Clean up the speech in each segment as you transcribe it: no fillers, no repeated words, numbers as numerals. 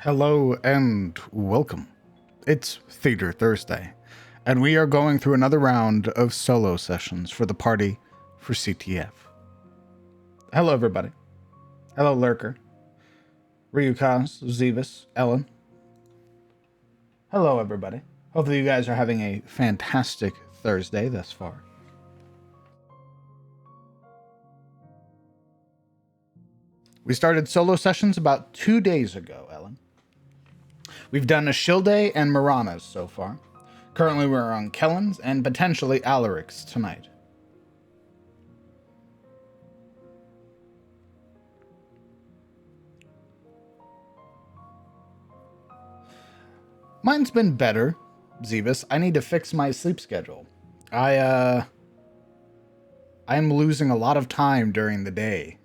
Hello and welcome. It's Theater Thursday, and we are going through another round of solo sessions for the party for CTF. Hello, everybody. Hello, Lurker, Ryukaz, Zevis, Ellen. Hello, everybody. Hopefully you guys are having a fantastic Thursday thus far. We started solo sessions about 2 days ago, Ellen. We've done Ashilde and Marana's so far. Currently we're on Kellen's and potentially Alaric's tonight. Mine's been better, Zevis. I need to fix my sleep schedule. I'm losing a lot of time during the day.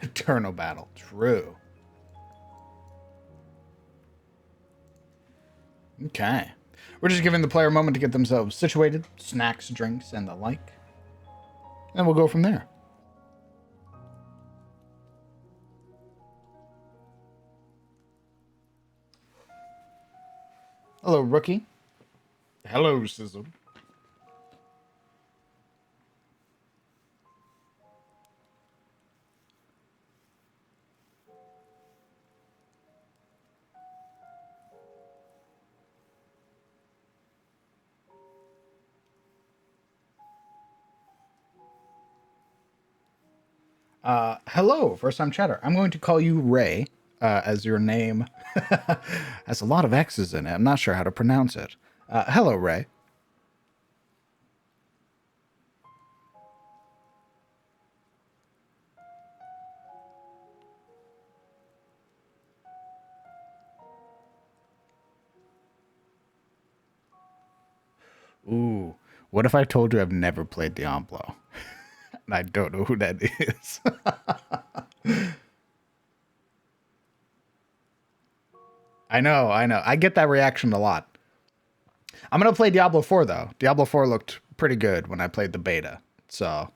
Eternal battle. True. Okay. We're just giving the player a moment to get themselves situated, snacks, drinks, and the like. And we'll go from there. Hello, Rookie. Hello, Sizzle. Hello, first-time chatter. I'm going to call you Ray, as your name has a lot of X's in it. I'm not sure how to pronounce it. Hello, Ray. Ooh, what if I told you I've never played Diablo? And I don't know who that is. I know. I get that reaction a lot. I'm going to play Diablo 4, though. Diablo 4 looked pretty good when I played the beta. So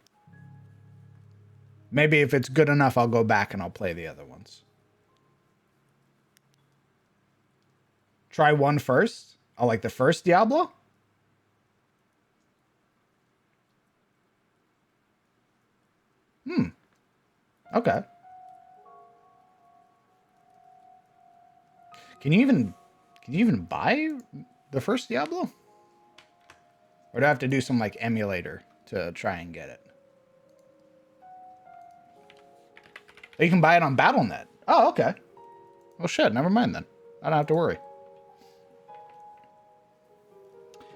maybe if it's good enough, I'll go back and I'll play the other ones. Try one first? I like the first Diablo? Okay. Can you even buy the first Diablo? Or do I have to do some like emulator to try and get it? Oh, you can buy it on BattleNet. Oh, okay. Well, shit, never mind then. I don't have to worry.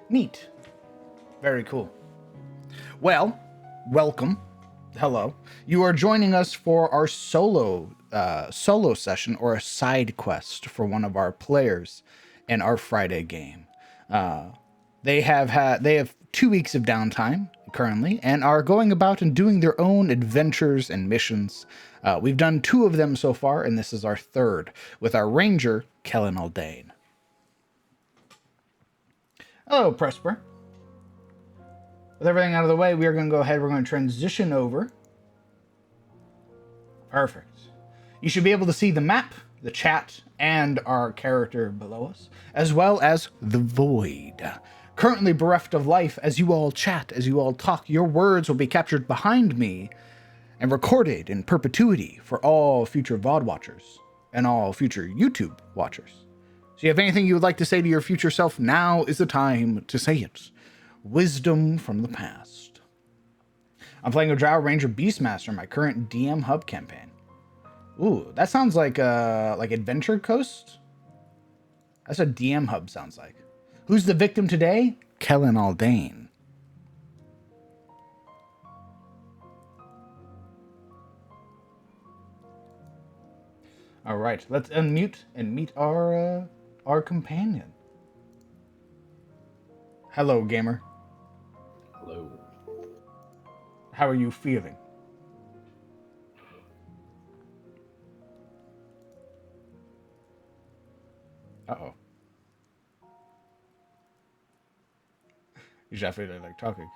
Neat. Very cool. Well, welcome. Hello. You are joining us for our solo session or a side quest for one of our players in our Friday game. They have 2 weeks of downtime currently and are going about and doing their own adventures and missions. We've done 2 of them so far, and this is our 3rd with our ranger, Kellen. Hello, Presper. With everything out of the way, we are going to go ahead. We're going to transition over. Perfect. You should be able to see the map, the chat, and our character below us, as well as the void. Currently bereft of life, as you all chat, as you all talk, your words will be captured behind me and recorded in perpetuity for all future VOD watchers and all future YouTube watchers. So you have anything you would like to say to your future self, now is the time to say it. Wisdom from the past. I'm playing a Drow Ranger Beastmaster in my current DM Hub campaign. Ooh, that sounds like Adventure Coast? That's what DM Hub sounds like. Who's the victim today? Kellen. All right, let's unmute and meet our companion. Hello, gamer. Hello. How are you feeling? Uh-oh. You definitely like talking.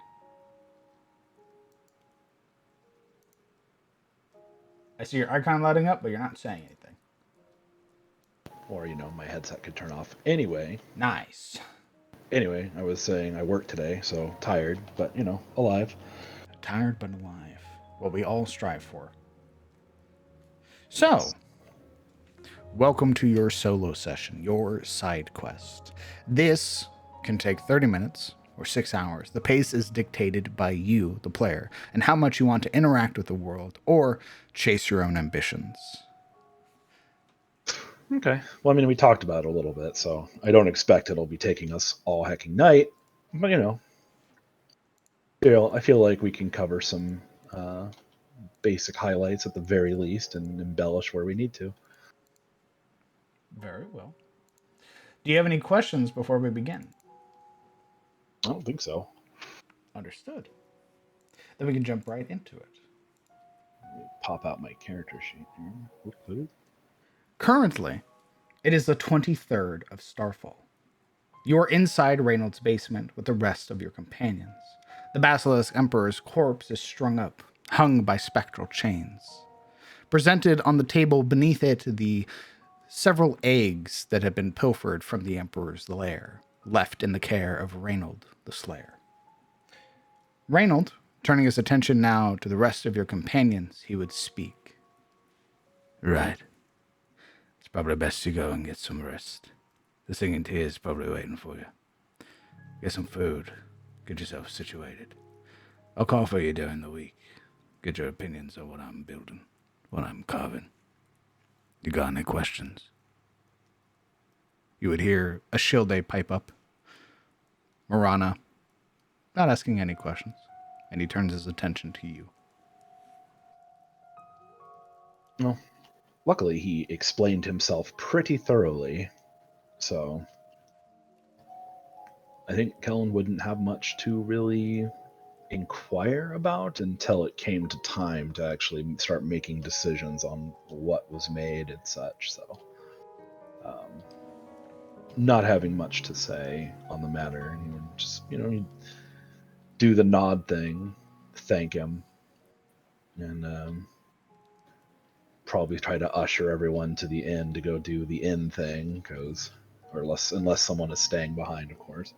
I see your icon lighting up, but you're not saying anything. Or, my headset could turn off. Nice. Anyway, I was saying I worked today, so tired, but, alive. Tired but alive. What we all strive for. So, welcome to your solo session, your side quest. This can take 30 minutes or 6 hours. The pace is dictated by you, the player, and how much you want to interact with the world or chase your own ambitions. Okay. Well, we talked about it a little bit, so I don't expect it'll be taking us all hecking night. But, I feel like we can cover some basic highlights at the very least and embellish where we need to. Very well. Do you have any questions before we begin? I don't think so. Understood. Then we can jump right into it. Pop out my character sheet here. Currently, it is the 23rd of Starfall. You are inside Reynolds' basement with the rest of your companions. The Basilisk Emperor's corpse is strung up, hung by spectral chains. Presented on the table beneath it, the several eggs that had been pilfered from the Emperor's lair, left in the care of Reynold the Slayer. Reynold, turning his attention now to the rest of your companions, he would speak. Right. It's probably best you go and get some rest. The singing tea is probably waiting for you. Get some food. Get yourself situated. I'll call for you during the week. Get your opinions on what I'm building, what I'm carving. You got any questions? You would hear a Shilde pipe up. Marana, not asking any questions, and he turns his attention to you. Well, luckily he explained himself pretty thoroughly, so I think Kellen wouldn't have much to really inquire about until it came to time to actually start making decisions on what was made and such. So, um, not having much to say on the matter, he would just do the nod thing, thank him, and probably try to usher everyone to the inn to go do the inn thing, or unless someone is staying behind, of course.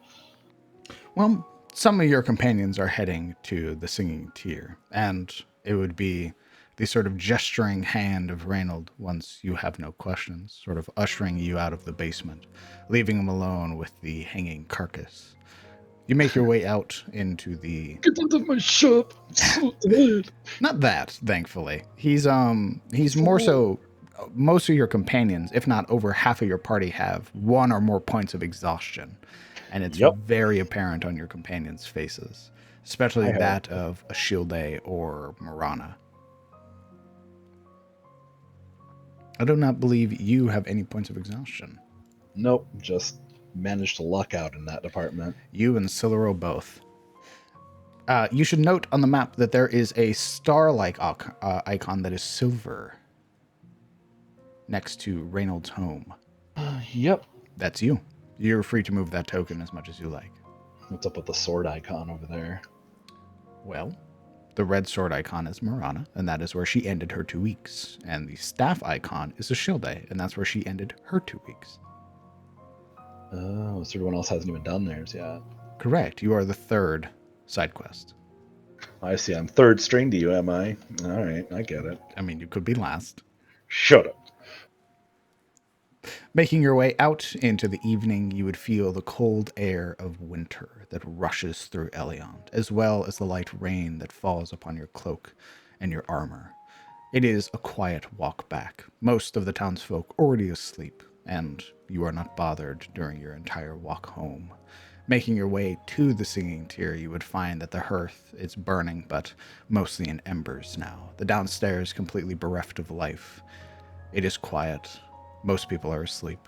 Well, some of your companions are heading to the singing tier, and it would be the sort of gesturing hand of Reynold once you have no questions, sort of ushering you out of the basement, leaving him alone with the hanging carcass. You make your way out into the Get out of my shop! So dead. not that, thankfully. He's more so most of your companions, if not over half of your party, have one or more points of exhaustion. And it's Yep, very apparent on your companions' faces, especially I have. that of Ashilde or Marana. I do not believe you have any points of exhaustion. Nope, just managed to luck out in that department. You and Siluro both. You should note on the map that there is a star-like icon that is silver next to Reynolds' home. Yep. That's you. You're free to move that token as much as you like. What's up with the sword icon over there? Well, the red sword icon is Marana, and that is where she ended her 2 weeks. And the staff icon is Ashilde, and that's where she ended her 2 weeks. Oh, so everyone else hasn't even done theirs yet. Correct. You are the third side quest. I see. I'm third string to you, am I? All right, I get it. I mean, you could be last. Shut up. Making your way out into the evening, you would feel the cold air of winter that rushes through Eliond, as well as the light rain that falls upon your cloak and your armor. It is a quiet walk back. Most of the townsfolk already asleep, and you are not bothered during your entire walk home. Making your way to the singing tier, you would find that the hearth is burning, but mostly in embers now. The downstairs completely bereft of life. It is quiet. Most people are asleep.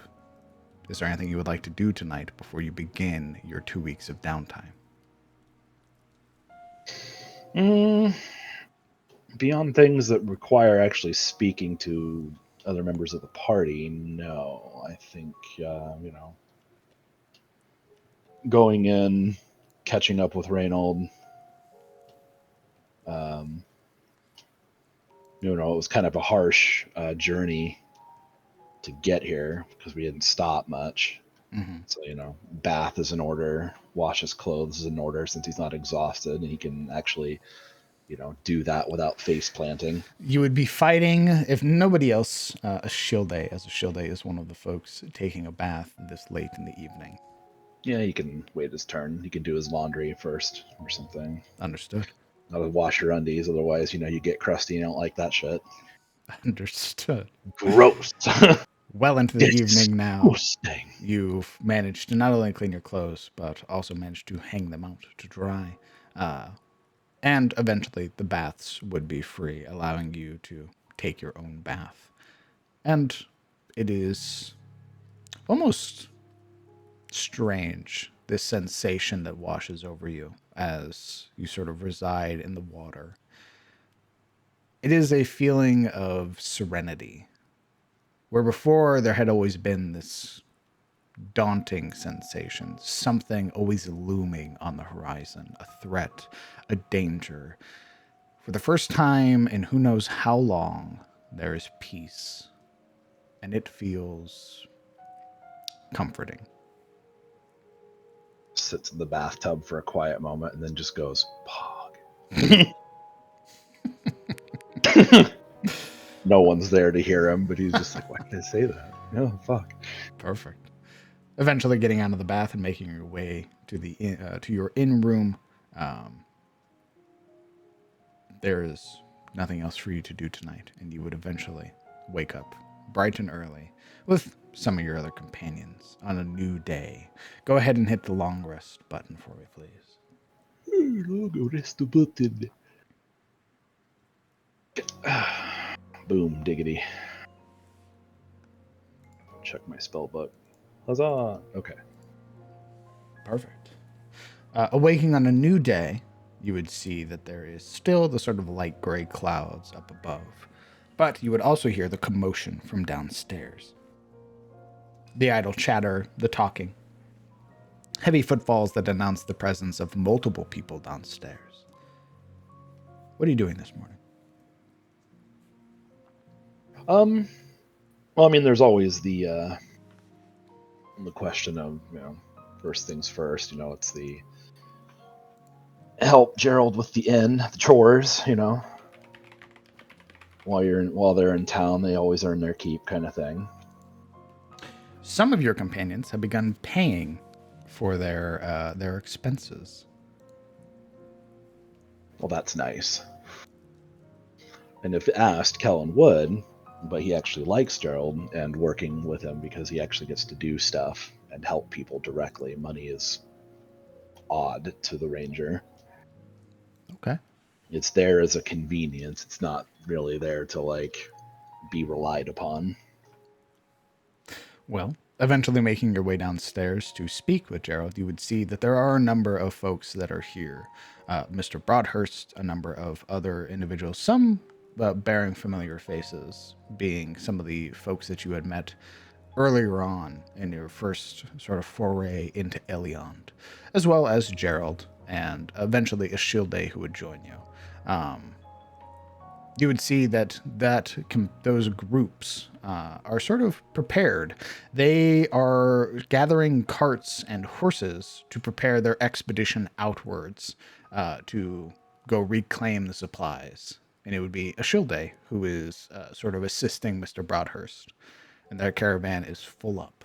Is there anything you would like to do tonight before you begin your 2 weeks of downtime? Mm, beyond things that require actually speaking to other members of the party, no. I think, going in, catching up with Reynold, um, it was kind of a harsh journey to get here because we didn't stop much. Mm-hmm. So, bath is in order, wash his clothes is in order since he's not exhausted and he can actually, do that without face planting. You would be fighting, if nobody else, a Shilde, as a Shilde is one of the folks taking a bath this late in the evening. Yeah, he can wait his turn. He can do his laundry first or something. Understood. Not to wash your undies, otherwise, you get crusty and you don't like that shit. Understood. Gross. Well into the evening now, Disgusting. you've managed to not only clean your clothes, but also managed to hang them out to dry. And eventually the baths would be free, allowing you to take your own bath. And it is almost strange, this sensation that washes over you as you sort of reside in the water. It is a feeling of serenity, where before there had always been this daunting sensation, something always looming on the horizon, a threat, a danger. For the first time in who knows how long, there is peace, and it feels comforting. Sits in the bathtub for a quiet moment and then just goes, Pog. No one's there to hear him, but he's just like, why did I say that? No, fuck. Perfect. Eventually getting out of the bath and making your way to to your in room. There is nothing else for you to do tonight, and you would eventually wake up bright and early with some of your other companions on a new day. Go ahead and hit the long rest button for me, please. Logo, rest the button. Boom, diggity. Check my spell book. Huzzah! Okay. Perfect. Awaking on a new day, you would see that there is still the sort of light gray clouds up above, but you would also hear the commotion from downstairs. The idle chatter, the talking, heavy footfalls that announce the presence of multiple people downstairs. What are you doing this morning? Well, I mean, there's always the question of, first things first, it's the help Gerald with the chores, while they're in town, they always earn their keep kind of thing. Some of your companions have begun paying for their expenses. Well, that's nice. And if asked, Kellen would, but he actually likes Gerald and working with him because he actually gets to do stuff and help people directly. Money is odd to the ranger. Okay. It's there as a convenience. It's not really there to be relied upon. Well, eventually making your way downstairs to speak with Gerald, you would see that there are a number of folks that are here. Mr. Broadhurst, a number of other individuals, some bearing familiar faces, being some of the folks that you had met earlier on in your first sort of foray into Eliond, as well as Gerald and eventually Ashilde who would join you. You would see that those groups are sort of prepared. They are gathering carts and horses to prepare their expedition outwards to go reclaim the supplies. And it would be Ashilde who is sort of assisting Mr. Broadhurst, and their caravan is full up.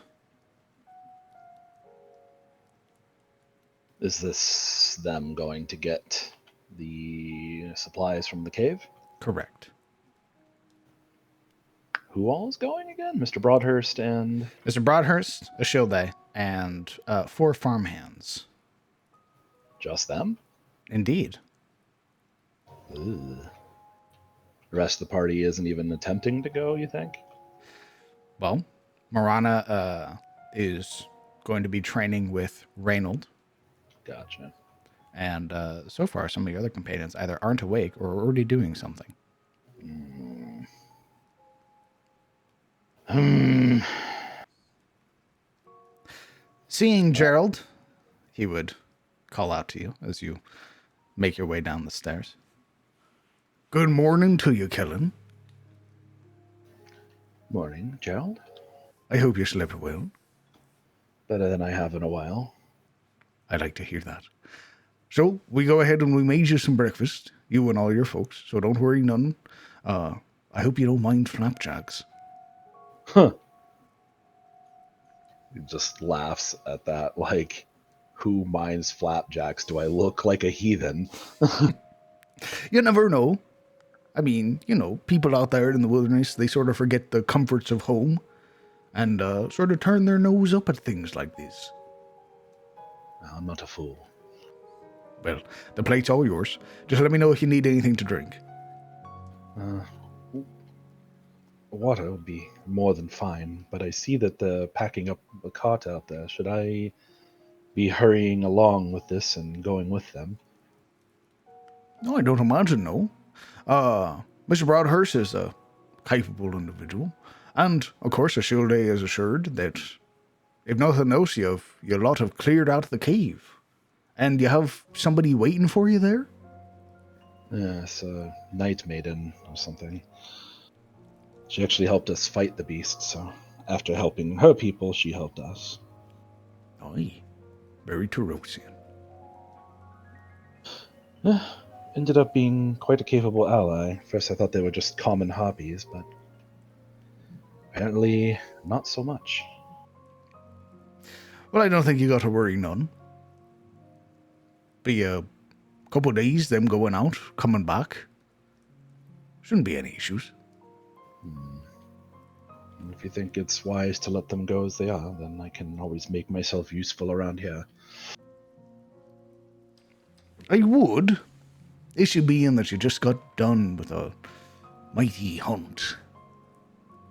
Is this them going to get the supplies from the cave? Correct. Who all is going again? Mr. Broadhurst and... Mr. Broadhurst, Ashilde, and 4 farmhands. Just them? Indeed. Ugh. The rest of the party isn't even attempting to go, you think? Well, Marana is going to be training with Reynold. Gotcha. And so far, some of the other companions either aren't awake or are already doing something. Hmm. Seeing Gerald, he would call out to you as you make your way down the stairs. Good morning to you, Kellen. Morning, Gerald. I hope you slept well. Better than I have in a while. I like to hear that. So, we go ahead and we made you some breakfast, you and all your folks, so don't worry none. I hope you don't mind flapjacks. Huh. He just laughs at that, like, who minds flapjacks? Do I look like a heathen? You never know. I mean, people out there in the wilderness, they sort of forget the comforts of home and sort of turn their nose up at things like this. I'm not a fool. Well, the plate's all yours. Just let me know if you need anything to drink. Water would be more than fine, but I see that they're packing up a cart out there. Should I be hurrying along with this and going with them? No, I don't imagine, no. Mr. Broadhurst is a capable individual. And, of course, Ashilde is assured that, if nothing else, you lot have cleared out the cave. And you have somebody waiting for you there? Yes, a night maiden or something. She actually helped us fight the beast, so after helping her people, she helped us. Aye, very Tarosian. Ended up being quite a capable ally. First I thought they were just common hobbies, but apparently not so much. Well, I don't think you got to worry none. Be a couple of days, them going out, coming back. Shouldn't be any issues. If you think it's wise to let them go as they are, then I can always make myself useful around here. I would. Issue being that you just got done with a mighty hunt.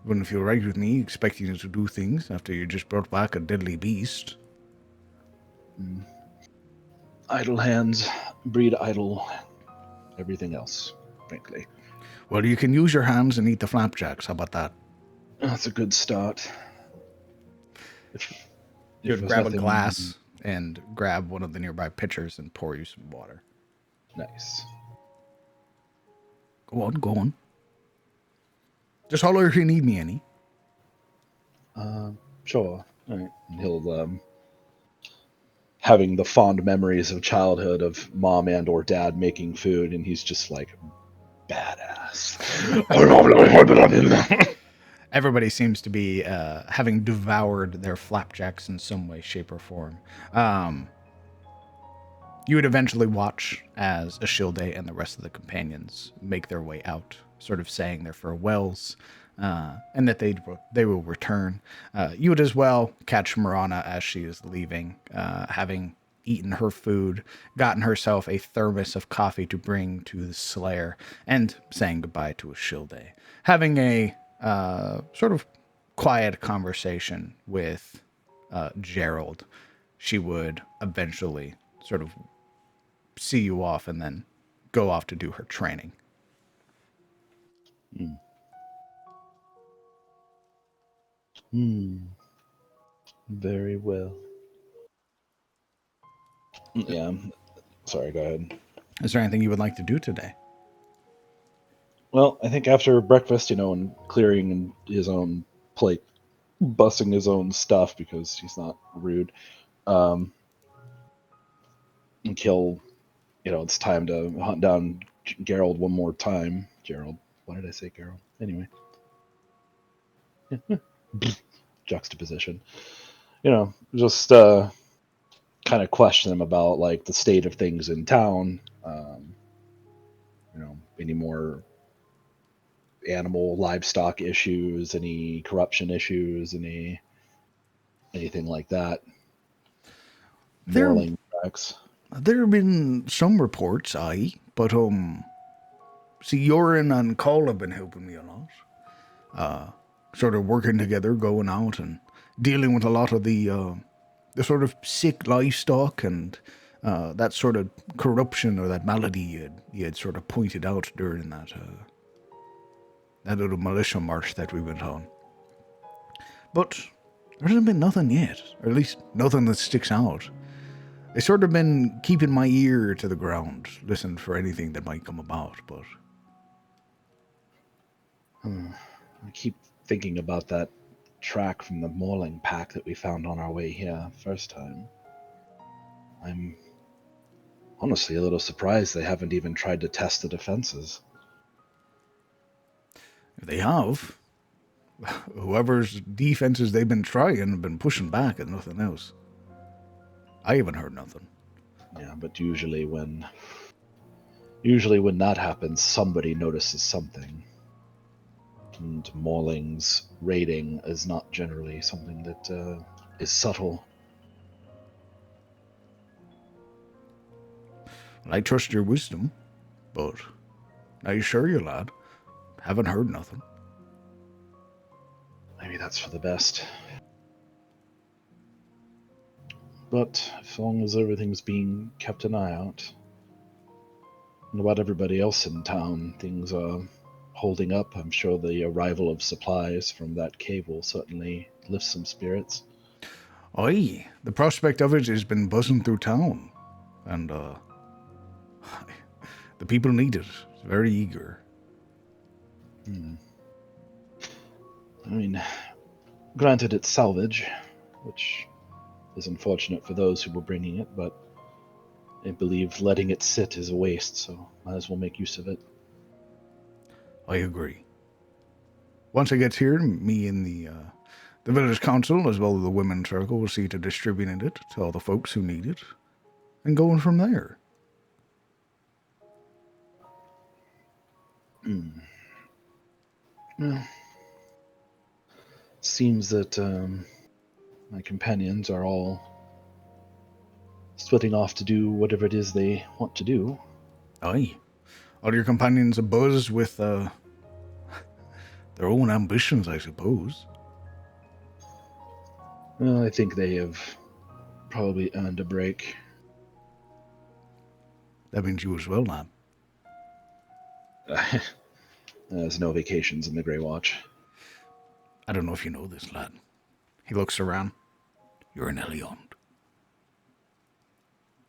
Wouldn't feel right with me expecting you to do things after you just brought back a deadly beast. Idle hands breed idle everything else, frankly. Well, you can use your hands and eat the flapjacks. How about that? That's a good start. You would grab a glass and grab one of the nearby pitchers and pour you some water. Nice. Go on. Just holler if you need me any. Sure. All right. And he'll, having the fond memories of childhood of mom and or dad making food, and he's just like, badass. Everybody seems to be having devoured their flapjacks in some way, shape, or form. You would eventually watch as Ashilde and the rest of the companions make their way out, sort of saying their farewells, and that they will return. You would as well catch Marana as she is leaving, having eaten her food, gotten herself a thermos of coffee to bring to the Slayer, and saying goodbye to Ashilde. Having a sort of quiet conversation with Gerald, she would eventually sort of see you off and then go off to do her training. Very well. Yeah. Sorry, go ahead. Is there anything you would like to do today? Well, I think after breakfast, and clearing his own plate, busting his own stuff because he's not rude, and kill, it's time to hunt down Gerald one more time. Gerald. Why did I say Gerald? Anyway. Juxtaposition. Just kind of question him about, like, the state of things in town. Any more animal livestock issues, any corruption issues, anything like that. Morling tracks. There have been some reports, aye, but see, Yorin and Cole have been helping me a lot. Sort of working together, going out and dealing with a lot of the sort of sick livestock and that sort of corruption or that malady you had sort of pointed out during that little militia march that we went on. But there hasn't been nothing yet, or at least nothing that sticks out. They sort of been keeping my ear to the ground, listening for anything that might come about, but... I keep thinking about that track from the mauling pack that we found on our way here first time. I'm honestly a little surprised they haven't even tried to test the defenses. If they have, whoever's defenses they've been trying have been pushing back and nothing else. I haven't heard nothing. Yeah, but usually when that happens, somebody notices something. And Mauling's raiding is not generally something that is subtle. I trust your wisdom, but I assure you, lad, haven't heard nothing. Maybe that's for the best. But as long as everything's being kept an eye out, and about everybody else in town, things are holding up. I'm sure the arrival of supplies from that cave will certainly lift some spirits. Aye, the prospect of it has been buzzing through town, and the people need it. It's very eager. I mean, granted it's salvage, which is unfortunate for those who were bringing it, but I believe letting it sit is a waste, so might as well make use of it. I agree. Once it gets here, me and the village council, as well as the women's circle, will see to distributing it to all the folks who need it, and going from there. Well, seems that my companions are all splitting off to do whatever it is they want to do. Aye. All your companions abuzz with their own ambitions, I suppose. Well, I think they have probably earned a break. That means you as well, lad. There's no vacations in the Grey Watch. I don't know if you know this, lad. He looks around. You're an Eliond.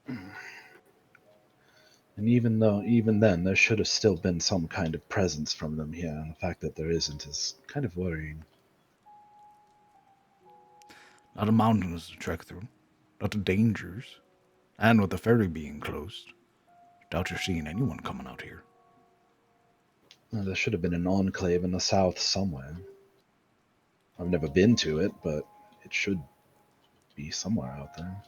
And even then, there should have still been some kind of presence from them here, and the fact that there isn't is kind of worrying. A lot of mountains to trek through. A lot of dangers. And with the ferry being closed, doubt you're seeing anyone coming out here. Well, there should have been an enclave in the south somewhere. I've never been to it, but it should be somewhere out there.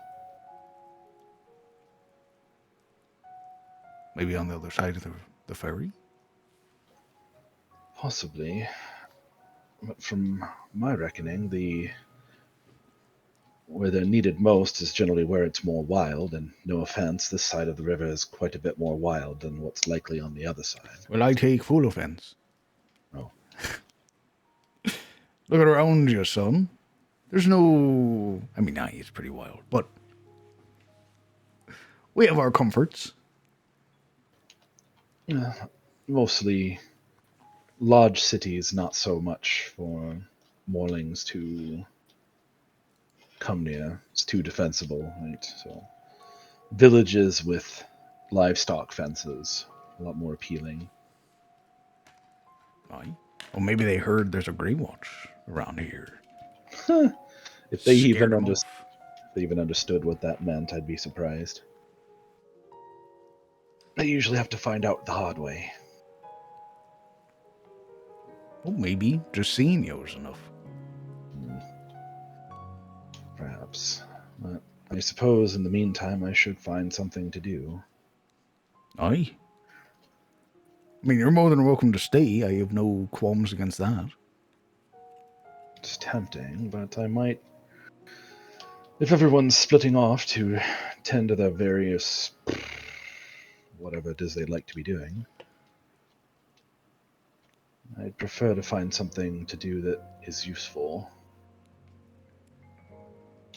Maybe on the other side of the ferry? Possibly. But from my reckoning, where they're needed most is generally where it's more wild, and no offense, this side of the river is quite a bit more wild than what's likely on the other side. Well, I take full offense. Oh. Look around you, son. There's no... I mean, aye, it's pretty wild, but... we have our comforts. Mostly large cities, not so much for Morlings to come near. It's too defensible, right? So villages with livestock fences, a lot more appealing. Aye. Well, maybe they heard there's a Grey Watch around here. If they Scared even them off. understood what that meant, I'd be surprised. I usually have to find out the hard way. Well, maybe just seeing you is enough. Perhaps. But I suppose in the meantime I should find something to do. Aye. I mean, you're more than welcome to stay. I have no qualms against that. It's tempting, but I might... If everyone's splitting off to tend to their various... whatever it is they'd like to be doing, I'd prefer to find something to do that is useful.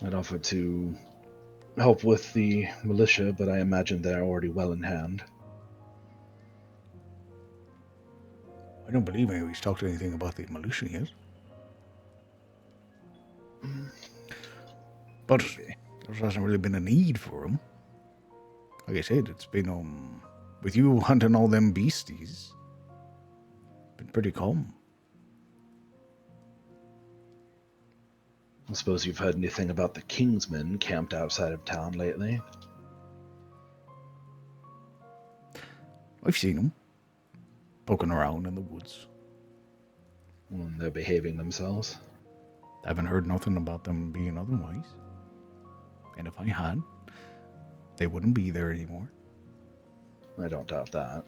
I'd offer to help with the militia, but I imagine they're already well in hand. I don't believe anybody's talked anything about the militia yet. But Maybe. there hasn't really been a need for them. Like I said, it's been, with you hunting all them beasties, been pretty calm. I suppose you've heard anything about the Kingsmen camped outside of town lately? I've seen them poking around in the woods. When they're behaving themselves. I haven't heard nothing about them being otherwise. And if I had, they wouldn't be there anymore. I don't doubt that.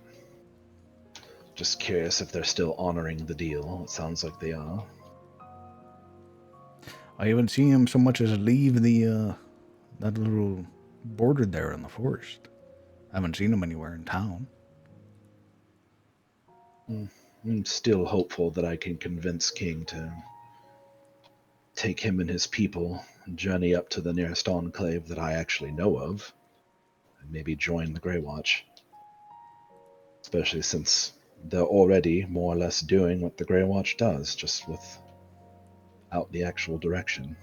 Just curious if they're still honoring the deal. It sounds like they are. I haven't seen them so much as leave the that little border there in the forest. I haven't seen them anywhere in town. I'm still hopeful that I can convince King to take him and his people and journey up to the nearest enclave that I actually know of, and maybe join the Grey Watch. Especially since they're already more or less doing what the Grey Watch does, just without the actual direction.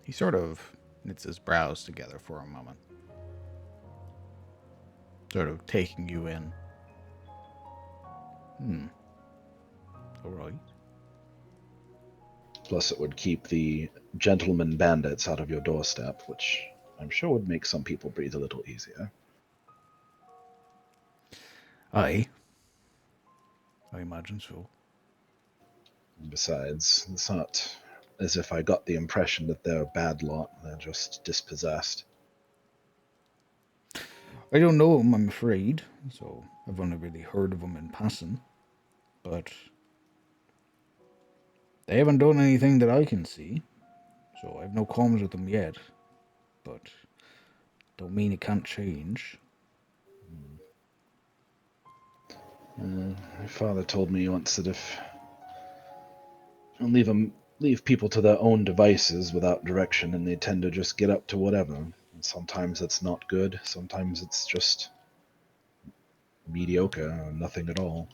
He sort of knits his brows together for a moment, sort of taking you in. All right. Plus, it would keep the gentleman bandits out of your doorstep, which I'm sure would make some people breathe a little easier. I imagine so. And besides, it's not as if I got the impression that they're a bad lot. They're just dispossessed. I don't know them, I'm afraid, so I've only really heard of them in passing. But they haven't done anything that I can see, so I have no qualms with them yet. But don't mean it can't change. My father told me once that if you leave people to their own devices without direction, and they tend to just get up to whatever. And sometimes it's not good. Sometimes it's just mediocre or nothing at all.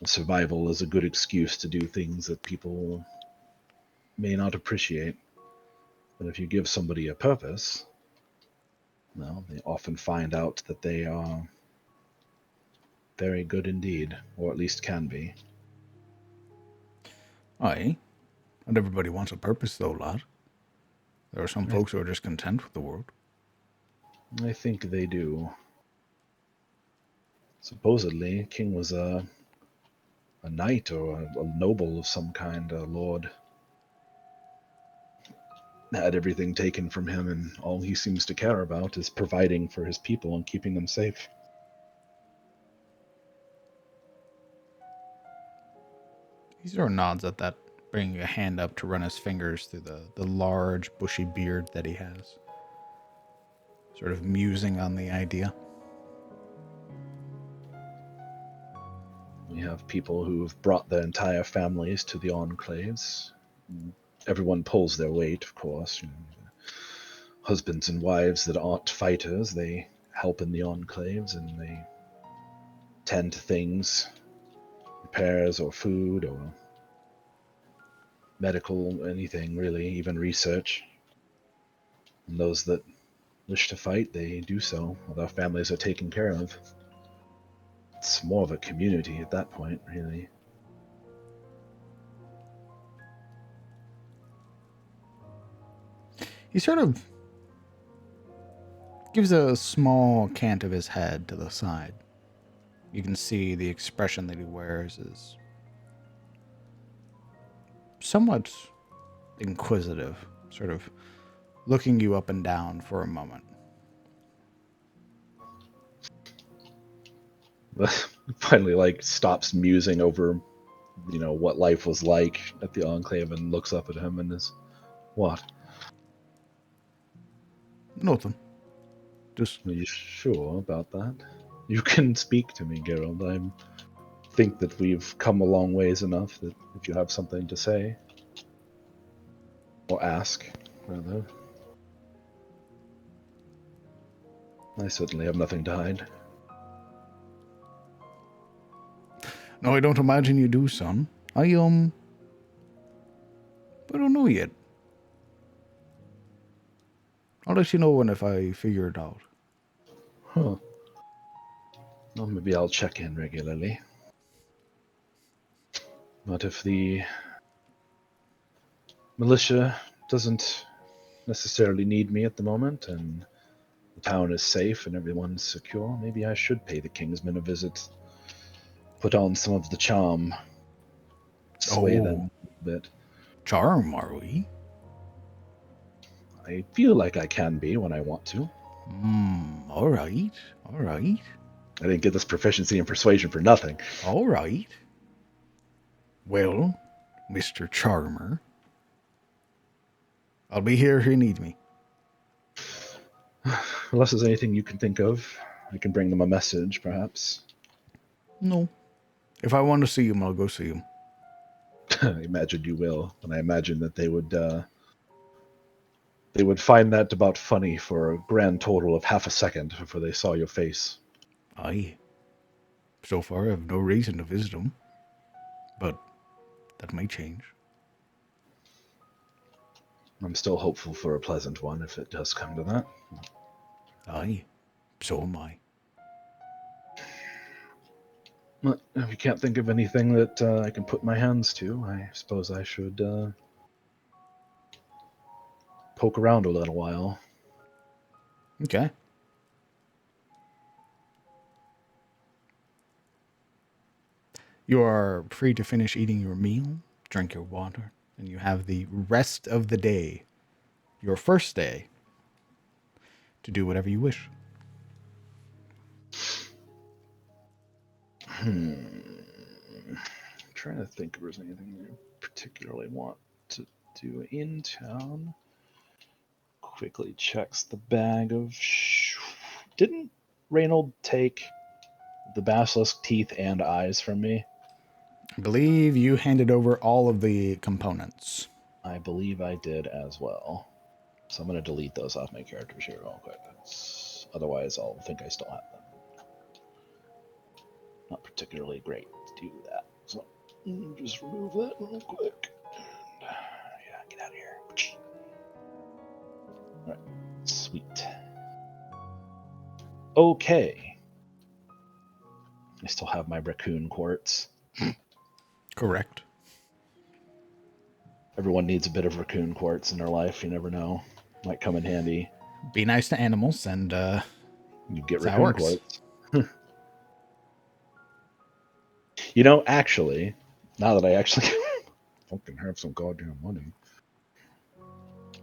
Survival is a good excuse to do things that people may not appreciate. But if you give somebody a purpose, well, they often find out that they are very good indeed, or at least can be. Aye. Not everybody wants a purpose, though, lad. There are some folks who are just content with the world. I think they do. Supposedly, King was a knight or a noble of some kind, a lord. Had everything taken from him, and all he seems to care about is providing for his people and keeping them safe. He sort of nods at that, bringing a hand up to run his fingers through the large, bushy beard that he has. Sort of musing on the idea. We have people who've brought their entire families to the enclaves. Everyone pulls their weight, of course. Husbands and wives that aren't fighters, they help in the enclaves and they tend to things, repairs or food or medical, anything really, even research. And those that wish to fight, they do so, while their families are taken care of. It's more of a community at that point, really. He sort of gives a small cant of his head to the side. You can see the expression that he wears is somewhat inquisitive, sort of looking you up and down for a moment. Finally, stops musing over, what life was like at the Enclave and looks up at him and is, what? Nothing. Just... Are you sure about that? You can speak to me, Gerald. I think that we've come a long ways enough that if you have something to say, or ask, rather, I certainly have nothing to hide. No, I don't imagine you do, son. But I don't know yet. I'll let you know when if I figure it out. Huh. Well, maybe I'll check in regularly. But if the militia doesn't necessarily need me at the moment, and the town is safe and everyone's secure, maybe I should pay the Kingsmen a visit. Put on some of the charm. Sway them a bit. Charm, are we? I feel like I can be when I want to. All right. All right. I didn't get this proficiency in persuasion for nothing. All right. Well, Mr. Charmer, I'll be here if you need me. Unless there's anything you can think of, I can bring them a message, perhaps. No. If I want to see him, I'll go see him. I imagine you will, and I imagine that they would find that about funny for a grand total of half a second before they saw your face. Aye. So far, I have no reason to visit him. But that may change. I'm still hopeful for a pleasant one if it does come to that. Aye. So am I. But if you can't think of anything that I can put my hands to, I suppose I should poke around a little while. Okay. You are free to finish eating your meal, drink your water, and you have the rest of the day, your first day, to do whatever you wish. I'm trying to think if there's anything I particularly want to do in town. Quickly checks the bag of... Didn't Reynold take the basilisk teeth and eyes from me? I believe you handed over all of the components. I believe I did as well. So I'm going to delete those off my characters here real quick. Otherwise, I'll think I still have them. Not particularly great to do that. So just remove that real quick. And, yeah, get out of here. Alright, sweet. Okay. I still have my raccoon quartz. Correct. Everyone needs a bit of raccoon quartz in their life. You never know. Might come in handy. Be nice to animals, and You get that's how it raccoon works. quartz. You know, actually, now that I actually fucking have some goddamn money,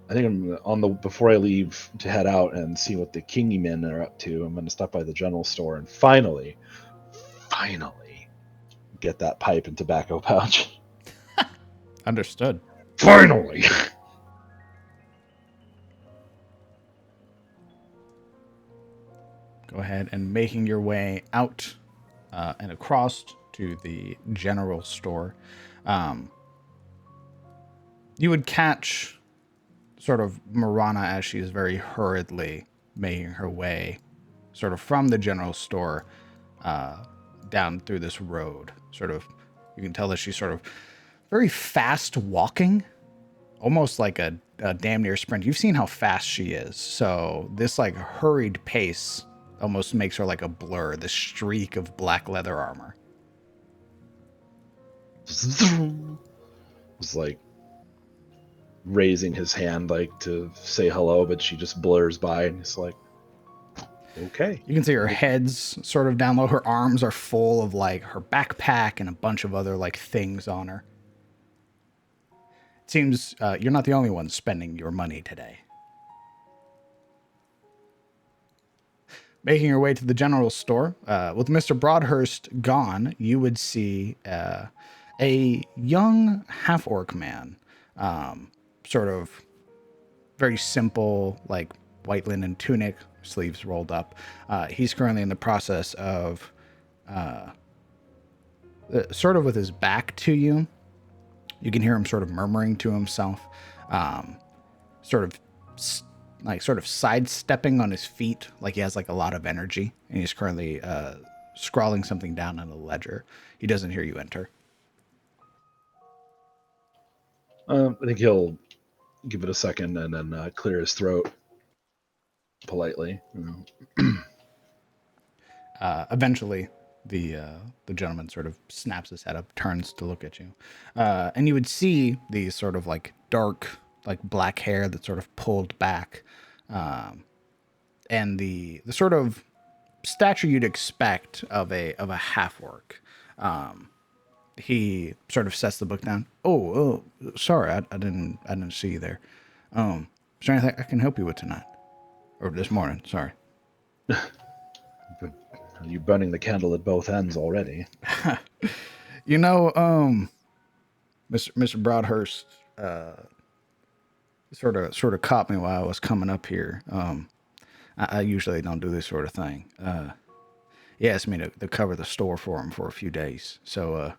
I think I'm on the before I leave to head out and see what the Kingy men are up to. I'm going to stop by the general store and finally get that pipe and tobacco pouch. Understood. Finally. Go ahead and making your way out and across to the general store. You would catch sort of Marana as she is very hurriedly making her way sort of from the general store down through this road. Sort of, you can tell that she's sort of very fast walking, almost like a damn near sprint. You've seen how fast she is. So this like hurried pace almost makes her like a blur, this streak of black leather armor. Was like raising his hand like to say hello, but she just blurs by and it's like, okay. You can see her head's sort of down low. Her arms are full of like her backpack and a bunch of other like things on her. It seems you're not the only one spending your money today. Making your way to the general store, with Mr. Broadhurst gone, you would see a young half-orc man, sort of very simple, like white linen tunic, sleeves rolled up. He's currently in the process of sort of with his back to you. You can hear him sort of murmuring to himself, sort of sidestepping on his feet, like he has like a lot of energy, and he's currently scrawling something down on a ledger. He doesn't hear you enter. I think he'll give it a second and then clear his throat politely. Eventually, the gentleman sort of snaps his head up, turns to look at you, and you would see these sort of like dark, like black hair that sort of pulled back, and the sort of stature you'd expect of a half orc. He sort of sets the book down. Oh, sorry, I didn't see you there. Is there anything I can help you with tonight or this morning? Sorry. Are you burning the candle at both ends already? You know, Mr. Broadhurst sort of caught me while I was coming up here. I usually don't do this sort of thing. He asked me to cover the store for him for a few days, so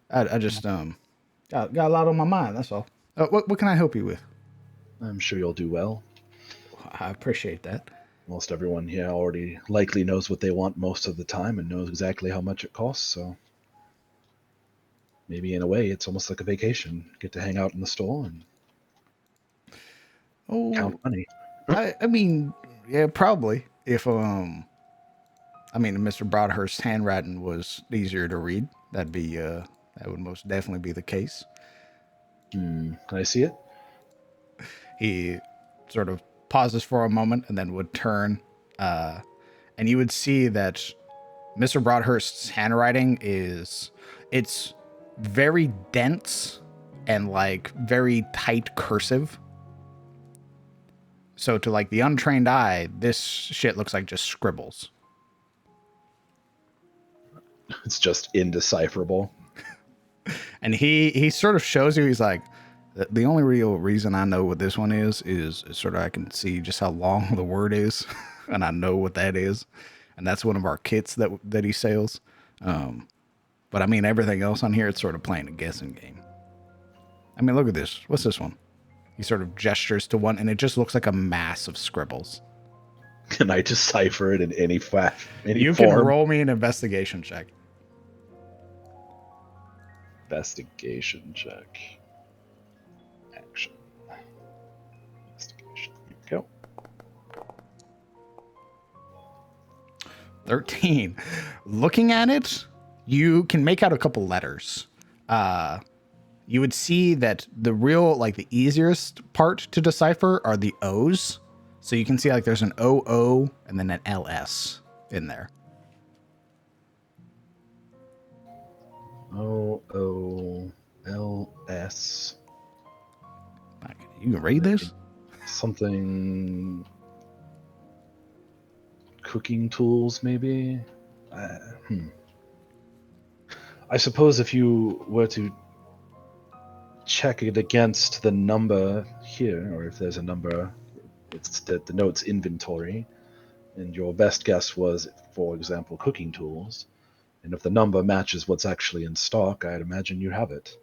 I just got a lot on my mind. That's all. What can I help you with? I'm sure you'll do well. I appreciate that. Most everyone here already likely knows what they want most of the time and knows exactly how much it costs, so maybe in a way it's almost like a vacation. Get to hang out in the store and count Oh, money. I mean, yeah, probably. If Mr. Broadhurst's handwriting was easier to read, that would most definitely be the case. Can I see it? He sort of pauses for a moment and then would turn, and you would see that Mr. Broadhurst's handwriting it's very dense and like very tight cursive. So to like the untrained eye, this shit looks like just scribbles. It's just indecipherable. And he sort of shows you, he's like, the only real reason I know what this one is sort of I can see just how long the word is, and I know what that is, and that's one of our kits that he sells. But I mean everything else on here, it's sort of playing a guessing game. I mean, look at this. What's this one? He sort of gestures to one, and it just looks like a mass of scribbles. Can I decipher it in any You form? can roll me an investigation check. Investigation check. Action. Investigation. Here we go. 13. Looking at it, you can make out a couple letters. You would see that the real, like the easiest part to decipher are the O's. So you can see like there's an OO and then an LS in there. OOLS. You can read this? Something. Cooking tools, maybe? I suppose if you were to check it against the number here, or if there's a number, it's the note's inventory, and your best guess was, for example, cooking tools, and if the number matches what's actually in stock, I'd imagine you have it.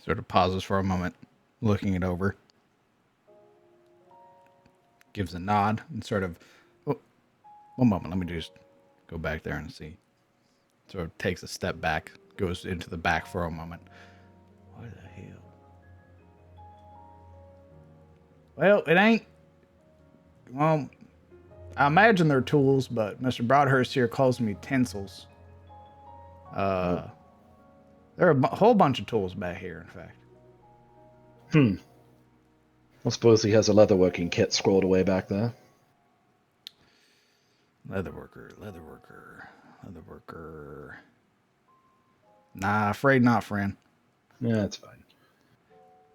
Sort of pauses for a moment, looking it over. Gives a nod and sort of, oh, one moment, let me just go back there and see. Sort of takes a step back, goes into the back for a moment. What the hell? Well, it ain't. Well, I imagine they're tools, but Mr. Broadhurst here calls them utensils. There are a whole bunch of tools back here, in fact. I suppose he has a leatherworking kit scrolled away back there. Leatherworker. Nah, afraid not, friend. Yeah, that's fine.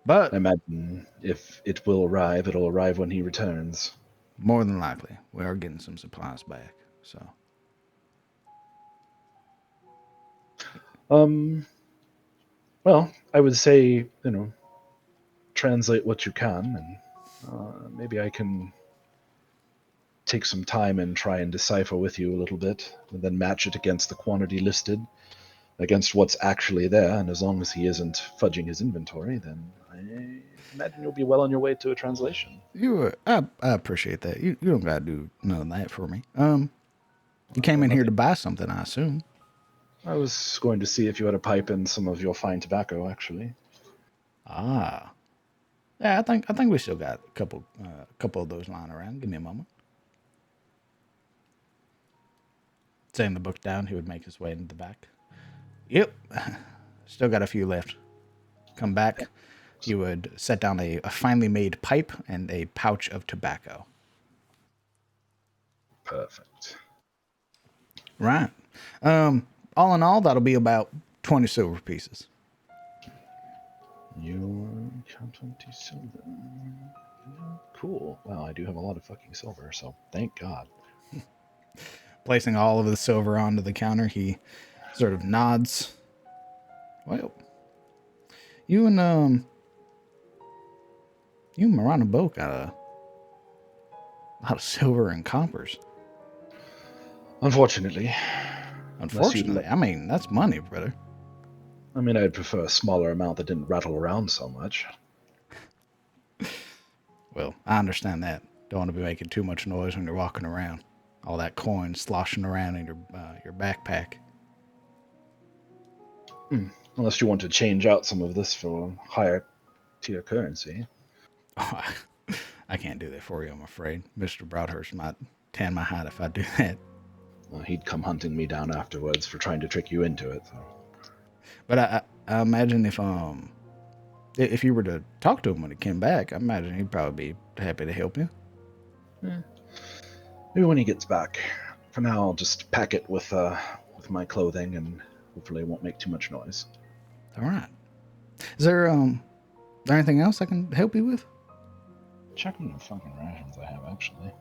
But I imagine if it will arrive, it'll arrive when he returns. More than likely, we are getting some supplies back, so. Well, I would say, translate what you can, and maybe I can take some time and try and decipher with you a little bit, and then match it against the quantity listed, against what's actually there, and as long as he isn't fudging his inventory, then I imagine you'll be well on your way to a translation. I appreciate that. You don't gotta do none of that for me. You came in here to buy something, I assume. I was going to see if you had a pipe and some of your fine tobacco, actually. Ah. Yeah, I think we still got a couple of those lying around. Give me a moment. Setting the book down, he would make his way into the back. Yep. Still got a few left. Come back. He would set down a finely made pipe and a pouch of tobacco. Perfect. Right. All in all, that'll be about 20 silver pieces. You count 20 silver. Cool. Wow, I do have a lot of fucking silver, so thank God. Placing all of the silver onto the counter, he sort of nods. Well, you and Marana both got a lot of silver and coppers. Unfortunately. Unfortunately, I mean, that's money, brother. I mean, I'd prefer a smaller amount that didn't rattle around so much. Well, I understand that. Don't want to be making too much noise when you're walking around. All that coin sloshing around in your backpack. Unless you want to change out some of this for higher tier currency. Oh, I can't do that for you, I'm afraid. Mr. Broadhurst might tan my hide if I do that. Well, he'd come hunting me down afterwards for trying to trick you into it. So. But I imagine if you were to talk to him when he came back, I imagine he'd probably be happy to help you. Maybe when he gets back. For now, I'll just pack it with my clothing, and hopefully it won't make too much noise. All right. Is there anything else I can help you with? Checking the fucking rations I have, actually.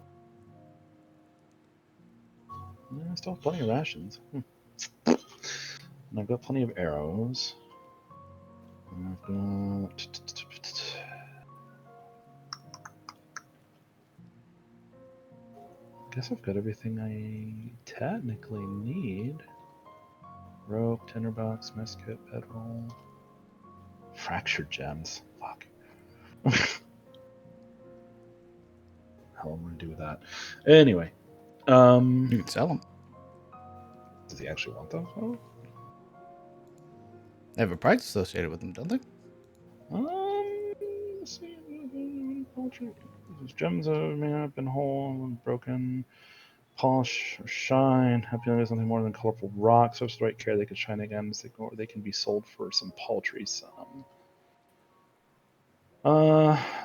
Yeah, I still have plenty of rations. And I've got plenty of arrows. And I've got... I guess I've got everything I technically need. Rope, tinderbox, mesket, bedroll. Fractured gems. Fuck. Hell, I'm gonna do with that. Anyway, You can sell them. does he actually want those? Oh. They have a price associated with them, don't they? Let's see. These gems may have been whole, broken, polish, or shine. Happy is nothing more than colorful rocks. So with the right care, they could shine again, or they can be sold for some paltry sum.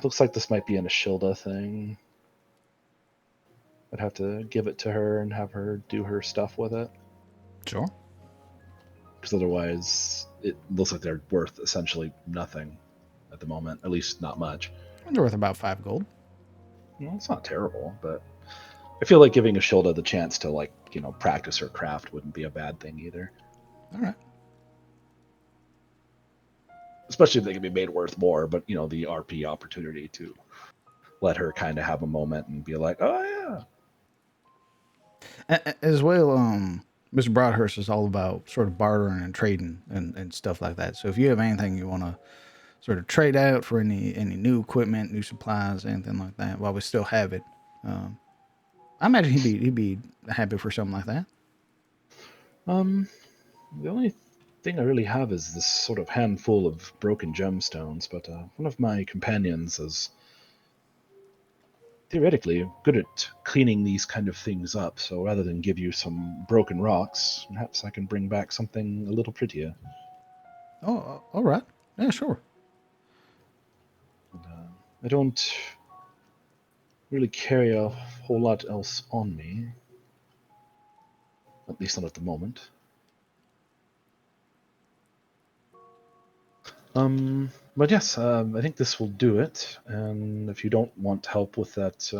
Looks like this might be an Ashilda thing. I'd have to give it to her and have her do her stuff with it. Sure. Because otherwise, it looks like they're worth essentially nothing at the moment. At least not much. They're worth about 5 gold. Well, it's not terrible, but I feel like giving Ashilda the chance to, practice her craft wouldn't be a bad thing either. All right. Especially if they can be made worth more, but, the RP opportunity to let her kind of have a moment and be like, oh, yeah. As well, Mr. Broadhurst is all about sort of bartering and trading and stuff like that. So if you have anything you want to sort of trade out for any new equipment, new supplies, anything like that, while we still have it, I imagine he'd be happy for something like that. The only thing I really have is this sort of handful of broken gemstones, but one of my companions is theoretically good at cleaning these kind of things up, so rather than give you some broken rocks, perhaps I can bring back something a little prettier. Oh, all right. Yeah, sure. And, I don't really carry a whole lot else on me, at least not at the moment. But yes, I think this will do it. And if you don't want help with that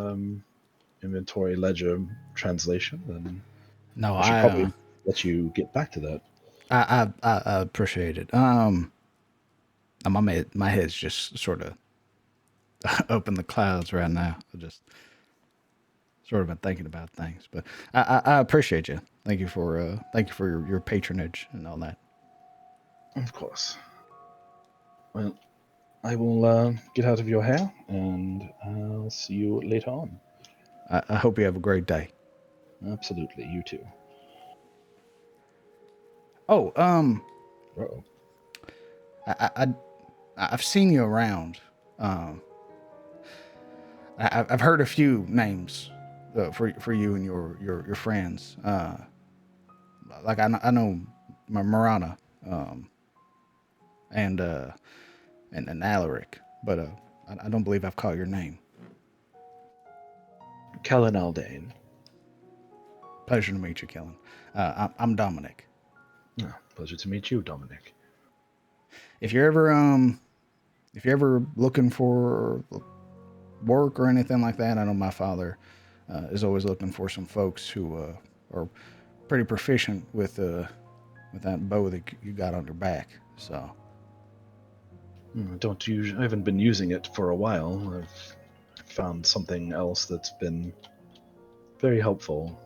inventory ledger translation, then No, I should probably let you get back to that. I appreciate it. My head's just sort of up in the clouds right now. I just sort of been thinking about things, but I appreciate you. Thank you for your patronage and all that. Of course. Well, I will get out of your hair, and I'll see you later on. I hope you have a great day. Absolutely, you too. Oh, Uh-oh. I I've seen you around. I've heard a few names for you and your friends. Like I know Marana, um, and Alaric, but I don't believe I've caught your name. Kellen Aldane. Pleasure to meet you, Kellen. I'm Dominic. Oh, pleasure to meet you, Dominic. If you're ever looking for work or anything like that, I know my father is always looking for some folks who are pretty proficient with that bow that you got on your back. So I haven't been using it for a while. I've found something else that's been very helpful.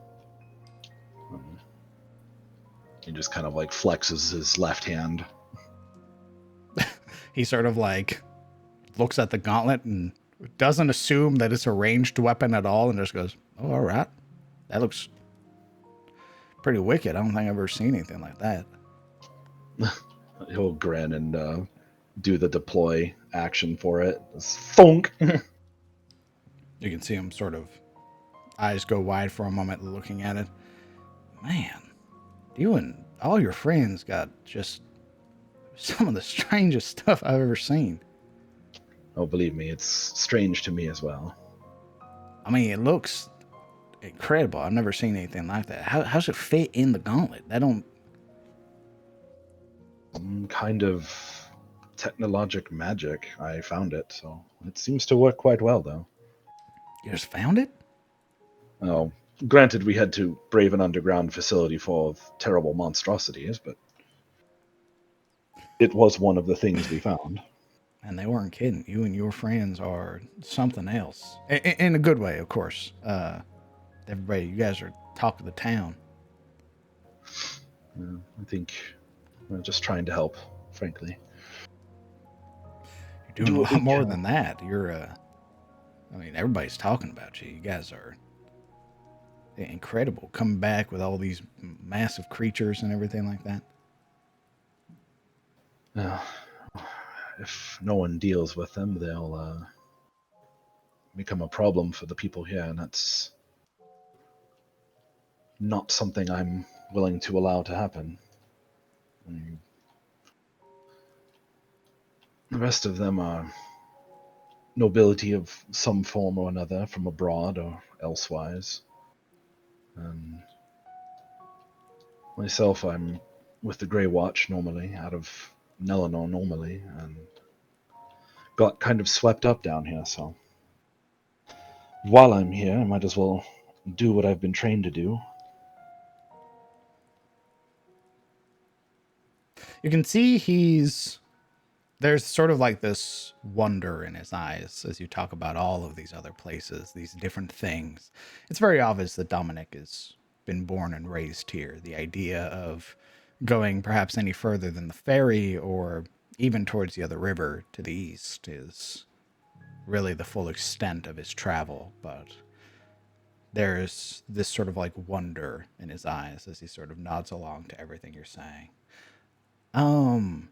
He just kind of like flexes his left hand. he sort of like looks at the gauntlet and doesn't assume that it's a ranged weapon at all, and just goes, "Oh, all right, that looks pretty wicked. I don't think I've ever seen anything like that." He'll grin and do the deploy action for it. Thunk! You can see him sort of eyes go wide for a moment looking at it. Man, you and all your friends got just some of the strangest stuff I've ever seen. Oh, believe me, it's strange to me as well. I mean, it looks incredible. I've never seen anything like that. How's it fit in the gauntlet? I don't. Some kind of technologic magic. I found it, so it seems to work quite well, though. You just found it? Oh, granted, we had to brave an underground facility full of terrible monstrosities, but it was one of the things we found. And they weren't kidding. You and your friends are something else. In a good way, of course. Everybody, you guys are talk of the town. I think we're just trying to help, frankly. You're doing Do a what lot we more can. than that. I mean, everybody's talking about you. You guys are incredible. Coming back with all these massive creatures and everything like that. Uh, if no one deals with them, they'll become a problem for the people here, and that's not something I'm willing to allow to happen. The rest of them are nobility of some form or another from abroad or elsewise. And myself, I'm with the Grey Watch normally, out of Nelinor normally, and got kind of swept up down here, so while I'm here, I might as well do what I've been trained to do. You can see there's sort of like this wonder in his eyes as you talk about all of these other places, these different things. It's very obvious that Dominic has been born and raised here. The idea of going perhaps any further than the ferry or even towards the other river to the east is really the full extent of his travel, but there's this sort of like wonder in his eyes as he sort of nods along to everything you're saying. Um,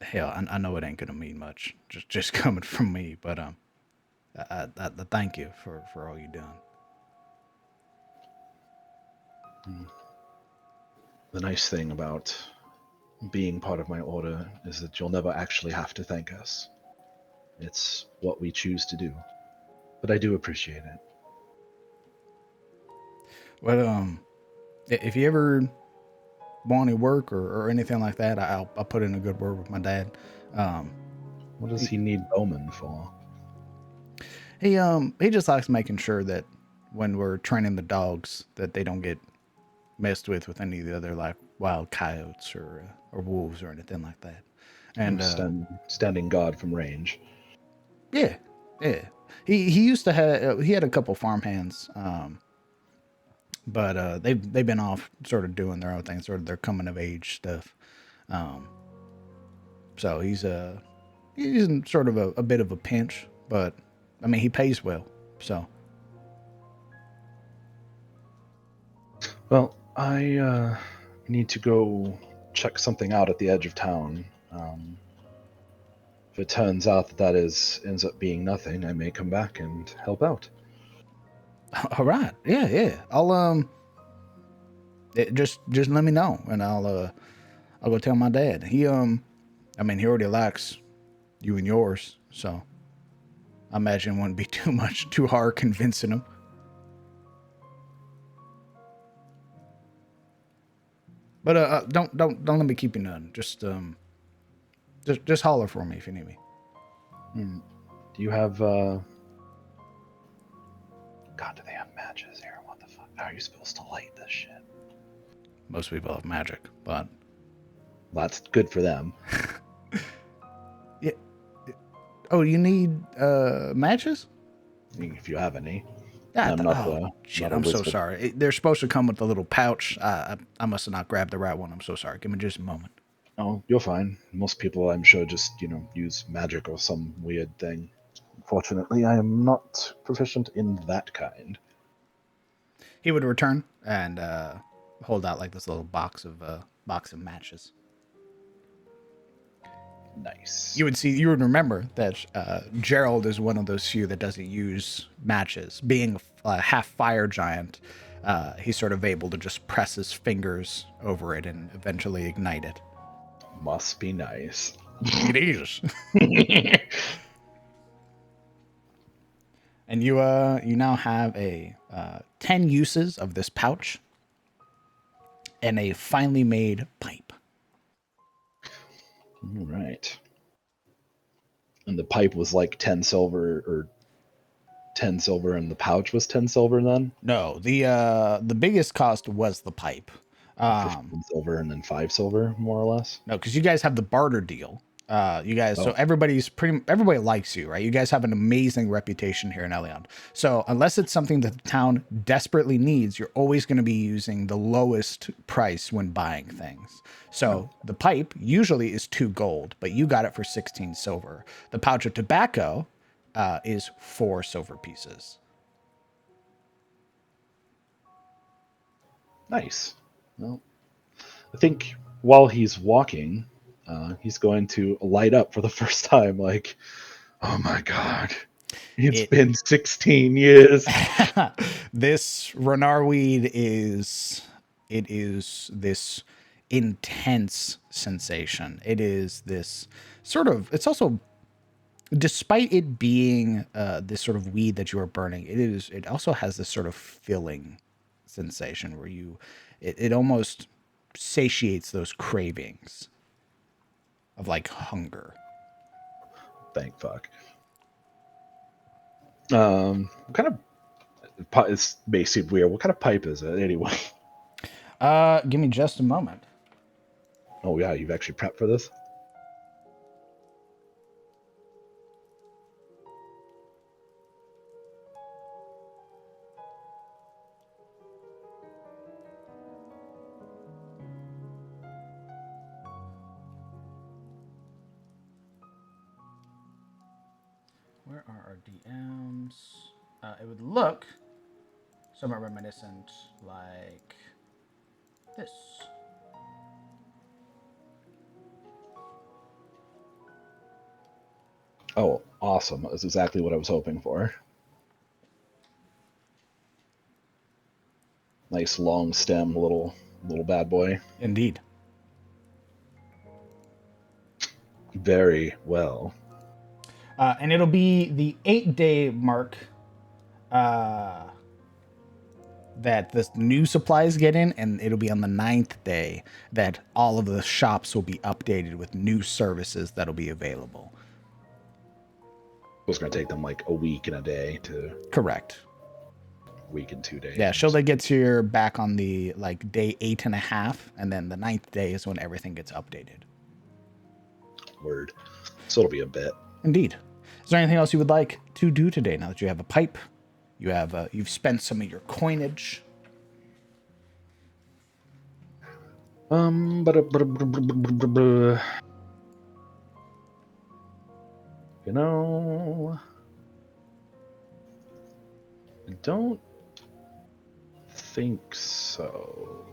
Hell, I know it ain't gonna mean much, just coming from me, but I thank you for all you done. The nice thing about being part of my order is that you'll never actually have to thank us. It's what we choose to do. But I do appreciate it. But if you ever want any work or anything like that, I'll put in a good word with my dad. Um, What does he need bowmen for? he just likes making sure that when we're training the dogs that they don't get messed with any of the other like wild coyotes or wolves or anything like that. And Standing guard from range. yeah, yeah. He used to have he had a couple farmhands, but they've been off sort of doing their own thing, sort of their coming of age stuff. Um, so he's in sort of a bit of a pinch, but I mean he pays well, so. Well, I need to go check something out at the edge of town. If it turns out that ends up being nothing, I may come back and help out. All right. Yeah. Just let me know, and I'll go tell my dad. He he already likes you and yours, so I imagine it wouldn't be too hard convincing him. But don't let me keep you none. Just holler for me if you need me. Do you have God, do they have matches here? What the fuck? How are you supposed to light this shit? Most people have magic, but That's good for them. yeah. Oh, you need matches? If you have any. I'm not so sorry. They're supposed to come with a little pouch. I must have not grabbed the right one. I'm so sorry. Give me just a moment. Oh, you're fine. Most people, I'm sure, just, use magic or some weird thing. Unfortunately, I am not proficient in that kind. He would return and hold out like this little box of matches. Nice. You would remember that Gerald is one of those few that doesn't use matches. Being a half fire giant, he's sort of able to just press his fingers over it and eventually ignite it. Must be nice. It is. And you now have a 10 uses of this pouch and a finely made pipe. All right. And the pipe was like 10 silver, or 10 silver, and the pouch was 10 silver then? No, the biggest cost was the pipe. 15 silver and then 5 silver, more or less? No, because you guys have the barter deal. So everybody likes you, right? You guys have an amazing reputation here in Elion. So unless it's something that the town desperately needs, you're always going to be using the lowest price when buying things. So the pipe usually is 2 gold, but you got it for 16 silver. The pouch of tobacco is 4 silver pieces. Nice. Well, I think while he's walking, he's going to light up for the first time, like, oh my god, it's been 16 years. This Renar weed is this intense sensation. It is this sort of, it's also, despite it being this sort of weed that you are burning, it also has this sort of filling sensation where it almost satiates those cravings of like hunger. Thank fuck. What kind of, it's basically weird. What kind of pipe is it anyway? Give me just a moment. Oh yeah, you've actually prepped for this? Where are our DMs? It would look somewhat reminiscent like this. Oh, awesome. That's exactly what I was hoping for. Nice long stem little bad boy. Indeed. Very well. And it'll be the 8-day mark that the new supplies get in, and it'll be on the 9th day that all of the shops will be updated with new services that'll be available. It was going to take them like a week and a day to... Correct. Week and 2 days. Yeah, she'll get your back on the like day 8.5, and then the 9th day is when everything gets updated. Word. So it'll be a bit. Indeed. Is there anything else you would like to do today now that you have a pipe? You've spent some of your coinage. You know, I don't think so.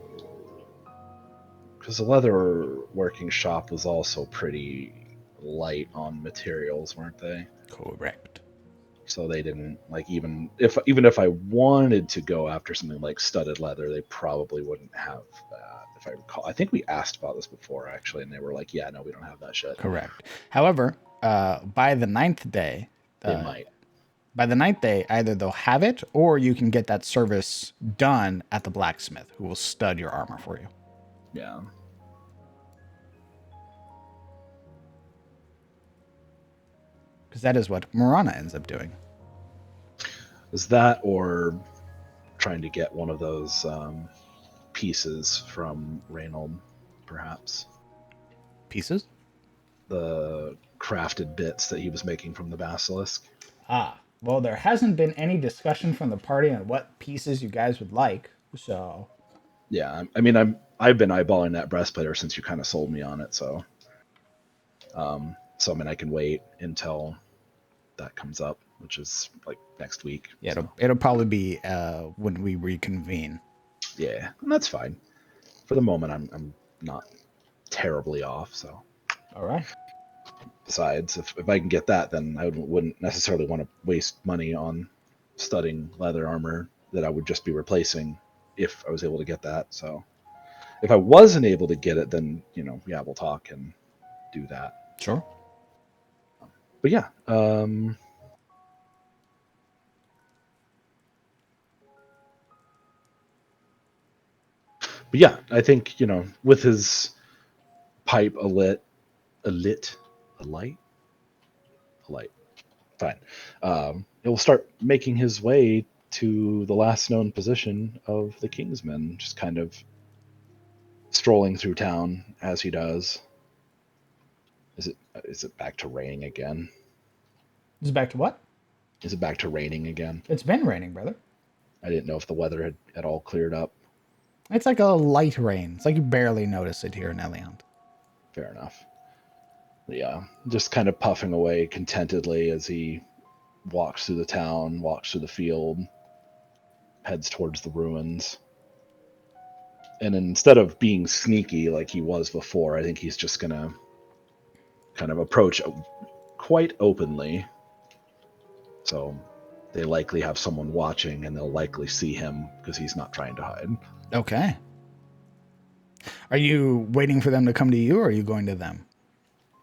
Because the leather working shop was also pretty light on materials, weren't they? Correct. So they didn't like even if I wanted to go after something like studded leather, they probably wouldn't have that. If I recall, I think we asked about this before actually, and they were like, "Yeah, no, we don't have that shit." Correct. However, by the ninth day, They might. either they'll have it or you can get that service done at the blacksmith who will stud your armor for you. Yeah. Because that is what Marana ends up doing. Is that or trying to get one of those pieces from Reynold, perhaps? Pieces? The crafted bits that he was making from the basilisk. Ah, well, there hasn't been any discussion from the party on what pieces you guys would like, so. Yeah, I mean, I've been eyeballing that breastplate ever since you kind of sold me on it, so. So I mean, I can wait until that comes up, which is like next week. Yeah, so. it'll probably be when we reconvene. Yeah, and that's fine. For the moment, I'm not terribly off. So, All right. besides, if I can get that, then I wouldn't necessarily want to waste money on studding leather armor that I would just be replacing if I was able to get that. So, if I wasn't able to get it, then yeah, we'll talk and do that. Sure. But yeah, I think with his pipe alight, fine. He'll start making his way to the last known position of the Kingsmen, just kind of strolling through town as he does. Is it back to raining again? Is it back to what? Is it back to raining again? It's been raining, brother. I didn't know if the weather had at all cleared up. It's like a light rain. It's like you barely notice it here in Eliant. Fair enough. Yeah, just kind of puffing away contentedly as he walks through the town, walks through the field, heads towards the ruins. And instead of being sneaky like he was before, I think he's just gonna kind of approach quite openly. So they likely have someone watching, and they'll likely see him because he's not trying to hide. Okay. Are you waiting for them to come to you, or are you going to them?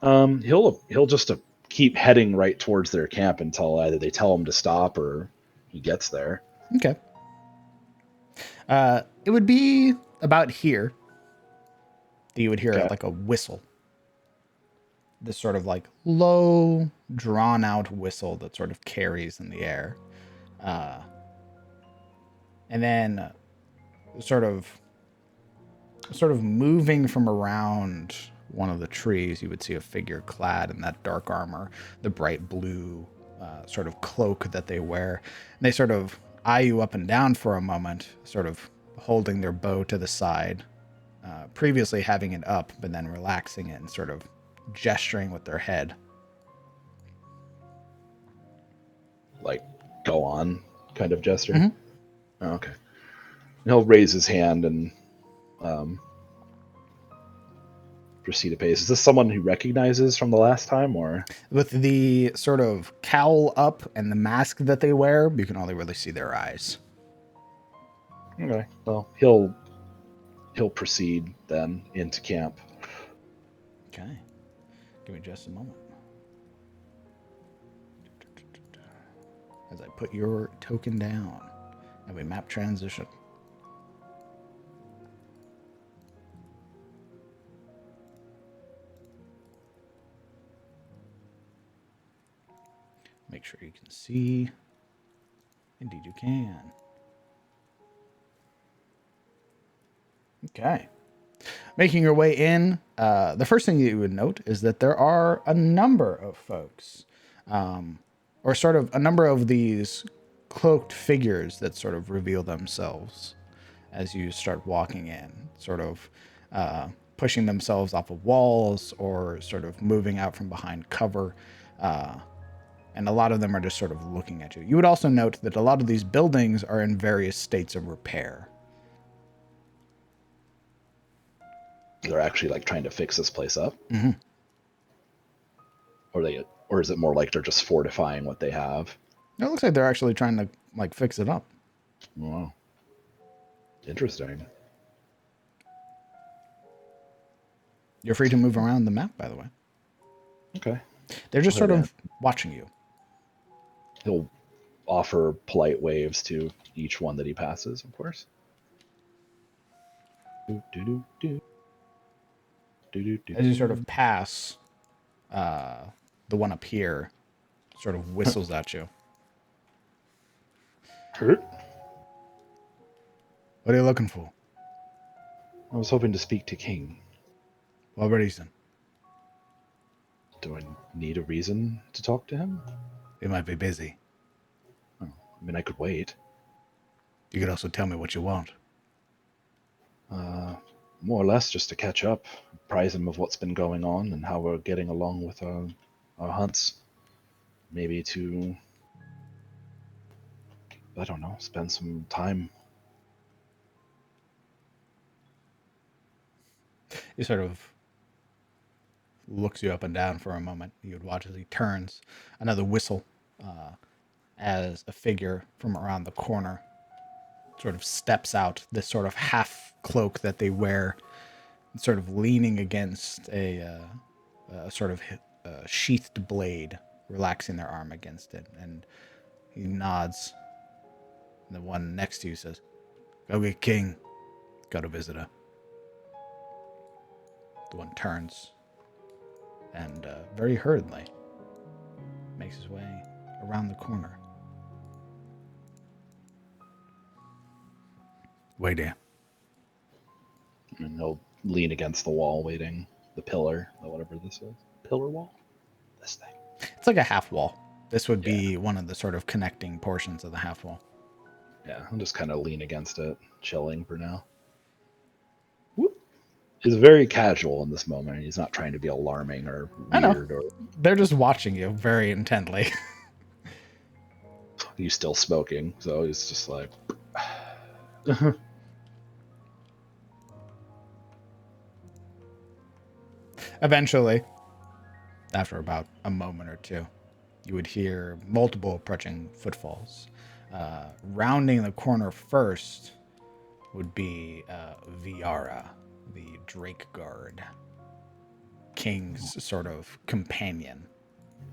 He'll just keep heading right towards their camp until either they tell him to stop or he gets there. Okay. It would be about here that you would hear Okay. like a whistle. This sort of like low, drawn out whistle that sort of carries in the air. And then sort of moving from around one of the trees, you would see a figure clad in that dark armor, the bright blue sort of cloak that they wear. And they sort of eye you up and down for a moment, sort of holding their bow to the side, previously having it up, but then relaxing it and sort of gesturing with their head. Like, go on kind of gesture. Mhm. Oh, okay. And he'll raise his hand and proceed a pace. Is this someone he recognizes from the last time, or? With the sort of cowl up and the mask that they wear, you can only really see their eyes. Okay. Well, he'll proceed then into camp. Okay. Give me just a moment. As I put your token down and we map transition. Make sure you can see. Indeed you can. Okay. Making your way in, the first thing that you would note is that there are a number of folks, or sort of a number of these cloaked figures that sort of reveal themselves as you start walking in, sort of pushing themselves off of walls or sort of moving out from behind cover. And a lot of them are just sort of looking at you. You would also note that a lot of these buildings are in various states of repair. They're actually like trying to fix this place up. Mm-hmm. or is it more like they're just fortifying what they have? It looks like they're actually trying to like fix it up. Wow, interesting. You're free to move around the map, by the way. Okay. They're just I'll head sort in. of watching you. He'll offer polite waves to each one that he passes, of course. Do, do, do, do. Do, do, do, As you sort do. of pass, the one up here sort of whistles at you. Hurt? What are you looking for? I was hoping to speak to King. What reason? Do I need a reason to talk to him? You might be busy. Oh, I mean, I could wait. You could also tell me what you want. More or less just to catch up, apprise him of what's been going on and how we're getting along with our hunts. Maybe to, I don't know, spend some time. He sort of looks you up and down for a moment. You would watch as he turns. Another whistle as a figure from around the corner sort of steps out, this sort of half cloak that they wear, sort of leaning against a sort of sheathed blade, relaxing their arm against it. And he nods. And the one next to you says, "Go get King. Got a visitor." The one turns and very hurriedly makes his way around the corner. Wait here. And he'll lean against the wall, waiting. The pillar, or whatever this is. Pillar wall? This thing. It's like a half wall. This would Yeah. be one of the sort of connecting portions of the half wall. Yeah, I'll just kind of lean against it, chilling for now. Whoop. He's very casual in this moment. He's not trying to be alarming or I know. weird. Or They're just watching you very intently. he's still smoking, so he's just like. Eventually, after about a moment or two, you would hear multiple approaching footfalls. Rounding the corner first would be Viara, the Drake Guard, King's sort of companion.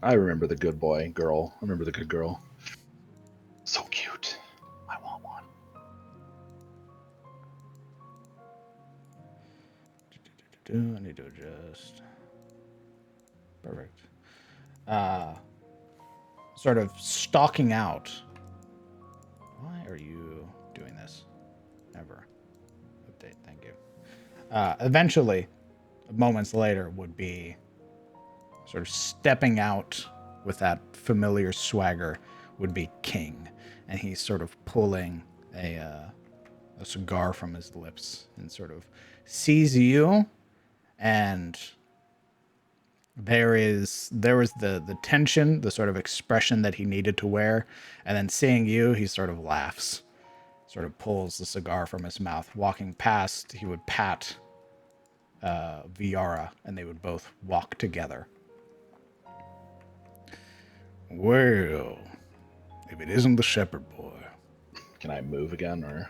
I remember the good boy girl. I remember the good girl. So cute. I want one. I need to adjust. Perfect. Sort of stalking out. Why are you doing this? Never. Update, thank you. Eventually, moments later, would be sort of stepping out with that familiar swagger would be King. And he's sort of pulling a cigar from his lips and sort of sees you, and there was the tension, the sort of expression that he needed to wear, and then seeing you, he sort of laughs, sort of pulls the cigar from his mouth. Walking past, he would pat Viara, and they would both walk together. Well, if it isn't the shepherd boy. Can I move again, or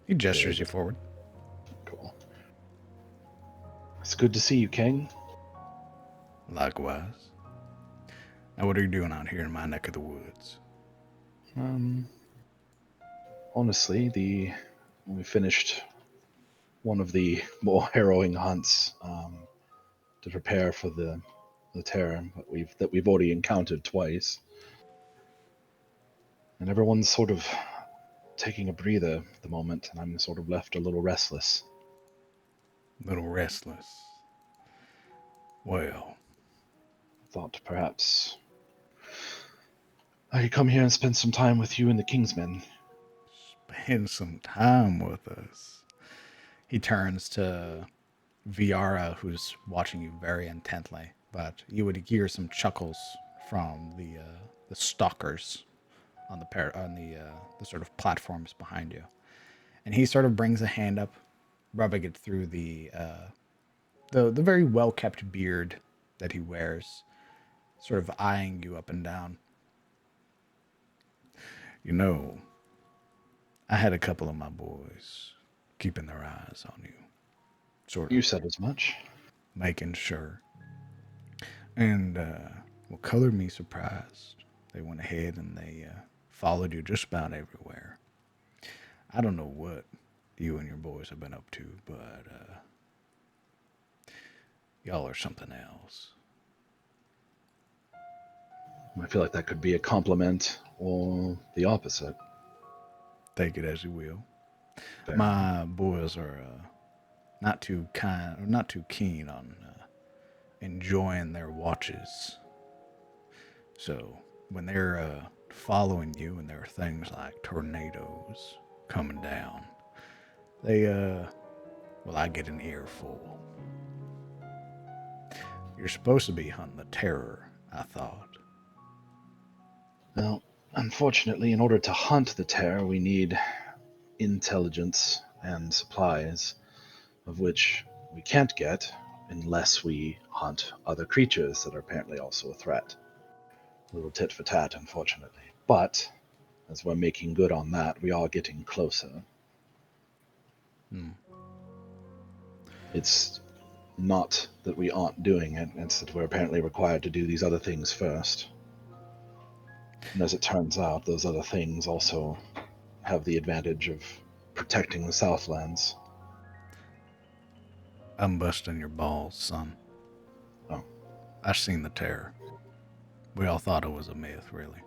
He gestures you forward. cool? It's good to see you, King. Likewise. Now, what are you doing out here in my neck of the woods? Honestly, we finished one of the more harrowing hunts to prepare for the terror that we've already encountered twice, and everyone's sort of taking a breather at the moment, and I'm sort of left a little restless. A little restless. Well, Thought perhaps I could come here and spend some time with you and the Kingsmen. spend some time with us. He turns to Viara, who's watching you very intently, but you would hear some chuckles from the stalkers on the sort of platforms behind you, and he sort of brings a hand up, rubbing it through the very well kept beard that he wears, sort of eyeing you up and down. You know, I had a couple of my boys keeping their eyes on you. Sort You of said as much. making sure. And, well, color me surprised. They went ahead and they followed you just about everywhere. I don't know what you and your boys have been up to, but y'all are something else. I feel like that could be a compliment or the opposite. Take it as you will. Fair. My boys are not too kind, or not too keen on enjoying their watches. So when they're following you, and there are things like tornadoes coming down, they well, I get an earful. You're supposed to be hunting the terror, I thought. Well, unfortunately, in order to hunt the terror, we need intelligence and supplies, of which we can't get unless we hunt other creatures that are apparently also a threat. A little tit for tat, unfortunately. But as we're making good on that, we are getting closer. Hmm. It's not that we aren't doing it, it's that we're apparently required to do these other things first. And as it turns out, those other things also have the advantage of protecting the Southlands. I'm busting your balls, son. Oh, I seen the terror. We all thought it was a myth, really.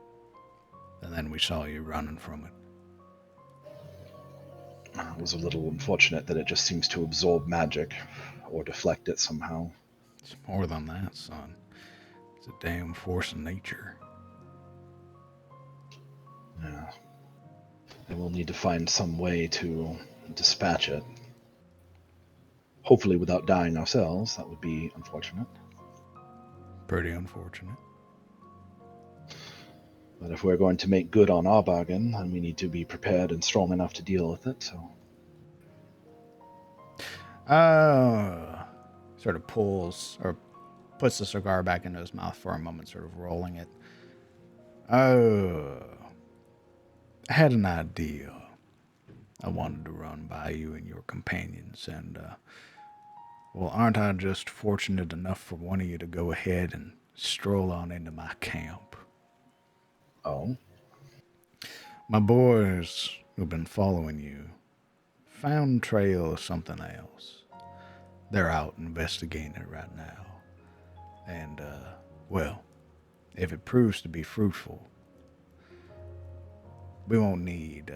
And then we saw you running from it. it was a little unfortunate that it just seems to absorb magic or deflect it somehow. It's more than that, son. It's a damn force of nature. Yeah. And we'll need to find some way to dispatch it. Hopefully without dying ourselves. That would be unfortunate. Pretty unfortunate. But if we're going to make good on our bargain, then we need to be prepared and strong enough to deal with it. So, Sort of pulls or puts the cigar back into his mouth for a moment, sort of rolling it. I had an idea I wanted to run by you and your companions, and, well, aren't I just fortunate enough for one of you to go ahead and stroll on into my camp? oh, My boys who've been following you found trail of something else. They're out investigating it right now. And, well, if it proves to be fruitful, we won't need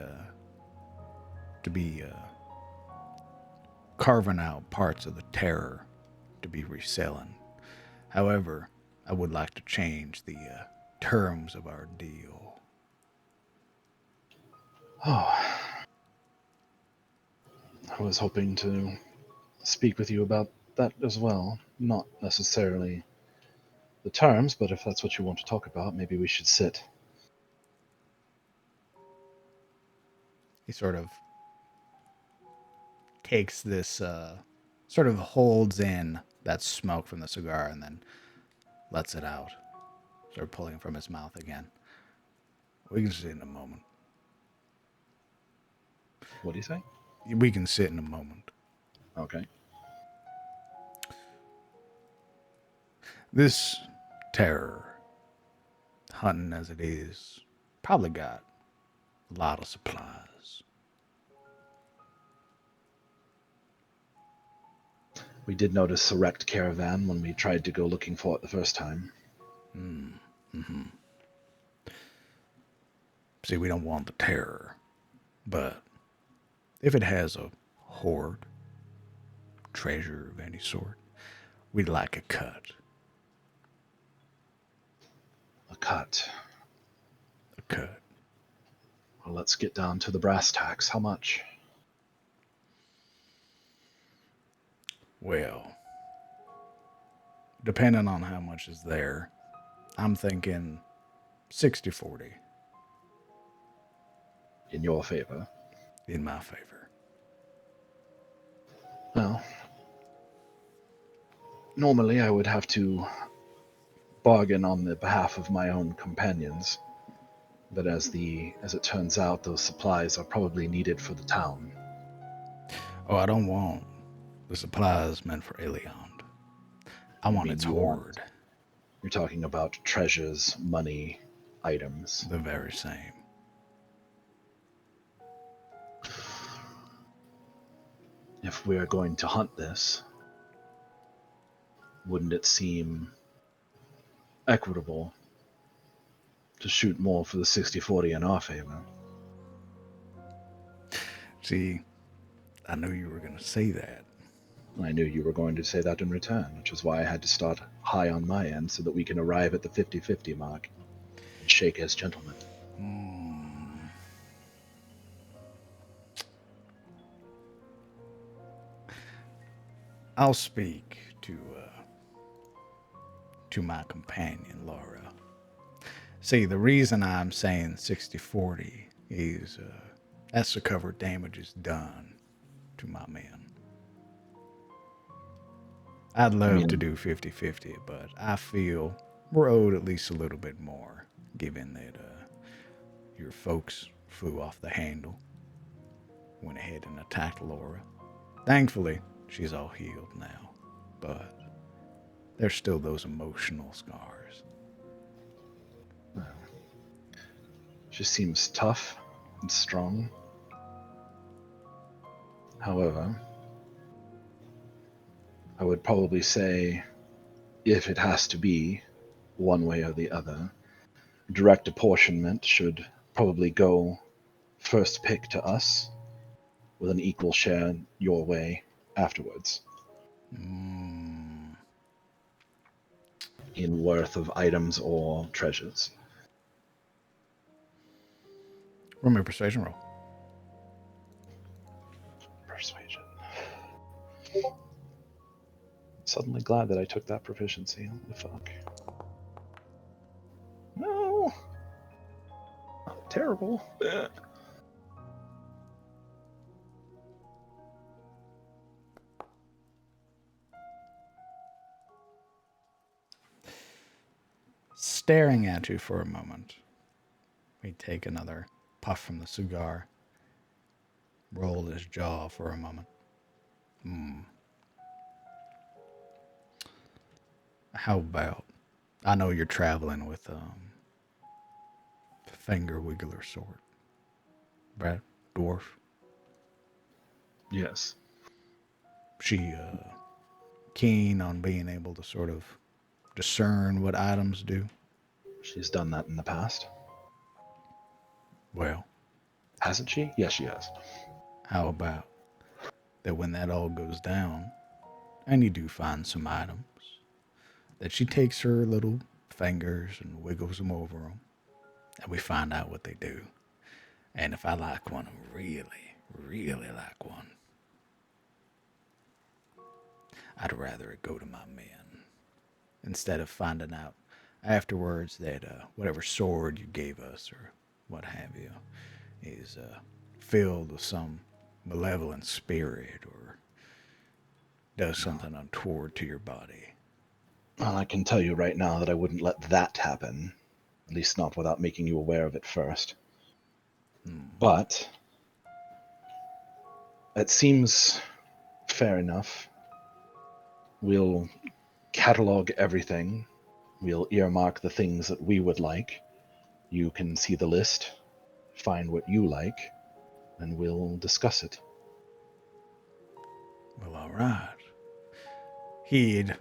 to be carving out parts of the terror to be reselling. However, I would like to change the terms of our deal. oh. I was hoping to speak with you about that as well. Not necessarily the terms, but if that's what you want to talk about, maybe we should sit. He sort of takes this, sort of holds in that smoke from the cigar and then lets it out, sort of pulling it from his mouth again. We can sit in a moment. What do you say? We can sit in a moment. Okay. This terror, hunting as it is, probably got a lot of supplies. We did notice a wrecked caravan when we tried to go looking for it the first time. Mm-hmm. See, we don't want the terror, but if it has a hoard, treasure of any sort, we'd like a cut. A cut. A cut. Well, let's get down to the brass tacks. How much? Well, depending on how much is there, I'm thinking 60-40 In your favor. in my favor. Well, normally I would have to bargain on the behalf of my own companions. But as it turns out, those supplies are probably needed for the town. Oh, I don't want the supplies meant for Eliond. I want its hoard. You're talking about treasures, money, items. The very same. If we're going to hunt this, wouldn't it seem equitable to shoot more for the 60-40 in our favor? See, I knew you were going to say that. I knew you were going to say that in return, which is why I had to start high on my end so that we can arrive at the 50-50 mark and shake as gentlemen. I'll speak to my companion, Laura. See, the reason I'm saying 60-40 is that's to cover damages done to my men. I'd love to do 50-50, but I feel we're owed at least a little bit more, given that your folks flew off the handle, went ahead and attacked Laura. Thankfully, she's all healed now, but there's still those emotional scars. Well, she seems tough and strong. However, I would probably say, if it has to be one way or the other, direct apportionment should probably go first pick to us, with an equal share your way afterwards. In worth of items or treasures. Roll me a persuasion roll. Persuasion. Suddenly glad that I took that proficiency. Holy fuck. No! Not terrible. Staring at you for a moment, we take another puff from the cigar, roll his jaw for a moment. How about, I know you're traveling with finger wiggler sort, right? Dwarf. Yes. She keen on being able to sort of discern what items do. She's done that in the past. Well, hasn't she? Yes, she has. How about that when that all goes down, and you do find some items, that she takes her little fingers and wiggles them over them, and we find out what they do. And if I like one, really, really like one, I'd rather it go to my men, instead of finding out afterwards that whatever sword you gave us or what have you is filled with some malevolent spirit or does something untoward to your body. Well, I can tell you right now that I wouldn't let that happen. At least not without making you aware of it first. But it seems fair enough. We'll catalog everything. We'll earmark the things that we would like. You can see the list, find what you like, and we'll discuss it. Well, all right. He'd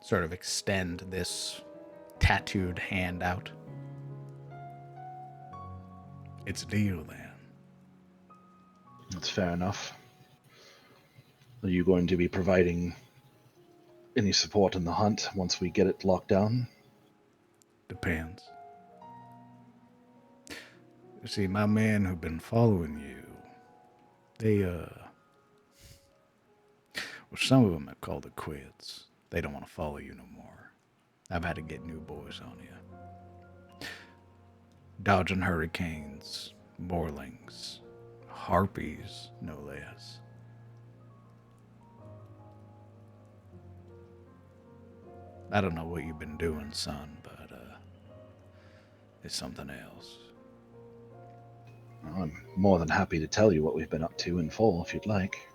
sort of extend this tattooed hand out. It's a deal, then. That's fair enough. Are you going to be providing any support in the hunt once we get it locked down? Depends. You see, my men who've been following you, they, well, some of them have called it quits. They don't want to follow you no more. I've had to get new boys on you. Dodging hurricanes, morlings, harpies, no less. I don't know what you've been doing, son, but it's something else. Well, I'm more than happy to tell you what we've been up to in full, if you'd like.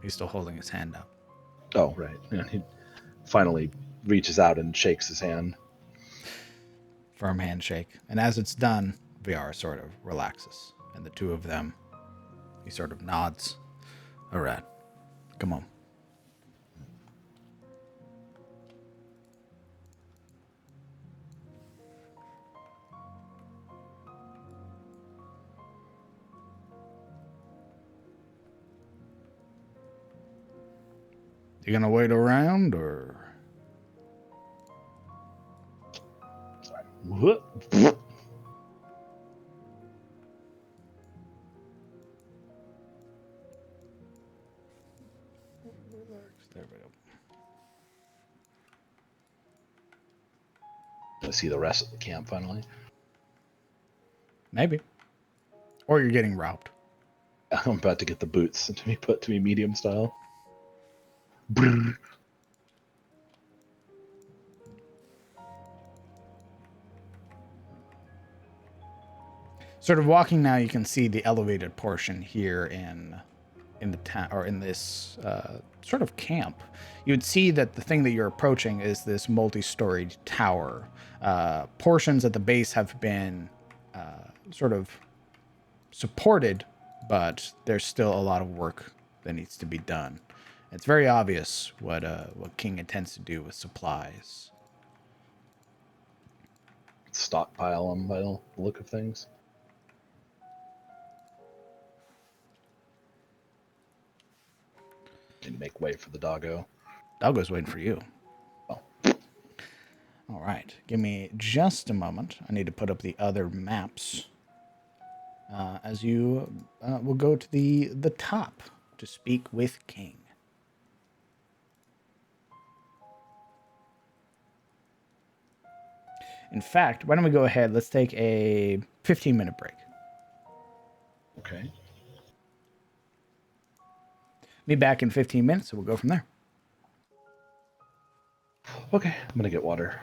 He's still holding his hand up. Oh, right. Yeah, he finally reaches out and shakes his hand. Firm handshake. And as it's done, VR sort of relaxes. And the two of them, he sort of nods. All right, come on. You gonna wait around, or? Sorry. What? There we go. I see the rest of the camp finally. Maybe. Or you're getting robbed. I'm about to get the boots to be put to me medium style. Brrr. Sort of walking now, you can see the elevated portion here in the town, or in this sort of camp. You would see that the thing that you're approaching is this multi-storied tower. Portions at the base have been sort of supported, but there's still a lot of work that needs to be done. It's very obvious what King intends to do with supplies. Stockpile them by the look of things. And make way for the doggo. Doggo's waiting for you. Oh. All right, give me just a moment. I need to put up the other maps. As you will go to the top to speak with King. In fact, why don't we go ahead? Let's take a 15-minute break. Okay. Be back in 15 minutes, so we'll go from there. Okay, I'm gonna get water.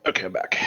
Okay, I'm back.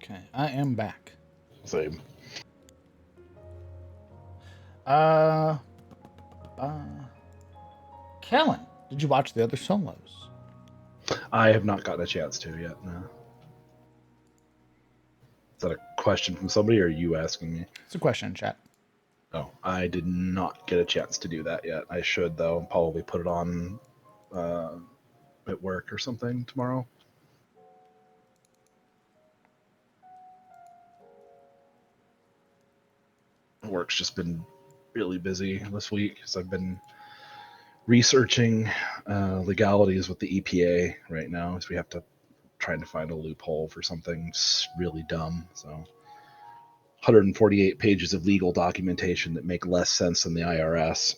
Okay, I am back. Same. Uh, Kellen, did you watch the other solos? I have not gotten a chance to yet. No. Is that a question from somebody, or are you asking me? It's a question in chat. Oh, I did not get a chance to do that yet. I should, though. Probably put it on at work or something tomorrow. Work's just been really busy this week because I've been researching legalities with the EPA right now, as we have to trying to find a loophole for something really dumb. So 148 pages of legal documentation that make less sense than the IRS.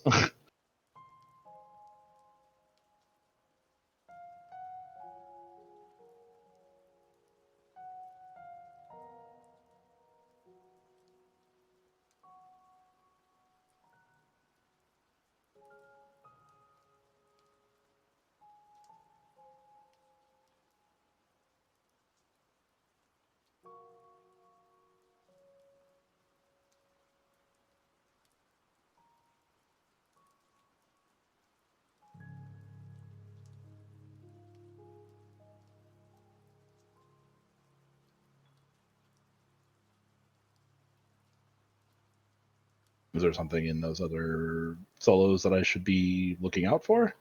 Is there something in those other solos that I should be looking out for?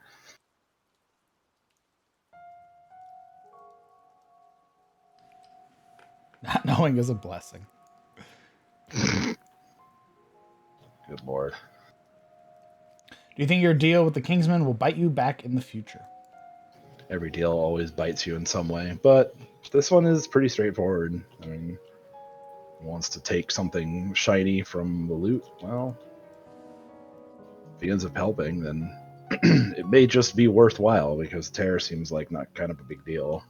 Not knowing is a blessing. Good lord. Do you think your deal with the Kingsman will bite you back in the future? Every deal always bites you in some way, but this one is pretty straightforward. I mean, he wants to take something shiny from the loot. Well, if he ends up helping, then it may just be worthwhile because tear seems like not kind of a big deal.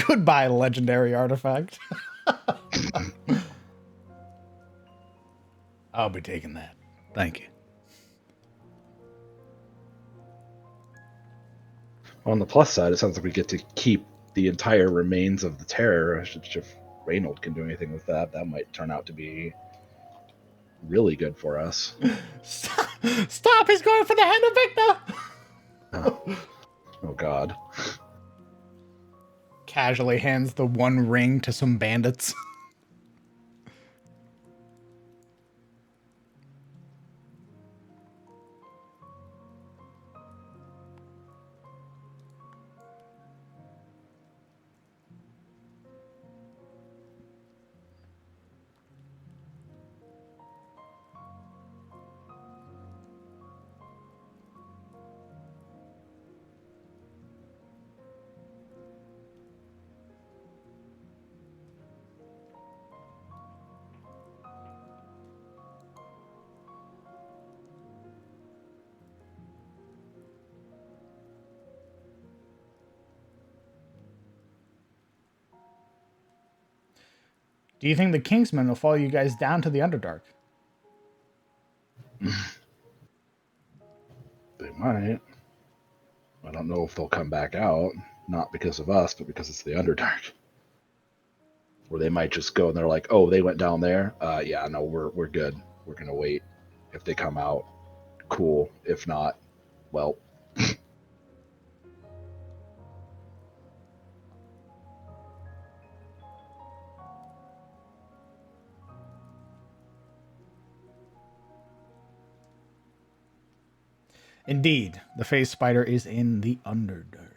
Goodbye, legendary artifact. I'll be taking that. Thank you. On the plus side, it sounds like we get to keep the entire remains of the terror. If Reynold can do anything with that, that might turn out to be really good for us. Stop! He's going for the hand of Victor! Oh God. Casually hands the one ring to some bandits. Do you think the Kingsmen will follow you guys down to the Underdark? They might. I don't know if they'll come back out, not because of us, but because it's the Underdark. Or they might just go and they're like, "Oh, they went down there. Yeah, no, we're good. We're gonna wait. If they come out, cool. If not, well." Indeed, the Phase Spider is in the Underdark.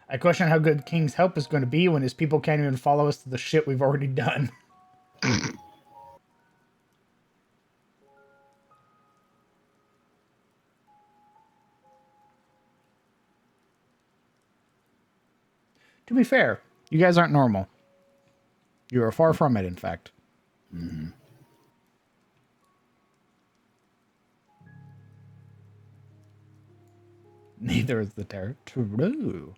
I question how good King's help is going to be when his people can't even follow us to the shit we've already done. To be fair, you guys aren't normal. You are far from it, in fact. Mm-hmm. Neither is the terror. True.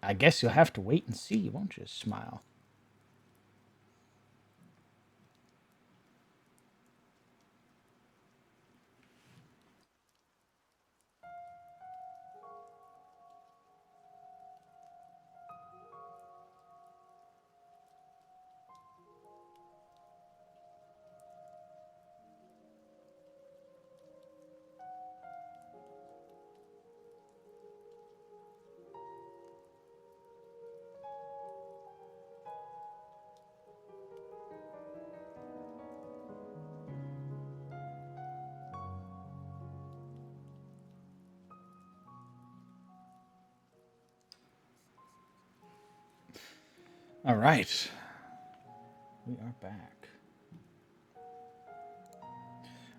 I guess you'll have to wait and see, won't you? Smile. All right. We are back.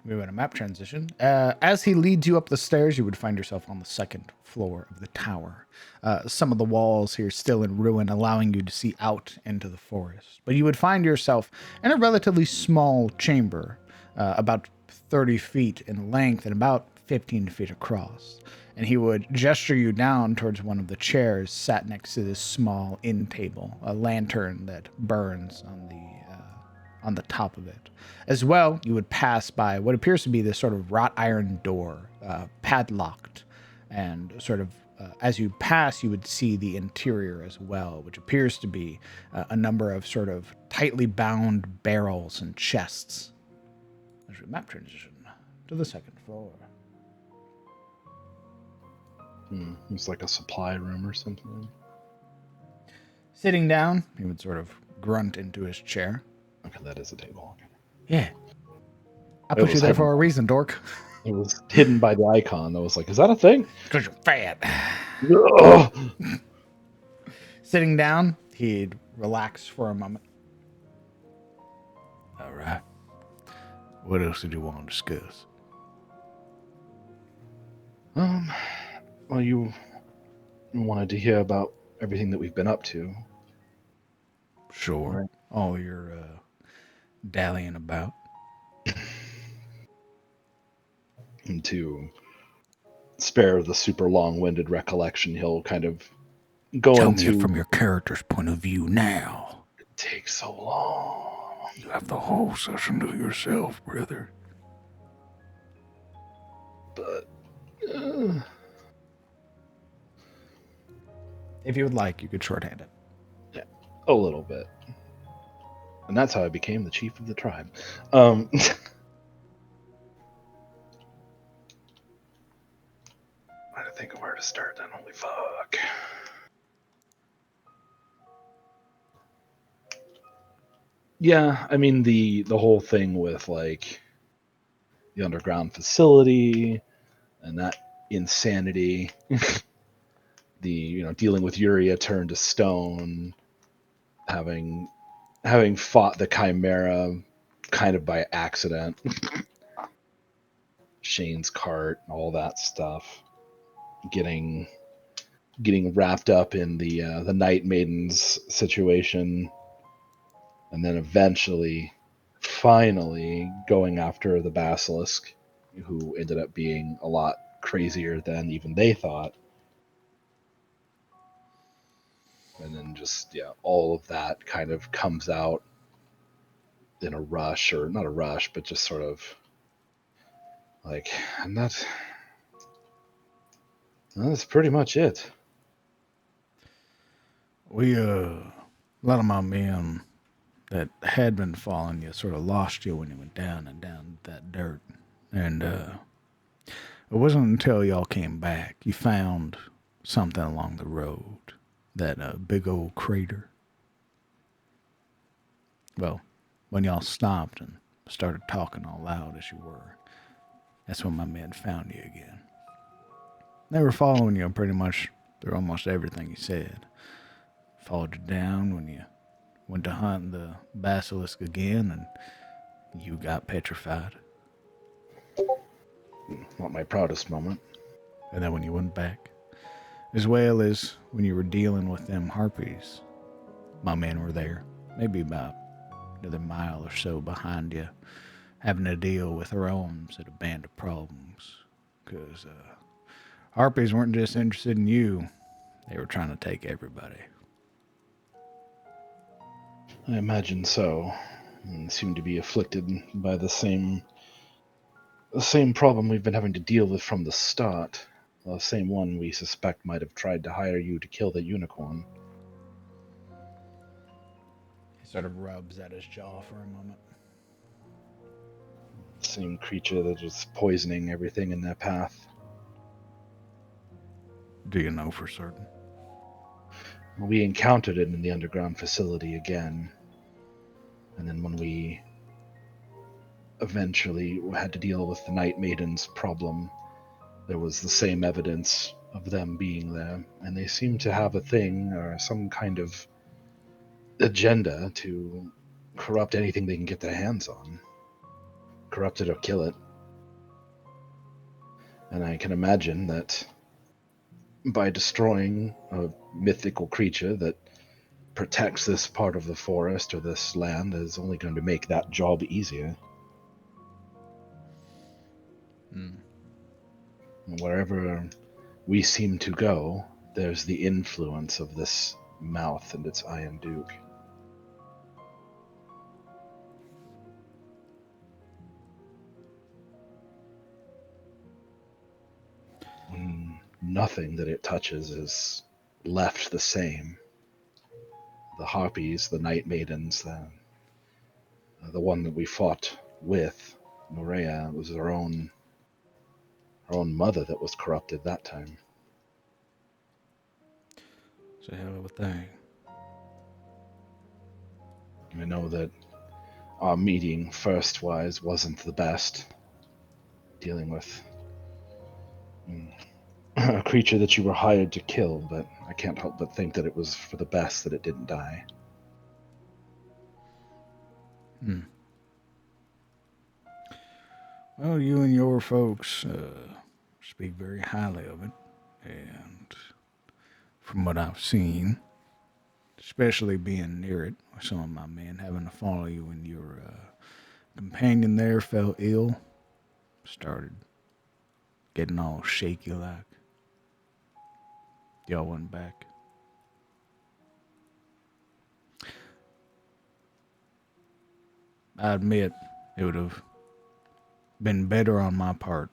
We went a map transition. As he leads you up the stairs, you would find yourself on the second floor of the tower. Some of the walls here still in ruin, allowing you to see out into the forest. But you would find yourself in a relatively small chamber, about 30 feet in length and about 15 feet across. And he would gesture you down towards one of the chairs sat next to this small inn table, a lantern that burns on the top of it. As well, you would pass by what appears to be this sort of wrought iron door, padlocked, and sort of as you pass, you would see the interior as well, which appears to be a number of sort of tightly bound barrels and chests. As we map transition to the second floor. It's like a supply room or something. Sitting down, he would sort of grunt into his chair. Okay, that is a table. Okay. Yeah. I put you there for a reason, dork. It was hidden by the icon. I was like, is that a thing? Because you're fat. Ugh. Sitting down, he'd relax for a moment. All right. What else did you want to discuss? Well, you wanted to hear about everything that we've been up to. Sure. Right. All your dallying about. And to spare the super long-winded recollection, he'll kind of go Tell into... me it from your character's point of view now. It takes so long. You have the whole session to yourself, brother. But... If you would like, you could shorthand it. Yeah, a little bit. And that's how I became the chief of the tribe. Trying to think of where to start then. Holy fuck. Yeah, I mean the whole thing with like the underground facility and that insanity, the dealing with Yuria turned to stone, having fought the Chimera kind of by accident, Shane's cart, all that stuff, getting wrapped up in the Night Maidens situation, and then eventually, finally, going after the Basilisk, who ended up being a lot crazier than even they thought. And then just, all of that kind of comes out in a rush, or not a rush, but just sort of like, and that's pretty much it. A lot of my men that had been following you sort of lost you when you went down and down that dirt. And it wasn't until y'all came back you found something along the road, that big old crater. Well, when y'all stopped and started talking all loud as you were, that's when my men found you again. They were following you pretty much through almost everything you said. Followed you down when you went to hunt the basilisk again, and you got petrified. Not my proudest moment. And then when you went back, as well as when you were dealing with them harpies, my men were there, maybe about another mile or so behind you, having to deal with their own set of band of problems. Because harpies weren't just interested in you, they were trying to take everybody. I imagine so. And seem to be afflicted by the same problem we've been having to deal with from the start. The same one we suspect might have tried to hire you to kill the unicorn. He sort of rubs at his jaw for a moment. Same creature that is poisoning everything in their path. Do you know for certain? We encountered it in the underground facility again. And then when we eventually had to deal with the Night Maiden's problem, there was the same evidence of them being there. And they seem to have a thing or some kind of agenda to corrupt anything they can get their hands on. Corrupt it or kill it. And I can imagine that by destroying a mythical creature that protects this part of the forest or this land is only going to make that job easier. Wherever we seem to go, there's the influence of this mouth and its Iron Duke. Nothing that it touches is left the same. The harpies, the Night Maidens, the one that we fought with, Norea, was her own mother that was corrupted that time. It's a hell of a thing. I know that our meeting first-wise wasn't the best, dealing with a creature that you were hired to kill, but I can't help but think that it was for the best that it didn't die. Well, you and your folks speak very highly of it, and from what I've seen, especially being near it, with some of my men having to follow you when your companion there fell ill, started getting all shaky like. Y'all went back. I admit it would have been better on my part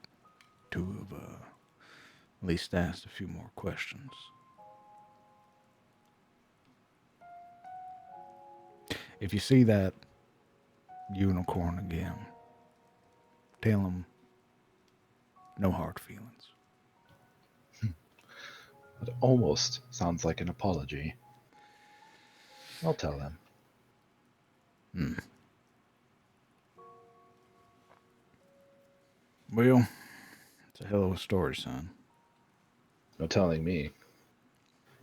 to have at least asked a few more questions. If you see that unicorn again, tell him no hard feelings. It almost sounds like an apology. I'll tell them. Hmm. Well, it's a hell of a story, son. No telling me.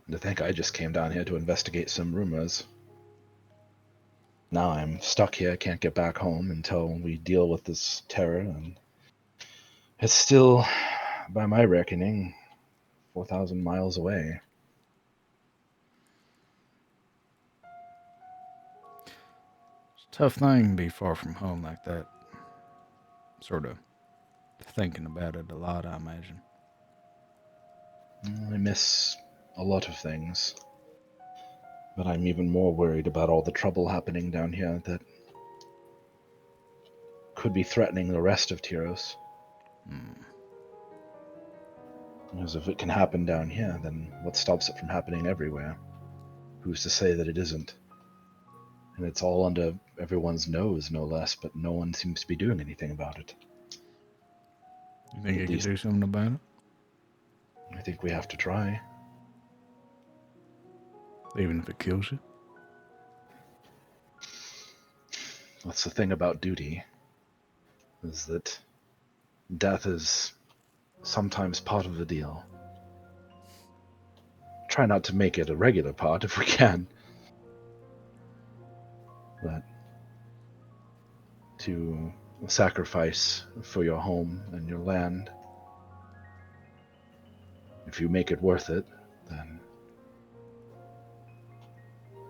And to think I just came down here to investigate some rumors. Now I'm stuck here, can't get back home until we deal with this terror, and it's still, by my reckoning, 4,000 miles away. It's a tough thing to be far from home like that. Sort of thinking about it a lot, I imagine. I miss a lot of things, but I'm even more worried about all the trouble happening down here that could be threatening the rest of Tyros. Hmm. Because if it can happen down here, then what stops it from happening everywhere? Who's to say that it isn't? And it's all under everyone's nose, no less, but no one seems to be doing anything about it. You think At you could least do something about it? I think we have to try. Even if it kills you? That's the thing about duty, is that death is sometimes part of the deal. Try not to make it a regular part if we can. But to sacrifice for your home and your land, if you make it worth it, then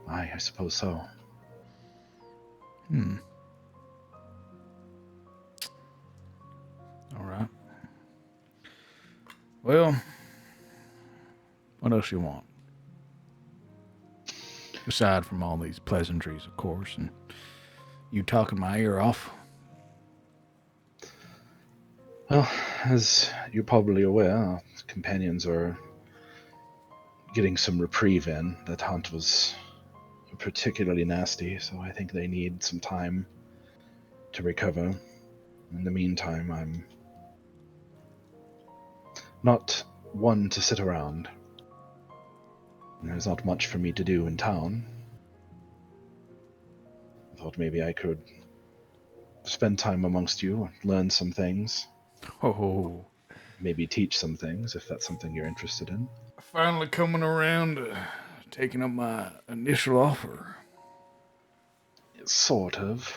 I suppose so. Hmm. All right. Well, what else you want? Aside from all these pleasantries, of course, and you talking my ear off. Well, as you're probably aware, our companions are getting some reprieve in. That hunt was particularly nasty, so I think they need some time to recover. In the meantime, I'm not one to sit around. There's not much for me to do in town. I thought maybe I could spend time amongst you, learn some things, Oh, maybe teach some things if that's something you're interested in. finally coming around to taking up my initial offer. Sort of.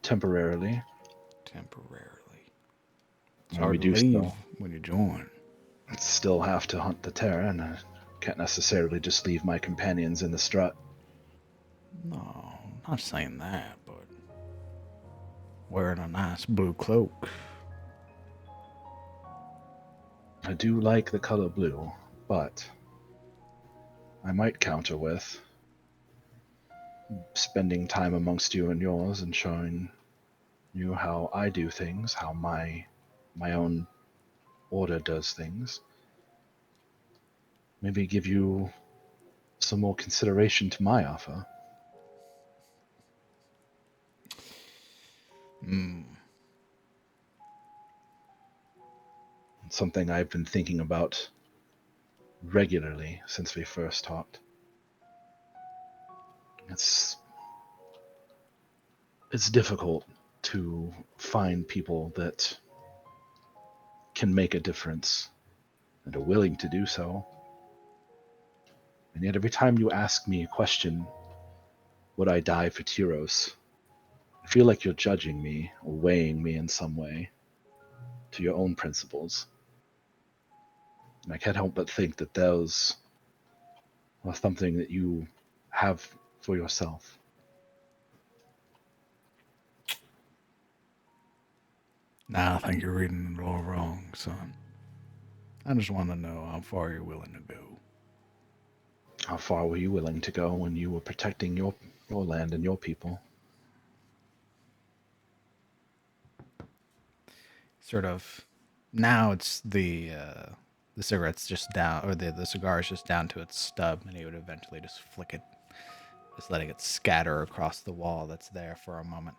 Temporarily. Temporarily. It's When we hard to do leave so, when you join. I still have to hunt the terror, and I can't necessarily just leave my companions in the strut. No, not saying that, but wearing a nice blue cloak. I do like the color blue, but I might counter with spending time amongst you and yours and showing you how I do things, how my own order does things. Maybe give you some more consideration to my offer. Hmm. It's something I've been thinking about regularly since we first talked. It's difficult to find people that can make a difference and are willing to do so. And yet every time you ask me a question, would I die for Tyros? I feel like you're judging me or weighing me in some way. to your own principles. And I can't help but think that those are something that you have for yourself. Nah, I think you're reading it all wrong, son. I just want to know how far you're willing to go. How far were you willing to go when you were protecting your land and your people? Sort of. Now it's the cigarette's just down, or the cigar is just down to its stub, and he would eventually just flick it, just letting it scatter across the wall that's there for a moment.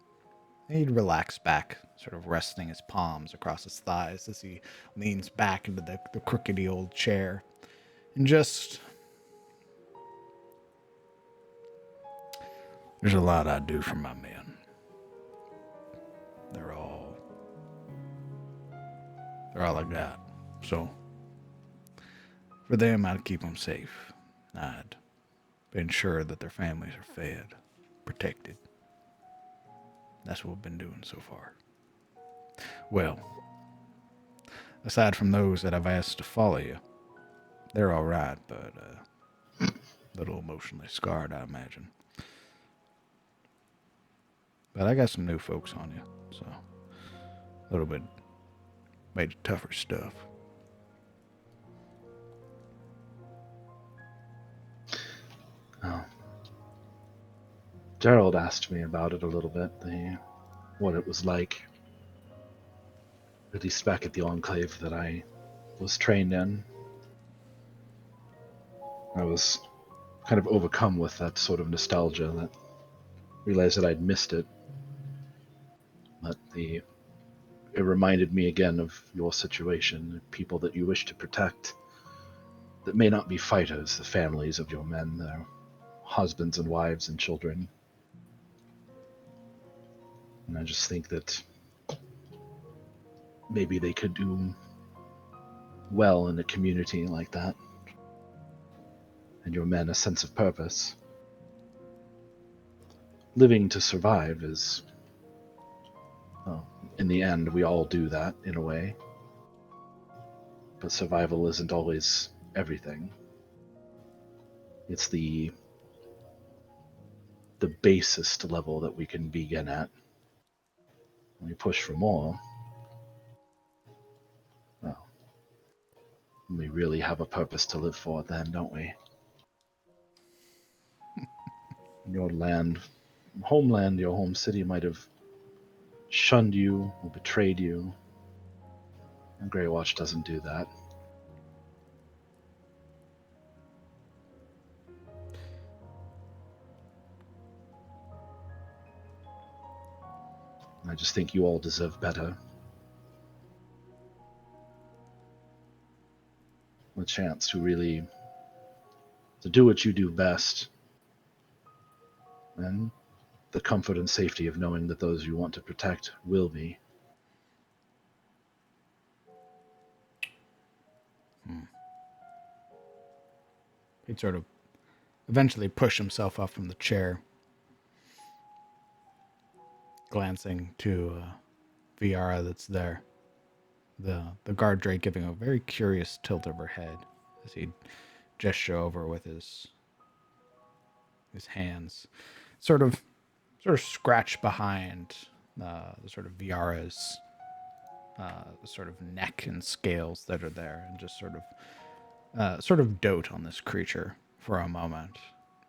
And he'd relax back, sort of resting his palms across his thighs as he leans back into the crookedy old chair. And just. There's a lot I do for my men. They're all. They're all I got. So. For them, I'd keep them safe. I'd ensure that their families are fed, protected. That's what we've been doing so far. Well, aside from those that I've asked to follow you, they're all right, but a little emotionally scarred, I imagine. But I got some new folks on you, so a little bit made tougher stuff. Oh. Gerald asked me about it a little bit, what it was like, at least back at the Enclave that I was trained in. I was kind of overcome with that sort of nostalgia, that realized that I'd missed it. But it reminded me again of your situation, the people that you wish to protect, that may not be fighters, the families of your men, their husbands and wives and children. And I just think that maybe they could do well in a community like that, and your men a sense of purpose. Living to survive is, well, in the end, we all do that in a way. But survival isn't always everything. It's the basest level that we can begin at. When we push for more, well, we really have a purpose to live for then, don't we? Your homeland, your home city might have shunned you or betrayed you. And Greywatch doesn't do that. I just think you all deserve better. A chance to really do what you do best, and the comfort and safety of knowing that those you want to protect will be. He'd sort of eventually push himself up from the chair, glancing to Viara that's there. The guard Drake giving a very curious tilt of her head as he'd gesture over with his hands, sort of scratch behind the sort of Viara's the sort of neck and scales that are there, and just sort of dote on this creature for a moment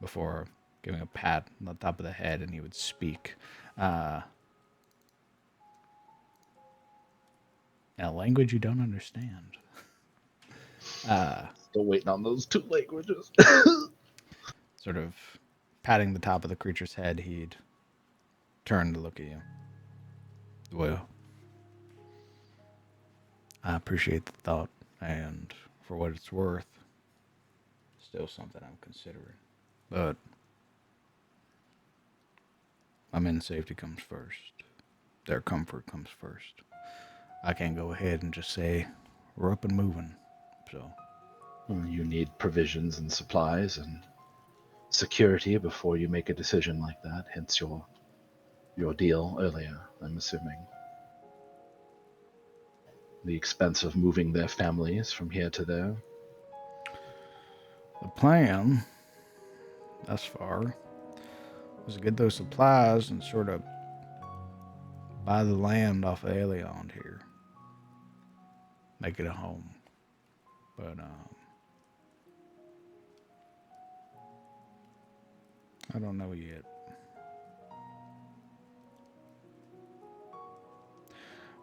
before giving a pat on the top of the head, and he would speak in a language you don't understand. Still waiting on those two languages. Sort of patting the top of the creature's head, he'd turn to look at you. Well, I appreciate the thought, and for what it's worth, still something I'm considering. But my men's safety comes first. Their comfort comes first. I can't go ahead and just say, we're up and moving. So You need provisions and supplies and security before you make a decision like that, hence your deal earlier, I'm assuming. the expense of moving their families from here to there? The plan, thus far, was to get those supplies and sort of buy the land off of Eliond here. Make it a home. But, I don't know yet.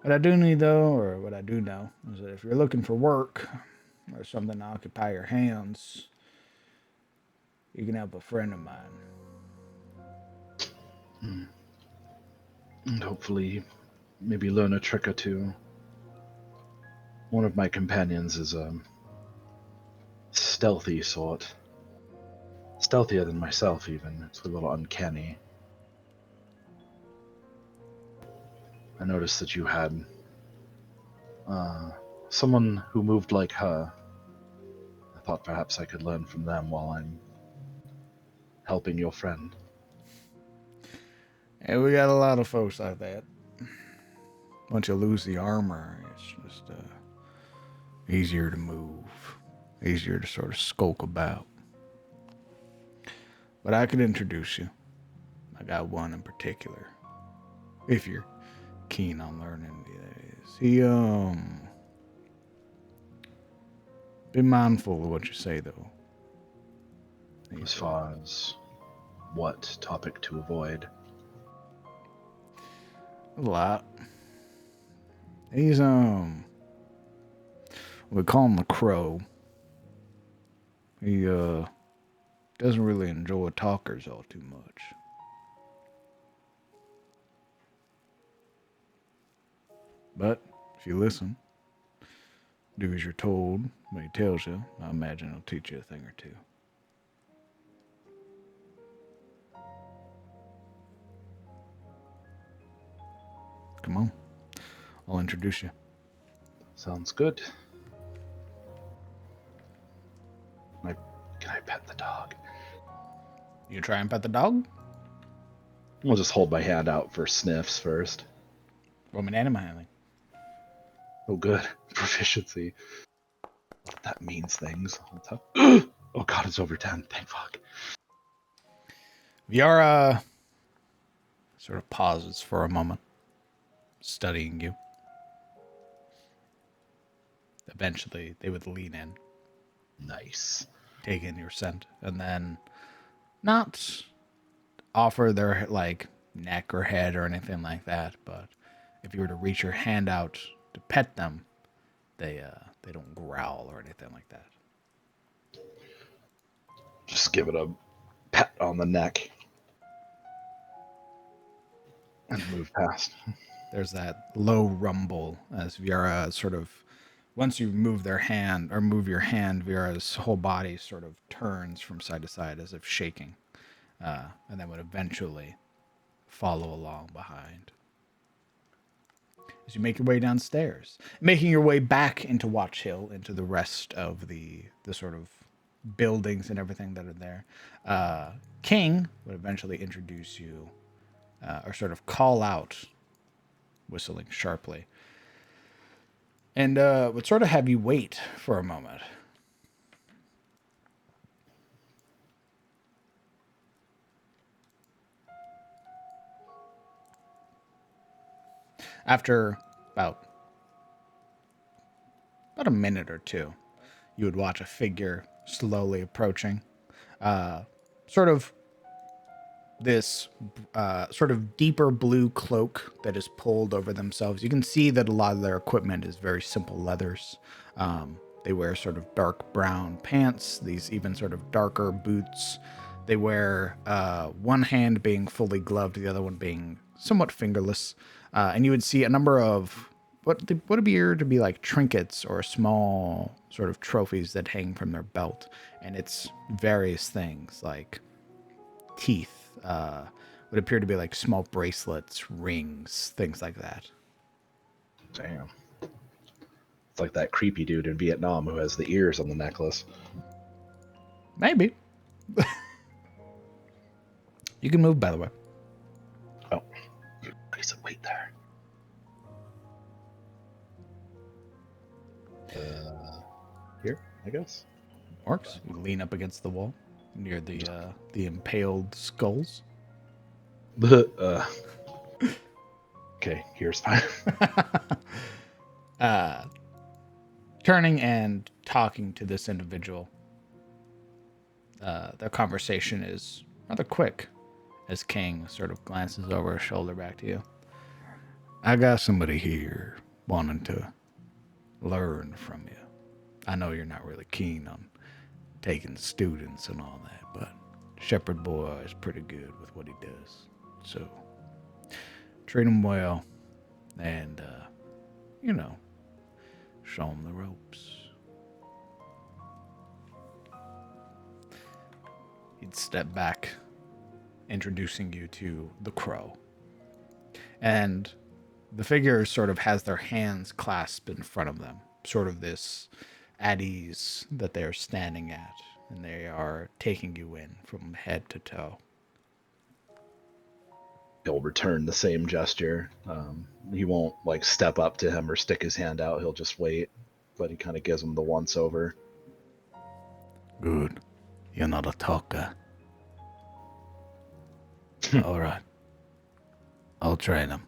What I do need, though, or what I do know, is that if you're looking for work or something to occupy your hands, you can help a friend of mine. And hopefully, maybe learn a trick or two. One of my companions is a stealthy sort. Stealthier than myself, even. It's a little uncanny. I noticed that you had someone who moved like her. I thought perhaps I could learn from them while I'm helping your friend. And we got a lot of folks like that. Once you lose the armor, it's just easier to move, easier to sort of skulk about. But I could introduce you. I got one in particular, if you're keen on learning these. He be mindful of what you say, though. As far as what topic to avoid? A lot. He's we call him the Crow. He doesn't really enjoy talkers all too much. But if you listen, do as you're told, what he tells you, I imagine he'll teach you a thing or two. Come on, I'll introduce you. Sounds good. Can I pet the dog? You try and pet the dog? I'll just hold my hand out for sniffs first. Roman animal handling. Oh, good. Proficiency. That means things. Oh god, it's over 10. Thank fuck. Viara sort of pauses for a moment, studying you. Eventually, they would lean in. Nice. Take in your scent, and then not offer their, like, neck or head or anything like that, but if you were to reach your hand out to pet them, they don't growl or anything like that. Just give it a pat on the neck and move past. There's that low rumble as Viera sort of, once you move their hand or move your hand, Viera's whole body sort of turns from side to side as if shaking, and then would eventually follow along behind. As you make your way downstairs, making your way back into Watch Hill, into the rest of the sort of buildings and everything that are there, King would eventually introduce you, or sort of call out, whistling sharply, and would sort of have you wait for a moment. After about a minute or two, you would watch a figure slowly approaching. Sort of this sort of deeper blue cloak that is pulled over themselves. You can see that a lot of their equipment is very simple leathers. They wear sort of dark brown pants, these even sort of darker boots. They wear one hand being fully gloved, the other one being somewhat fingerless. And you would see a number of what would appear to be like trinkets or small sort of trophies that hang from their belt. And it's various things like teeth, would appear to be like small bracelets, rings, things like that. Damn. It's like that creepy dude in Vietnam who has the ears on the necklace. Maybe. You can move, by the way. Oh. He said, wait there. Here, I guess. Works. You lean up against the wall near the impaled skulls. uh, okay, here's fine. Turning and talking to this individual. Their conversation is rather quick as King sort of glances over his shoulder back to you. I got somebody here wanting to learn from you. I know you're not really keen on taking students and all that, but Shepherd Boy is pretty good with what he does. So treat him well and, show him the ropes. He'd step back, introducing you to the Crow. And the figure sort of has their hands clasped in front of them, sort of this at ease that they're standing at, and they are taking you in from head to toe. He'll return the same gesture. He won't like step up to him or stick his hand out. He'll just wait, but he kind of gives him the once over. Good. You're not a talker. All right. I'll train him.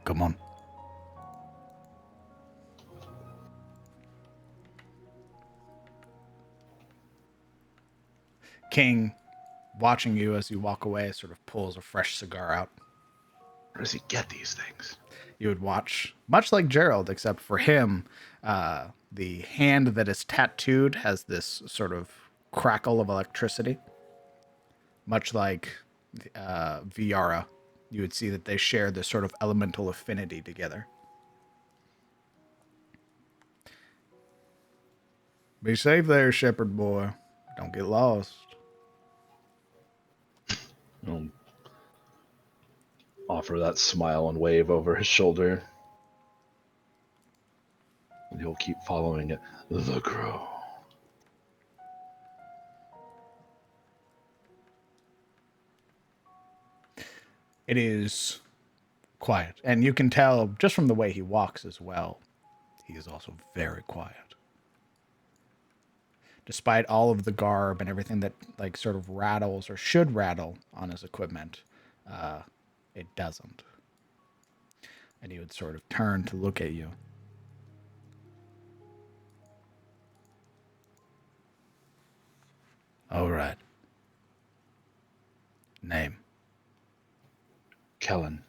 Come on. King, watching you as you walk away, sort of pulls a fresh cigar out. Where does he get these things? You would watch, much like Gerald, except for him, the hand that is tattooed has this sort of crackle of electricity. Much like Viara, you would see that they share this sort of elemental affinity together. Be safe there, Shepherd Boy. Don't get lost. I'll offer that smile and wave over his shoulder. And he'll keep following it. The Crow. It is quiet. And you can tell just from the way he walks as well, he is also very quiet. Despite all of the garb and everything that like sort of rattles or should rattle on his equipment, it doesn't. And he would sort of turn to look at you. All right. Name? Kellen.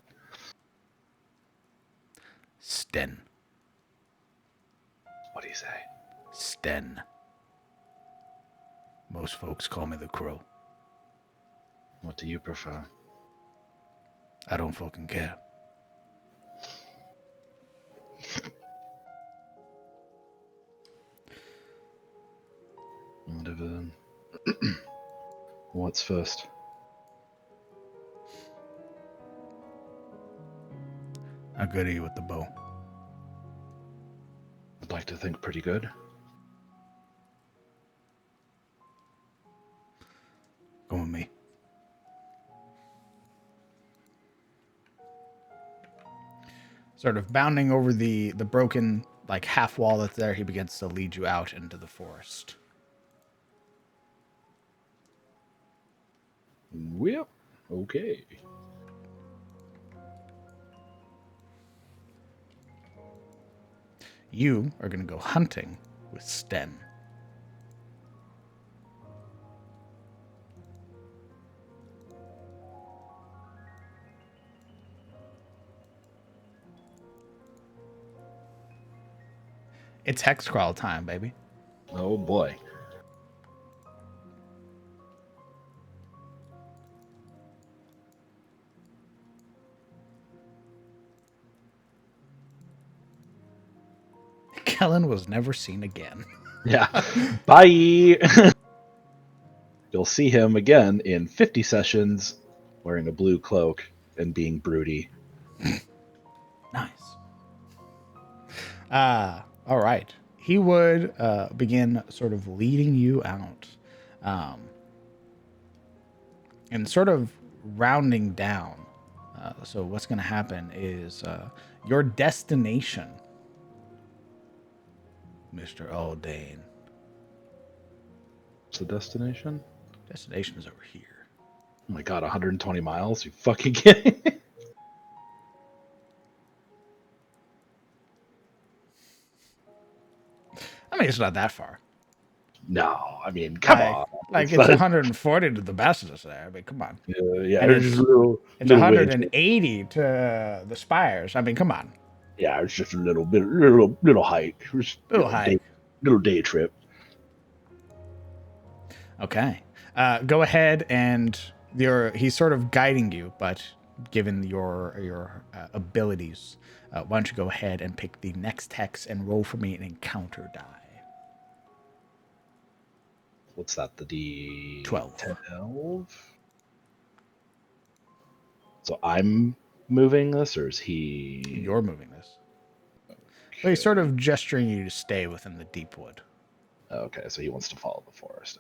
Sten. What do you say? Sten. Most folks call me the Crow. What do you prefer? I don't fucking care. Whatever then. What's first? How good are you with the bow? I'd like to think pretty good. Come with me. Sort of bounding over the broken like half wall that's there, he begins to lead you out into the forest. Yep. Okay. You are going to go hunting with Sten. It's hex crawl time, baby. Oh boy. Kellen was never seen again. Yeah. Bye. You'll see him again in 50 sessions wearing a blue cloak and being broody. Nice. All right. He would begin sort of leading you out. And sort of rounding down. So what's going to happen is your destination Mr. Aldane. What's the destination? Destination is over here. Oh my god, 120 miles? You fucking kidding? I mean, it's not that far. No, I mean, come on. Like it's not, 140 to the Basilisk there. I mean, come on. yeah, And it's just a it's little wedge. 180 to the Spires. I mean, come on. Yeah, it's just a little hike. Just, Little hike. Little day trip. Okay. Go ahead and he's sort of guiding you, but given your abilities, why don't you go ahead and pick the next hex and roll for me an encounter die. What's that? The D 12. 12? So I'm moving this, or is he? You're moving this. But he's sort of gesturing you to stay within the deep wood. Okay, so he wants to follow the forest.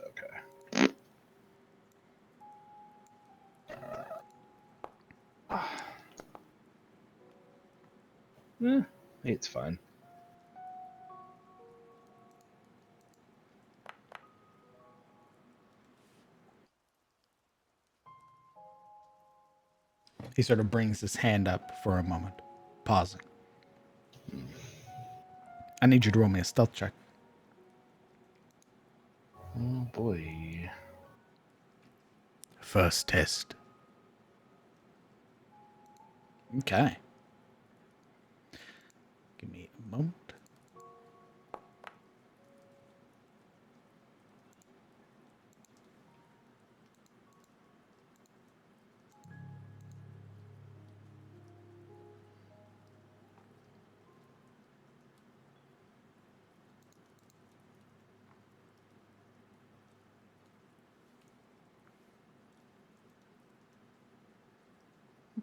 Okay. It's fine. He sort of brings his hand up for a moment, pausing. I need you to roll me a stealth check. Oh boy. First test. Okay. Give me a moment.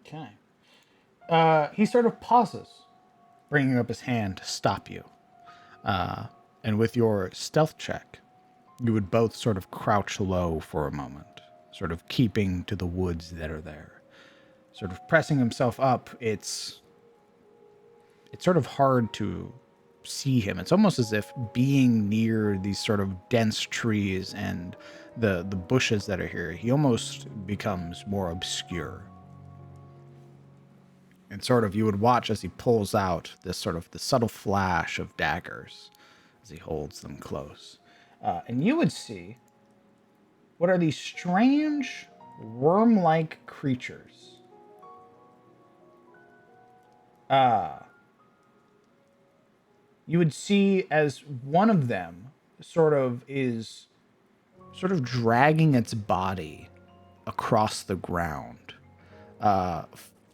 Okay. He sort of pauses, bringing up his hand to stop you. And with your stealth check, you would both sort of crouch low for a moment, sort of keeping to the woods that are there. Sort of pressing himself up, it's sort of hard to see him. It's almost as if being near these sort of dense trees and the bushes that are here, he almost becomes more obscure. And sort of you would watch as he pulls out this sort of the subtle flash of daggers as he holds them close. And you would see what are these strange worm-like creatures. You would see as one of them is dragging its body across the ground,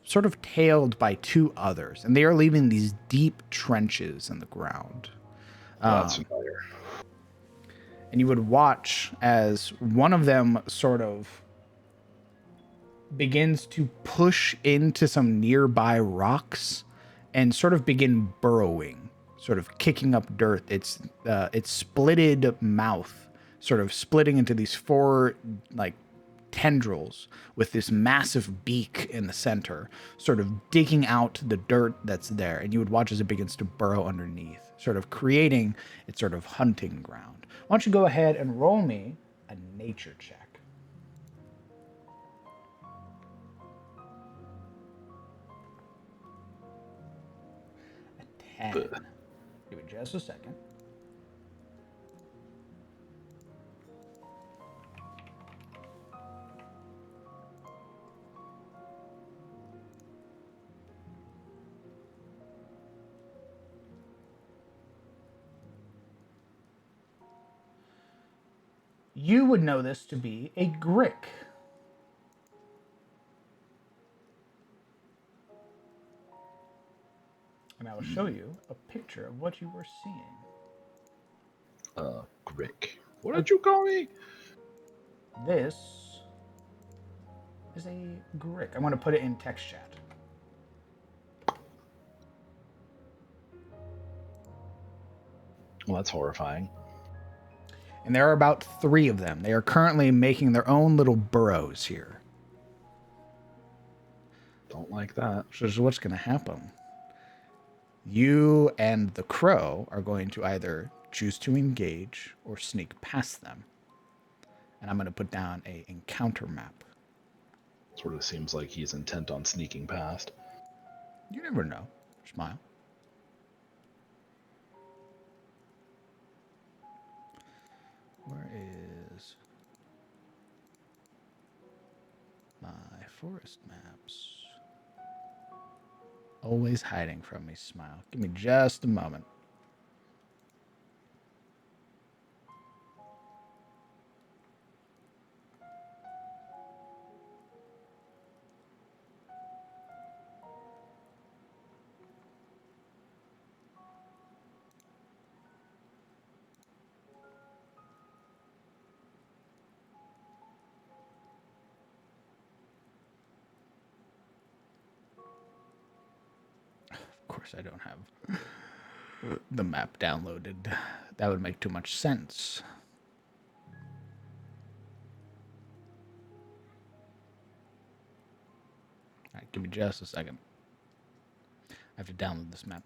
sort of tailed by two others, and they are leaving these deep trenches in the ground. That's familiar. And you would watch as one of them sort of begins to push into some nearby rocks and sort of begin burrowing, sort of kicking up dirt. Its splitted mouth sort of splitting into these four like tendrils with this massive beak in the center, sort of digging out the dirt that's there. And you would watch as it begins to burrow underneath, sort of creating its sort of hunting ground. Why don't you go ahead and roll me a nature check? A 10. Give me just a second. You would know this to be a grick. And I will show you a picture of what you were seeing. Grick. What did you call me? This is a grick. I'm going to put it in text chat. Well, that's horrifying. And there are about 3 of them. They are currently making their own little burrows here. Don't like that. So this is what's going to happen. You and the crow are going to either choose to engage or sneak past them. And I'm going to put down a encounter map. Sort of seems like he's intent on sneaking past. You never know. Smile. Where is my forest maps? Always hiding from me, Smile. Give me just a moment. Of course, I don't have the map downloaded. That would make too much sense. All right, give me just a second. I have to download this map.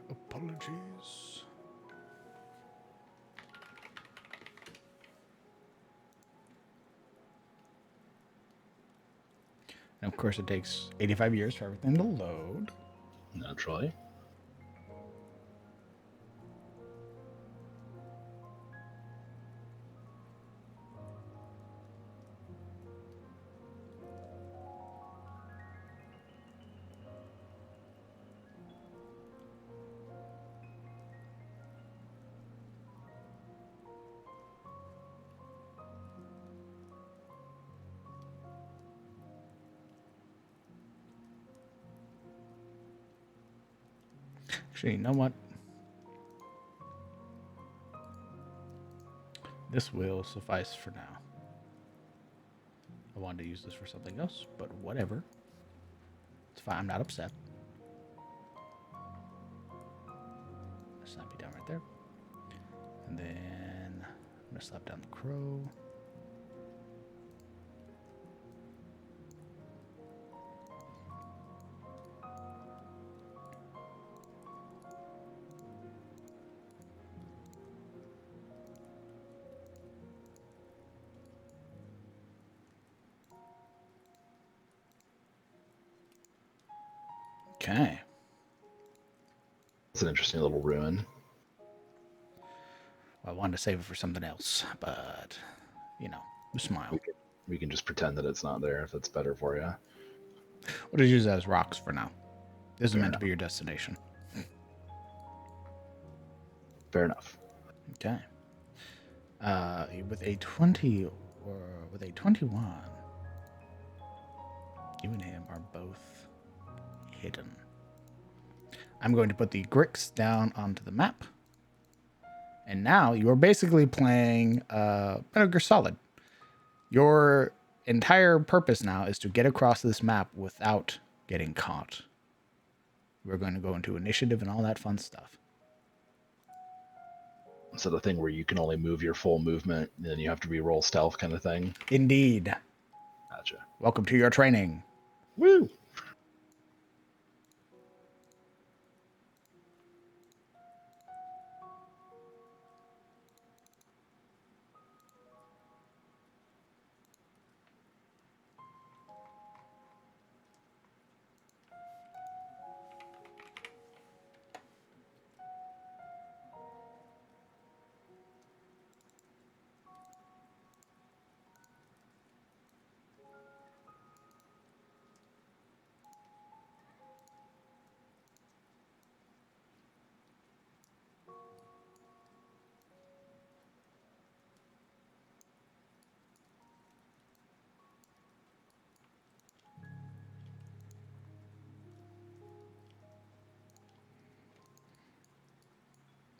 Apologies. And of course, it takes 85 years for everything to load. Naturally. Actually, you know what? This will suffice for now. I wanted to use this for something else, but whatever. It's fine. I'm not upset. Snap you down right there. And then I'm going to slap down the crow. Okay. It's an interesting little ruin. Well, I wanted to save it for something else, but, you know, smile. We can just pretend that it's not there if it's better for you. We'll just use it as rocks for now. This is Fair meant enough. to be your destination. Fair enough. Okay. With a 20 or with a 21, you and him are both hidden. I'm going to put the Grix down onto the map. And now you're basically playing Metal Gear Solid. Your entire purpose now is to get across this map without getting caught. We're going to go into initiative and all that fun stuff. So the thing where you can only move your full movement, and then you have to re-roll stealth kind of thing. Indeed. Gotcha. Welcome to your training. Woo!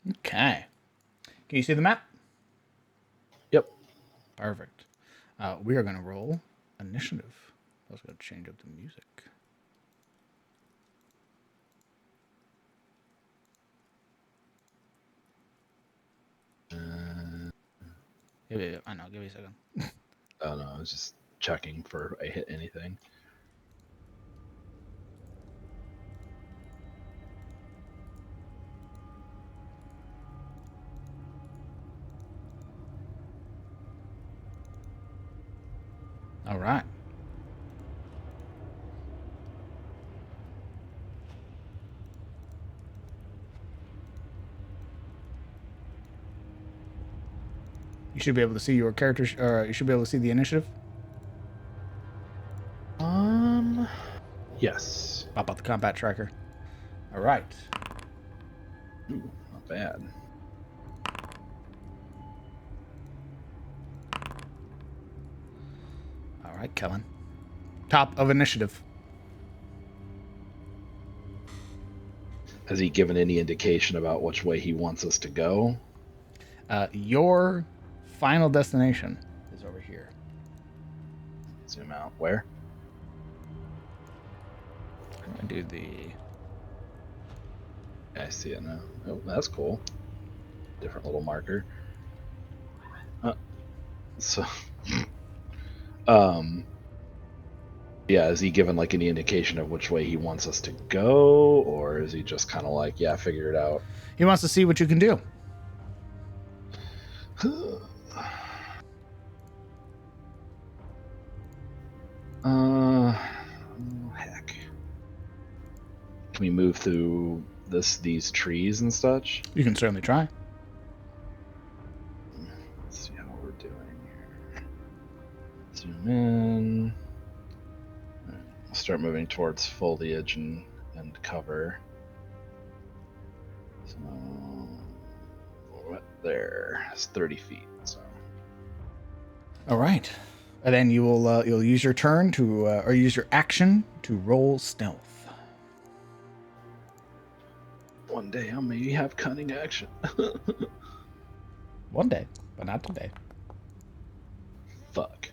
Okay. Can you see the map? Yep. Perfect. We are going to roll initiative. I was going to change up the music. I know. Give me a second. Oh no, I was just checking for I hit anything. All right. You should be able to see your character. You should be able to see the initiative. Yes. Pop out the combat tracker. All right. Ooh, not bad. All right, Kellen. Top of initiative. Has he given any indication about which way he wants us to go? Your final destination is over here. Zoom out. Where? I'm gonna do the. I see it now. Oh, that's cool. Different little marker. So, yeah, has he given like any indication of which way he wants us to go, or is he just kind of like, yeah, figure it out? He wants to see what you can do. Heck. Can we move through these trees and such? You can certainly try. Let's see how we're doing here. Zoom in. We'll start moving towards foliage and cover. So right there. It's 30 feet. So. All right, and then you will you'll use your turn to or use your action to roll stealth. One day I'll maybe have cunning action. One day, but not today. Fuck.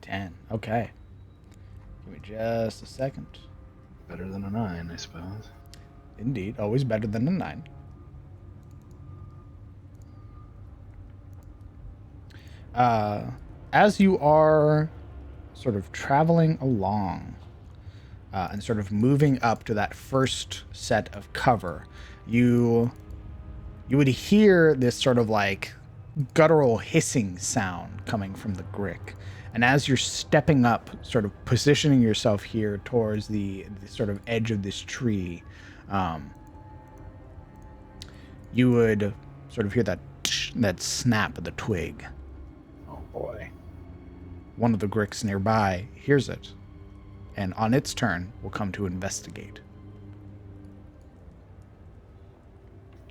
10. Okay. Give me just a second. Better than a 9, I suppose. Indeed, always better than a 9. As you are sort of traveling along and sort of moving up to that first set of cover, you would hear this sort of like guttural hissing sound coming from the Grick. And as you're stepping up, sort of positioning yourself here towards the sort of edge of this tree, you would sort of hear that snap of the twig. Oh boy. One of the Gricks nearby hears it, and on its turn will come to investigate.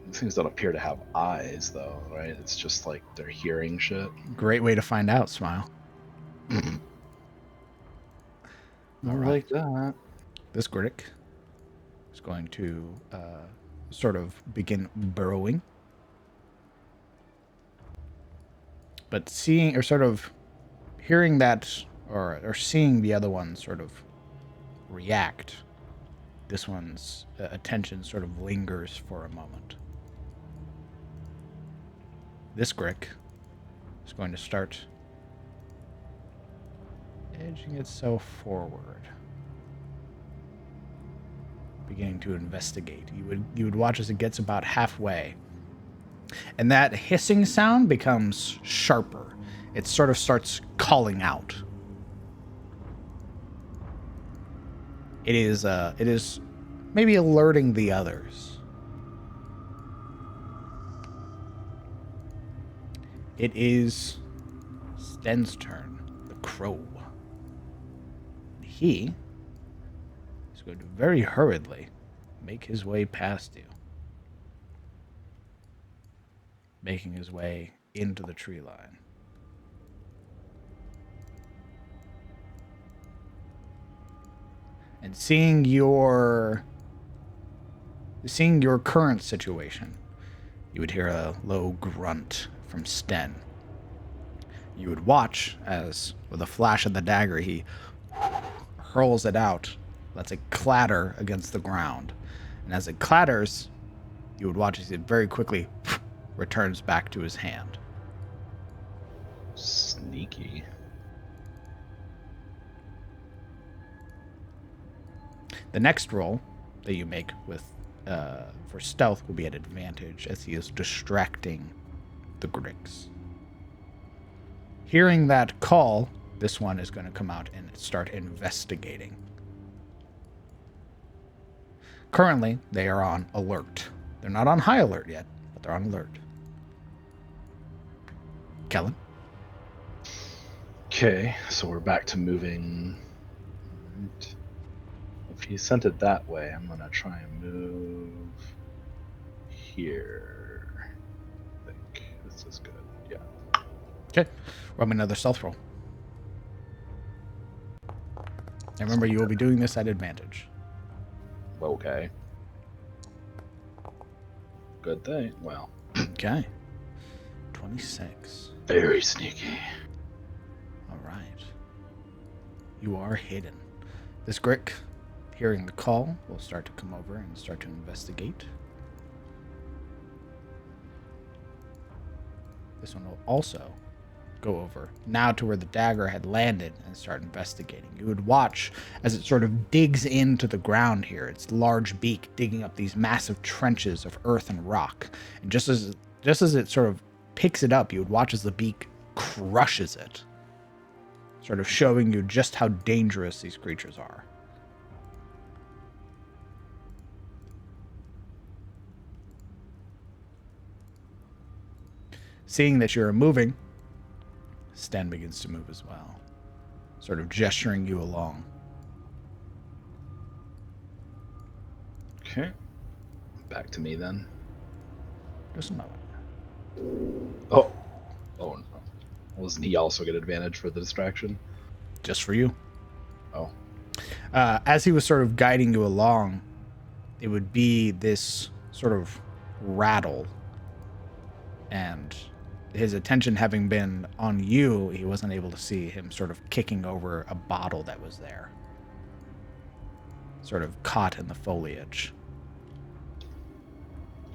These things don't appear to have eyes, though, right? It's just like they're hearing shit. Great way to find out, Smile. All right. Like that. This Grick is going to sort of begin burrowing. But seeing, or sort of hearing that, or seeing the other one sort of react, this one's attention sort of lingers for a moment. This Grick is going to start edging itself forward, beginning to investigate. You would watch as it gets about halfway, and that hissing sound becomes sharper. It sort of starts calling out. It is maybe alerting the others. It is Sten's turn, the crow. He is going to very hurriedly make his way past you, making his way into the tree line. And seeing your current situation, You would hear a low grunt from Sten. You would watch as, with a flash of the dagger, he hurls it out, lets it clatter against the ground. And as it clatters, you would watch as it very quickly returns back to his hand. Sneaky. The next roll that you make with for stealth will be at advantage as he is distracting the Grix. Hearing that call, this one is going to come out and start investigating. Currently, they are on alert. They're not on high alert yet, but they're on alert. Kellen? Okay, so we're back to moving. If he sent it that way, I'm going to try and move here. I think this is good. Yeah. Okay. Roll me another stealth roll. And remember, you will be doing this at advantage. Okay. Good thing. Well. Okay. 26. Very sneaky. All right. You are hidden. This Grick, hearing the call, will start to come over and start to investigate. This one will also go over now to where the dagger had landed and start investigating. You would watch as it sort of digs into the ground here, its large beak digging up these massive trenches of earth and rock. And just as it sort of picks it up, you would watch as the beak crushes it, sort of showing you just how dangerous these creatures are. Seeing that you're moving, Sten begins to move as well, sort of gesturing you along. Okay. Back to me then. Just a moment. Oh no. Doesn't he also get advantage for the distraction? Just for you. Oh. As he was sort of guiding you along, it would be this sort of rattle. And his attention having been on you, he wasn't able to see him sort of kicking over a bottle that was there, sort of caught in the foliage.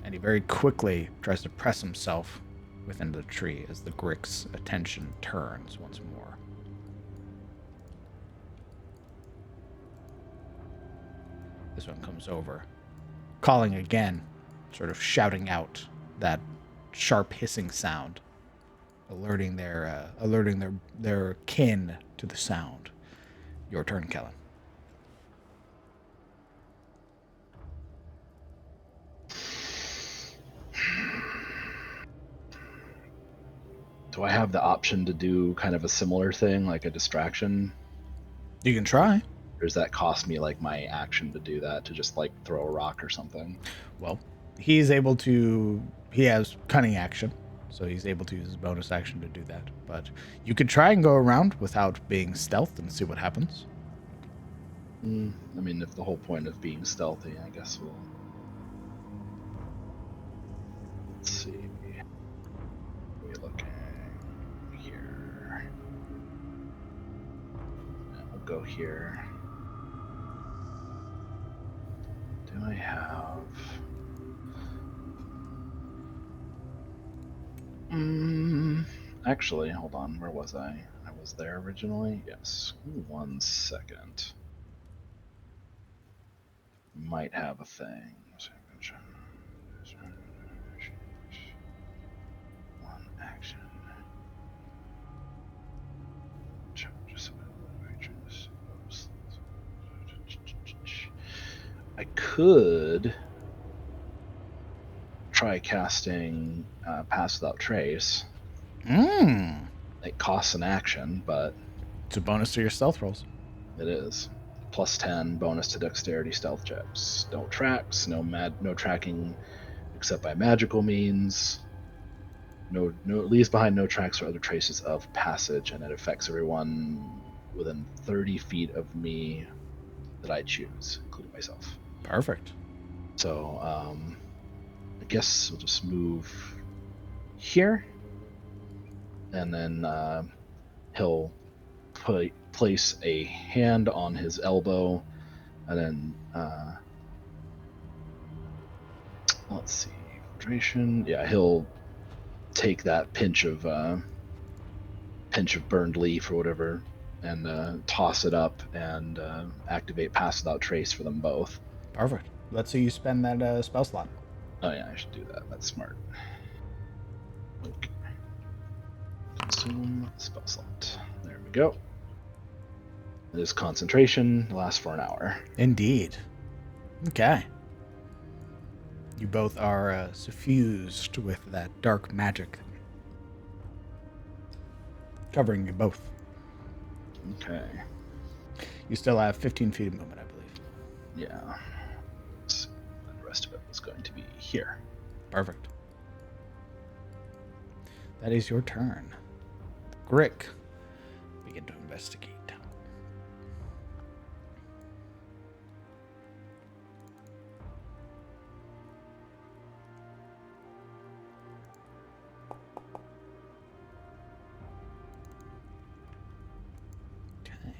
And he very quickly tries to press himself within the tree as the Grick's attention turns once more. This one comes over, calling again, sort of shouting out that sharp hissing sound, alerting their kin to the sound. Your turn, Kellen. Do I have the option to do kind of a similar thing, like a distraction? You can try. Or does that cost me like my action to do that, to just like throw a rock or something? Well, he has cunning action, so he's able to use his bonus action to do that. But you could try and go around without being stealthed and see what happens. I mean, if the whole point of being stealthy, I guess we'll... Let's see. We're looking here. We'll go here. Do I have... Actually, hold on. Where was I? I was there originally? Yes. 1 second. Might have a thing. One action. I could try casting Pass Without Trace. It costs an action, but it's a bonus to your stealth rolls. It is. Plus 10 bonus to dexterity stealth checks. No tracks, no tracking except by magical means. No leaves behind no tracks or other traces of passage, and it affects everyone within 30 feet of me that I choose, including myself. Perfect. So, guess we'll just move here, and then he'll place a hand on his elbow, and then let's see, hydration. Yeah, he'll take that pinch of burned leaf or whatever, and toss it up and activate Pass Without Trace for them both. Perfect. Let's say you spend that spell slot. Oh yeah, I should do that. That's smart. Okay. Consume spell slot. There we go. This concentration lasts for an hour. Indeed. Okay. You both are suffused with that dark magic, covering you both. Okay. You still have 15 feet of movement, I believe. Yeah. So the rest of it was going to be here. Perfect. That is your turn. Grick, begin to investigate. Okay.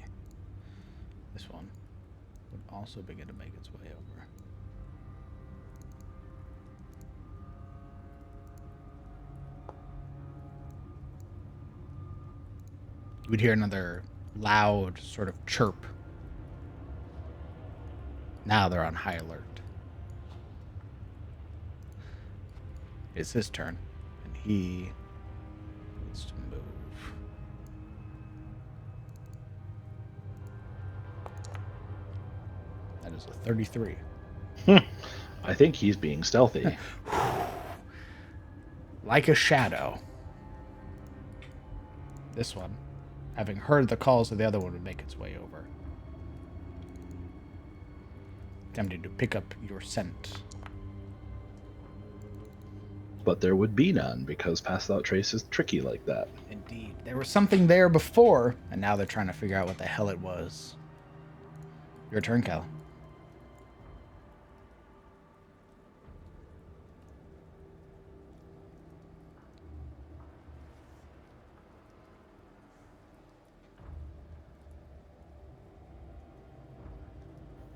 This one would also begin to make its way over. You would hear another loud sort of chirp. Now they're on high alert. It's his turn, and he needs to move. That is a 33. I think he's being stealthy. Like a shadow. This one, having heard the calls of the other one, would make its way over. Attempting to pick up your scent. But there would be none, because Pass Without Trace is tricky like that. Indeed. There was something there before, and now they're trying to figure out what the hell it was. Your turn, Kellen.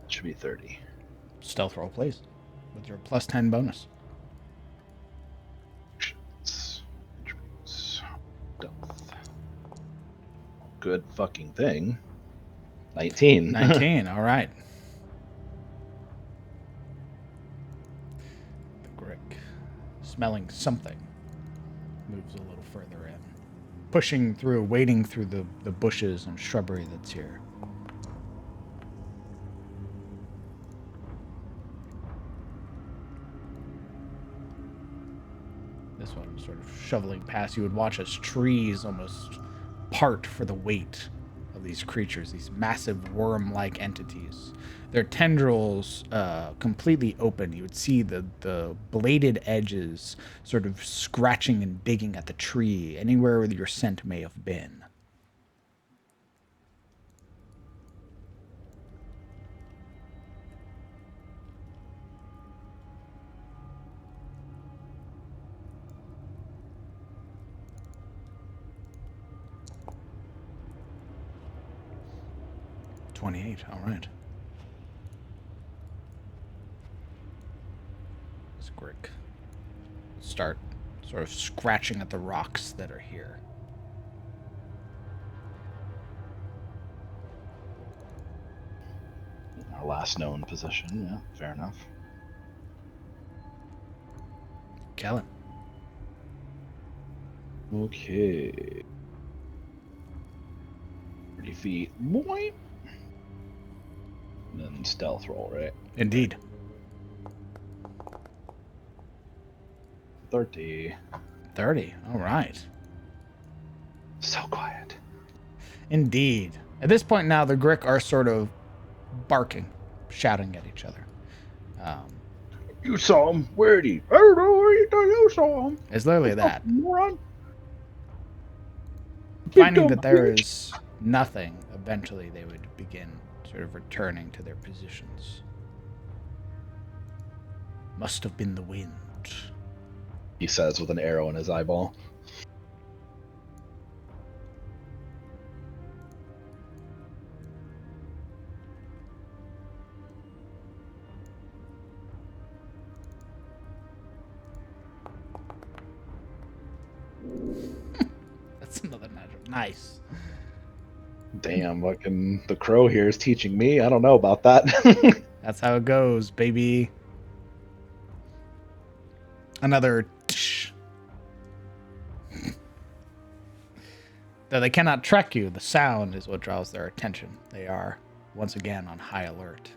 It should be 30. Stealth roll, please. With your plus 10 bonus. Stealth. Good fucking thing. 19. 19, all right. The Grick, smelling something, moves a little further in. Pushing through, wading through the bushes and shrubbery that's here. This one sort of shoveling past. You would watch as trees almost part for the weight of these creatures, these massive worm-like entities. Their tendrils completely open. You would see the bladed edges sort of scratching and digging at the tree, anywhere where your scent may have been. $28, all right. This Grick start sort of scratching at the rocks that are here. Our last known position, yeah, fair enough. Kellen. Okay. 30 feet. Boing. And then stealth roll, right? Indeed. 30. 30, all right. So quiet. Indeed. At this point now, the Grick are sort of barking, shouting at each other. You saw him. Where'd he? I don't know where you saw him. It's literally that. Moron. Finding that there is nothing, eventually they would begin sort of returning to their positions. Must have been the wind. out. He says with an arrow in his eyeball. That's another natural. Nice. Damn, fucking the crow here is teaching me. I don't know about that. That's how it goes, baby. Another tsh. Though they cannot track you, the sound is what draws their attention. They are, once again, on high alert.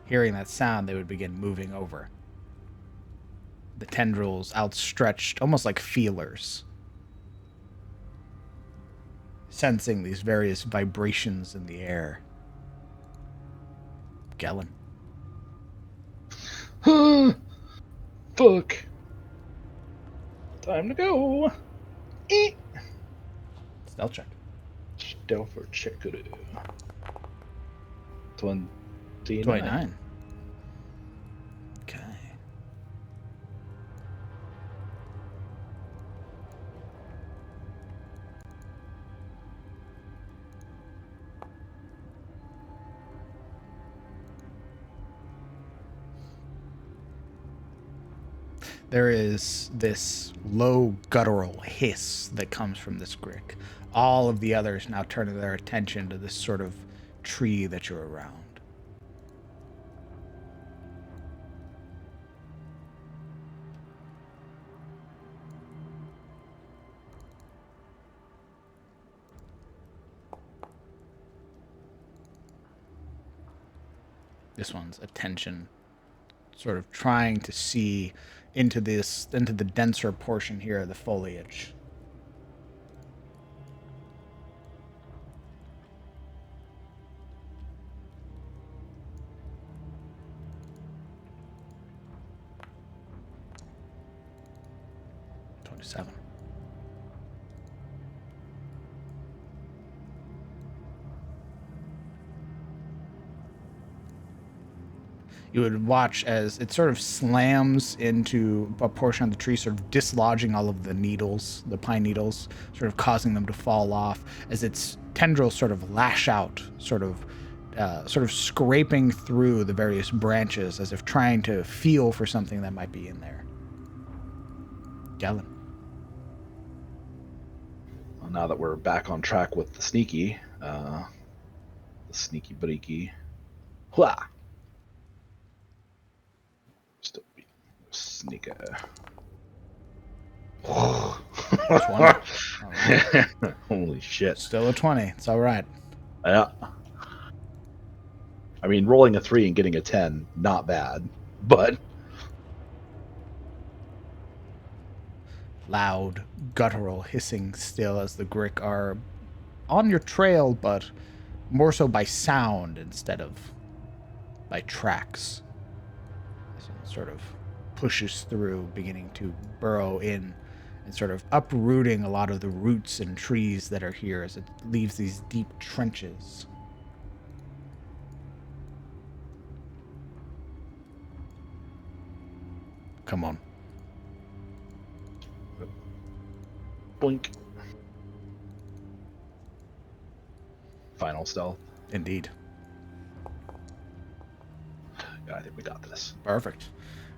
Hearing that sound, they would begin moving over. The tendrils outstretched, almost like feelers. Sensing these various vibrations in the air. Kellen. Fuck. Time to go. Stealth check. Stealth for check. 29. 29. Okay. There is this low guttural hiss that comes from this grick. All of the others now turn their attention to this sort of tree that you're around. This one's attention sort of trying to see into the denser portion here of the foliage. Seven. You would watch as it sort of slams into a portion of the tree, sort of dislodging all of the needles, the pine needles, sort of causing them to fall off as its tendrils sort of lash out, sort of scraping through the various branches as if trying to feel for something that might be in there. Kellen. Well, now that we're back on track with the sneaky breaky. Hua! Still be sneaker. 20. Right. Holy shit. Still a 20. It's all right. Yeah. I mean, rolling a 3 and getting a 10, not bad, but... Loud, guttural hissing still as the Grick are on your trail, but more so by sound instead of by tracks. This one sort of pushes through, beginning to burrow in and sort of uprooting a lot of the roots and trees that are here as it leaves these deep trenches. Come on. Blink. Final stealth. Indeed. Yeah, I think we got this. Perfect.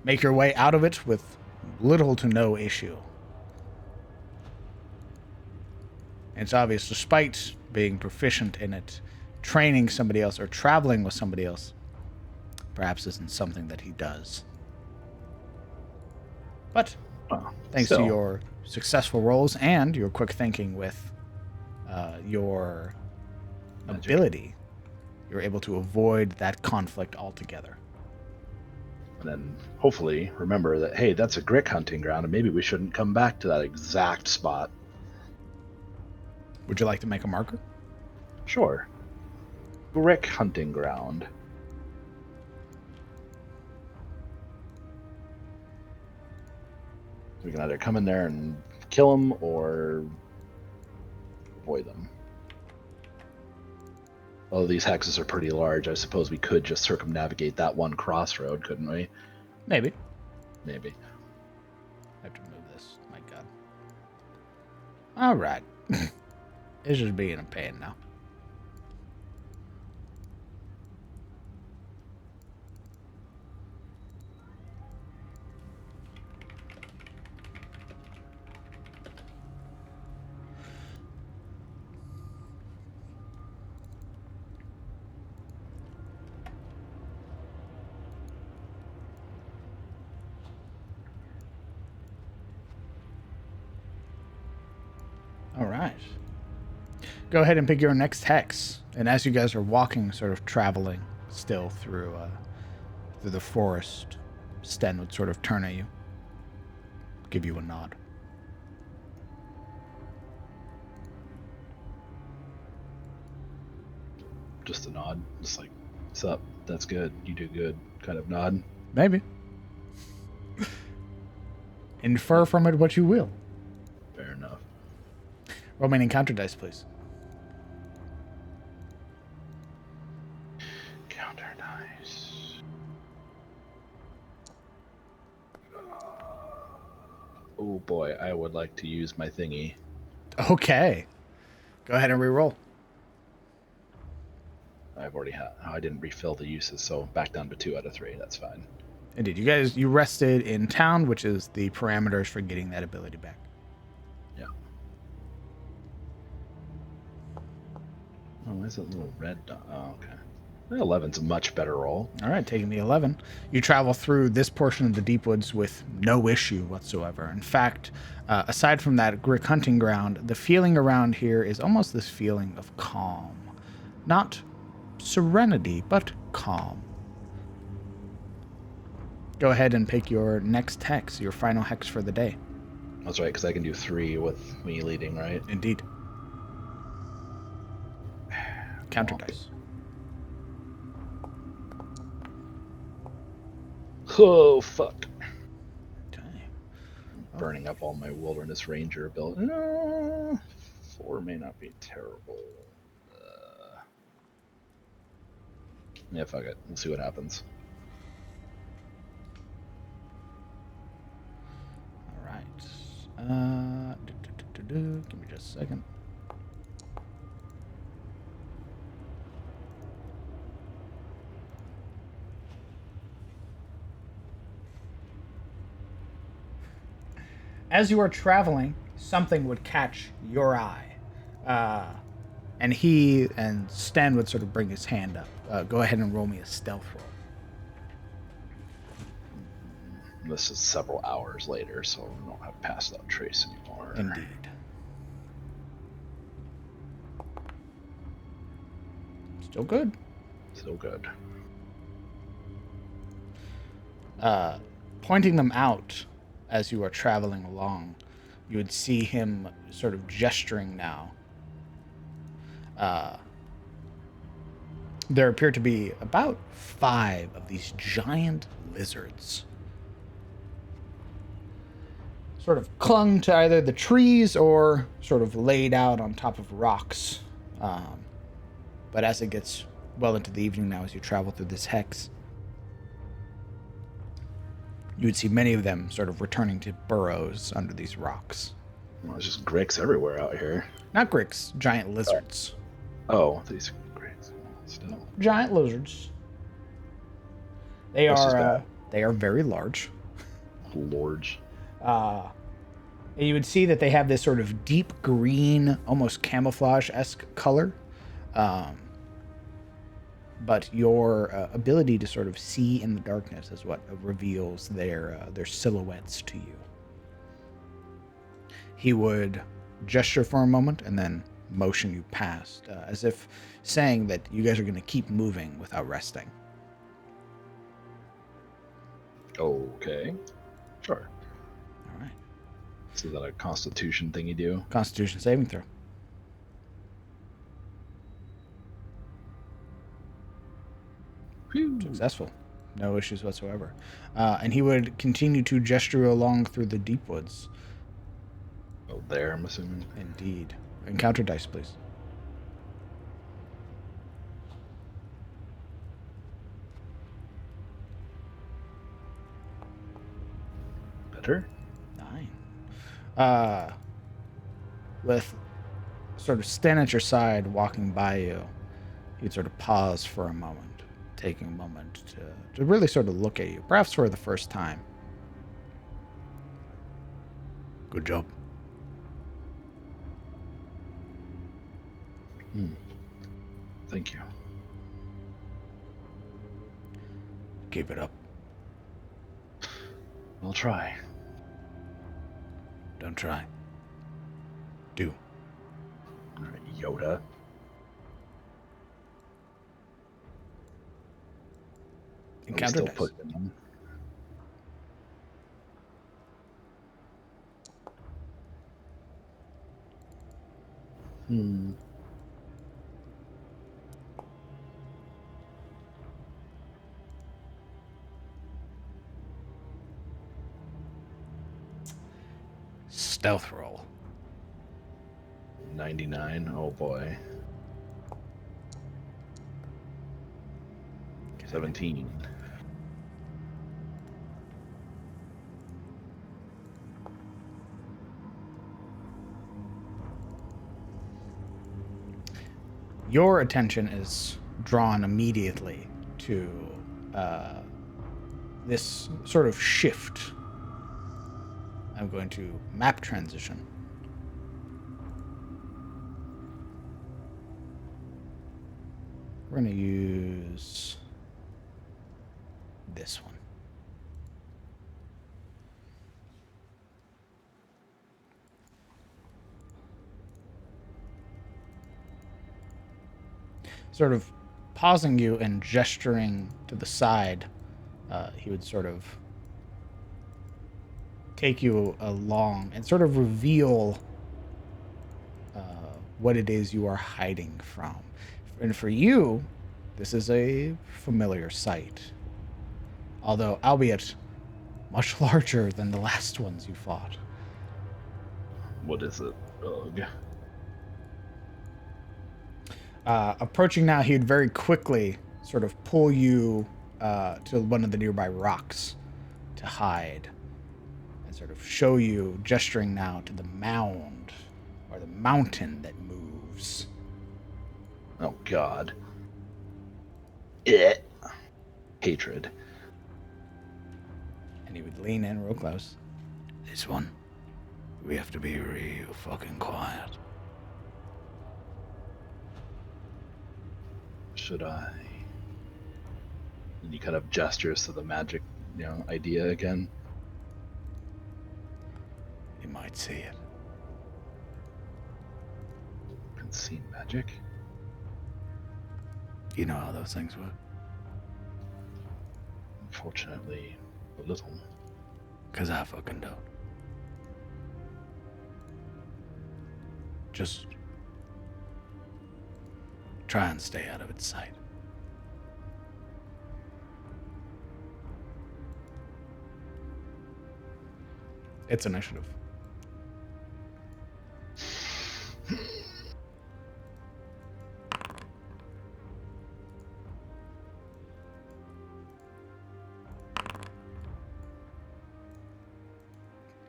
Make your way out of it with little to no issue. And it's obvious, despite being proficient in it, training somebody else or traveling with somebody else perhaps isn't something that he does. But thanks to your successful rolls and your quick thinking with your ability, you're able to avoid that conflict altogether. And then hopefully remember that, hey, that's a Grick hunting ground, and maybe we shouldn't come back to that exact spot. Would you like to make a marker? Sure. Grick hunting ground. We can either come in there and kill them or avoid them. Oh, these hexes are pretty large. I suppose we could just circumnavigate that one crossroad, couldn't we? Maybe. Maybe. I have to move this. My God. All right. It's just being a pain now. All right. Go ahead and pick your next hex. And as you guys are walking, sort of traveling still through the forest, Sten would sort of turn at you, give you a nod. Just a nod. Just like, what's up? That's good. You do good. Kind of nod. Maybe. Infer from it what you will. Fair enough. Roll me an encounter dice, please. Counter dice. Oh boy, I would like to use my thingy. Okay. Go ahead and re-roll. I've already had. I didn't refill the uses, so back down to 2 out of 3. That's fine. Indeed. You rested in town, which is the parameters for getting that ability back. Yeah. Oh, why is it a little red dot? Oh, okay. 11's a much better roll. All right, taking the 11. You travel through this portion of the deep woods with no issue whatsoever. In fact, aside from that Grick hunting ground, the feeling around here is almost this feeling of calm. Not serenity, but calm. Go ahead and pick your next hex, your final hex for the day. That's right, because I can do 3 with me leading, right? Indeed. Counter dice. Oh, fuck. Okay. Burning up all my Wilderness Ranger ability. 4 may not be terrible. Yeah, fuck it. We'll see what happens. All right. Give me just a second. As you are traveling, something would catch your eye. And he and Stan would sort of bring his hand up. Go ahead and roll me a stealth roll. This is several hours later, so we don't have passed out trace anymore. Indeed. Still good. Still good. Pointing them out as you are traveling along, you would see him sort of gesturing now. There appear to be about 5 of these giant lizards. Sort of clung to either the trees or sort of laid out on top of rocks. But as it gets well into the evening now, as you travel through this hex, you would see many of them sort of returning to burrows under these rocks. Well, there's just gricks everywhere out here. Not gricks, giant lizards. Oh, these gricks. Still. Giant lizards. They are very large. Large. And you would see that they have this sort of deep green, almost camouflage-esque color. But your ability to sort of see in the darkness is what reveals their silhouettes to you. He would gesture for a moment and then motion you past, as if saying that you guys are going to keep moving without resting. Okay. Sure. All right. So is that a Constitution thing you do? Constitution saving throw. Whew. Successful. No issues whatsoever. And he would continue to gesture you along through the deep woods. Oh, there, I'm assuming. Indeed. Encounter dice, please. better. 9. With sort of Stan at your side walking by you, he'd sort of pause for a moment, taking a moment to really sort of look at you, perhaps for the first time. Good job. Thank you. Keep it up. I'll try. Don't try. Do. All right, Yoda. Encounter Still dice. putting them. Stealth roll. 99. Oh boy. 17. Your attention is drawn immediately to this sort of shift. I'm going to map transition. We're going to use this one. Sort of pausing you and gesturing to the side, he would sort of take you along and sort of reveal what it is you are hiding from. And for you, this is a familiar sight, although albeit much larger than the last ones you fought. What is it? Ugh. Approaching now, he'd very quickly sort of pull you to one of the nearby rocks to hide and sort of show you, gesturing now to the mound or the mountain that moves. Oh God. It. Hatred. And he would lean in real close. This one, we have to be real fucking quiet. Should I? And he kind of gestures to the magic, idea again. You might see it. Unseen magic? You know how those things work. Unfortunately, a little. 'Cause I fucking don't. Just try and stay out of its sight. It's initiative.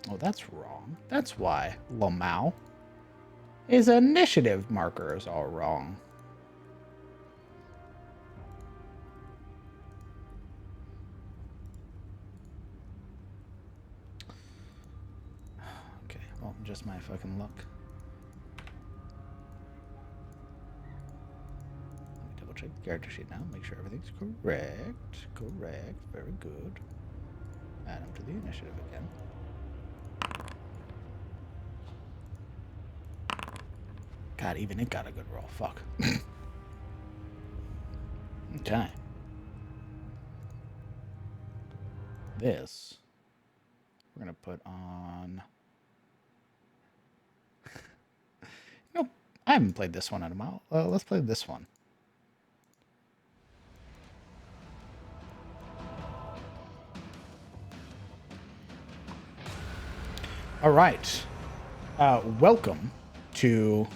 Oh, that's wrong. That's why Lamau. His initiative markers are wrong. Okay, well, just my fucking luck. Let me double check the character sheet now, make sure everything's correct. Correct, very good. Add him to the initiative again. God, even it got a good roll. Fuck. Okay. This, we're going to put on... Nope, I haven't played this one in a while. Let's play this one. All right. Welcome to...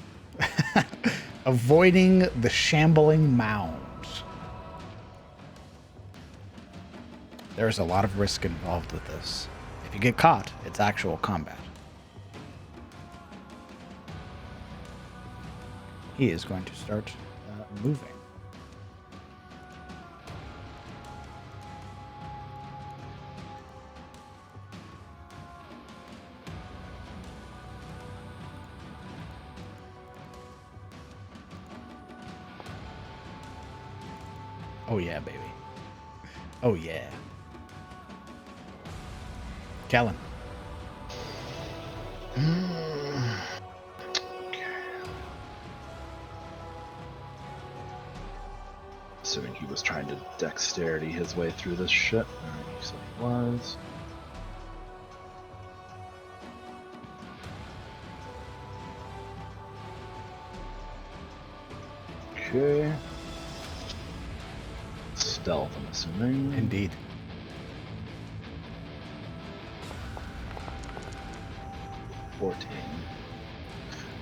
Avoiding the Shambling Mounds. There's a lot of risk involved with this. If you get caught, it's actual combat. He is going to start moving. Oh yeah, baby. Oh yeah. Kellen. Assuming he was trying to dexterity his way through this shit. Alright, he said he was. Okay. Stealth, I'm assuming. Indeed.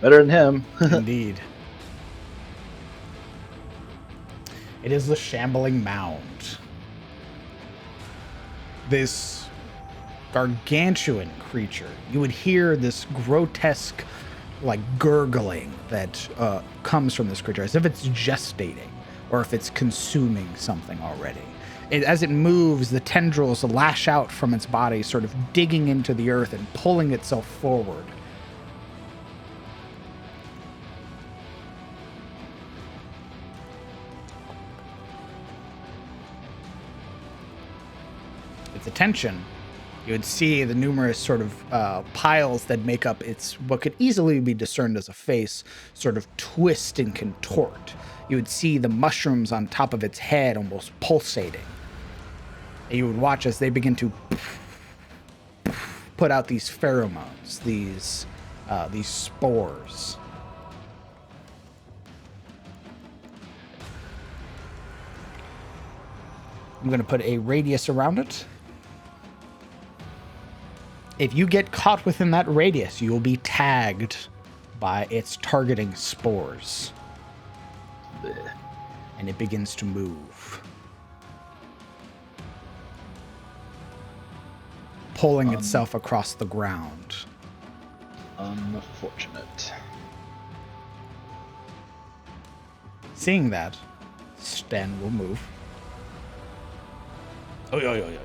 Better than him. Indeed. It is the shambling mound. This gargantuan creature. You would hear this grotesque, like, gurgling that comes from this creature, as if it's gestating, or if it's consuming something already. As it moves, the tendrils lash out from its body, sort of digging into the earth and pulling itself forward. Its attention, you would see the numerous sort of piles that make up its, what could easily be discerned as a face, sort of twist and contort. You would see the mushrooms on top of its head almost pulsating. And you would watch as they begin to put out these pheromones, these spores. I'm going to put a radius around it. If you get caught within that radius, you will be tagged by its targeting spores. Blech. And it begins to move, pulling itself across the ground. Unfortunate. Seeing that, Sten will move. Oh.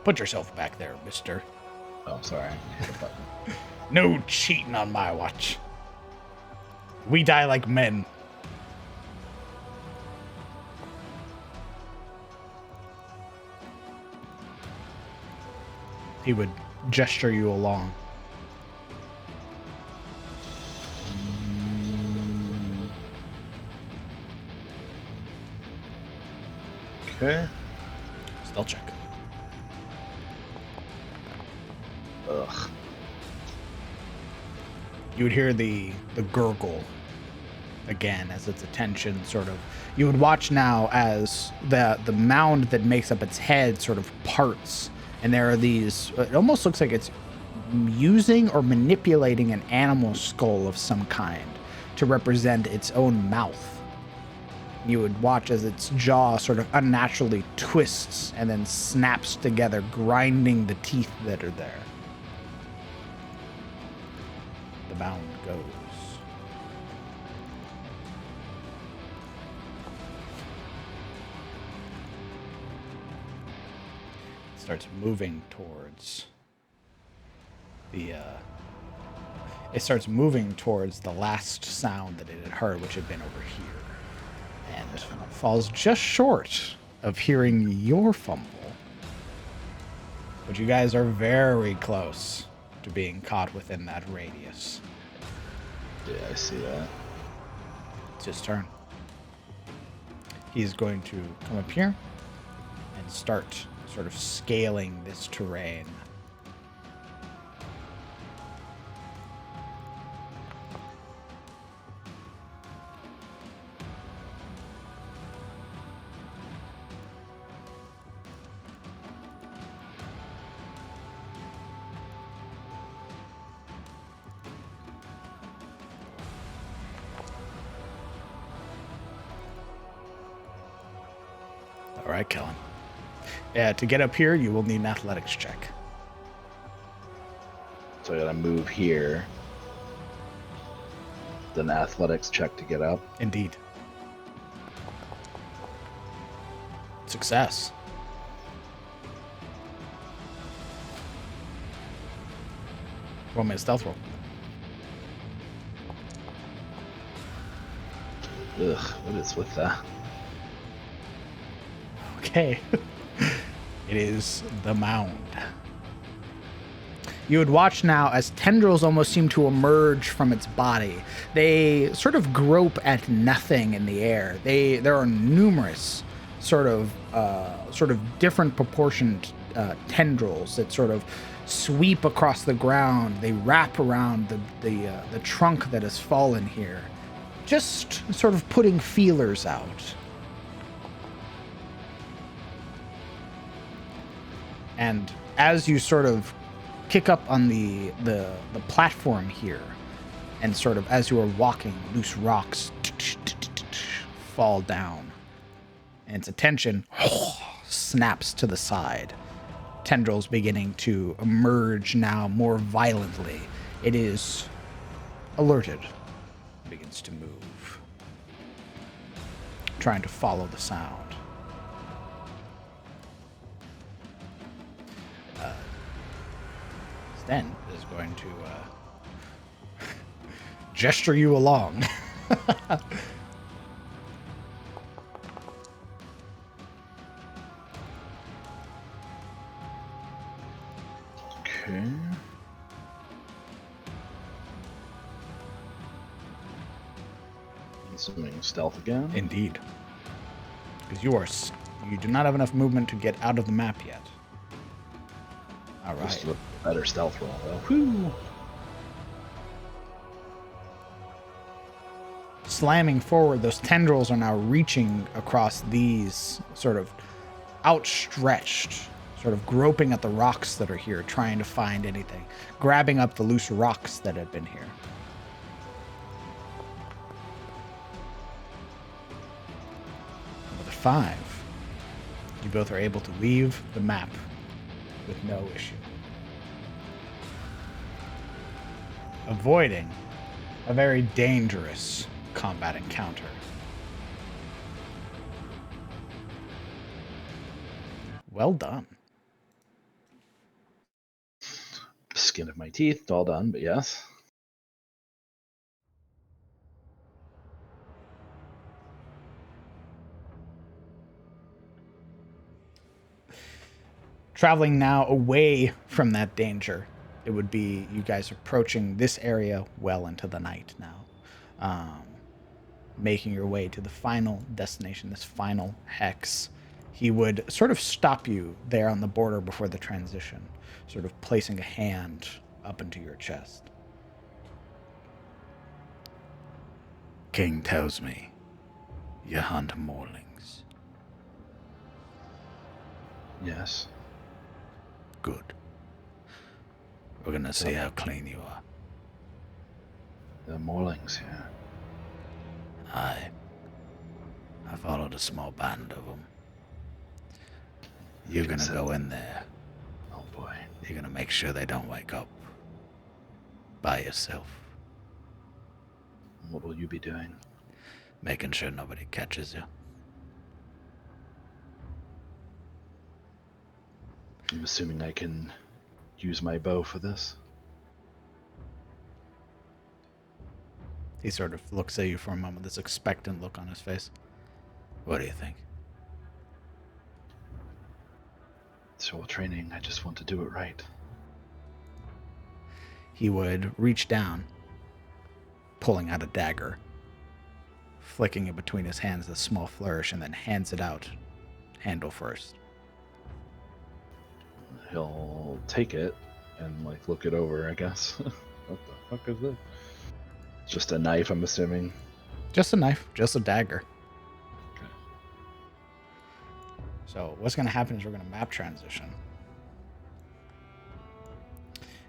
Put yourself back there, mister. Oh, sorry. I hit a button. No cheating on my watch. We die like men. He would gesture you along. Okay. Stealth check. Ugh. You would hear the gurgle again as its attention sort of... You would watch now as the mound that makes up its head sort of parts. And there are these... It almost looks like it's using or manipulating an animal skull of some kind to represent its own mouth. You would watch as its jaw sort of unnaturally twists and then snaps together, grinding the teeth that are there. The mound goes. It starts moving towards the last sound that it had heard, which had been over here, and falls just short of hearing your fumble. But you guys are very close to being caught within that radius. Yeah, I see that. It's his turn. He's going to come up here and start sort of scaling this terrain. All right, Kellen. Yeah, to get up here, you will need an athletics check. So I gotta move here. Then athletics check to get up. Indeed. Success. Roll me a stealth roll. Ugh, what is with that? Okay. It is the mound. You would watch now as tendrils almost seem to emerge from its body. They sort of grope at nothing in the air. There are numerous sort of different proportioned tendrils that sort of sweep across the ground. They wrap around the trunk that has fallen here, just sort of putting feelers out. And as you sort of kick up on the platform here, and sort of as you are walking, loose rocks fall down, and its attention snaps to the side. Tendrils beginning to emerge now more violently. It is alerted, begins to move, trying to follow the sound. Then is going to gesture you along. Okay. Assuming stealth again. Indeed. Because you do not have enough movement to get out of the map yet. All right. Just a better stealth roll, though. Whew. Slamming forward, those tendrils are now reaching across these sort of outstretched, sort of groping at the rocks that are here, trying to find anything, grabbing up the loose rocks that have been here. With a 5, you both are able to leave the map with no issue, avoiding a very dangerous combat encounter. Well done. Skin of my teeth, all done, but yes. Traveling now away from that danger, it would be you guys approaching this area well into the night now, making your way to the final destination, this final hex. He would sort of stop you there on the border before the transition, sort of placing a hand up into your chest. King tells me you hunt morlings. Yes. Good. We're gonna see how clean you are. The Morlings here. I followed a small band of them. You're gonna go in there. Oh boy. You're gonna make sure they don't wake up by yourself. What will you be doing? Making sure nobody catches you. I'm assuming I can use my bow for this. He sort of looks at you for a moment, this expectant look on his face. What do you think? It's all training. I just want to do it right. He would reach down, pulling out a dagger, flicking it between his hands, a small flourish, and then hands it out, handle first. He'll take it and like look it over, I guess. What the fuck is this? Just a knife, I'm assuming. Just a knife, just a dagger. Okay. So what's going to happen is we're going to map transition.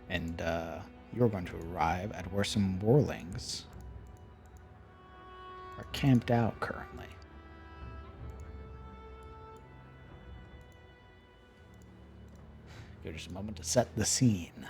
And you're going to arrive at where some warlings are camped out currently. Give just a moment to set the scene.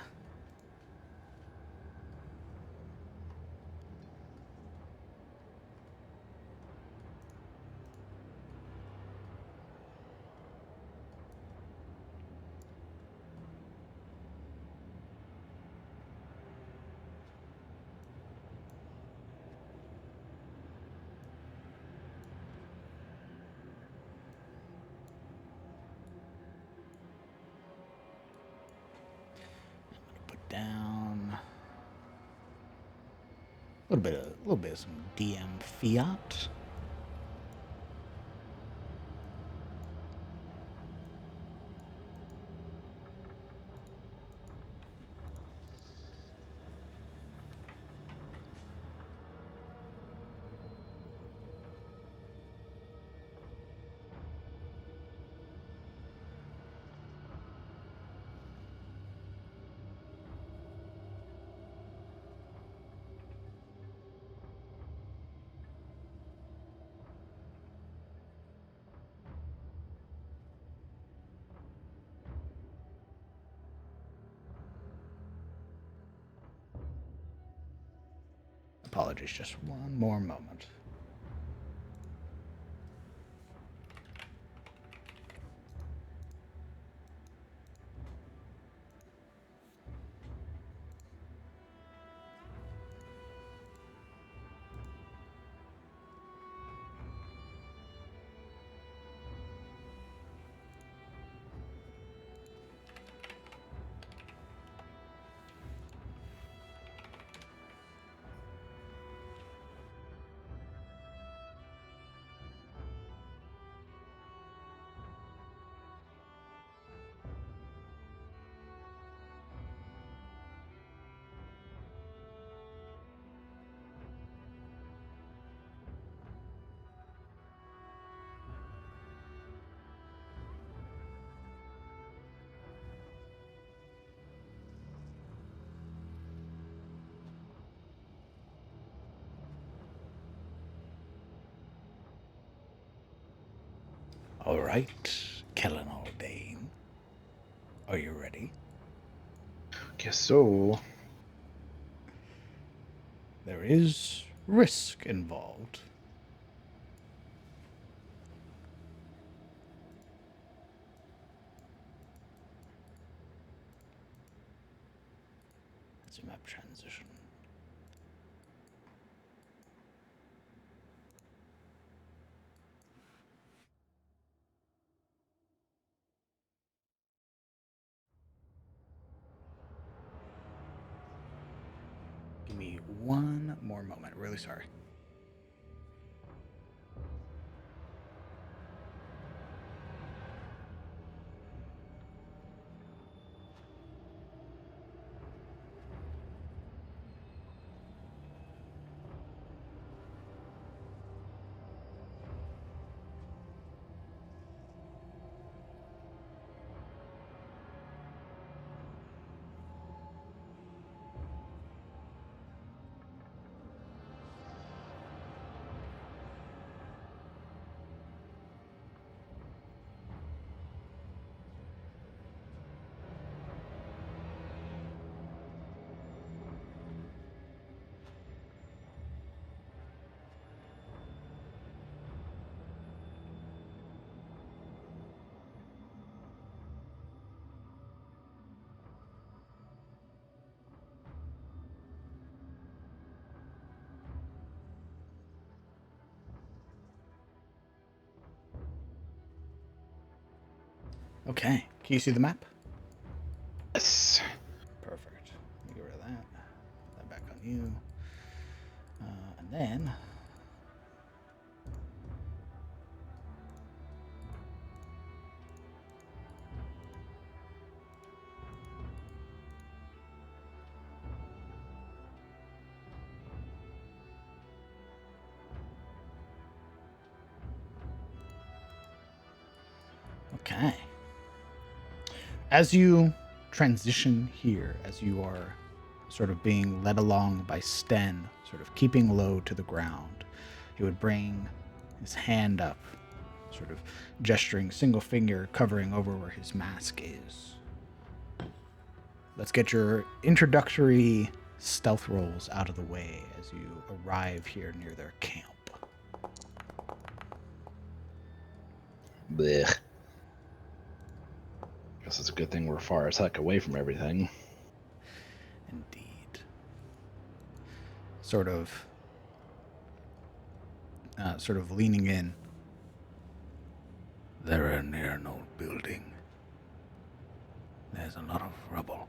A little bit of some DM fiat. Apologies, just one more moment. All right, Kellen Aldane. Are you ready? Guess so. There is risk involved. It's a map transition. Give me one more moment. Really sorry. Okay. Can you see the map? Yes. Perfect. Let me get rid of that. Put that back on you. And then okay. As you transition here, as you are sort of being led along by Sten, sort of keeping low to the ground, he would bring his hand up, sort of gesturing, single finger covering over where his mask is. Let's get your introductory stealth rolls out of the way as you arrive here near their camp. Blech. Guess it's a good thing we're far as heck away from everything. Indeed. Sort of leaning in. They're near an old building. There's a lot of rubble,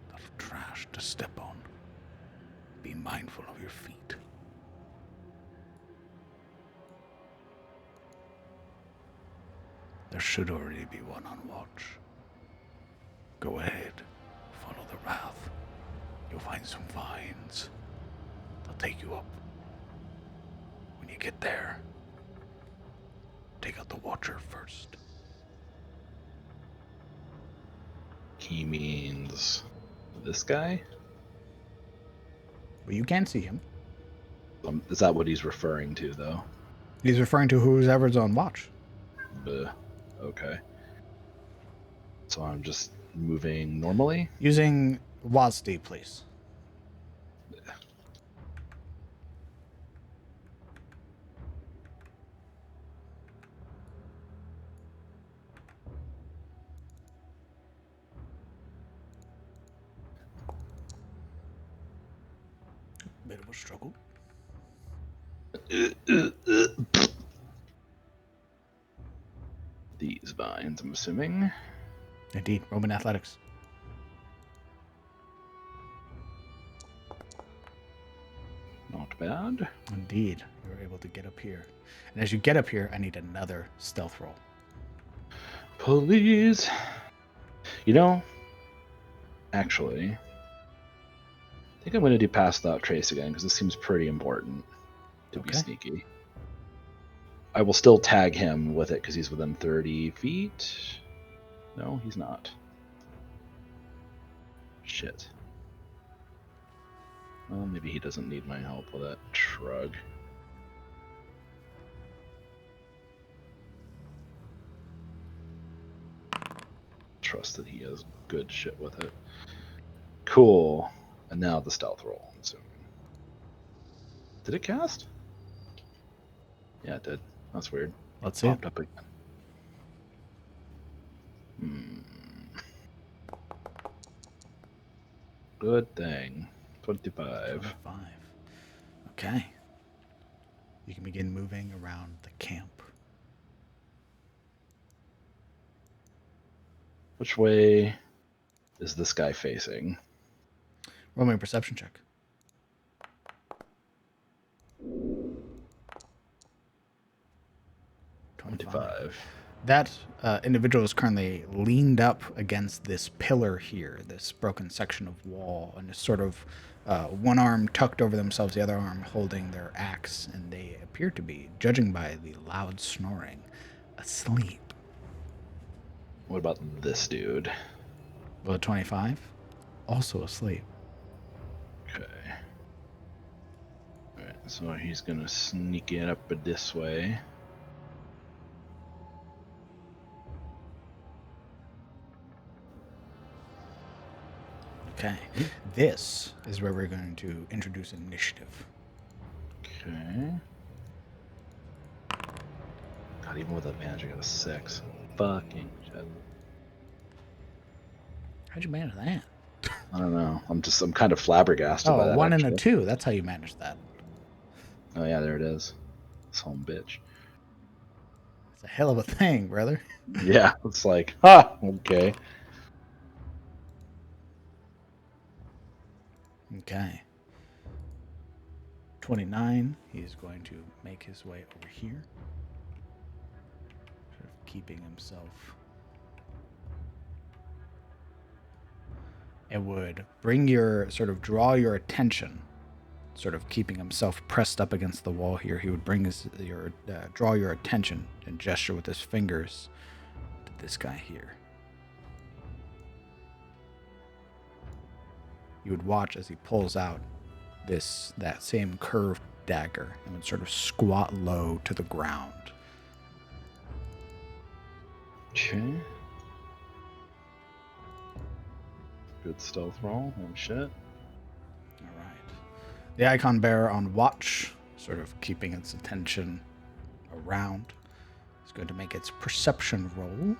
a lot of trash to step on. Be mindful of your feet. There should already be one on watch. Go ahead, follow the path. You'll find some vines. They'll take you up. When you get there, take out the watcher first. He means this guy? Well, you can see him. Is that what he's referring to, though? He's referring to whoever's on watch. Okay. So I'm just moving normally? Using WASD, please. Bit of a struggle. These vines, I'm assuming. Indeed, Roman athletics. Not bad. Indeed, you're able to get up here. And as you get up here, I need another stealth roll. Please. You know, actually, I think I'm going to do pass without trace again because this seems pretty important to be sneaky. I will still tag him with it because he's within 30 feet. No, he's not. Shit. Well, maybe he doesn't need my help with that. Shrug. Trust that he has good shit with it. Cool. And now the stealth roll, I'm assuming. Did it cast? Yeah, it did. That's weird. Let's see. Popped up again. Good thing. 25. 25. Okay. You can begin moving around the camp. Which way is this guy facing? Roll me a perception check. 25. That individual is currently leaned up against this pillar here, this broken section of wall, and is sort of one arm tucked over themselves, the other arm holding their axe, and they appear to be, judging by the loud snoring, asleep. What about this dude? Well, 25, also asleep. Okay. Alright, so he's gonna sneak it up this way. Okay. This is where we're going to introduce initiative. Okay. God, even with advantage, I got a 6. Fucking shit. How'd you manage that? I don't know. I'm kind of flabbergasted by Oh, that. 1 and actually. a 2. That's how you manage that. Oh yeah, there it is. Some bitch. It's a hell of a thing, brother. Yeah, it's like, okay. Okay. 29, he's going to make his way over here. Sort of keeping himself. It would draw your attention, sort of keeping himself pressed up against the wall here. He would draw your attention and gesture with his fingers to this guy here. You would watch as he pulls out that same curved dagger and would sort of squat low to the ground. Okay. Good stealth roll. Oh shit. All right. The icon bearer on watch, sort of keeping its attention around, is going to make its perception roll.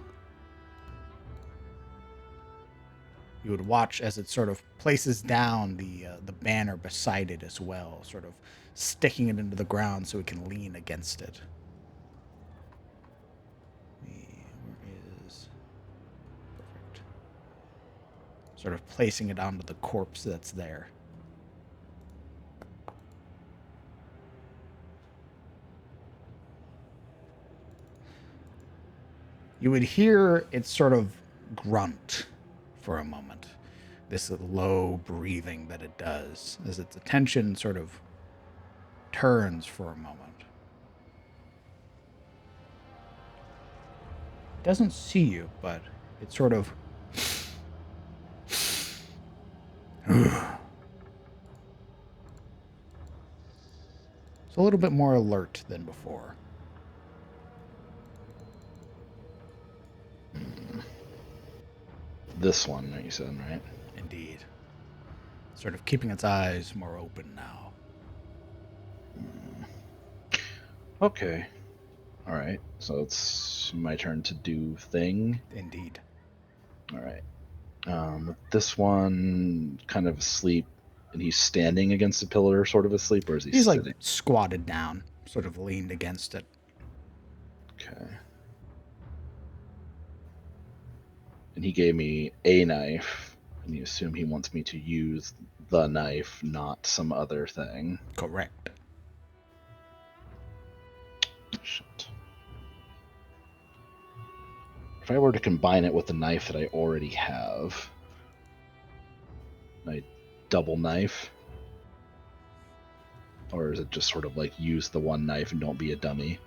You would watch as it sort of places down the banner beside it as well, sort of sticking it into the ground so it can lean against it. Where is... Perfect. Sort of placing it onto the corpse that's there. You would hear it sort of grunt for a moment. This low breathing that it does as its attention sort of turns for a moment. It doesn't see you, but it sort of it's a little bit more alert than before. This one, you said, right? Indeed. Sort of keeping its eyes more open now. Okay. All right. So it's my turn to do thing. Indeed. All right. This one kind of asleep, and he's standing against a pillar, sort of asleep, or is he He's sitting? like squatted down, sort of leaned against it. Okay. And he gave me a knife, and you assume he wants me to use the knife, not some other thing. Correct. Shit. If I were to combine it with the knife that I already have, I double knife? Or is it just sort of like use the one knife and don't be a dummy?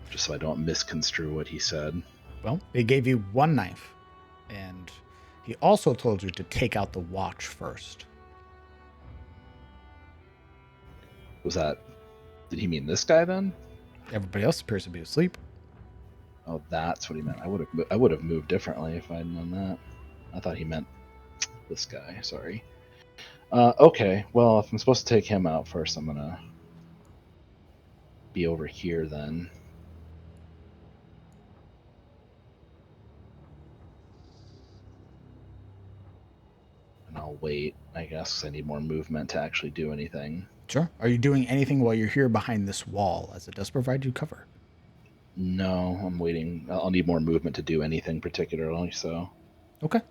Just so I don't misconstrue what he said. Well, he gave you one knife, and he also told you to take out the watch first. Was that... Did he mean this guy then? Everybody else appears to be asleep. Oh, that's what he meant. I would have moved differently if I'd known that. I thought he meant this guy. Sorry. Okay. Well, if I'm supposed to take him out first, I'm gonna be over here then. And I'll wait, I guess, 'cause I need more movement to actually do anything. Sure. Are you doing anything while you're here behind this wall, as it does provide you cover? No, I'm waiting. I'll need more movement to do anything particularly, so. Okay.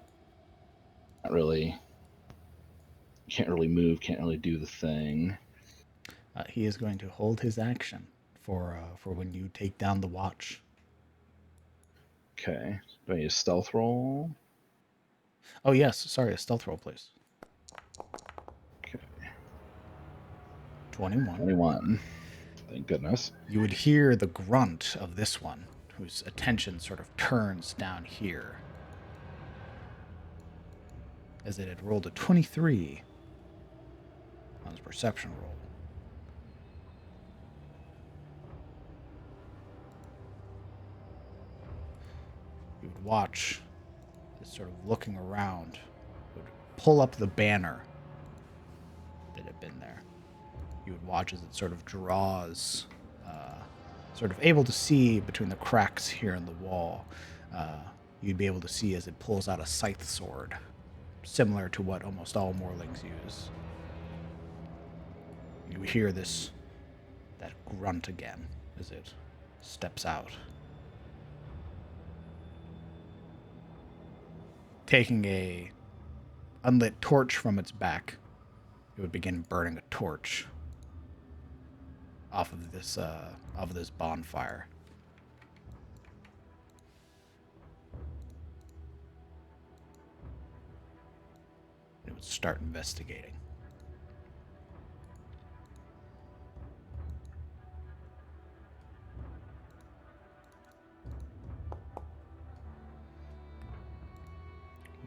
Not really. Can't really move, can't really do the thing. He is going to hold his action for when you take down the watch. Okay. Do I need a stealth roll? Oh, yes. Sorry, a stealth roll, please. Okay. 21. 21. Thank goodness. You would hear the grunt of this one, whose attention sort of turns down here. As it had rolled a 23 on his perception roll. You would watch as sort of looking around, would pull up the banner that had been there. You would watch as it sort of draws, sort of able to see between the cracks here in the wall. You'd be able to see as it pulls out a scythe sword, similar to what almost all Morlings use. You hear that grunt again as it steps out. Taking a unlit torch from its back, it would begin burning a torch off of this bonfire. It would start investigating.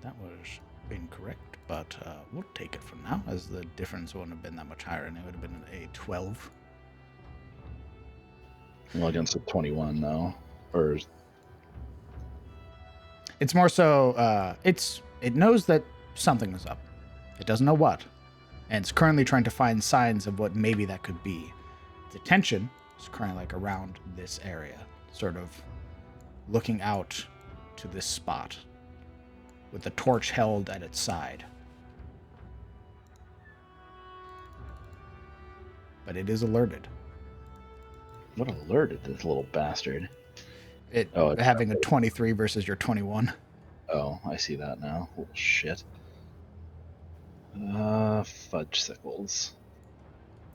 That was incorrect, but we'll take it from now, as the difference wouldn't have been that much higher, and it would have been a 12. Well, against a 21, though. Or... It's more so, it knows that something is up. It doesn't know what, and it's currently trying to find signs of what maybe that could be. Its attention is currently like around this area, sort of looking out to this spot, with the torch held at its side. But it is alerted. What alerted this little bastard? Having a 23 versus your 21. Oh, I see that now. Little shit. Fudge sickles.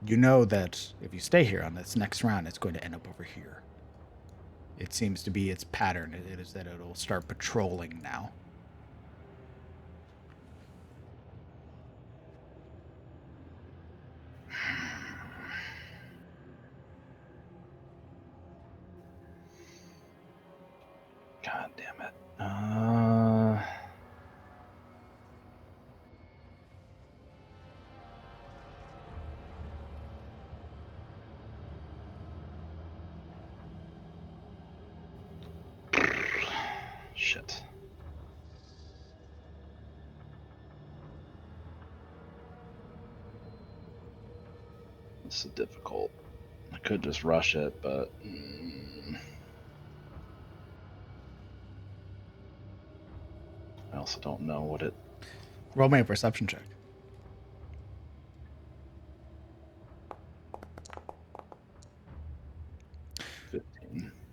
You know that if you stay here on this next round, it's going to end up over here. It seems to be its pattern. It is that it'll start patrolling now. God damn it. Shit. This is difficult. I could just rush it, but I also don't know what it. Roll me a perception check.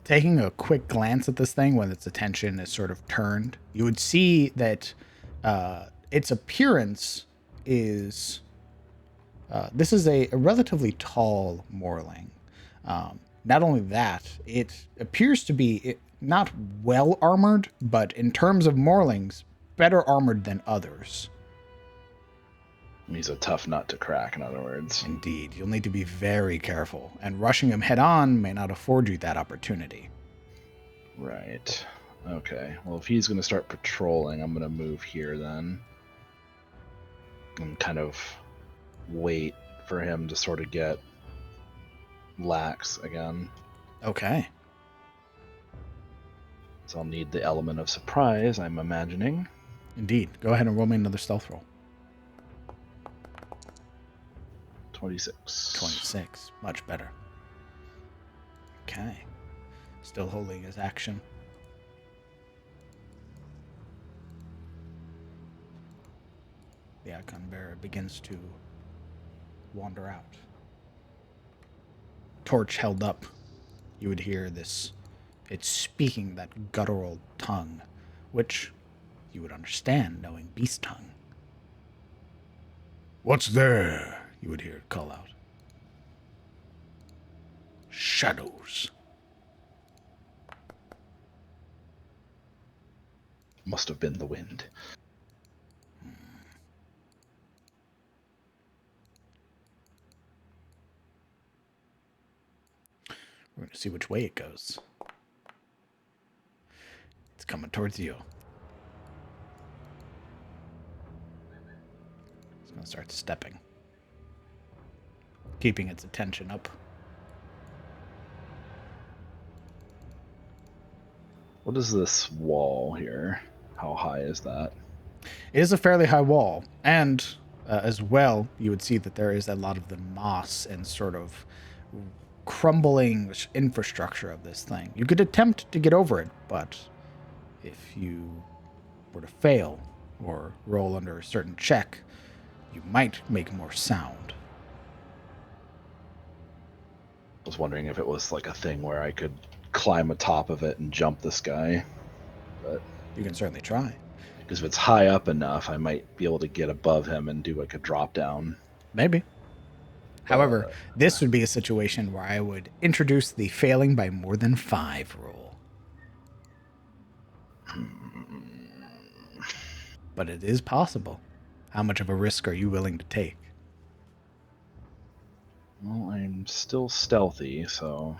Taking a quick glance at this thing when its attention is sort of turned, you would see that its appearance is. This is a relatively tall Morling. Not only that, it appears to be not well armored, but in terms of Morlings, better armored than others. He's a tough nut to crack, in other words. Indeed, you'll need to be very careful, and rushing him head on may not afford you that opportunity. Right. Okay. Well, if he's going to start patrolling, I'm going to move here then. And kind of wait for him to sort of get lax again. Okay. So I'll need the element of surprise, I'm imagining. Indeed. Go ahead and roll me another stealth roll. 26. 26. Much better. Okay. Still holding his action. The icon bearer begins to wander out. Torch held up. You would hear this. It's speaking that guttural tongue, which you would understand knowing beast tongue. "What's there?" you would hear it call out. "Shadows." Must have been the wind. We're going to see which way it goes. It's coming towards you. It's going to start stepping, keeping its attention up. What is this wall here? How high is that? It is a fairly high wall, and as well, you would see that there is a lot of the moss and sort of crumbling infrastructure of this thing. You could attempt to get over it, but if you were to fail or roll under a certain check, you might make more sound. I was wondering if it was like a thing where I could climb atop of it and jump this guy. But you can certainly try. Because if it's high up enough, I might be able to get above him and do like a drop down. Maybe. However, this would be a situation where I would introduce the failing by more than 5 rule. But it is possible. How much of a risk are you willing to take? Well, I'm still stealthy, so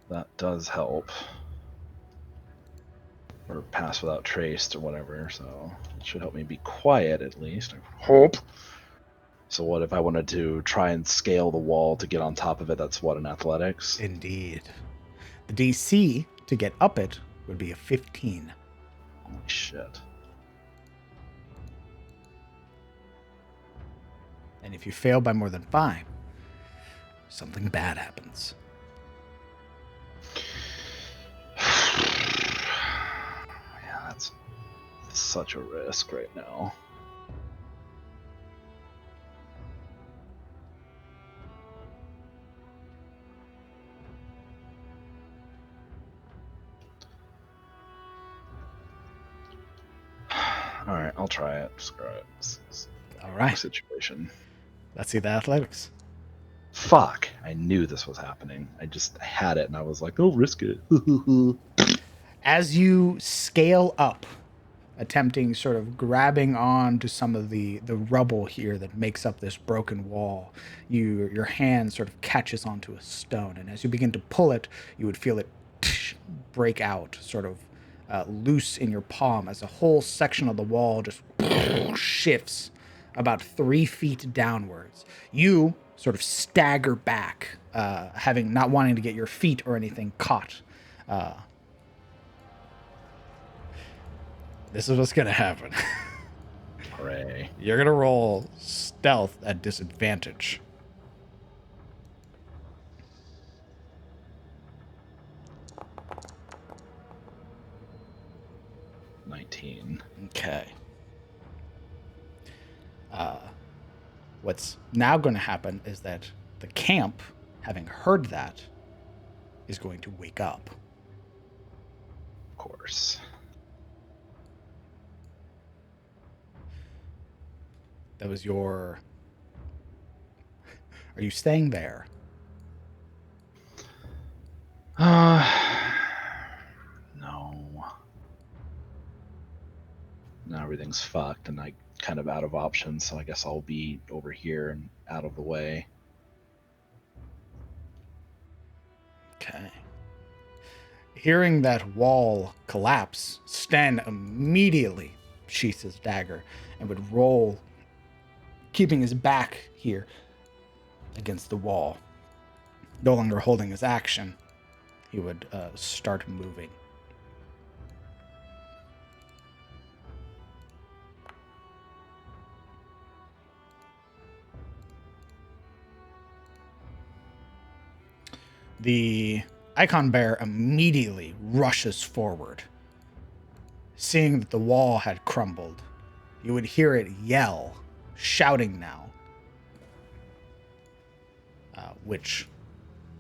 that does help. Or pass without trace or whatever, so it should help me be quiet at least, I hope. So what if I wanted to try and scale the wall to get on top of it? That's what, in athletics? Indeed. The DC to get up it would be a 15. Holy shit. And if you fail by more than 5, something bad happens. Yeah, that's such a risk right now. All right, I'll try it. Screw it. All right. Situation. Let's see the athletics. Fuck. I knew this was happening. I just had it, and I was like, "Oh, risk it." As you scale up, attempting sort of grabbing on to some of the rubble here that makes up this broken wall, your hand sort of catches onto a stone, and as you begin to pull it, you would feel it break out, sort of loose in your palm as a whole section of the wall just shifts about 3 feet downwards. You sort of stagger back, having not wanting to get your feet or anything caught. This is what's gonna happen. Hooray! You're gonna roll stealth at disadvantage. $19. Okay. What's now going to happen is that the camp, having heard that, is going to wake up. Of course. That was your... Are you staying there? No. Now everything's fucked, and I kind of out of options, so I guess I'll be over here and out of the way. Okay. Hearing that wall collapse, Sten immediately sheaths his dagger and would roll, keeping his back here against the wall. No longer holding his action, he would start moving. The icon bear immediately rushes forward. Seeing that the wall had crumbled, you would hear it yell, shouting now. Which,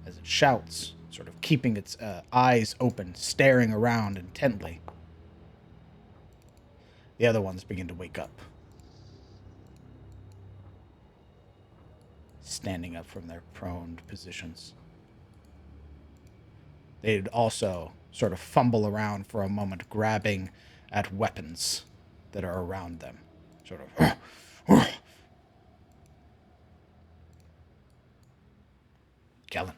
as it shouts, sort of keeping its eyes open, staring around intently, the other ones begin to wake up. Standing up from their prone positions. They'd also sort of fumble around for a moment, grabbing at weapons that are around them. Sort of. Kellen.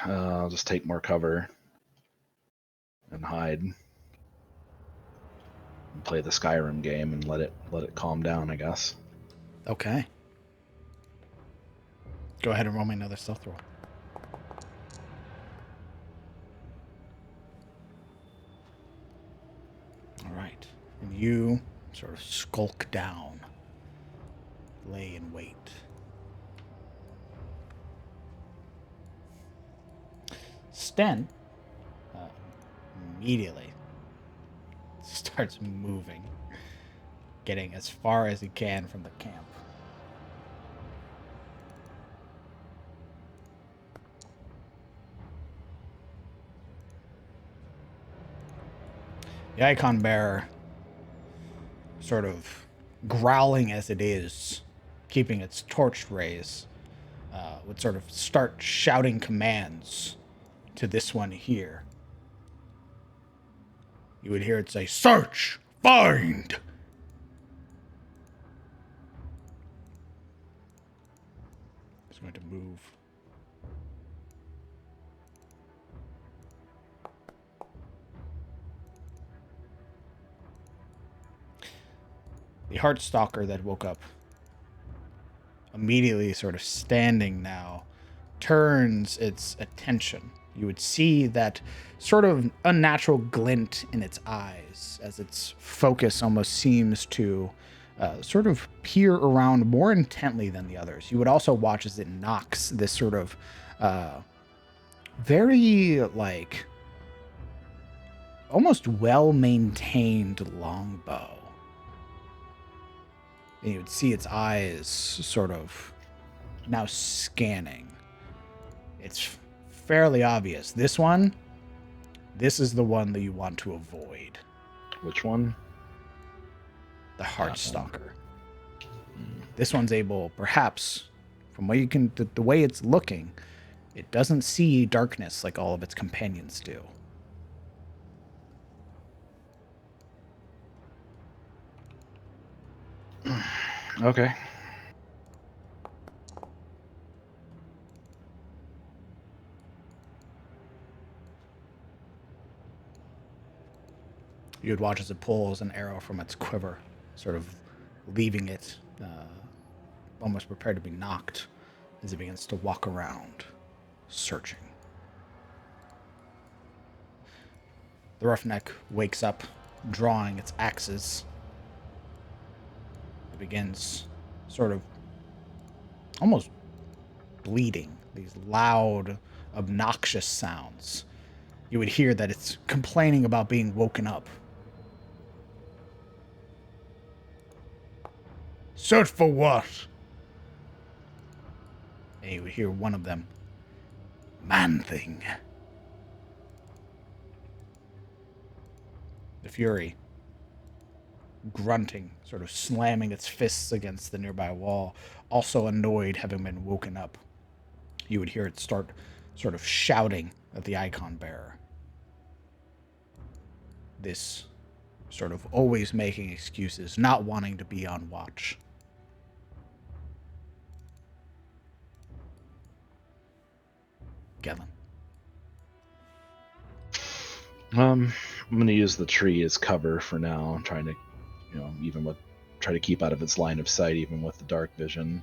I'll just take more cover and hide. And play the Skyrim game and let it calm down, I guess. Okay. Go ahead and roll me another stealth roll. All right. And you sort of skulk down, lay in wait. Sten immediately starts moving, getting as far as he can from the camp. The icon bearer, sort of growling as it is, keeping its torch raised, would sort of start shouting commands to this one here. You would hear it say, "Search! Find!" It's going to move. The Heartstalker that woke up, immediately sort of standing now, turns its attention. You would see that sort of unnatural glint in its eyes as its focus almost seems to sort of peer around more intently than the others. You would also watch as it knocks this sort of very, like, almost well-maintained longbow. And you would see its eyes sort of now scanning. It's fairly obvious. This is the one that you want to avoid. Which one? The Heartstalker. Mm. This one's able, perhaps, from what you can, the way it's looking, it doesn't see darkness like all of its companions do. Okay. You would watch as it pulls an arrow from its quiver, sort of leaving it almost prepared to be knocked as it begins to walk around, searching. The roughneck wakes up, drawing its axes. It begins sort of almost bleeding, these loud, obnoxious sounds. You would hear that it's complaining about being woken up. Search for what? And you would hear one of them. Man-thing. The Fury, grunting, sort of slamming its fists against the nearby wall, also annoyed having been woken up. You would hear it start sort of shouting at the icon bearer. This sort of always making excuses, not wanting to be on watch. Kellen. I'm gonna use the tree as cover for now. I'm trying to, try to keep out of its line of sight, even with the dark vision.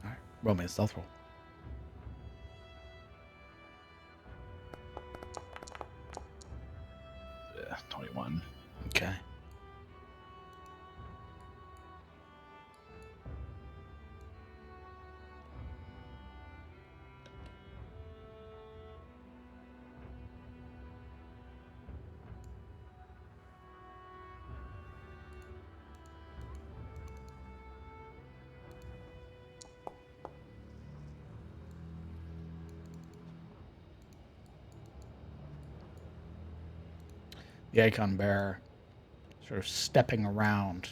All right, roll me a stealth roll. Yeah, 21. Okay. The icon bearer sort of stepping around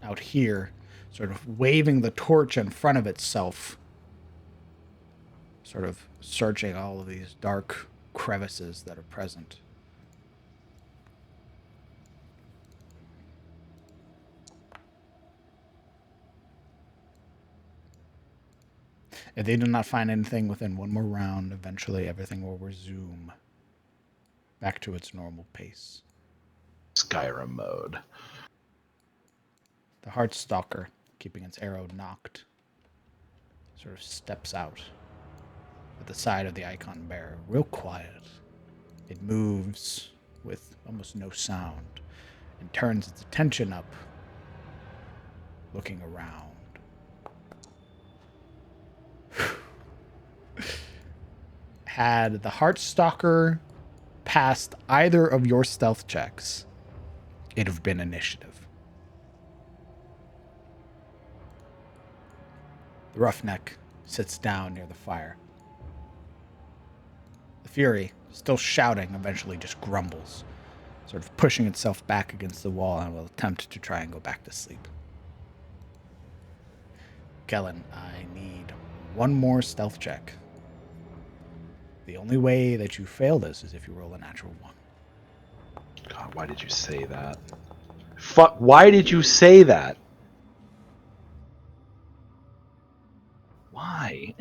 out here, sort of waving the torch in front of itself, sort of searching all of these dark crevices that are present. If they do not find anything within one more round, eventually everything will resume back to its normal pace. Skyrim mode. The Heartstalker, keeping its arrow knocked, sort of steps out at the side of the icon bearer, real quiet. It moves with almost no sound and turns its attention up, looking around. Had the Heartstalker passed either of your stealth checks, it'd have been initiative. The roughneck sits down near the fire. The Fury, still shouting, eventually just grumbles, sort of pushing itself back against the wall and will attempt to try and go back to sleep. Kellen, I need one more stealth check. The only way that you fail this is if you roll a natural 1. God, why did you say that? Fuck, why did you say that? Why?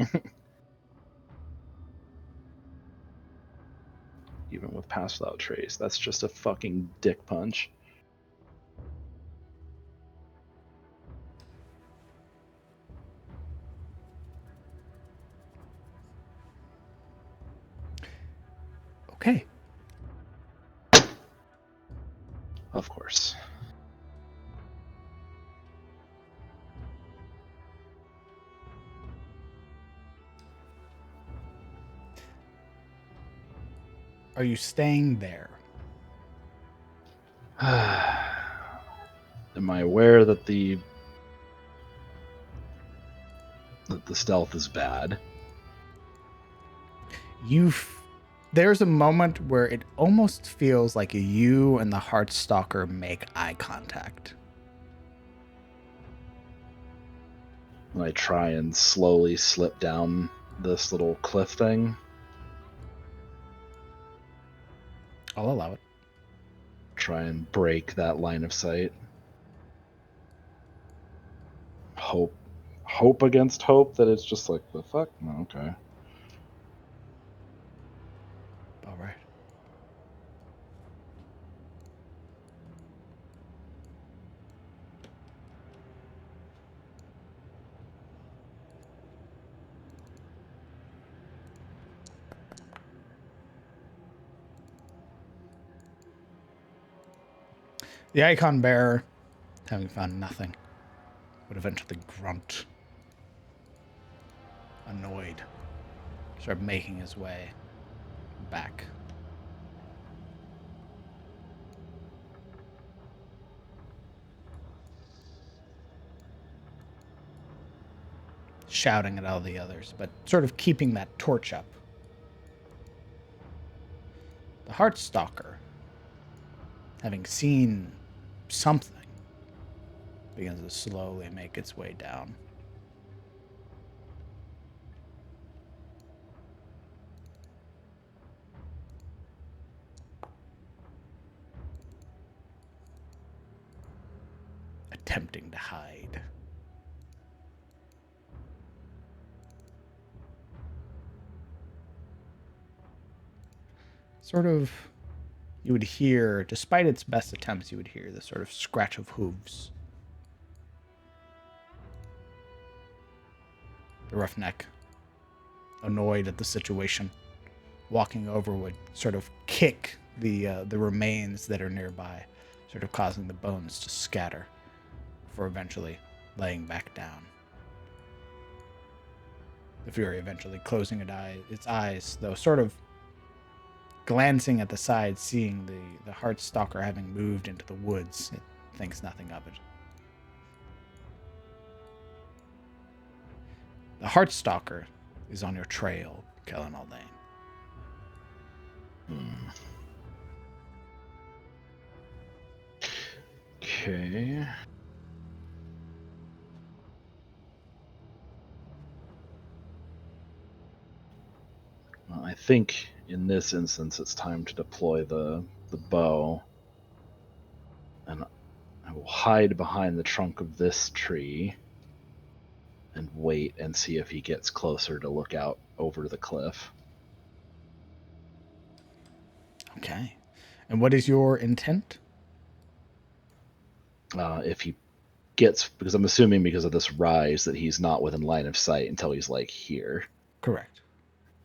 Even with Pass Without Trace, that's just a fucking dick punch. Okay. Of course. Are you staying there? Am I aware that the stealth is bad? You There's a moment where it almost feels like you and the Heartstalker make eye contact. And I try and slowly slip down this little cliff thing. I'll allow it. Try and break that line of sight. Hope against hope that it's just like, the fuck? No, okay. All right. The icon bearer, having found nothing, would eventually grunt, annoyed, start making his way back. Shouting at all the others, but sort of keeping that torch up. The Heartstalker, having seen something, begins to slowly make its way down. Attempting to hide. Sort of, you would hear, despite its best attempts, you would hear the sort of scratch of hooves. The roughneck, annoyed at the situation, walking over would sort of kick the remains that are nearby, sort of causing the bones to scatter, before eventually laying back down. The Fury eventually closing its eyes, though sort of glancing at the side, seeing the Heartstalker having moved into the woods, it thinks nothing of it. The Heartstalker is on your trail, Kellen Aldane. Okay. Well, I think in this instance it's time to deploy the bow. And I will hide behind the trunk of this tree and wait and see if he gets closer to look out over the cliff. Okay. And what is your intent? If he gets, because I'm assuming because of this rise that he's not within line of sight until he's like here. Correct.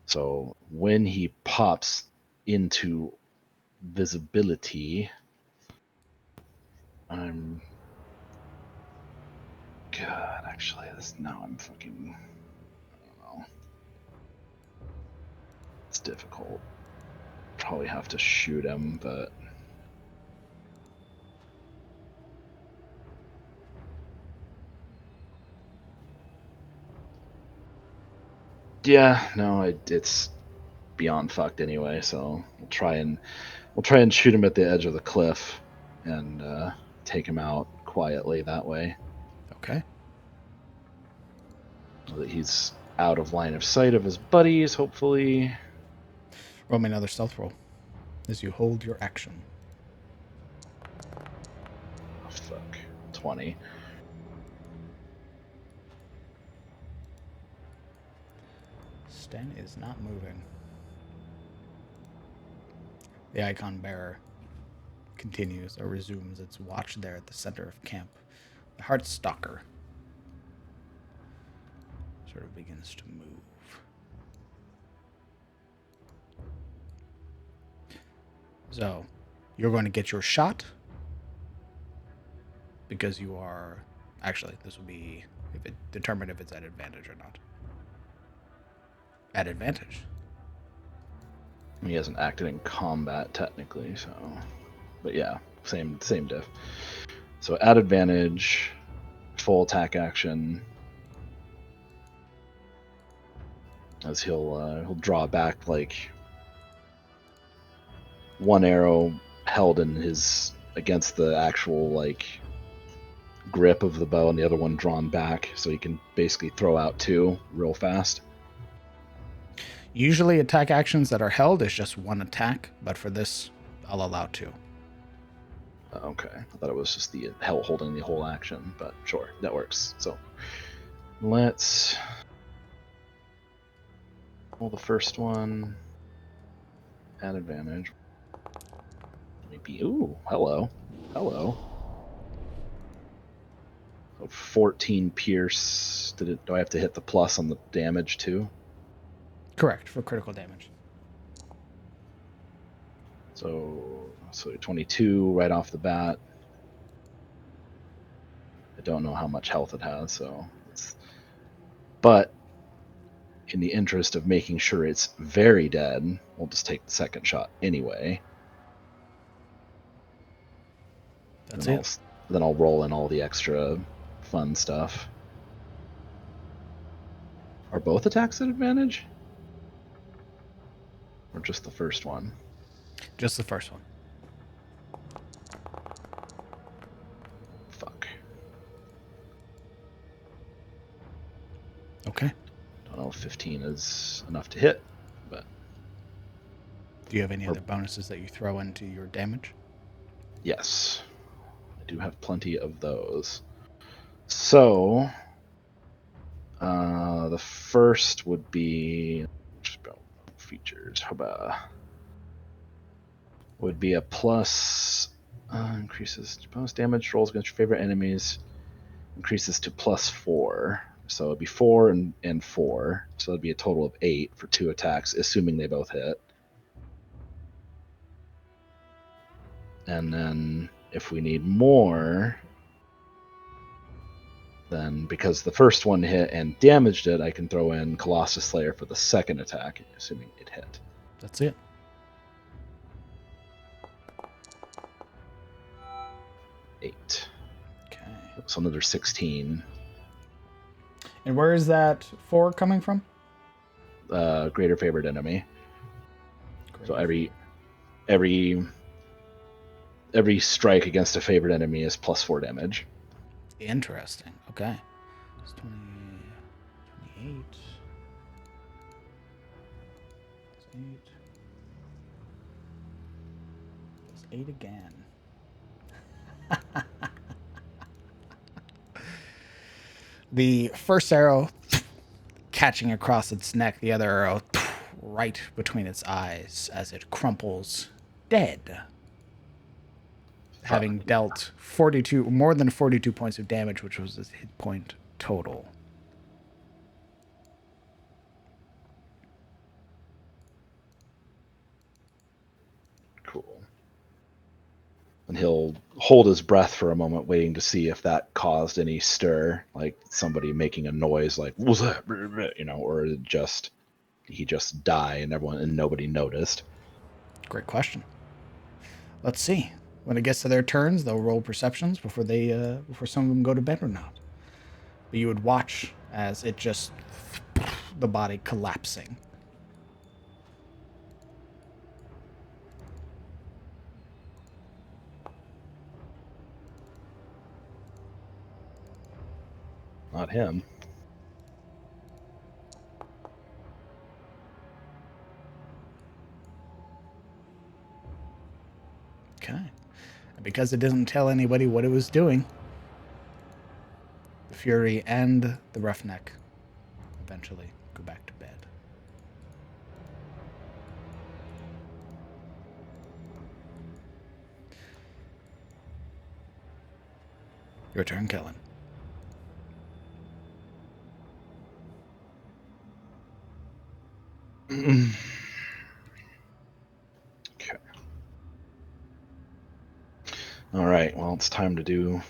So when he pops into visibility, I'm. God, actually, now I'm fucking. I don't know. It's difficult. Probably have to shoot him, but. Yeah, no, it's beyond fucked anyway. So we'll try and shoot him at the edge of the cliff, and take him out quietly that way. Okay. So that he's out of line of sight of his buddies, hopefully. Roll me another stealth roll as you hold your action. Oh, fuck. 20. Sten is not moving. The icon bearer continues or resumes its watch there at the center of camp. The Heartstalker sort of begins to move. So, you're going to get your shot because you are. Actually, this will be if it determined if it's at advantage or not. At advantage. He hasn't acted in combat technically, so. But yeah, same diff. So at advantage, full attack action. As he'll draw back like one arrow held in his against the actual like grip of the bow, and the other one drawn back, so he can basically throw out two real fast. Usually attack actions that are held is just one attack, but for this, I'll allow two. Okay, I thought it was just the holding the whole action, but sure, that works. So let's roll the first one at advantage. Maybe. Ooh, hello. So 14 pierce. Do I have to hit the plus on the damage too? Correct, for critical damage. So 22 right off the bat. I don't know how much health it has, but in the interest of making sure it's very dead, we'll just take the second shot anyway. That's it. Then I'll roll in all the extra fun stuff. Are both attacks at advantage? Or just the first one? Just the first one. Fuck. Okay. Don't know if 15 is enough to hit, but... Do you have any other bonuses that you throw into your damage? Yes. I do have plenty of those. So... the first would be... features. How about... would be a plus... increases bonus damage rolls against your favorite enemies. Increases to +4. So it'd be 4 and 4. So it'd be a total of 8 for 2 attacks, assuming they both hit. And then if we need more, then because the first one hit and damaged it, I can throw in Colossus Slayer for the second attack, assuming it hit. That's it. Eight. Okay. So another 16. And where is that 4 coming from? Greater favored enemy. Great. So every strike against a favored enemy is +4 damage. Interesting. Okay. It's 20, 28. It's 8. It's 8 again. The first arrow catching across its neck, the other arrow right between its eyes as it crumples dead. Having dealt more than 42 points of damage, which was its hit point total. Cool. And he'll hold his breath for a moment, waiting to see if that caused any stir, like somebody making a noise, like "What's that?" Or he just die and nobody noticed. Great question. Let's see. When it gets to their turns, they'll roll perceptions before some of them go to bed or not. But you would watch as it just the body collapsing. Not him. Okay. And because it doesn't tell anybody what it was doing, the Fury and the Roughneck eventually go back to bed. Your turn, Kellen. Okay. All right. Well, it's time to do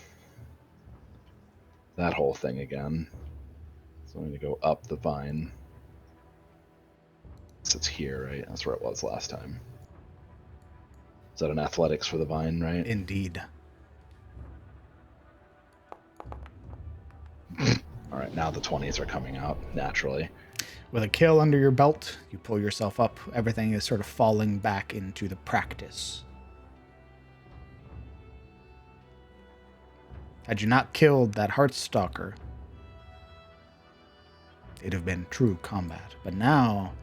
that whole thing again. So I'm going to go up the vine. So it's here, right? That's where it was last time. Is that an athletics for the vine, right? Indeed. All right. Now the 20s are coming out naturally. With a kill under your belt, you pull yourself up. Everything is sort of falling back into the practice. Had you not killed that Heartstalker, it'd have been true combat. But now,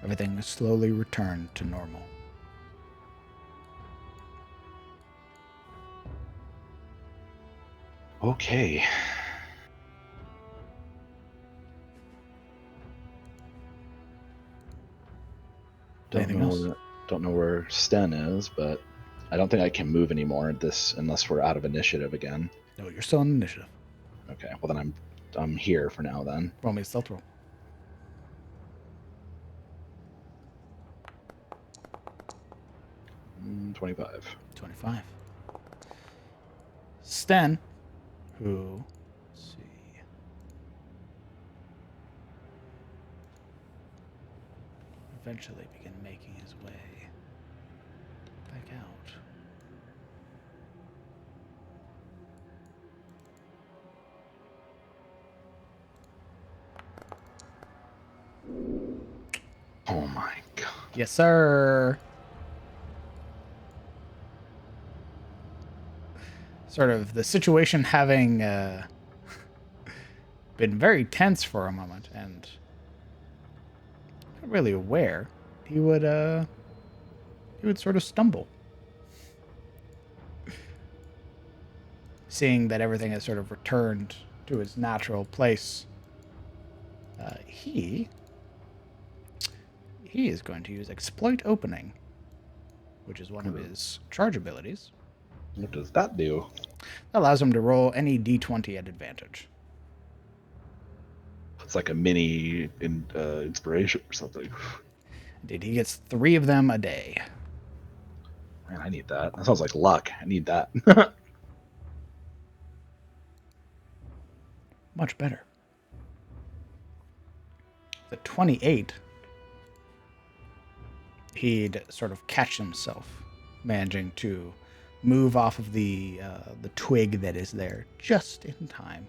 everything has slowly returned to normal. Okay. Anything else? Don't know where Sten is, but I don't think I can move anymore unless we're out of initiative again. No, you're still in initiative. Okay, well then I'm here for now then. Roll me a stealth roll. 25. 25. Sten, who, let's see, eventually begin making his way back out. Oh my god. Yes, sir. Sort of the situation having been very tense for a moment, and not really aware, he would sort of stumble, seeing that everything has sort of returned to its natural place. He is going to use Exploit Opening, which is one of his charge abilities. What does that do? That allows him to roll any d20 at advantage. It's like a mini inspiration or something. Indeed, he gets 3 of them a day. Man, I need that. That sounds like luck. I need that. Much better. The 28, he'd sort of catch himself, managing to move off of the twig that is there just in time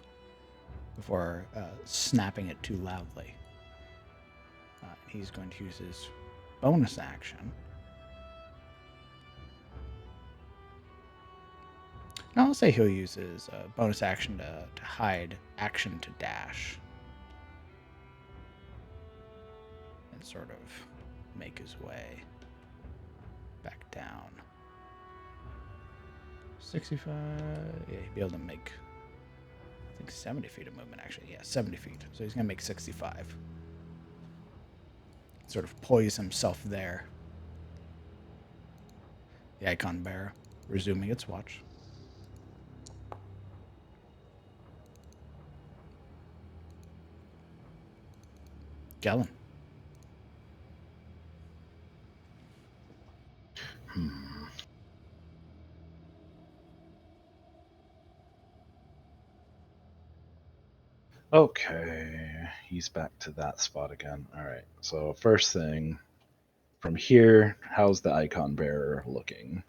before snapping it too loudly. He's going to use his bonus action. No, I'll say he'll use his bonus action to hide action to dash. And sort of make his way back down. 65. Yeah, he'd be able to make, I think, 70 feet of movement, actually. Yeah, 70 feet. So he's going to make 65. Sort of poise himself there. The icon bearer resuming its watch. Kellen. Okay, he's back to that spot again. All right, so first thing, from here, how's the icon bearer looking?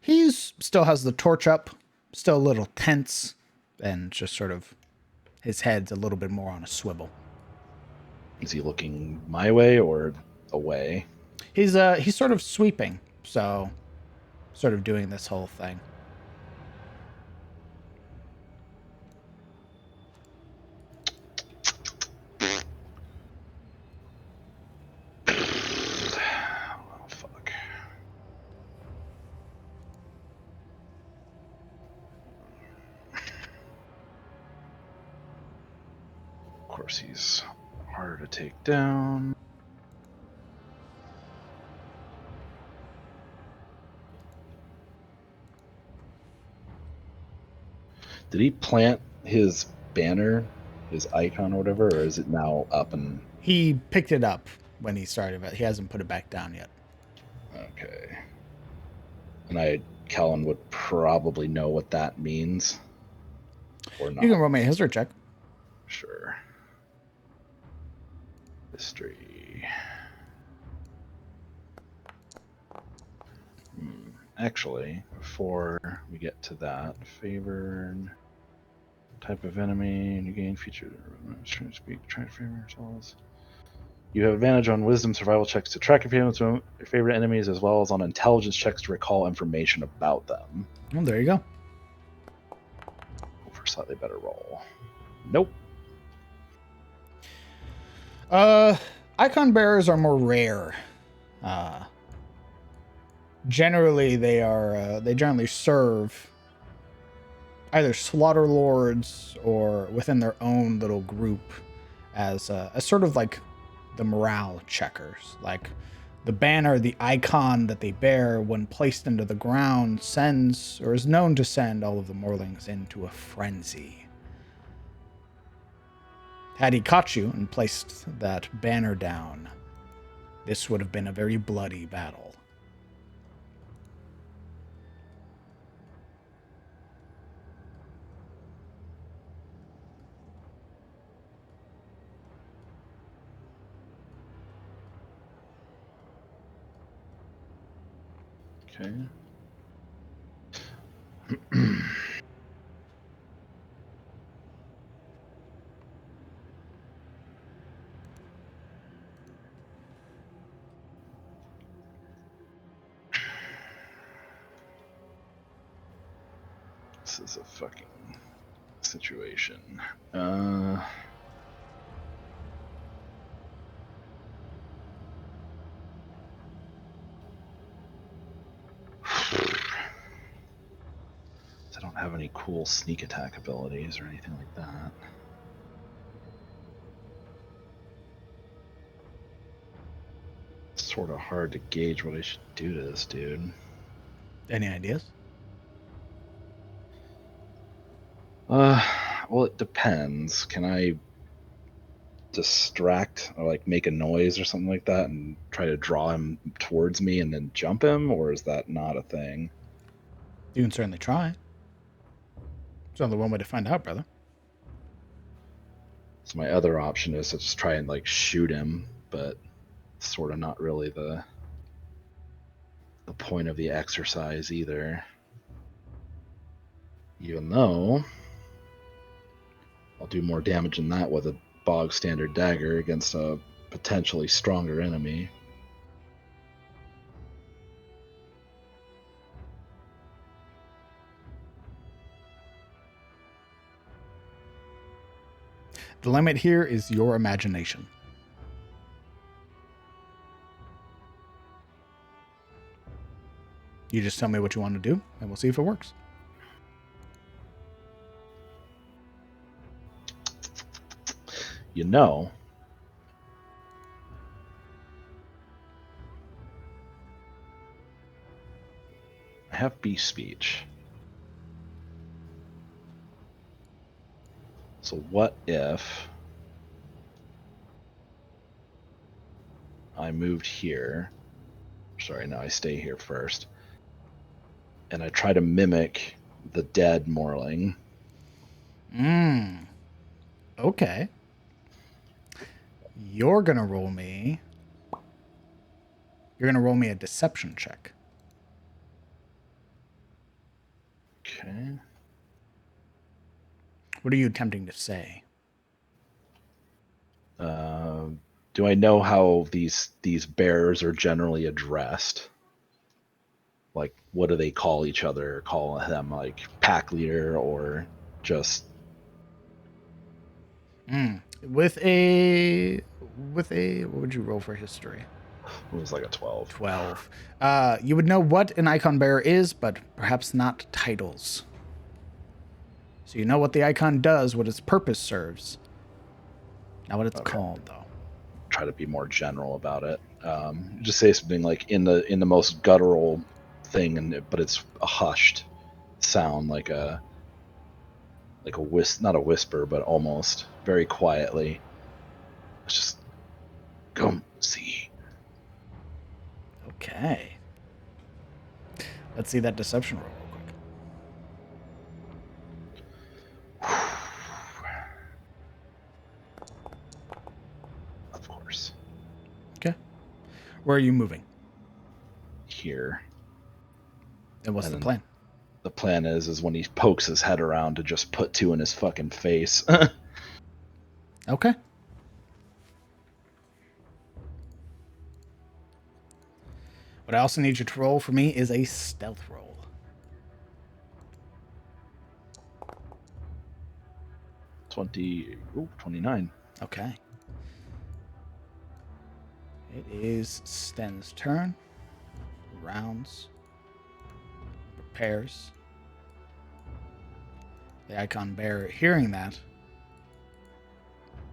He's still has the torch up, still a little tense, and just sort of his head's a little bit more on a swivel. Is he looking my way or away? He's sort of sweeping, so sort of doing this whole thing. Oh, fuck. Of course, he's harder to take down. Did he plant his banner, his icon or whatever, or is it now up and... He picked it up when he started, but he hasn't put it back down yet. Okay. And Kellen would probably know what that means. Or not. You can roll me a history check. Sure. History. Actually, before we get to that, favored type of enemy, you gain feature. Trying to speak, try to favor yourselves. You have advantage on wisdom survival checks to track your favorite enemies, as well as on intelligence checks to recall information about them. Well, there you go. For a slightly better roll. Nope. Icon bearers are more rare. Generally, they generally serve either slaughter lords or within their own little group as sort of like the morale checkers. Like the banner, the icon that they bear when placed into the ground sends or is known to send all of the Morlings into a frenzy. Had he caught you and placed that banner down, this would have been a very bloody battle. Okay. This is a fucking situation. I don't have any cool sneak attack abilities or anything like that. It's sort of hard to gauge what I should do to this dude. Any ideas? Well, it depends. Can I distract or like make a noise or something like that and try to draw him towards me and then jump him, or is that not a thing? You can certainly try. There's only one way to find out, brother. So my other option is to just try and like shoot him, but sort of not really the point of the exercise either. Even though I'll do more damage than that with a bog standard dagger against a potentially stronger enemy. The limit here is your imagination. You just tell me what you want to do, and we'll see if it works. You know, I have beast speech. So what if I moved here? Sorry, no, I stay here first. And I try to mimic the dead Morling. Okay. You're gonna roll me a deception check. Okay. What are you attempting to say? Do I know how these bears are generally addressed? Like, what do they call each other? Call them like pack leader or just With a what would you roll for history? it was like a 12. 12. You would know what an icon bearer is, but perhaps not titles. So you know what the icon does, what its purpose serves. Not what it's called, though. Try to be more general about it. Just say something like in the most guttural thing, but it's a hushed sound, like a not a whisper, but almost very quietly. It's just come see. Okay. Let's see that deception roll real quick. Of course. Okay. Where are you moving? Here. And what's the plan? The plan is when he pokes his head around to just put two in his fucking face. Okay. What I also need you to roll for me is a stealth roll. 29. Okay. It is Sten's turn. Rounds. Prepares. The icon bearer, hearing that,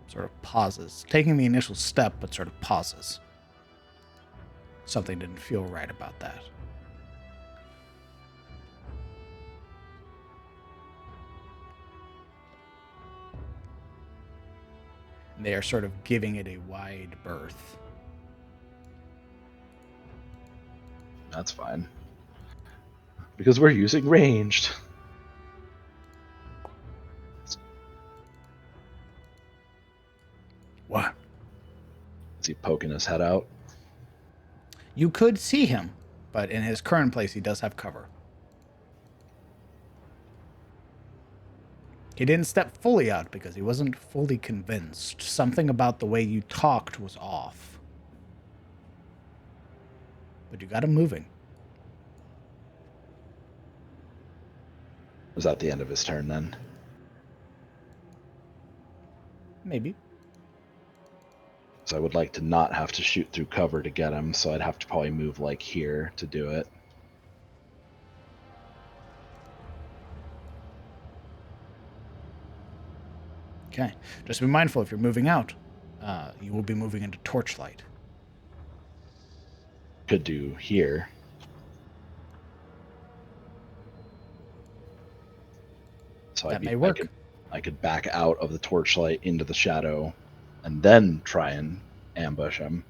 sort of pauses, taking the initial step, but sort of pauses. Something didn't feel right about that. They are sort of giving it a wide berth. That's fine. Because we're using ranged. What? Is he poking his head out? You could see him, but in his current place, he does have cover. He didn't step fully out because he wasn't fully convinced. Something about the way you talked was off. But you got him moving. Was that the end of his turn then? Maybe. So I would like to not have to shoot through cover to get him, so I'd have to probably move like here to do it. Okay. Just be mindful if you're moving out, you will be moving into torchlight. Could do here. So That may work. I could back out of the torchlight into the shadow and then try and ambush him.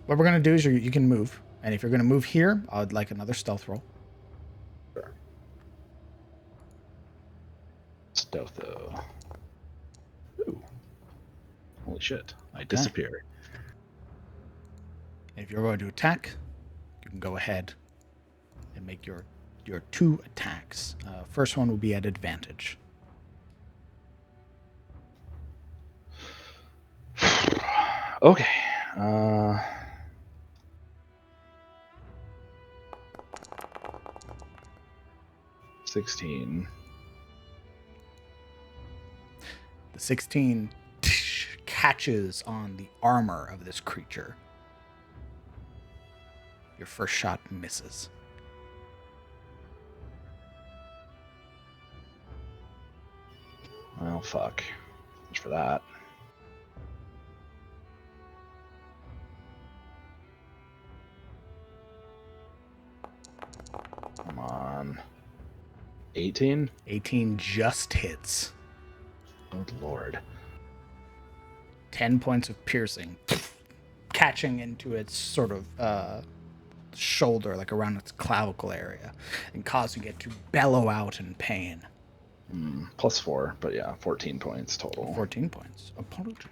What we're going to do is you can move. And if you're going to move here, I'd like another stealth roll. Sure. Stealth. Ooh. Holy shit. I disappear. If you're going to attack, you can go ahead and make your 2 attacks. First one will be at advantage. Okay. 16. The 16 catches on the armor of this creature. Your first shot misses. Well, fuck. Thanks for that. Come on. 18? 18 just hits. Good lord. 10 points of piercing, catching into its sort of shoulder, like around its clavicle area, and causing it to bellow out in pain. +4, but yeah, 14 points total. 14 points. Apologies.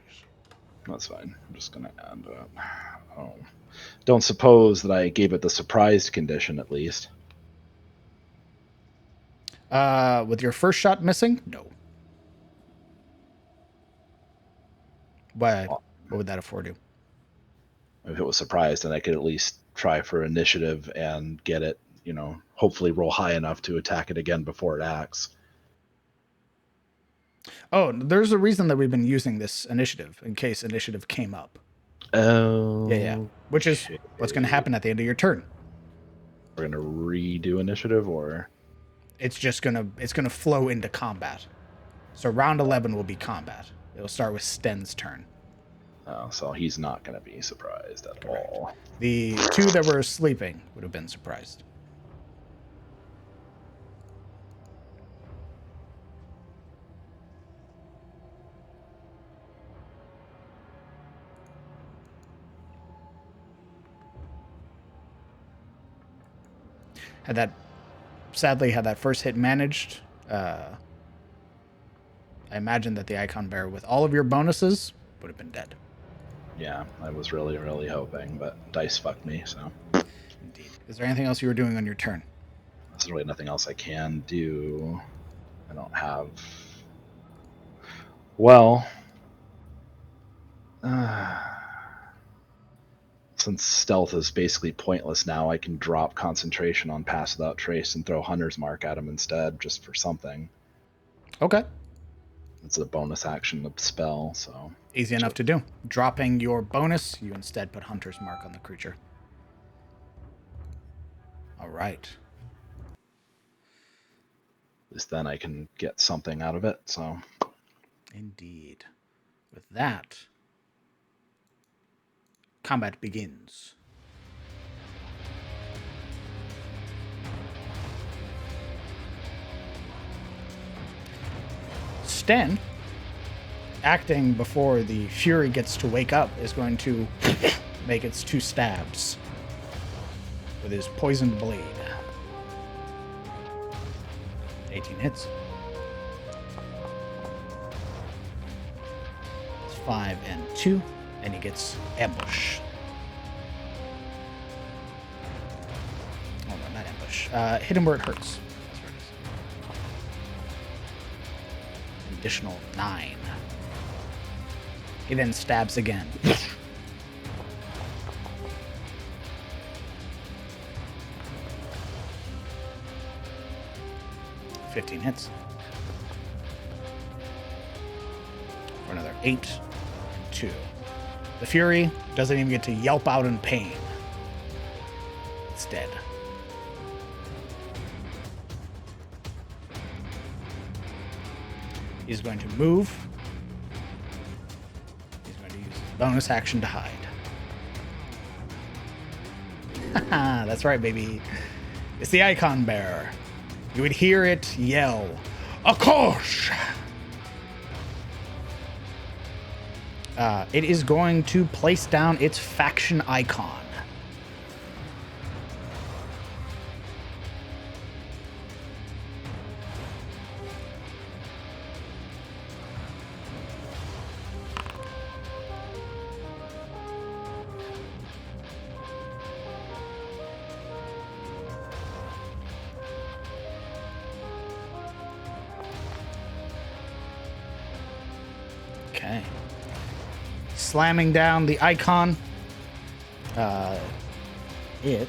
That's fine. I'm just gonna add up. Oh. Don't suppose that I gave it the surprised condition at least. With your first shot missing? No. What would that afford you? If it was surprised, then I could at least try for initiative and get it, hopefully roll high enough to attack it again before it acts. Oh, there's a reason that we've been using this initiative in case initiative came up. Oh. Yeah. Which is what's going to happen at the end of your turn. We're going to redo initiative, or? It's going to flow into combat. So round 11 will be combat. It'll start with Sten's turn. Oh, so he's not going to be surprised at all. The 2 that were sleeping would have been surprised. Had that first hit managed, I imagine that the icon bearer with all of your bonuses would have been dead. Yeah, I was really, really hoping, but dice fucked me, so. Indeed. Is there anything else you were doing on your turn? There's really nothing else I can do. I don't have... Well... since stealth is basically pointless now, I can drop concentration on Pass Without Trace and throw Hunter's Mark at him instead, just for something. Okay. It's a bonus action of spell, so... Easy enough to do. Dropping your bonus, you instead put Hunter's Mark on the creature. All right. At least then I can get something out of it, so... Indeed. With that, combat begins. Sten, acting before the Fury gets to wake up, is going to make its 2 stabs with his poisoned blade. 18 hits. It's 5 and 2, and he gets ambush. Oh no, not ambush. Hit him where it hurts. That's where it is. Additional 9. He then stabs again. 15 hits. For another 8 and 2. The Fury doesn't even get to yelp out in pain. It's dead. He's going to move. He's going to use his bonus action to hide. Haha, that's right, baby. It's the Icon Bearer. You would hear it yell, "Akosh!" It is going to place down its faction icon. Okay. Slamming down the icon. It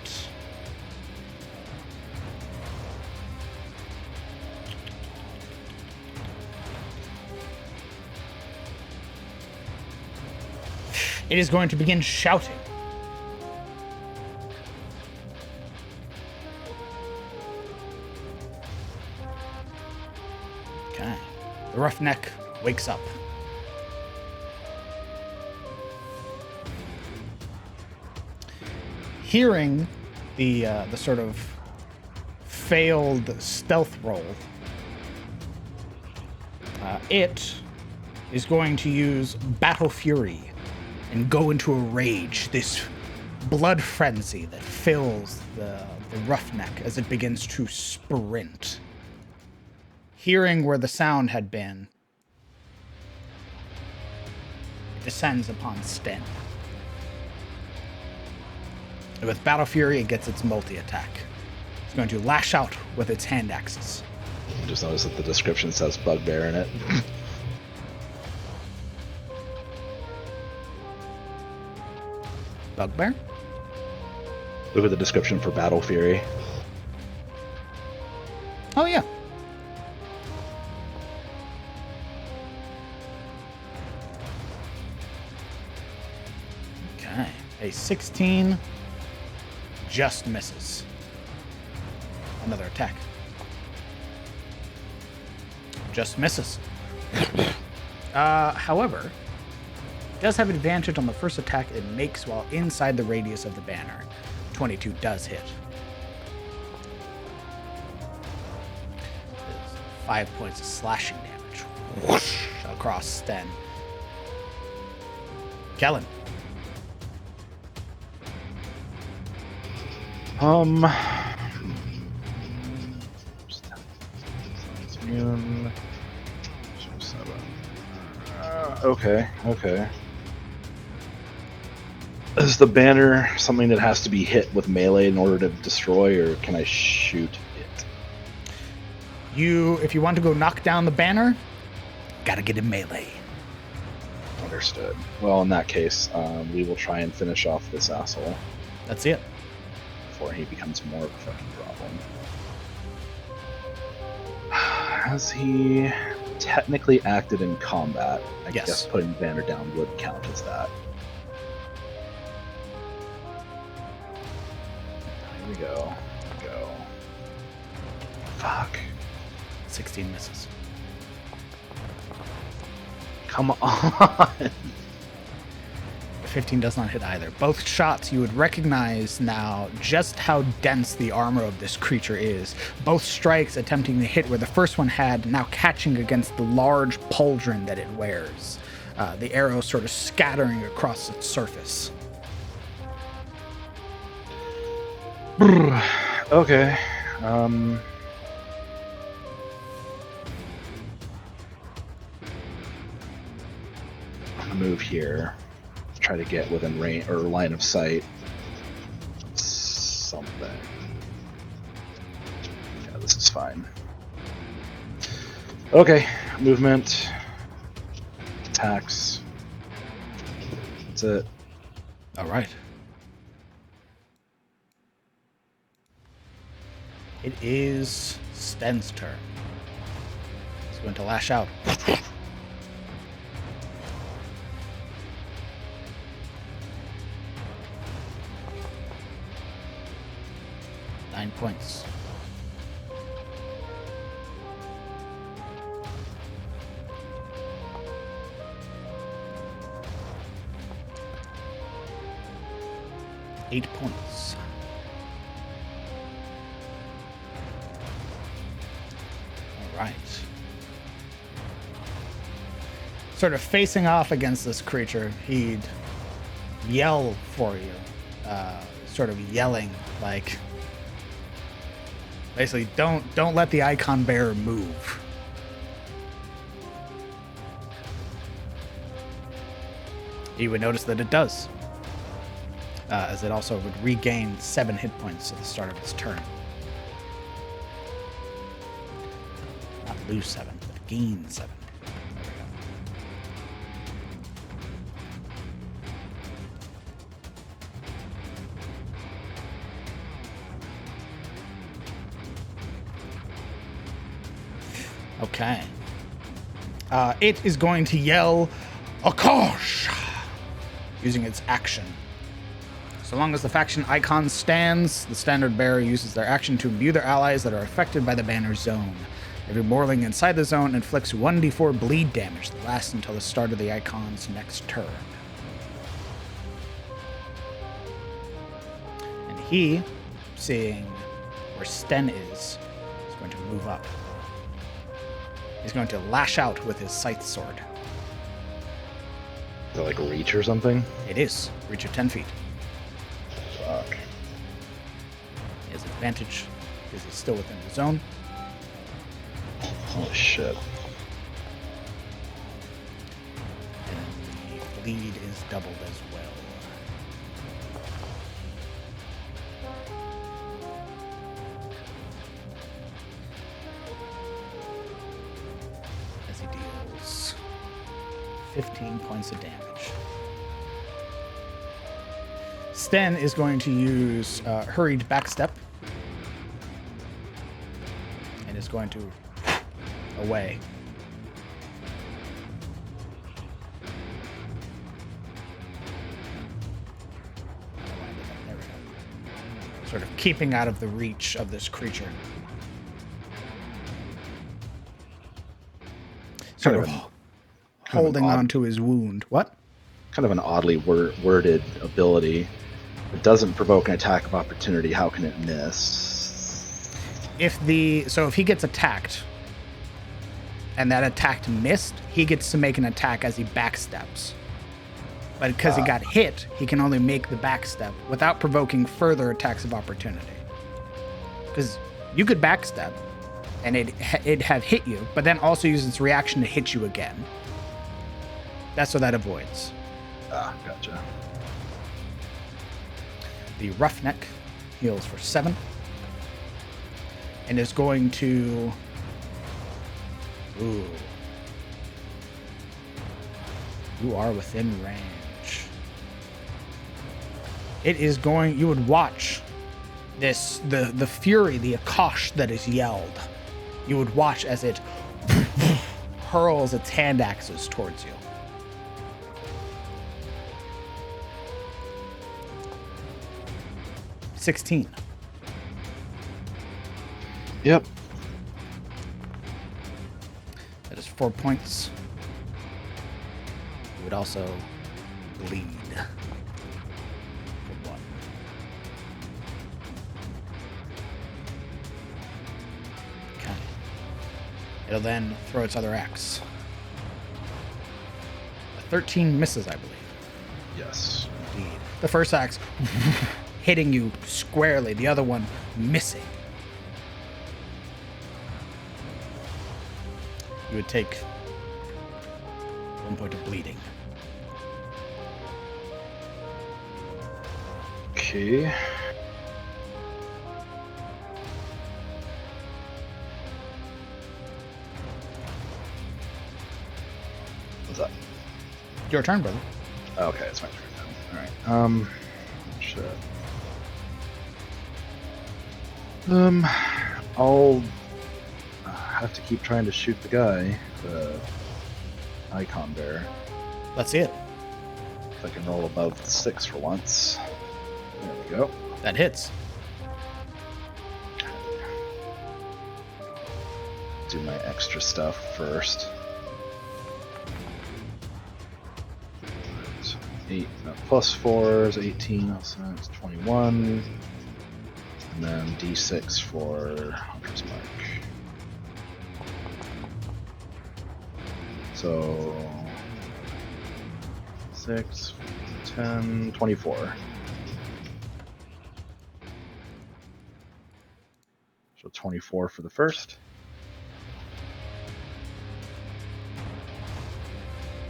is going to begin shouting. Okay. The roughneck wakes up. Hearing the sort of failed stealth roll, it is going to use Battle Fury and go into a rage, this blood frenzy that fills the roughneck as it begins to sprint. Hearing where the sound had been, it descends upon Sten. With Battle Fury, it gets its multi-attack. It's going to lash out with its hand axes. I just noticed that the description says Bugbear in it. Bugbear? Look at the description for Battle Fury. Oh, yeah. Okay. A 16 just misses. Another attack. Just misses. However, it does have advantage on the first attack it makes while inside the radius of the banner. 22 does hit. 5 points of slashing damage. Whoosh, across Sten. Kellen. Immune. Okay. Is the banner something that has to be hit with melee in order to destroy, or can I shoot it? If you want to go knock down the banner, gotta get in melee. Understood. Well, in that case, we will try and finish off this asshole That's it. before he becomes more of a fucking problem. Has he technically acted in combat? I Yes. guess putting the banner down would count as that. Here we go. Fuck. 16 misses. Come on. 15 does not hit either. Both shots, you would recognize now just how dense the armor of this creature is. Both strikes attempting to hit where the first one had, now catching against the large pauldron that it wears. The arrow sort of scattering across its surface. Okay. I'm gonna move here. Try to get within range or line of sight. Something. Yeah, this is fine. Okay, movement. Attacks. That's it. All right. It is Sten's turn. He's going to lash out. 9 points. Eight points. All right. Sort of facing off against this creature, he'd yell for you, sort of yelling like, basically, don't let the icon bearer move. You would notice that it does, as it also would regain 7 hit points at the start of its turn. Not lose 7, but gain 7. Okay. It is going to yell, Akash! Using its action. So long as the faction icon stands, the standard bearer uses their action to imbue their allies that are affected by the banner zone. Every morling inside the zone inflicts 1d4 bleed damage that lasts until the start of the icon's next turn. And he, seeing where Sten is going to move up. He's going to lash out with his scythe sword. Is it like reach or something? It is. Reach of 10 feet. Fuck. He has advantage because he's still within the zone. Holy shit. And the bleed is doubled as well. As he deals 15 points of damage. Sten is going to use hurried backstep and is going to away. There we go. Sort of keeping out of the reach of this creature. Sort of holding on to his wound. What? Kind of an oddly worded ability. It doesn't provoke an attack of opportunity. How can it miss? If he gets attacked and that attack missed, he gets to make an attack as he backsteps. But because he got hit, he can only make the backstep without provoking further attacks of opportunity. Because you could backstep and it'd have hit you, but then also use its reaction to hit you again. That's what that avoids. Ah, gotcha. The Roughneck heals for 7 and is going to You are within range. It is going... You would watch this... The fury, the Akash that is yelled. You would watch as it hurls its hand axes towards you. $16. Yep. That is 4 points. You would also bleed for 1. Okay. It'll then throw its other axe. A 13 misses, I believe. Yes. Indeed. The first axe hitting you squarely, the other one missing. You would take 1 point of bleeding. Okay. What's up? Your turn, brother. Okay, it's my turn then. Alright. Shit. I'll have to keep trying to shoot the guy, the icon bear. Let's see it. If I can roll above 6 for once. There we go. That hits. Do my extra stuff first. So 8 plus 4 is 18, so that's 21. And then D6 for Hunter's Mark. So 6, 10, 24. So 24 for the first.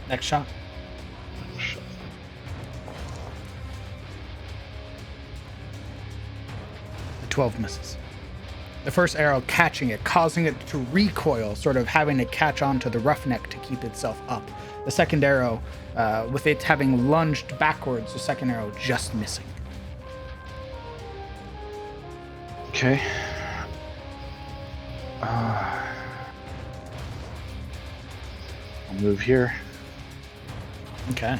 Next shot. Shit. The 12 misses. The first arrow catching it, causing it to recoil, sort of having to catch onto the roughneck to keep itself up. The second arrow, with it having lunged backwards, the second arrow just missing. Okay. I'll move here. Okay.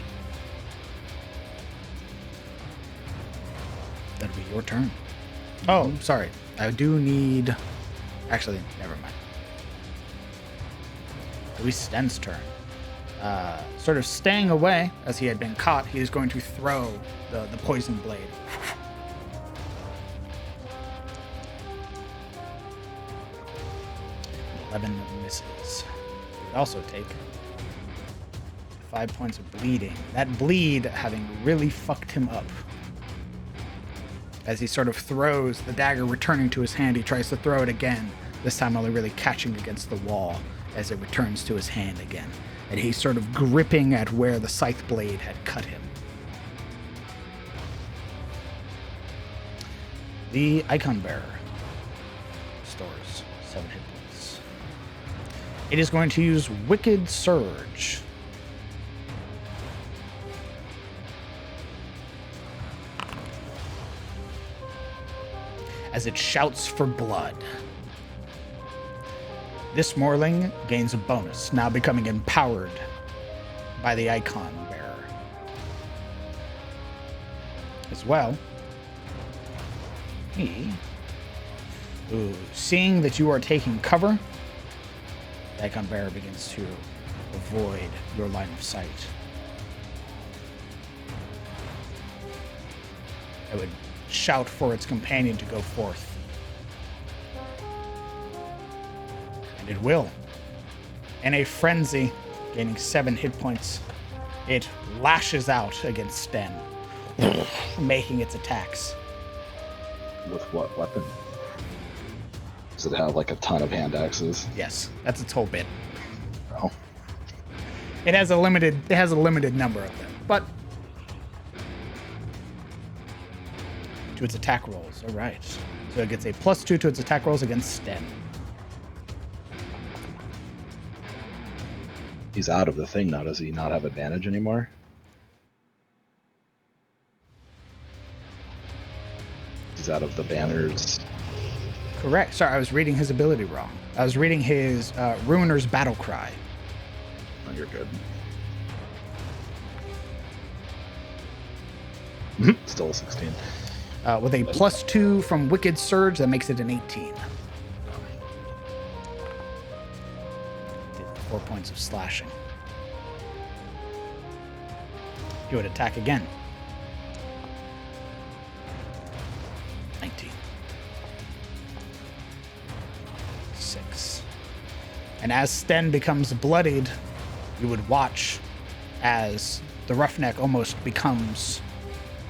That'll be your turn. Oh, sorry. I do need... Actually, never mind. It'll be Sten's turn. Sort of staying away, as he had been caught, he is going to throw the poison blade. Eleven misses. He would also take 5 points of bleeding. That bleed having really fucked him up. As he sort of throws the dagger returning to his hand, he tries to throw it again, this time only really catching against the wall as it returns to his hand again. And he's sort of gripping at where the scythe blade had cut him. The icon bearer stores 7 hit points. It is going to use Wicked Surge. As it shouts for blood. This Morling gains a bonus, now becoming empowered by the icon bearer. As well, seeing that you are taking cover, the icon bearer begins to avoid your line of sight. It would shout for its companion to go forth. And it will. In a frenzy, gaining 7 hit points, it lashes out against Sten, making its attacks. With what weapon? Does it have like a ton of hand axes? Yes, that's its whole bit. Oh. It has a limited number of them, but to its attack rolls. All right. So it gets a +2 to its attack rolls against Sten. He's out of the thing now. Does he not have advantage anymore? He's out of the banners. Correct. Sorry, I was reading his ability wrong. I was reading his Ruiner's Battle Cry. Oh, you're good. Still a 16. With a +2 from Wicked Surge, that makes it an 18. 4 points of slashing. He would attack again. 19. 6. And as Sten becomes bloodied, you would watch as the roughneck almost begins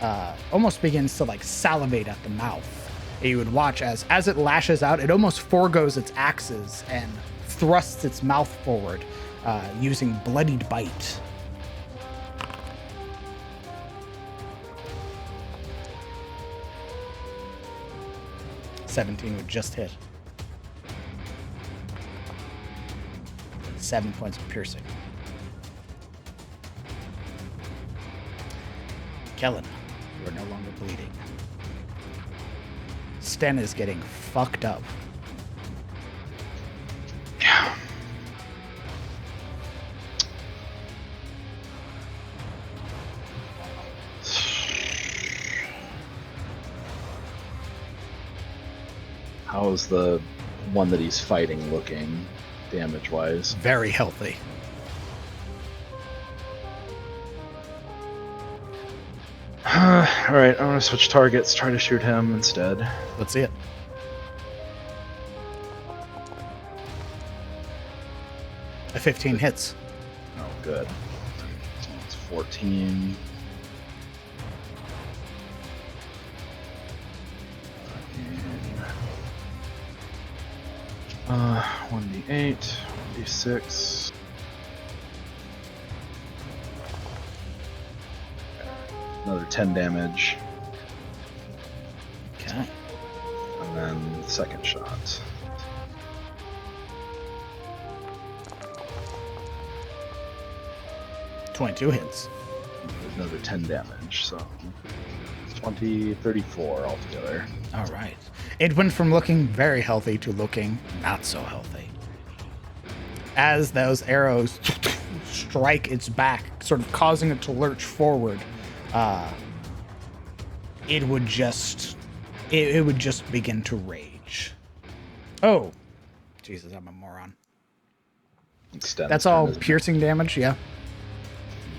to like salivate at the mouth. And you would watch as it lashes out, it almost forgoes its axes and thrusts its mouth forward, using bloodied bite. $17 would just hit. 7 points of piercing. Kellen, you are no longer bleeding. Sten is getting fucked up. Yeah. How's the one that he's fighting looking, damage-wise? Very healthy. Alright, I'm gonna switch targets, try to shoot him instead. Let's see it. A 15 hits. Oh, good. So it's 14. 1d8, 1d6. Another 10 damage. Okay. And then the second shot. $22 hits. There's another 10 damage, so 20, 34 altogether. All right. It went from looking very healthy to looking not so healthy. As those arrows strike its back, sort of causing it to lurch forward, it would just begin to rage. Oh, Jesus, I'm a moron. That's all piercing damage, yeah.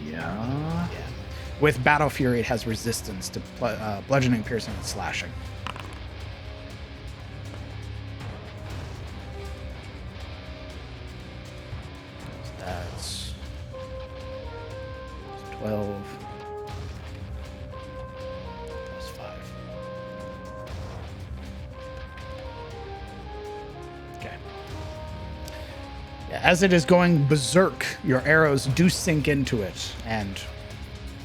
Yeah. With Battle Fury, it has resistance to bludgeoning, piercing, and slashing. So that's 12 plus 5. Okay. Yeah, as it is going berserk, your arrows do sink into it, and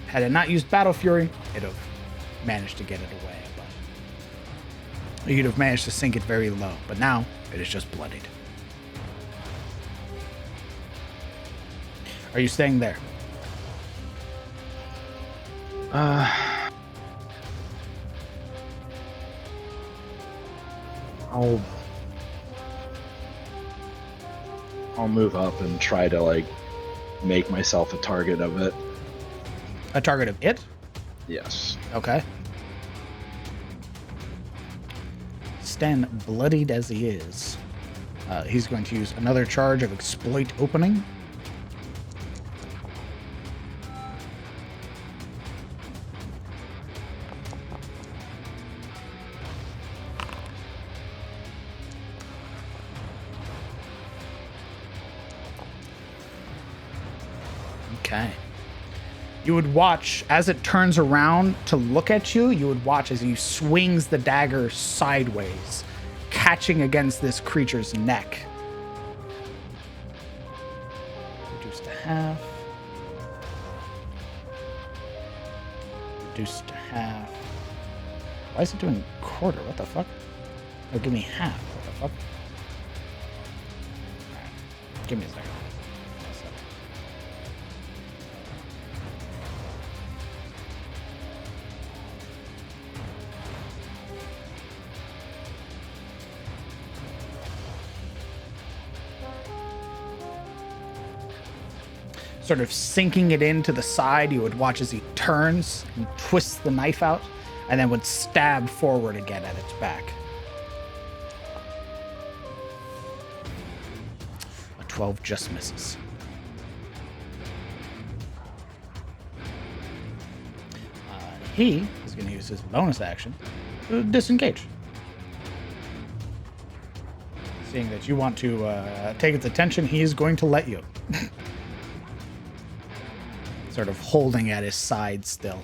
had it not used Battle Fury, it'd have managed to get it away, but you'd have managed to sink it very low. But now, it is just bloodied. Are you staying there? I'll move up and try to, like, make myself a target of it. A target of it? Yes. Okay. Sten, bloodied as he is, he's going to use another charge of Exploit Opening. Okay. You would watch as it turns around to look at you. You would watch as he swings the dagger sideways, catching against this creature's neck. Reduced to half. Reduced to half. Why is it doing quarter? What the fuck? Oh, give me half. What the fuck? Alright. Give me a second. sort of sinking it into the side. You would watch as he turns and twists the knife out, and then would stab forward again at its back. A 12 just misses. He is going to use his bonus action to disengage. Seeing that you want to take its attention, he is going to let you. Sort of holding at his side still.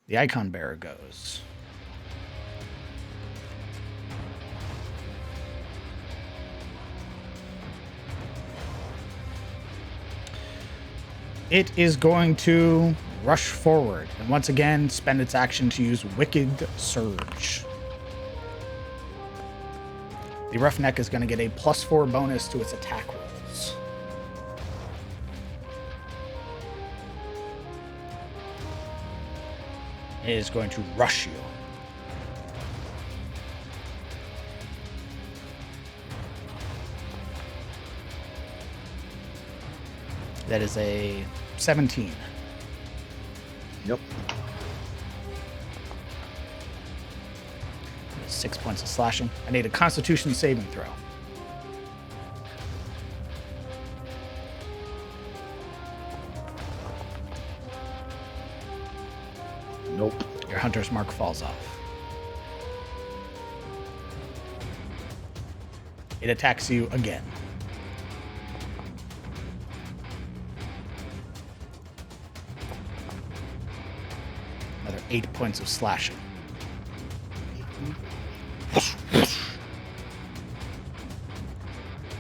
The icon bearer goes. It is going to rush forward and once again spend its action to use Wicked Surge. The Roughneck is going to get a +4 bonus to its attack rolls. It is going to rush you. That is a 17. Yep. 6 points of slashing. I need a Constitution saving throw. Nope. Your Hunter's Mark falls off. It attacks you again. Another 8 points of slashing.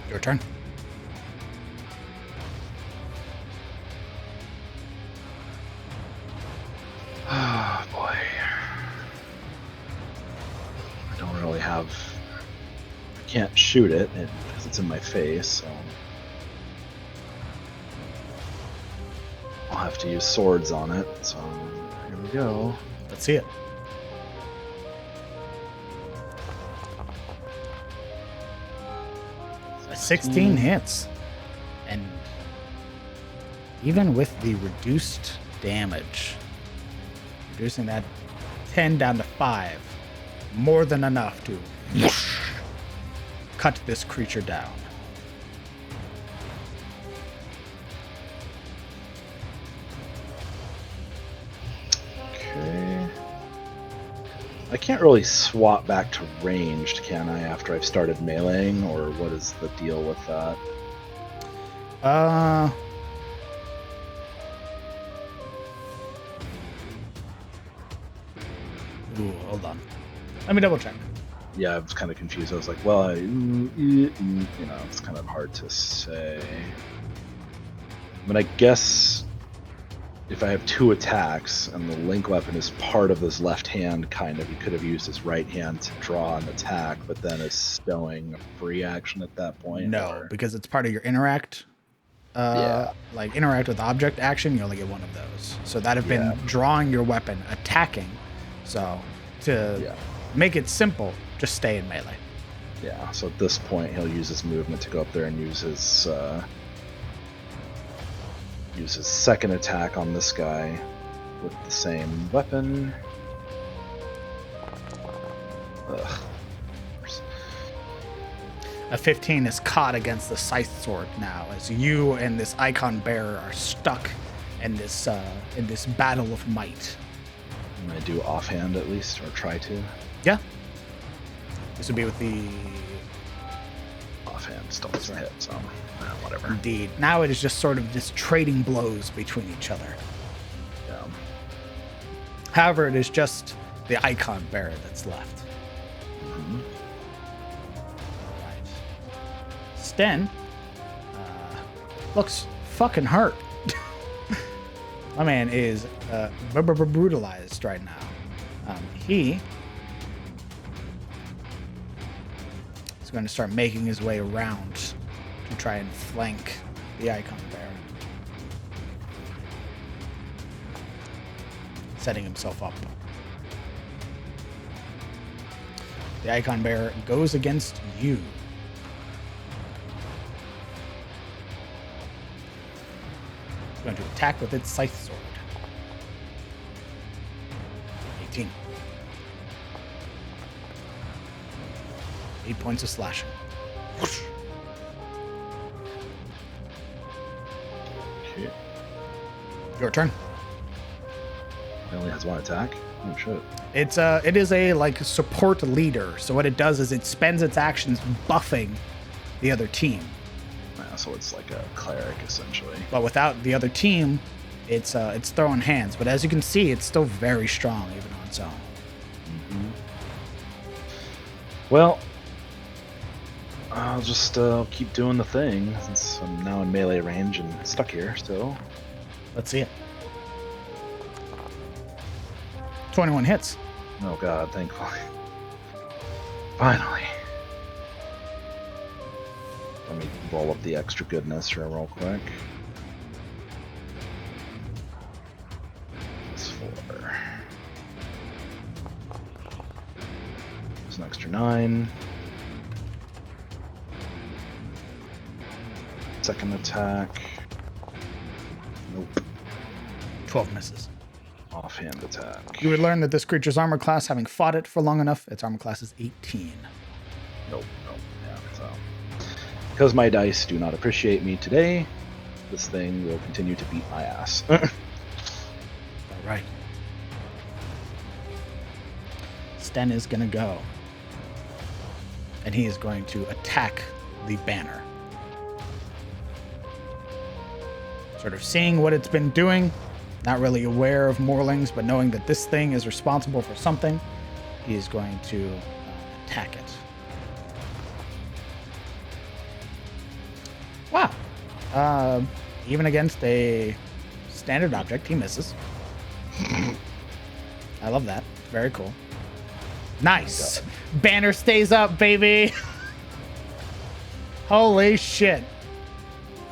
Your turn. Oh boy. I don't really have. I can't shoot it because it's in my face, so I'll have to use swords on it. So here we go. Let's see it. A 16 hits. And even with the reduced damage, reducing that 10 down to 5, more than enough to cut this creature down. Okay. I can't really swap back to ranged, can I, after I've started meleeing, or what is the deal with that? Ooh, hold on. Let me double check. Yeah, I was kind of confused. I was like, well, you know, it's kind of hard to say. But I guess if I have 2 attacks and the link weapon is part of his left hand, kind of, he could have used his right hand to draw an attack, but then is stowing a free action at that point. No, because it's part of your interact. Like interact with object action, you only get one of those. So that'd have been drawing your weapon, attacking. So to make it simple, just stay in melee. Yeah, so at this point he'll use his movement to go up there and use his second attack on this guy with the same weapon. Ugh. A 15 is caught against the scythe sword now, as you and this icon bearer are stuck in this battle of might. I'm gonna do offhand at least, or try to. Yeah. This would be with the Offhand still doesn't hit, so whatever. Indeed. Now it is just sort of just trading blows between each other. Yeah. However, it is just the icon bearer that's left. Mm-hmm. Right. Sten looks fucking hurt. My man is brutalized right now. He is going to start making his way around to try and flank the icon bearer, setting himself up. The icon bearer goes against you. going to attack with its scythe sword. 18. 8 points of slashing. Whoosh. Okay. Your turn. It only has one attack. Oh shit. It is a like support leader. So what it does is it spends its actions buffing the other team. Yeah, so it's like a cleric essentially. But without the other team, it's throwing hands. But as you can see, it's still very strong even on its own. Mm-hmm. Well, I'll just keep doing the thing since I'm now in melee range and stuck here. So Let's see it. 21 hits. oh god, thankfully. Finally. Let me roll up the extra goodness here real quick. That's 4. There's an extra 9. Second attack. Nope. 12 misses. Offhand attack. You would learn that this creature's armor class, having fought it for long enough, its armor class is 18. Nope. Yeah, so. Because my dice do not appreciate me today, this thing will continue to beat my ass. All right. Sten is going to go. And he is going to attack the banner. Sort of seeing what it's been doing, not really aware of Morlings, but knowing that this thing is responsible for something, he is going to attack it. Wow. Even against a standard object, he misses. I love that. Very cool. Nice. Banner stays up, baby. Holy shit.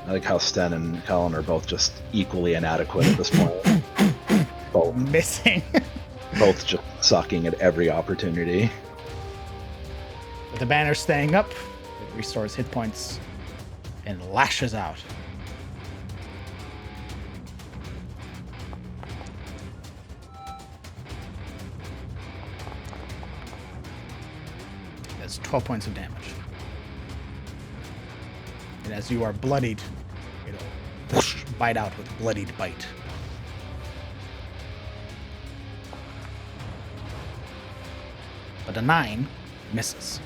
I like how Sten and Kellen are both just equally inadequate at this point. Both Missing. both just sucking at every opportunity. With the banner staying up, it restores hit points and lashes out. That's 12 points of damage. And as you are bloodied, it'll whoosh, bite out with bloodied bite. But a 9 misses.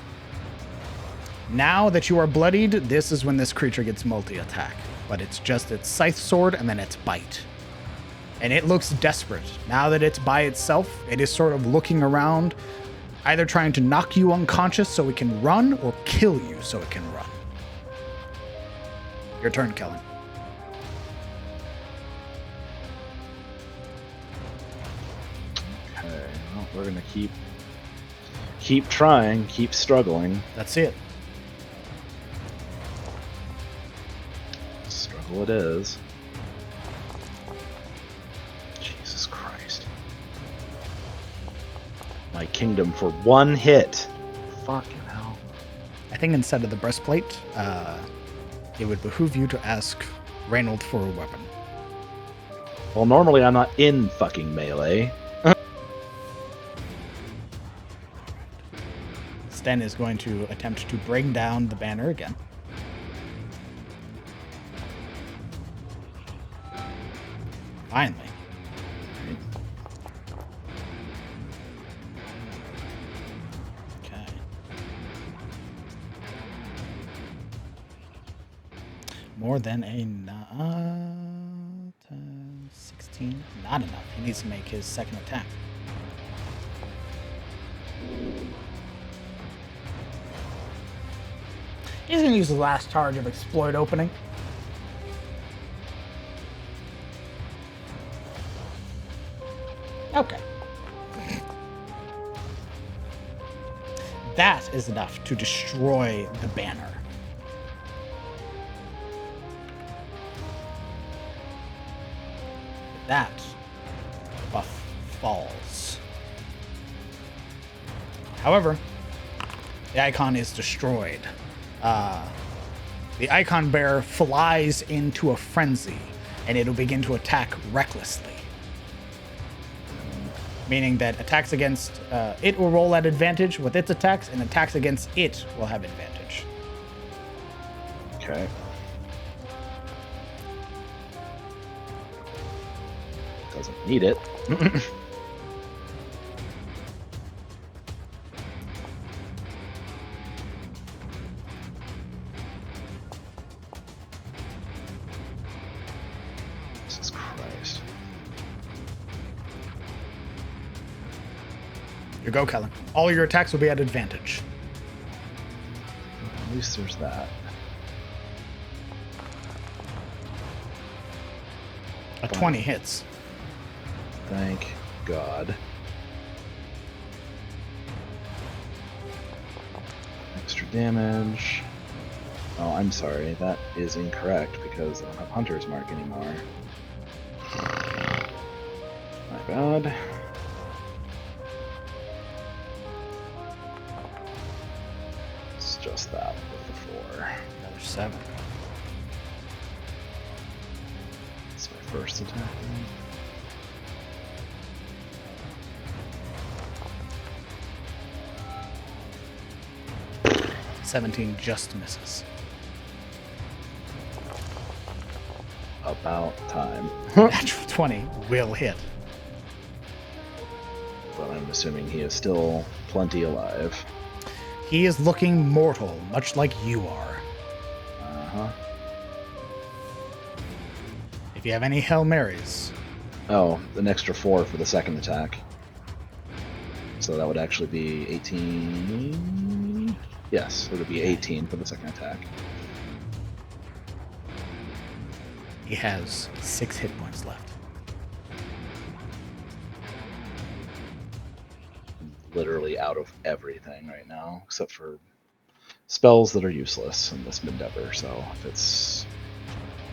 Now that you are bloodied, this is when this creature gets multi-attack. But it's just its scythe sword and then its bite. And it looks desperate. Now that it's by itself, it is sort of looking around, either trying to knock you unconscious so it can run, or kill you so it can run. Your turn, Kellen. Okay, well, we're gonna keep trying, keep struggling. That's it. Struggle it is. Jesus Christ. My kingdom for one hit. Fucking hell. I think instead of the breastplate, it would behoove you to ask Reynold for a weapon. Well, normally I'm not in fucking melee. Sten is going to attempt to bring down the banner again. Finally. Okay. More than a 16. Not enough. He needs to make his second attack. He's going to use the last charge of Exploit Opening. Okay. That is enough to destroy the banner. That buff falls. However, the icon is destroyed. The icon bearer flies into a frenzy, and it'll begin to attack recklessly. Meaning that attacks against it will roll at advantage with its attacks, and attacks against it will have advantage. Okay. Doesn't need it. Jesus Christ. You go, Kellen. All your attacks will be at advantage. At least there's that. A 20 hits. Thank God. Extra damage. Oh, I'm sorry. That is incorrect because I don't have Hunter's Mark anymore. My bad. It's just that with the 4. Another 7. It's my first attack. 17 just misses. About time. Natural 20 will hit. But I'm assuming he is still plenty alive. He is looking mortal, much like you are. Uh-huh. If you have any Hail Marys. Oh, an extra 4 for the second attack. So that would actually be 18. Yes, it would be 18 for the second attack. He has 6 hit points left. Literally out of everything right now, except for spells that are useless in this endeavor. So if it's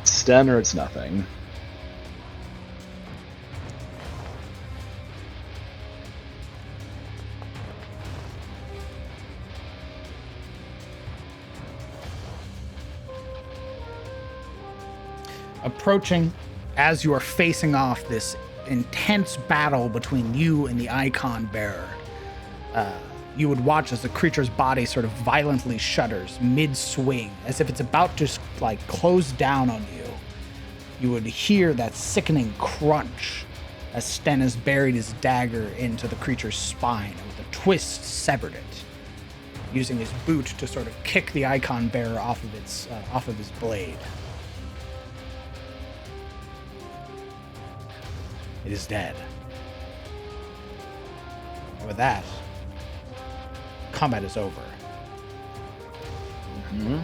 Sten or it's nothing. Approaching, as you are facing off this intense battle between you and the icon bearer, you would watch as the creature's body sort of violently shudders mid-swing, as if it's about to like close down on you. You would hear that sickening crunch as Sten has buried his dagger into the creature's spine and with a twist severed it, using his boot to sort of kick the icon bearer off of his blade. It is dead. And with that, combat is over. Mm-hmm.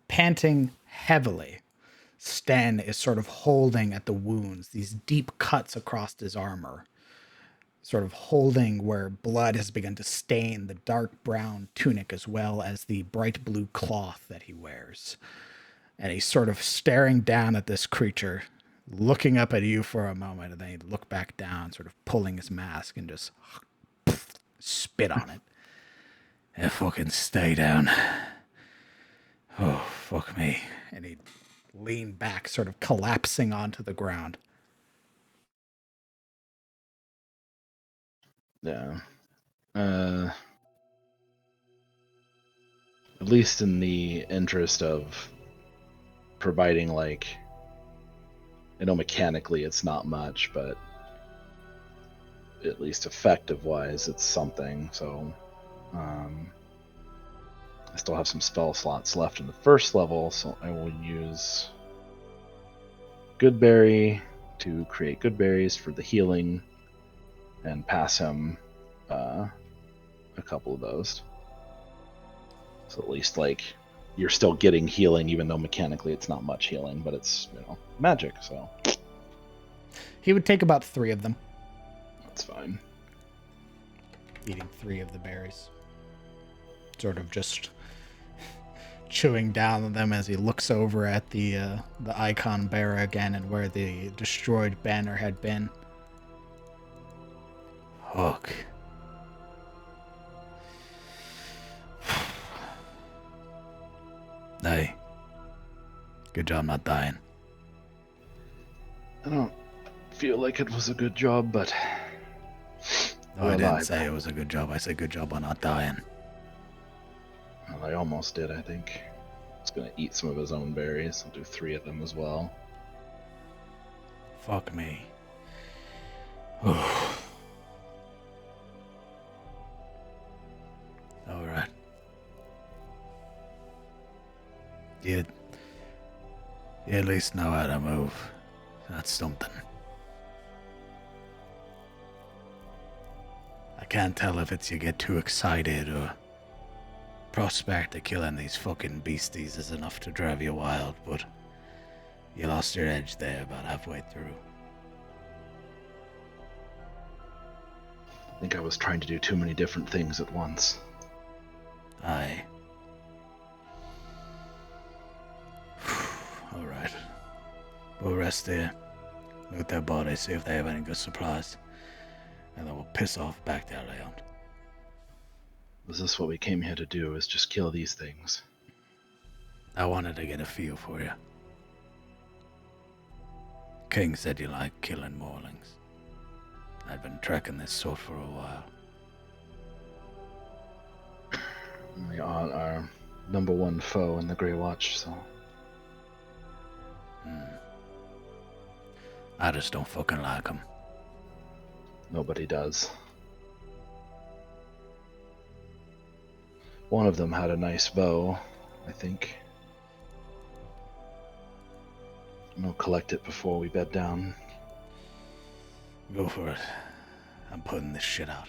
Panting heavily, Sten is sort of holding at the wounds, these deep cuts across his armor, sort of holding where blood has begun to stain the dark brown tunic as well as the bright blue cloth that he wears. And he's sort of staring down at this creature, looking up at you for a moment, and then he'd look back down, sort of pulling his mask and just spit on it. And fucking stay down. Oh, fuck me. And he'd lean back, sort of collapsing onto the ground. Yeah. At least in the interest of providing, like, I know mechanically it's not much, but at least effective wise it's something. So I still have some spell slots left in the first level, so I will use Goodberry to create good berries for the healing and pass him a couple of those. So at least, like, you're still getting healing, even though mechanically it's not much healing, but it's, magic, so. He would take about 3 of them. That's fine. Eating 3 of the berries. Sort of just chewing down on them as he looks over at the icon bearer again and where the destroyed banner had been. Hook. Hey, good job not dying. I don't feel like it was a good job, but No, I didn't say it was a good job. I said good job on not dying. Well, I almost did, I think. He's gonna eat some of his own berries. I'll do 3 of them as well. Fuck me. Alright. You at least know how to move. That's something. I can't tell if it's you get too excited or prospect of killing these fucking beasties is enough to drive you wild, but you lost your edge there about halfway through. I think I was trying to do too many different things at once. Aye. Alright. We'll rest here. Look at their bodies, see if they have any good supplies. And then we'll piss off back to our land. Is this what we came here to do, is just kill these things? I wanted to get a feel for you. King said you like killing morlings. I've been tracking this sort for a while. We are our number 1 foe in the Grey Watch, so... I just don't fucking like them. Nobody does. One of them had a nice bow, I think. We'll collect it before we bed down. Go for it. I'm putting this shit out.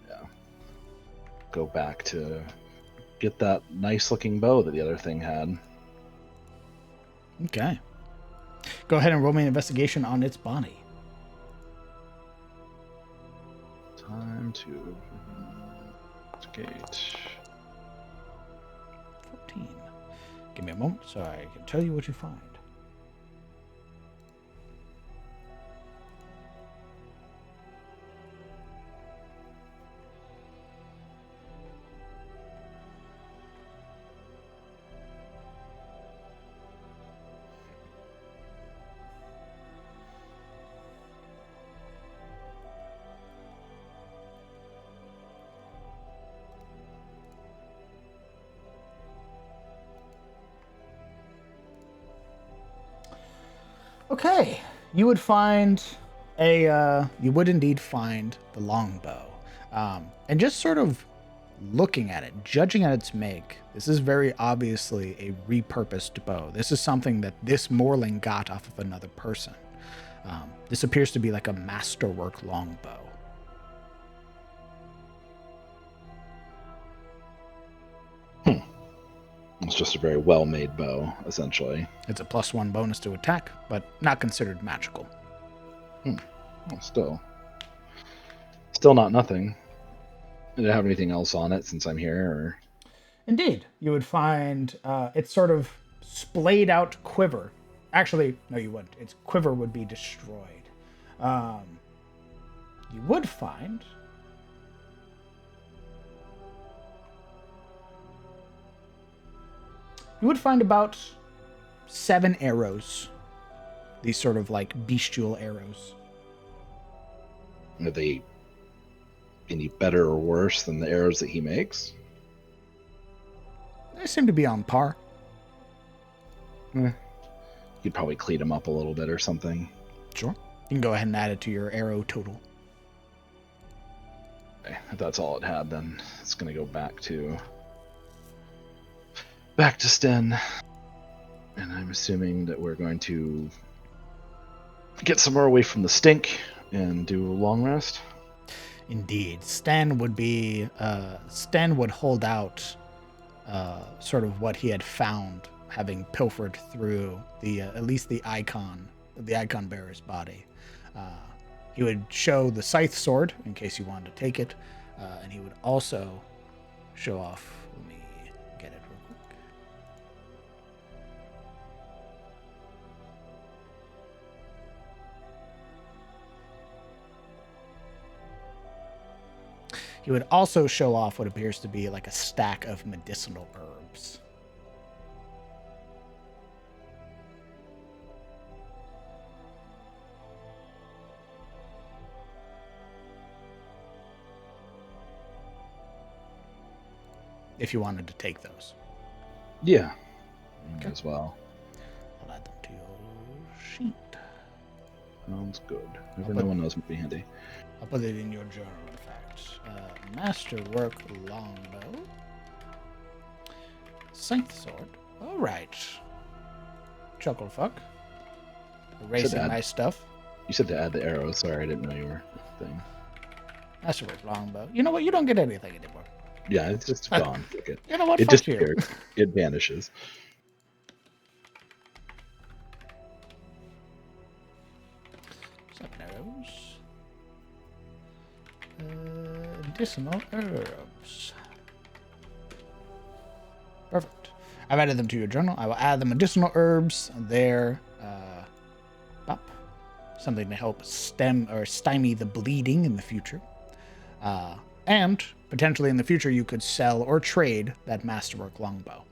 Yeah. Go back to get that nice looking bow that the other thing had. Okay. Go ahead and roll me an investigation on its body. Time to investigate. 14. Give me a moment so I can tell you what you find. Okay, you would indeed find the longbow. And just sort of looking at it, judging at its make, this is very obviously a repurposed bow. This is something that this Morling got off of another person. This appears to be like a masterwork longbow. It's just a very well-made bow, essentially. It's a +1 bonus to attack, but not considered magical. Well, still not nothing. Did it have anything else on it since I'm here? Or? Indeed, you would find its sort of splayed out quiver. Actually, no, you wouldn't. Its quiver would be destroyed. You would find... You would find about 7 arrows. These sort of like bestial arrows. Are they any better or worse than the arrows that he makes? They seem to be on par. You'd probably clean them up a little bit or something. Sure. You can go ahead and add it to your arrow total. Okay, if that's all it had, then it's going to go back to Sten. And I'm assuming that we're going to get somewhere away from the stink and do a long rest. Indeed. Sten would hold out sort of what he had found, having pilfered through at least the icon bearer's body. He would show the scythe sword in case you wanted to take it, and he would also show off. Let me get it real quick. He would also show off what appears to be like a stack of medicinal herbs. if you wanted to take those. Yeah. Okay. As well. I'll add them to your sheet. Sounds good. Never know when those would be handy. I'll put it in your journal, in fact. Masterwork longbow. Scythe sword. All right. Chucklefuck. Erasing my stuff. You said to add the arrows. Sorry, I didn't know you were a thing. Masterwork longbow. You know what? You don't get anything anymore. Yeah, it's just gone. You know what? It Fuck disappeared. It vanishes. Seven arrows. Medicinal herbs. Perfect. I've added them to your journal. I will add the medicinal herbs there. Up. Something to help stem or stymie the bleeding in the future. And potentially in the future, you could sell or trade that Masterwork longbow.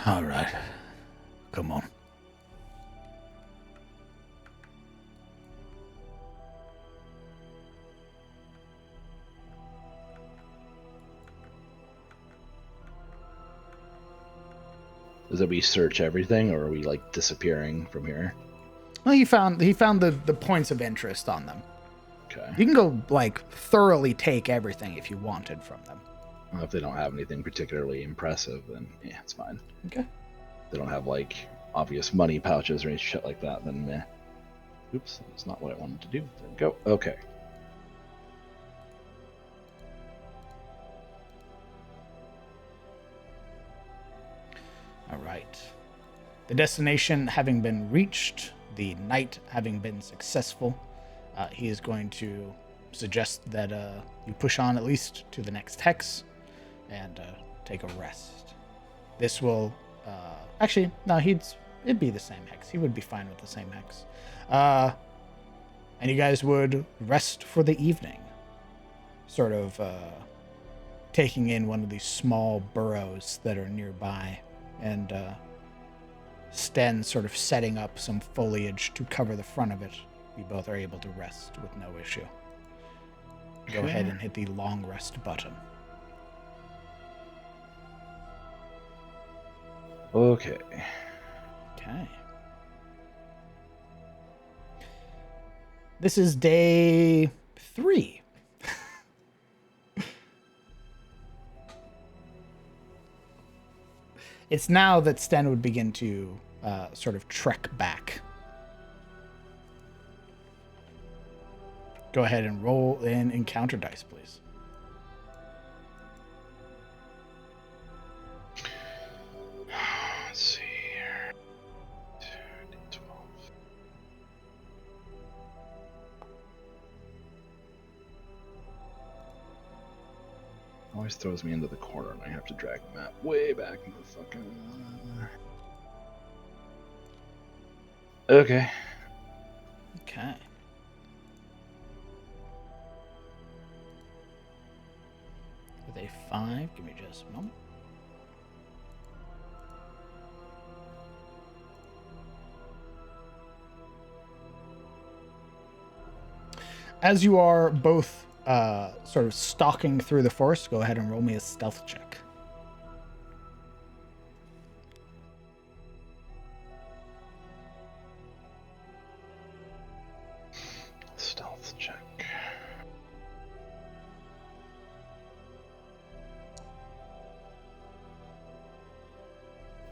All right. Come on. Is it we search everything, or are we like disappearing from here? Well, he found the points of interest on them. Okay. You can go like thoroughly take everything if you wanted from them. Well, if they don't have anything particularly impressive, then yeah, it's fine. Okay. They don't have like obvious money pouches or any shit like that, then meh. Oops, that's not what I wanted to do. There we go. Okay. All right. The destination having been reached, the night having been successful, he is going to suggest that you push on at least to the next hex and take a rest. This will actually no, it'd be the same hex. He would be fine with the same hex. And you guys would rest for the evening, sort of taking in one of these small burrows that are nearby, and Sten sort of setting up some foliage to cover the front of it. You both are able to rest with no issue. Go ahead and hit the long rest button. Okay. Okay. This is day 3. It's now that Sten would begin to sort of trek back. Go ahead and roll in encounter dice, please. Let's see here. 2d12. Always throws me into the corner and I have to drag the map way back in the fucking... Okay. Okay. With a 5, give me just a moment. As you are both sort of stalking through the forest, go ahead and roll me a stealth check. Stealth check.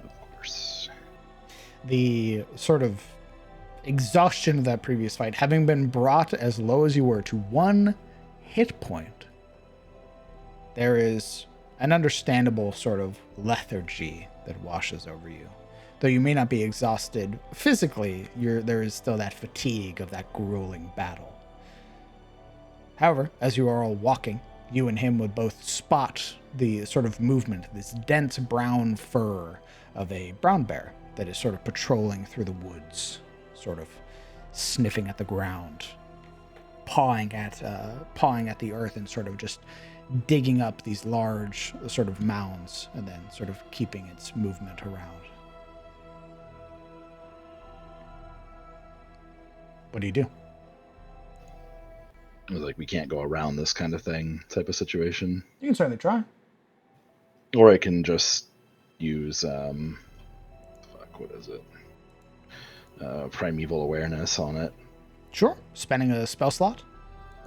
Of course. The sort of exhaustion of that previous fight, having been brought as low as you were to 1 hit point, there is an understandable sort of lethargy that washes over you. Though you may not be exhausted physically, there is still that fatigue of that grueling battle. However, as you are all walking, you and him would both spot the sort of movement, this dense brown fur of a brown bear that is sort of patrolling through the woods, sort of sniffing at the ground, pawing at the earth and sort of just digging up these large sort of mounds and then sort of keeping its movement around. What do you do? It was like, we can't go around this kind of thing type of situation. You can certainly try. Or I can just use, what is it? Primeval awareness on it. Sure. Spending a spell slot.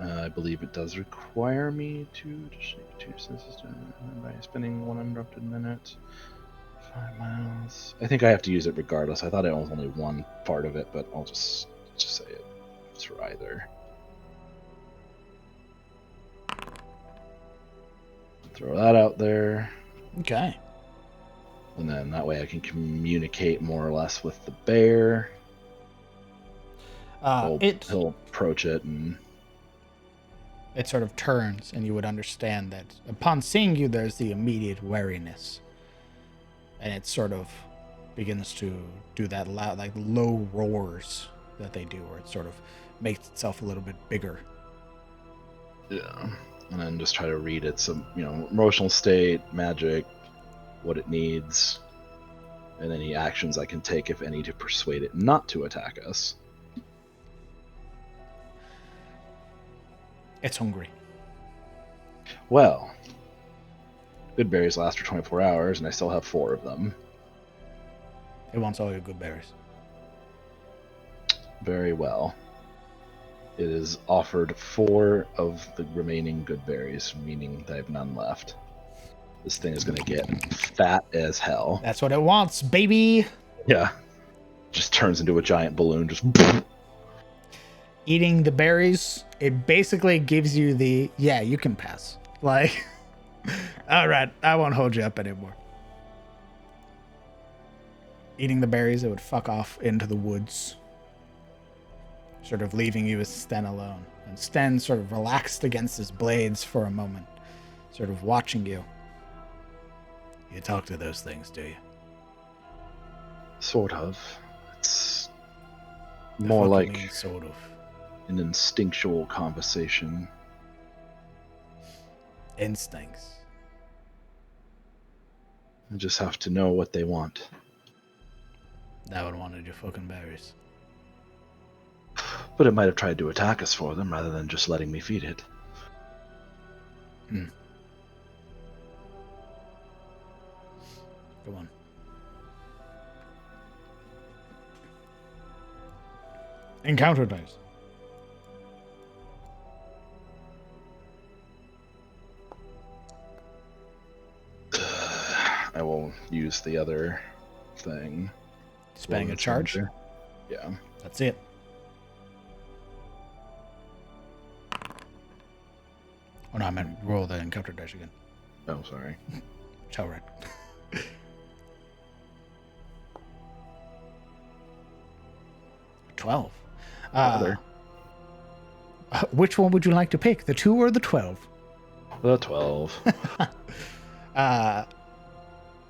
I believe it does require me to shake 2 senses by spending 1 uninterrupted minute. 5 miles. I think I have to use it regardless. I thought it was only one part of it, but I'll just say it. Try there. Throw that out there. Okay. And then that way I can communicate more or less with the bear. He'll approach it and... It sort of turns, and you would understand that upon seeing you, there's the immediate wariness. And it sort of begins to do that loud, like low roars that they do, where it sort of makes itself a little bit bigger. Yeah. And then just try to read its, emotional state, magic, what it needs, and any actions I can take, if any, to persuade it not to attack us. It's hungry. Well, good berries last for 24 hours, and I still have 4 of them. It wants all your good berries. Very well. It is offered 4 of the remaining good berries, meaning that I have none left. This thing is going to get fat as hell. That's what it wants, baby! Yeah. Just turns into a giant balloon, just... Eating the berries, it basically gives you the, yeah, you can pass. Like, all right, I won't hold you up anymore. Eating the berries, it would fuck off into the woods, sort of leaving you as Sten alone. And Sten sort of relaxed against his blades for a moment, sort of watching you. You talk to those things, do you? Sort of. It's more like sort of an instinctual conversation. Instincts. I just have to know what they want. That one wanted your fucking berries. But it might have tried to attack us for them rather than just letting me feed it. Hmm. Go on. Encounter dice. I will use the other thing. Spending a charge? Yeah. That's it. Oh no, I meant roll the encounter dice again. Oh, sorry. It's all right. 12. Which one would you like to pick, the 2 or the 12? The 12.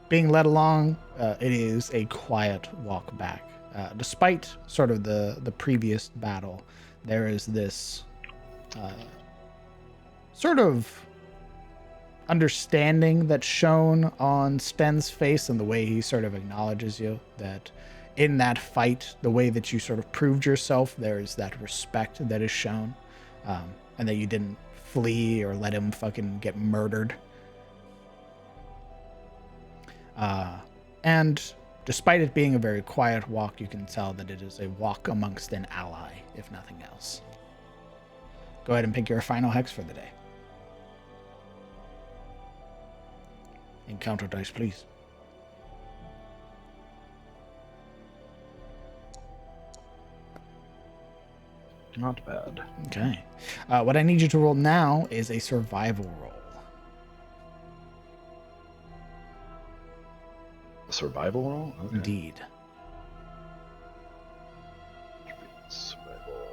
Being led along, it is a quiet walk back. Despite sort of the previous battle, there is this sort of understanding that's shown on Sten's face and the way he sort of acknowledges you, that in that fight, the way that you sort of proved yourself, there is that respect that is shown, and that you didn't flee or let him fucking get murdered. And despite it being a very quiet walk, you can tell that it is a walk amongst an ally, if nothing else. Go ahead and pick your final hex for the day. Encounter dice, please. Not bad. Okay. What I need you to roll now is a survival roll. A survival roll? Okay. Indeed. Survival.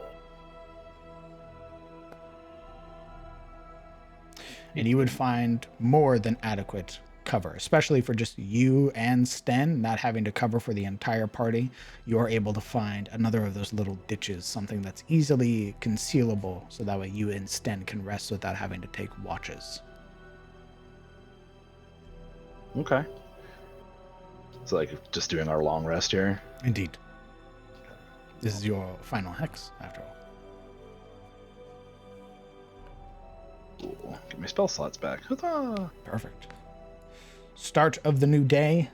And you would find more than adequate cover, especially for just you and Sten, not having to cover for the entire party. You're able to find another of those little ditches, something that's easily concealable, so that way you and Sten can rest without having to take watches. Okay. It's like just doing our long rest here. Indeed. This is your final hex, after all. Cool. Get my spell slots back. Huzzah! Perfect. Start of the new day.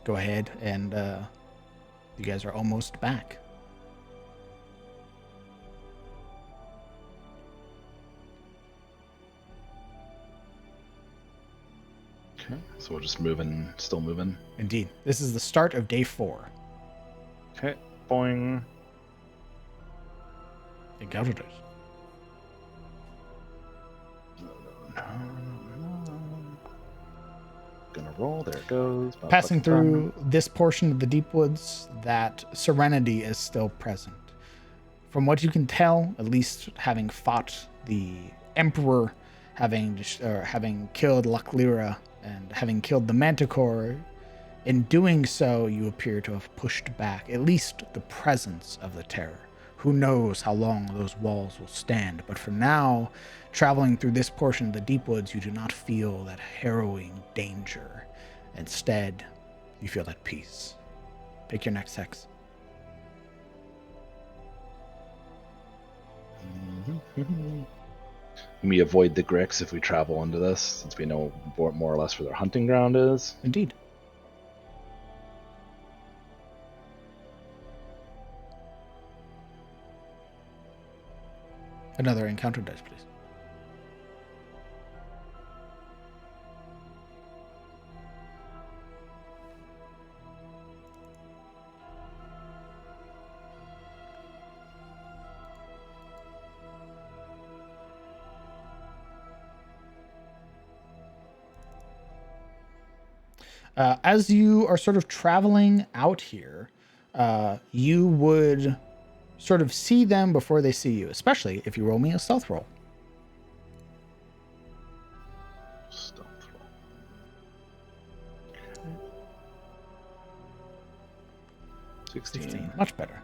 Go ahead and you guys are almost back. Okay, so we're just moving, still moving. Indeed. This is the start of day 4. Okay, boing. Encountered it. Gonna roll. There it goes. Passing through this portion of the deep woods, that serenity is still present. From what you can tell, at least having fought the Emperor, having killed Laklira, and having killed the Manticore, in doing so, you appear to have pushed back at least the presence of the terror. Who knows how long those walls will stand, but for now, traveling through this portion of the deep woods, you do not feel that harrowing danger. Instead, you feel at peace. Pick your next hex. Can we avoid the Grix if we travel into this, since we know more or less where their hunting ground is? Indeed. Another encounter dice, please. As you are sort of traveling out here, you would sort of see them before they see you, especially if you roll me a stealth roll. Stealth roll. 16. Much better.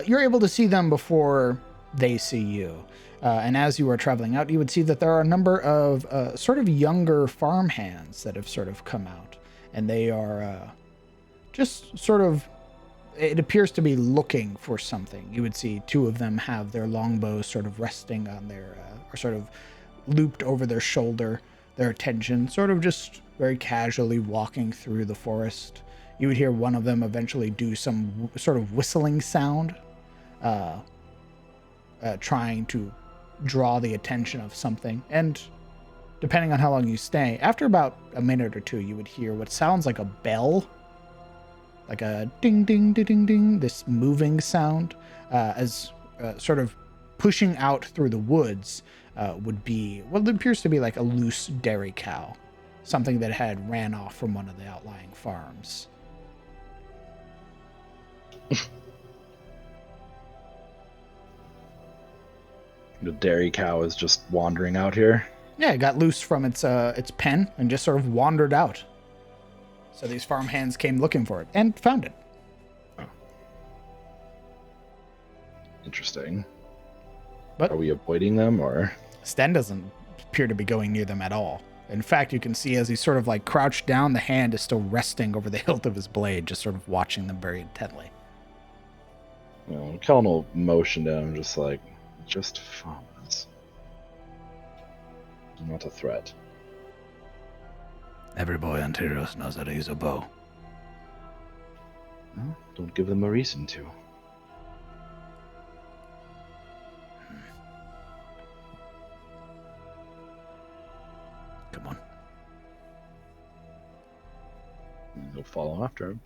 You're able to see them before they see you. And as you are traveling out, you would see that there are a number of sort of younger farmhands that have sort of come out. And they are just sort of, it appears to be looking for something. You would see 2 of them have their longbows sort of resting on their, or sort of looped over their shoulder, their attention, sort of just very casually walking through the forest. You would hear one of them eventually do some sort of whistling sound, trying to draw the attention of something. And depending on how long you stay, after about a minute or 2, you would hear what sounds like a bell, like a ding, ding, ding, ding, ding, this moving sound, as sort of pushing out through the woods would be what appears to be like a loose dairy cow, something that had ran off from one of the outlying farms. The dairy cow is just wandering out here. Yeah, it got loose from its pen and just sort of wandered out. So these farmhands came looking for it and found it. Oh. Interesting. But are we avoiding them, or? Sten doesn't appear to be going near them at all. In fact, you can see as he's sort of like crouched down, the hand is still resting over the hilt of his blade, just sort of watching them very intently. Well, Kellen will motion to him, just like, just farmers. Not a threat. Every boy on Tyros knows how to use a bow. Well, don't give them a reason to. Come on. You'll follow after him.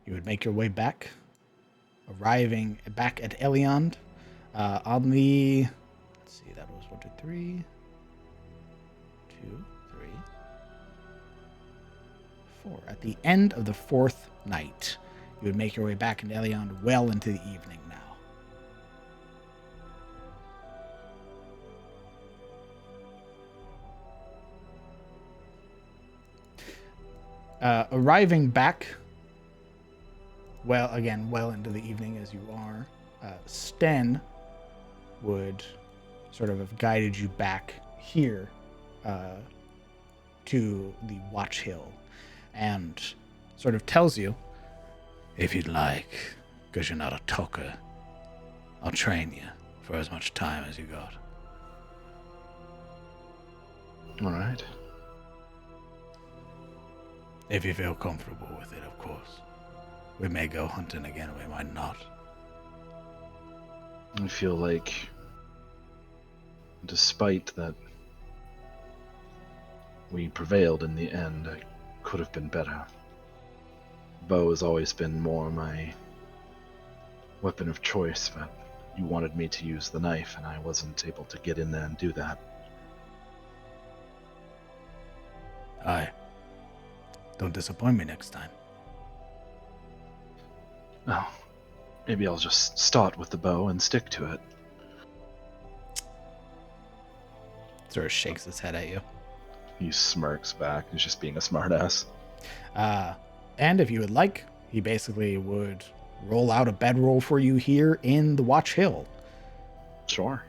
You would make your way back, arriving back at Eliond. On the, let's see, that was 1, 2, 3, 2, 3, 4. At the end of the 4th night, you would make your way back into Eliond well into the evening now. Arriving back, well into the evening as you are, Sten would sort of have guided you back here to the Watch Hill and sort of tells you If you'd like, because you're not a talker, I'll train you for as much time as you got. All right. If you feel comfortable with it, of course. We may go hunting again, we might not. I feel like, despite that we prevailed in the end, I could have been better. Bow has always been more my weapon of choice, but you wanted me to use the knife, and I wasn't able to get in there and do that. Aye. Don't disappoint me next time. Oh, maybe I'll just start with the bow and stick to it. Sort of shakes his head at you. He smirks back. He's just being a smartass. And if you would like, he basically would roll out a bedroll for you here in the Watch Hill. Sure.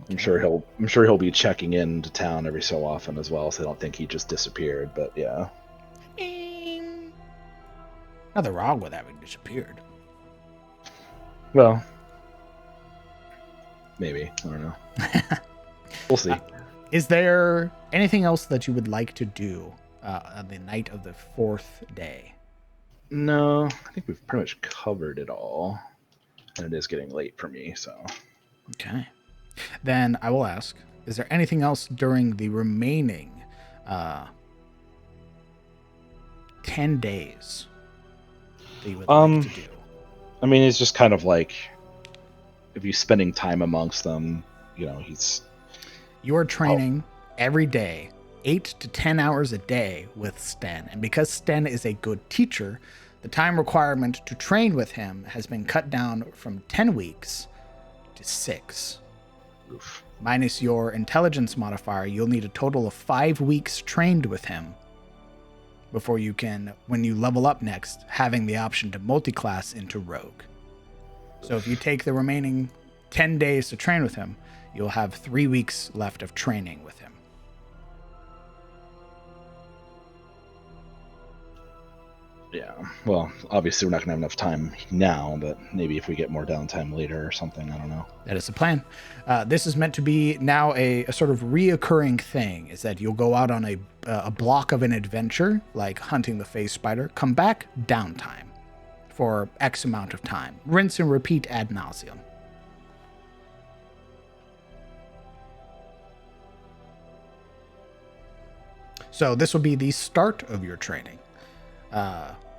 I'm sure he'll be checking into town every so often as well, so I don't think he just disappeared, but yeah. Nothing wrong with having disappeared. Well, maybe. I don't know. We'll see. Is there anything else that you would like to do on the night of the 4th day? No, I think we've pretty much covered it all. And it is getting late for me, so. Okay. Then I will ask, is there anything else during the remaining 10 days that you would like to do? I mean, it's just kind of like, if he's spending time amongst them, he's... You're training every day, 8 to 10 hours a day with Sten. And because Sten is a good teacher, the time requirement to train with him has been cut down from 10 weeks to 6. Oof. Minus your intelligence modifier, you'll need a total of 5 weeks trained with him before you can, when you level up next, having the option to multi-class into Rogue. So if you take the remaining 10 days to train with him, you'll have 3 weeks left of training with him. Yeah, well, obviously we're not going to have enough time now, but maybe if we get more downtime later or something, I don't know. That is the plan. This is meant to be now a sort of reoccurring thing, is that you'll go out on a block of an adventure, like hunting the phase spider, come back, downtime for X amount of time. Rinse and repeat ad nauseum. So this will be the start of your training.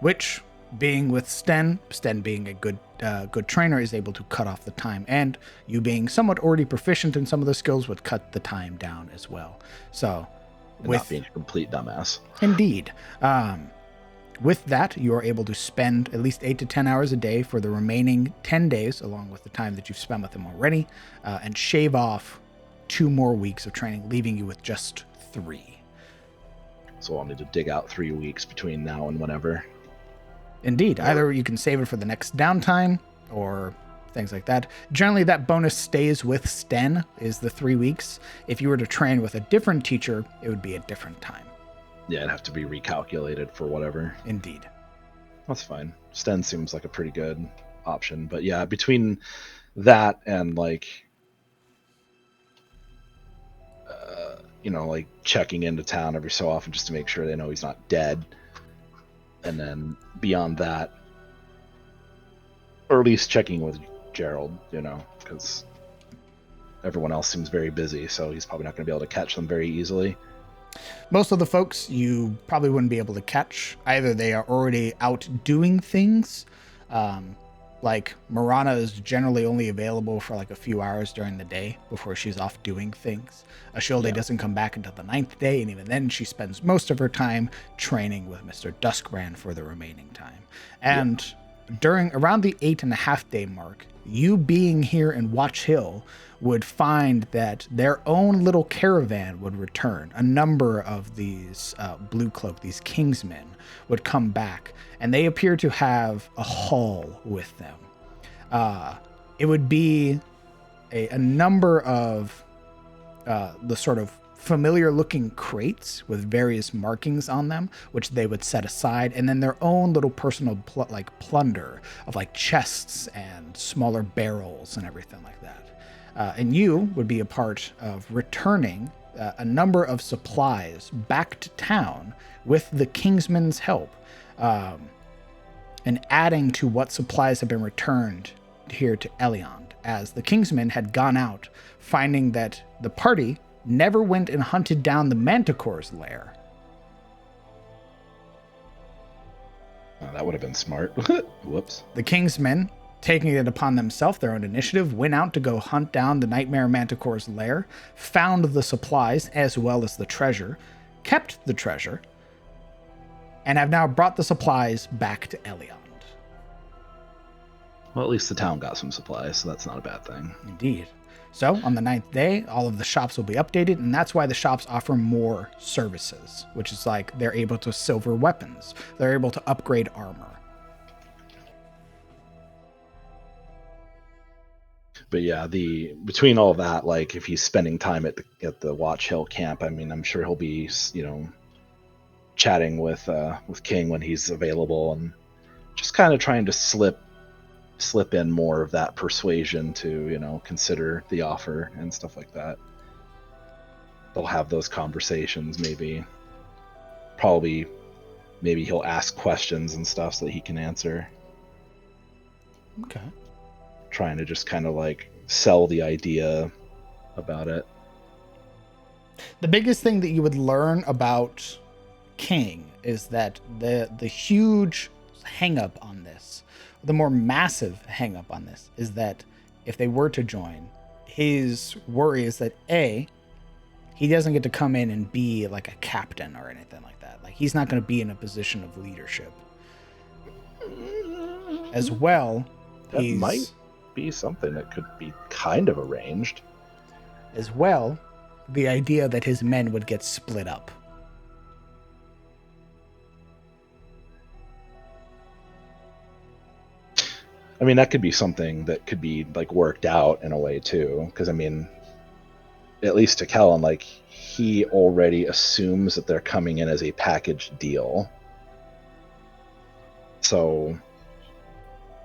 Which, being with Sten being a good trainer, is able to cut off the time, and you being somewhat already proficient in some of the skills would cut the time down as well. So, Not being a complete dumbass. Indeed. With that, you are able to spend at least 8 to 10 hours a day for the remaining 10 days, along with the time that you've spent with him already, and shave off 2 more weeks of training, leaving you with just 3. So I'll need to dig out 3 weeks between now and whenever. Indeed. Either you can save it for the next downtime or things like that. Generally, that bonus stays with Sten, is the 3 weeks. If you were to train with a different teacher, it would be a different time. Yeah, it'd have to be recalculated for whatever. Indeed. That's fine. Sten seems like a pretty good option. But yeah, between that and like checking into town every so often just to make sure they know he's not dead. And then beyond that, or at least checking with Gerald, because everyone else seems very busy, so he's probably not going to be able to catch them very easily. Most of the folks you probably wouldn't be able to catch. Either they are already out doing things, like Marana is generally only available for like a few hours during the day before she's off doing things. Ashilde doesn't come back until the 9th day, and even then she spends most of her time training with Mr. Duskbrand for the remaining time. And around the 8.5 day mark, you being here in Watch Hill would find that their own little caravan would return. A number of these Blue Cloak, these Kingsmen, would come back, and they appear to have a haul with them. It would be a number of the sort of familiar looking crates with various markings on them, which they would set aside, and then their own little personal plunder of like chests and smaller barrels and everything like that. And you would be a part of returning a number of supplies back to town with the Kingsman's help, and adding to what supplies have been returned here to Eliond, as the Kingsmen had gone out, finding that the party never went and hunted down the Manticore's lair. Oh, that would have been smart. Whoops. The Kingsmen, taking it upon themselves, their own initiative, went out to go hunt down the Nightmare Manticore's lair, found the supplies as well as the treasure, kept the treasure, and have now brought the supplies back to Eliond. Well, at least the town got some supplies, so that's not a bad thing. Indeed. So, on the 9th day, all of the shops will be updated, and that's why the shops offer more services, which is like they're able to silver weapons, they're able to upgrade armor. But yeah, between all that, like if he's spending time at the Watch Hill camp, I mean, I'm sure he'll be, chatting with King when he's available, and just kind of trying to slip in more of that persuasion to, consider the offer and stuff like that. They'll have those conversations, maybe he'll ask questions and stuff so that he can answer. Okay. Trying to just kind of like sell the idea about it. The biggest thing that you would learn about King is that the huge hang up on this, the more massive hang up on this, is that if they were to join, his worry is that he doesn't get to come in and be like a captain or anything like that. Like, he's not going to be in a position of leadership. As well, that might be something that could be kind of arranged. As well, the idea that his men would get split up. I mean, that could be something that could be like worked out in a way too, because I mean, at least to Kellen, like he already assumes that they're coming in as a package deal. So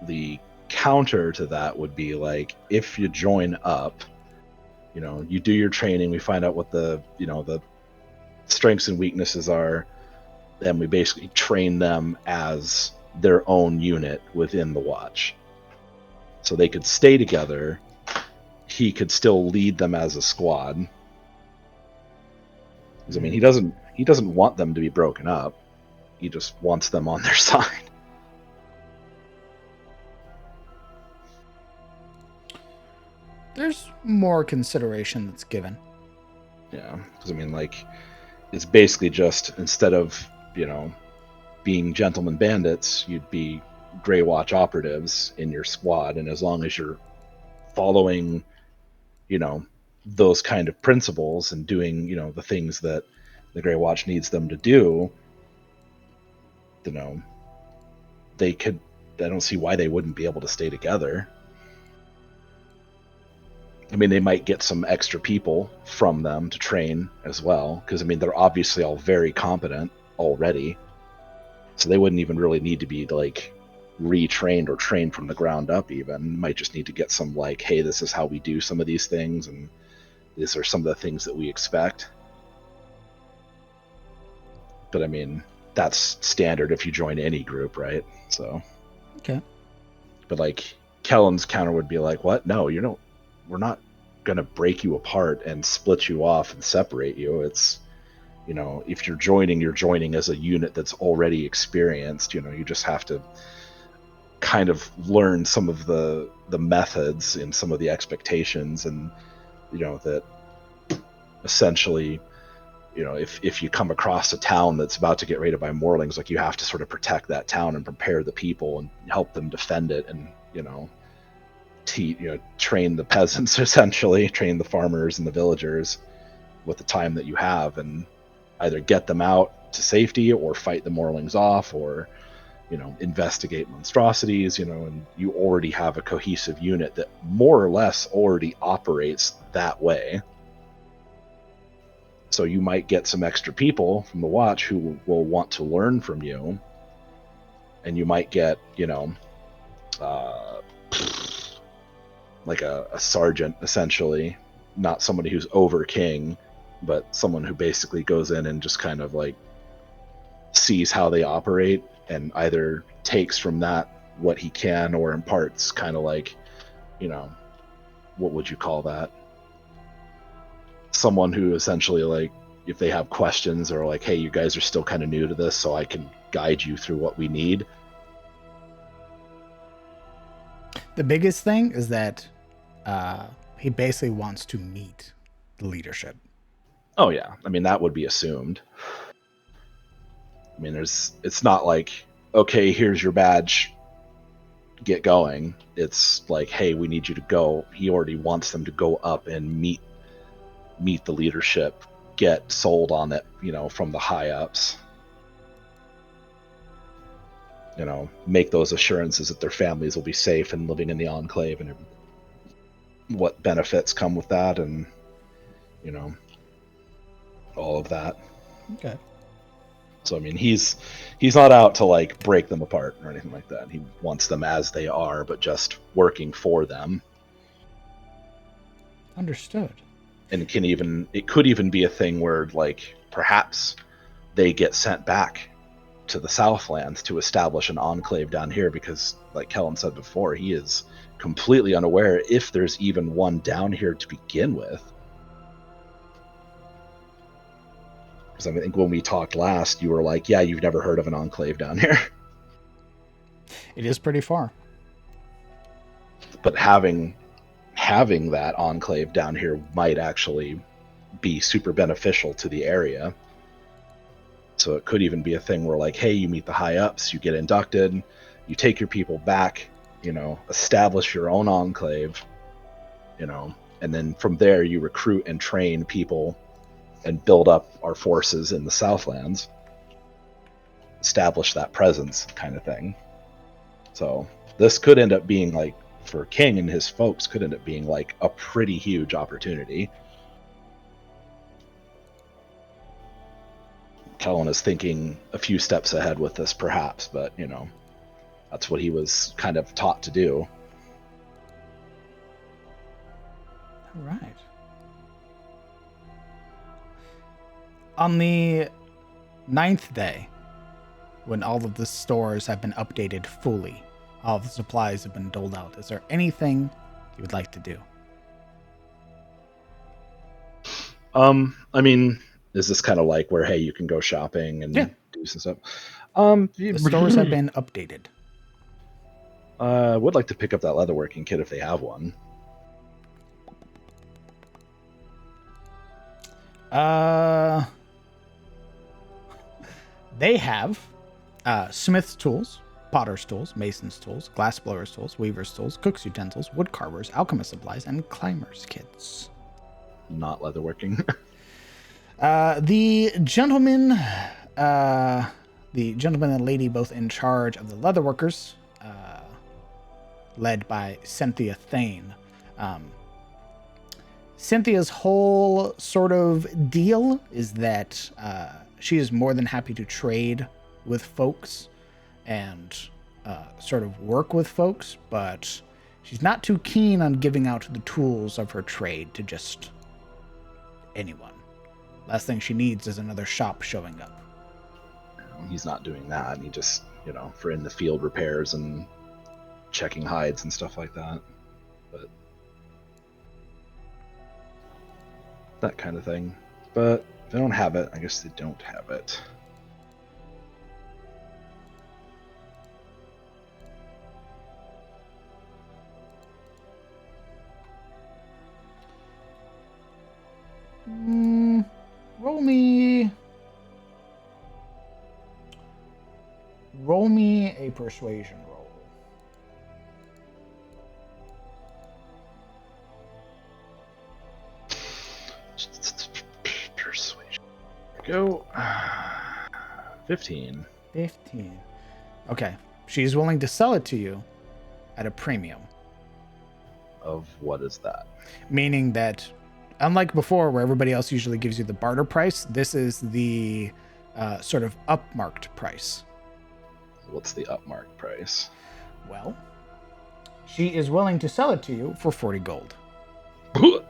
the counter to that would be like, if you join up, you do your training, we find out what the strengths and weaknesses are, then we basically train them as their own unit within the Watch. So they could stay together. He could still lead them as a squad. Because I mean, he doesn't want them to be broken up. He just wants them on their side. There's more consideration that's given. Yeah, because I mean, like, it's basically just, instead of, being gentleman bandits, you'd be Grey Watch operatives in your squad, and as long as you're following, those kind of principles and doing, the things that the Grey Watch needs them to do, they could, I don't see why they wouldn't be able to stay together. I mean, they might get some extra people from them to train as well, because I mean, they're obviously all very competent already, so they wouldn't even really need to be like retrained or trained from the ground up. Even might just need to get some like, hey, this is how we do some of these things, and these are some of the things that we expect. But I mean, that's standard if you join any group, right? So okay. But like, Kellen's counter would be like, what? No, we're not going to break you apart and split you off and separate you. It's, if you're joining as a unit that's already experienced. You just have to kind of learn some of the methods and some of the expectations, and that essentially, if you come across a town that's about to get raided by Morlings, like, you have to sort of protect that town and prepare the people and help them defend it, and train the peasants, essentially train the farmers and the villagers with the time that you have, and either get them out to safety or fight the Morlings off, or investigate monstrosities, and you already have a cohesive unit that more or less already operates that way. So you might get some extra people from the watch who will want to learn from you, and you might get, like a sergeant, essentially, not somebody who's over king, but someone who basically goes in and just kind of like sees how they operate and either takes from that what he can or imparts, kind of like, what would you call that? Someone who essentially, like, if they have questions or like, hey, you guys are still kind of new to this, so I can guide you through what we need. The biggest thing is that he basically wants to meet the leadership. Oh yeah, I mean that would be assumed. I mean, it's not like, okay, here's your badge, get going. It's like, hey, we need you to go. He already wants them to go up and meet the leadership, get sold on it, from the high ups. Make those assurances that their families will be safe and living in the enclave, and what benefits come with that, and all of that. Okay. So I mean, he's not out to like break them apart or anything like that. He wants them as they are, but just working for them. Understood. And it could even be a thing where, like, perhaps they get sent back to the Southlands to establish an enclave down here, because, like Kellen said before, he is completely unaware if there's even one down here to begin with. Because I think when we talked last, you were like, yeah, you've never heard of an enclave down here. It is pretty far. But having that enclave down here might actually be super beneficial to the area. So it could even be a thing where, like, hey, you meet the high ups, you get inducted, you take your people back, establish your own enclave, and then from there you recruit and train people and build up our forces in the Southlands, establish that presence, kind of thing. So this could end up being, like, for King and his folks, could end up being like a pretty huge opportunity. Kellen is thinking a few steps ahead with this, perhaps, but that's what he was kind of taught to do. All right. On the 9th day, when all of the stores have been updated fully, all the supplies have been doled out, is there anything you would like to do? I mean, is this kind of like where, hey, you can go shopping and do some stuff? The stores have been updated. I would like to pick up that leatherworking kit if they have one. They have smith's tools, potter's tools, mason's tools, glass blower's tools, weaver's tools, cook's utensils, wood carver's, alchemist supplies, and climber's kits. Not leatherworking. The gentleman and lady both in charge of the leatherworkers, led by Cynthia Thane. Cynthia's whole sort of deal is that she is more than happy to trade with folks and sort of work with folks, but she's not too keen on giving out the tools of her trade to just anyone. Last thing she needs is another shop showing up. He's not doing that. He just, for in the field repairs and checking hides and stuff like that. But that kind of thing. But if they don't have it, I guess they don't have it. Roll me a persuasion roll. Persuasion. Go. 15. 15. Okay. She's willing to sell it to you at a premium. Of what is that? Meaning that Unlike before, where everybody else usually gives you the barter price, this is the sort of upmarked price. What's the upmark price? Well, she is willing to sell it to you for 40 gold. The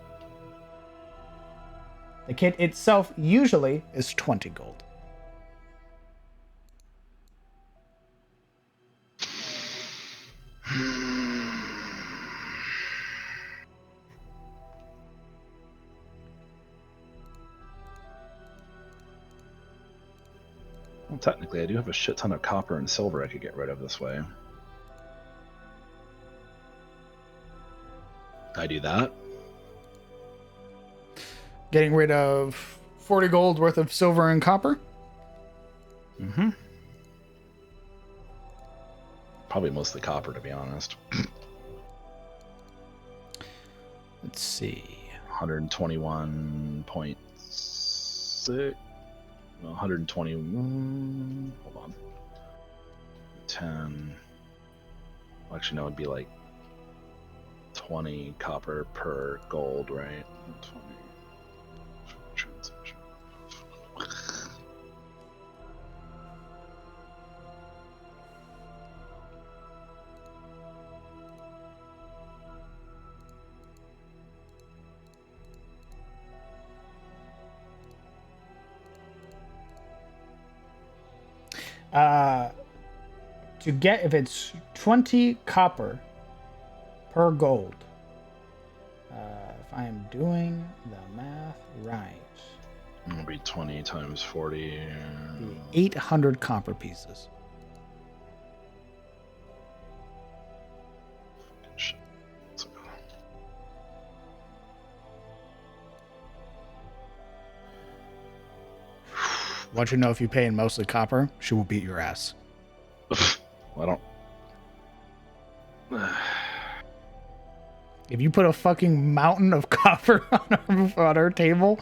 kit itself usually is 20 gold. Well, technically, I do have a shit ton of copper and silver I could get rid of this way. I do that. Getting rid of 40 gold worth of silver and copper? Mm-hmm. Probably mostly copper, to be honest. Let's see. 121.6. 120. Hold on. 10. Well, actually, no, it'd be like 20 copper per gold, right? 20. Transaction. To get, if it's 20 copper per gold, if I am doing the math right, It'll be 20 times 40. 800 copper pieces. Shit. Want you to know, if you pay in mostly copper, she will beat your ass. I don't. If you put a fucking mountain of copper on her table,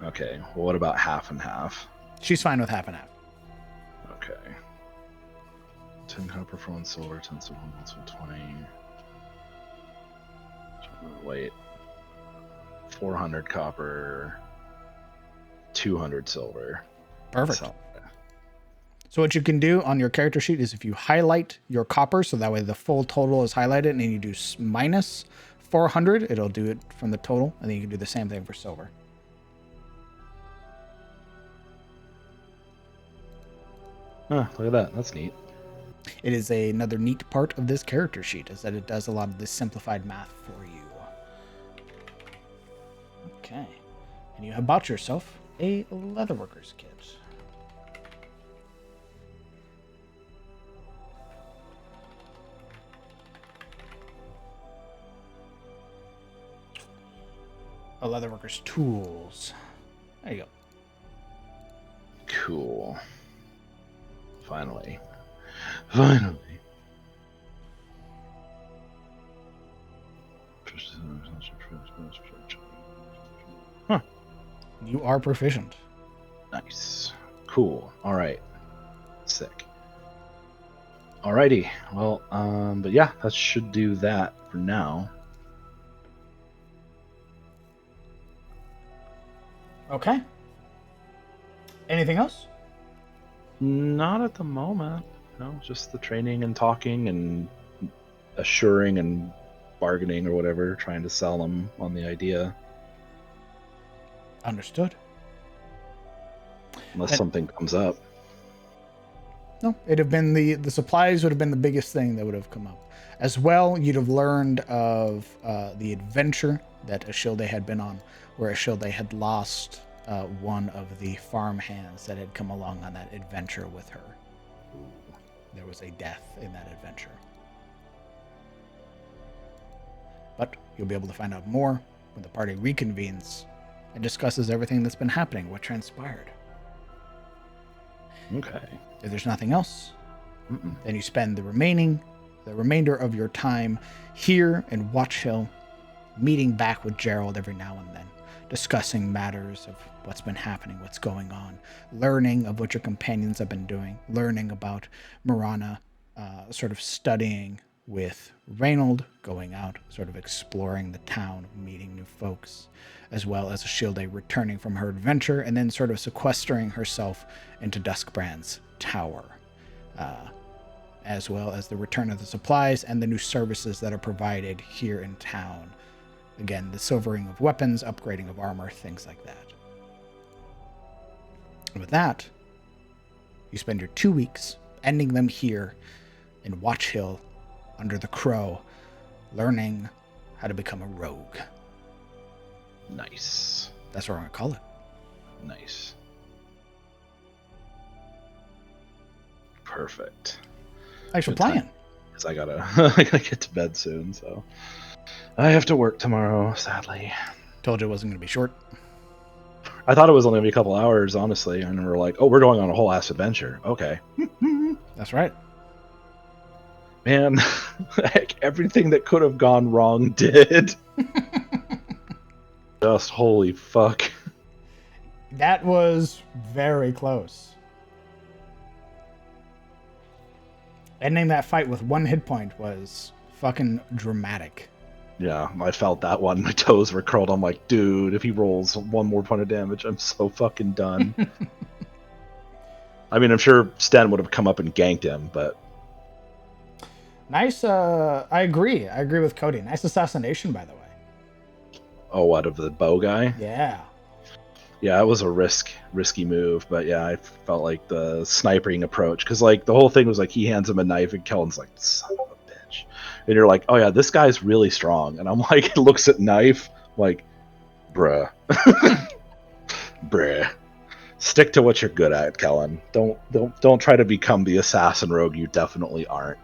Okay, well, what about half and half? she's fine with half and half. Okay. 10 copper for 1 silver, 10 silver, 20. Wait. 400 copper, 200 silver. Perfect. So, So what you can do on your character sheet is, if you highlight your copper, so that way the full total is highlighted, and then you do minus 400, it'll do it from the total, and then you can do the same thing for silver. look at that. That's neat. It is another neat part of this character sheet, is that it does a lot of this simplified math for you. Okay. And you have bought yourself a leatherworker's kit. A leatherworker's tools. There you go. Cool. Finally. Finally. Huh. You are proficient. Nice. Cool. All right. Sick. Alrighty. Well, but yeah, that should do that for now. Okay. Anything else? Not at the moment. No, just the training and talking and assuring and bargaining or whatever, trying to sell them on the idea. Understood. Unless something comes up. No, it'd have been the supplies would have been the biggest thing that would have come up. As well, you'd have learned of the adventure that Ashilde had been on, where Ashilde had lost one of the farm hands that had come along on that adventure with her. There was a death in that adventure. But you'll be able to find out more when the party reconvenes and discusses everything that's been happening, what transpired. Okay. If there's nothing else, then you spend the remainder of your time here in Watch Hill, meeting back with Gerald every now and then, discussing matters of what's been happening, what's going on, learning of what your companions have been doing, learning about Marana, sort of studying with Reynold going out, sort of exploring the town, meeting new folks, as well as Ashilde returning from her adventure and then sort of sequestering herself into Duskbrand's tower, as well as the return of the supplies and the new services that are provided here in town. Again, the silvering of weapons, upgrading of armor, things like that. And with that, you spend your 2 weeks ending them here in Watch Hill under the Crow, learning how to become a rogue. Nice. That's what I'm going to call it. Nice. Perfect. Thanks for Good playing. time. Because I gotta get to bed soon, so I have to work tomorrow, sadly. Told you it wasn't going to be short. I thought it was only gonna be a couple hours, honestly, and we're like, oh, we're going on a whole ass adventure. Okay. That's right. Man, heck, everything that could have gone wrong did. Just holy fuck. That was very close. Ending that fight with 1 hit point was fucking dramatic. Yeah, I felt that one. My toes were curled. I'm like, dude, if he rolls 1 more point of damage, I'm so fucking done. I mean, I'm sure Sten would have come up and ganked him, but... Nice, I agree. I agree with Cody. Nice assassination, by the way. Oh, out of the bow guy? Yeah. Yeah, it was a risky move, but yeah, I felt like the sniping approach, because like the whole thing was like he hands him a knife and Kellen's like, son of a bitch. And you're like, oh yeah, this guy's really strong. And I'm like, looks at knife, like, bruh. Bruh. Stick to what you're good at, Kellen. Don't try to become the assassin rogue you definitely aren't.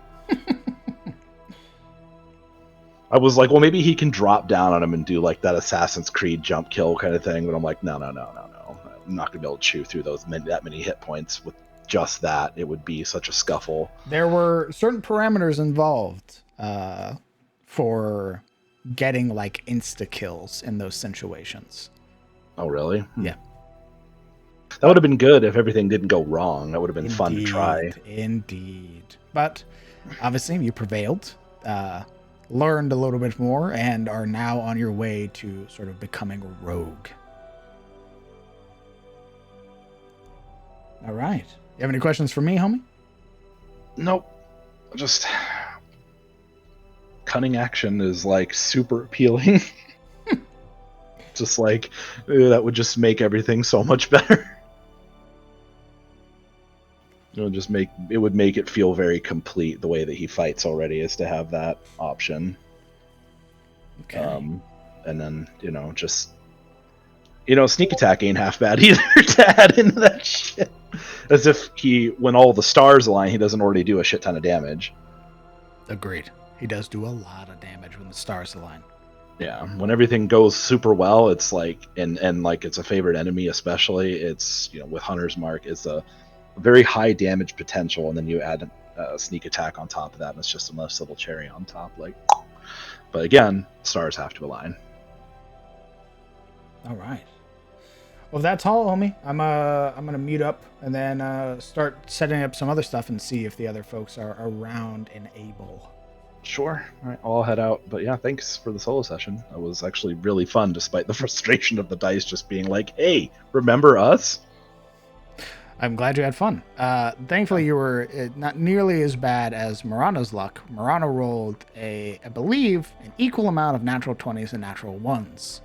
I was like, well, maybe he can drop down on him and do like that Assassin's Creed jump kill kind of thing, but I'm like, no. I'm not gonna be able to chew through that many hit points with just that. It would be such a scuffle. There were certain parameters involved for getting like insta kills in those situations. Oh, really? Yeah. That would have been good if everything didn't go wrong. That would have been fun to try. Indeed. But obviously you prevailed, learned a little bit more, and are now on your way to sort of becoming a rogue. All right. You have any questions for me, homie? Nope. Just cunning action is like super appealing. Just like that would just make everything so much better. It would make it feel very complete the way that he fights already, is to have that option. Okay. And then, just sneak attack ain't half bad either to add into that shit. As if when all the stars align, he doesn't already do a shit ton of damage. Agreed. He does do a lot of damage when the stars align. Yeah, when everything goes super well, it's like, and like it's a favorite enemy, especially, it's, with Hunter's Mark, it's a very high damage potential, and then you add a sneak attack on top of that, and it's just a nice little cherry on top. Like, but again, stars have to align. All right. Well, that's all, homie. I'm gonna mute up and then start setting up some other stuff and see if the other folks are around and able. Sure. All right, I'll head out. But yeah, thanks for the solo session. It was actually really fun, despite the frustration of the dice just being like, "Hey, remember us?" I'm glad you had fun. Thankfully, you were not nearly as bad as Murano's luck. Murano rolled I believe, an equal amount of natural 20s and natural 1s.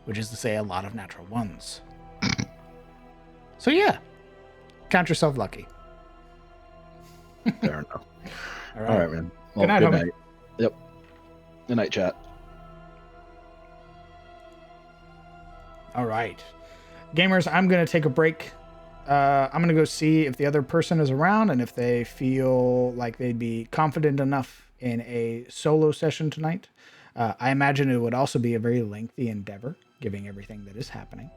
Which is to say a lot of natural 1s. So yeah, count yourself lucky. Fair enough. All right, man. Well, good night. Yep. Good night, chat. All right. Gamers, I'm going to take a break. I'm going to go see if the other person is around and if they feel like they'd be confident enough in a solo session tonight. I imagine it would also be a very lengthy endeavor, given everything that is happening.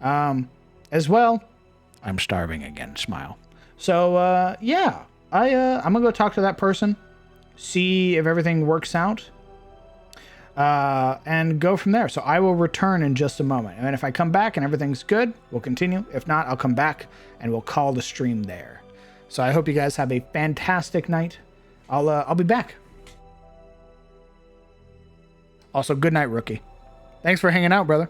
As well, I'm starving again, smile. So, yeah, I'm going to go talk to that person, see if everything works out, and go from there. So I will return in just a moment. And then if I come back and everything's good, we'll continue. If not, I'll come back and we'll call the stream there. So I hope you guys have a fantastic night. I'll be back. Also, good night, rookie. Thanks for hanging out, brother.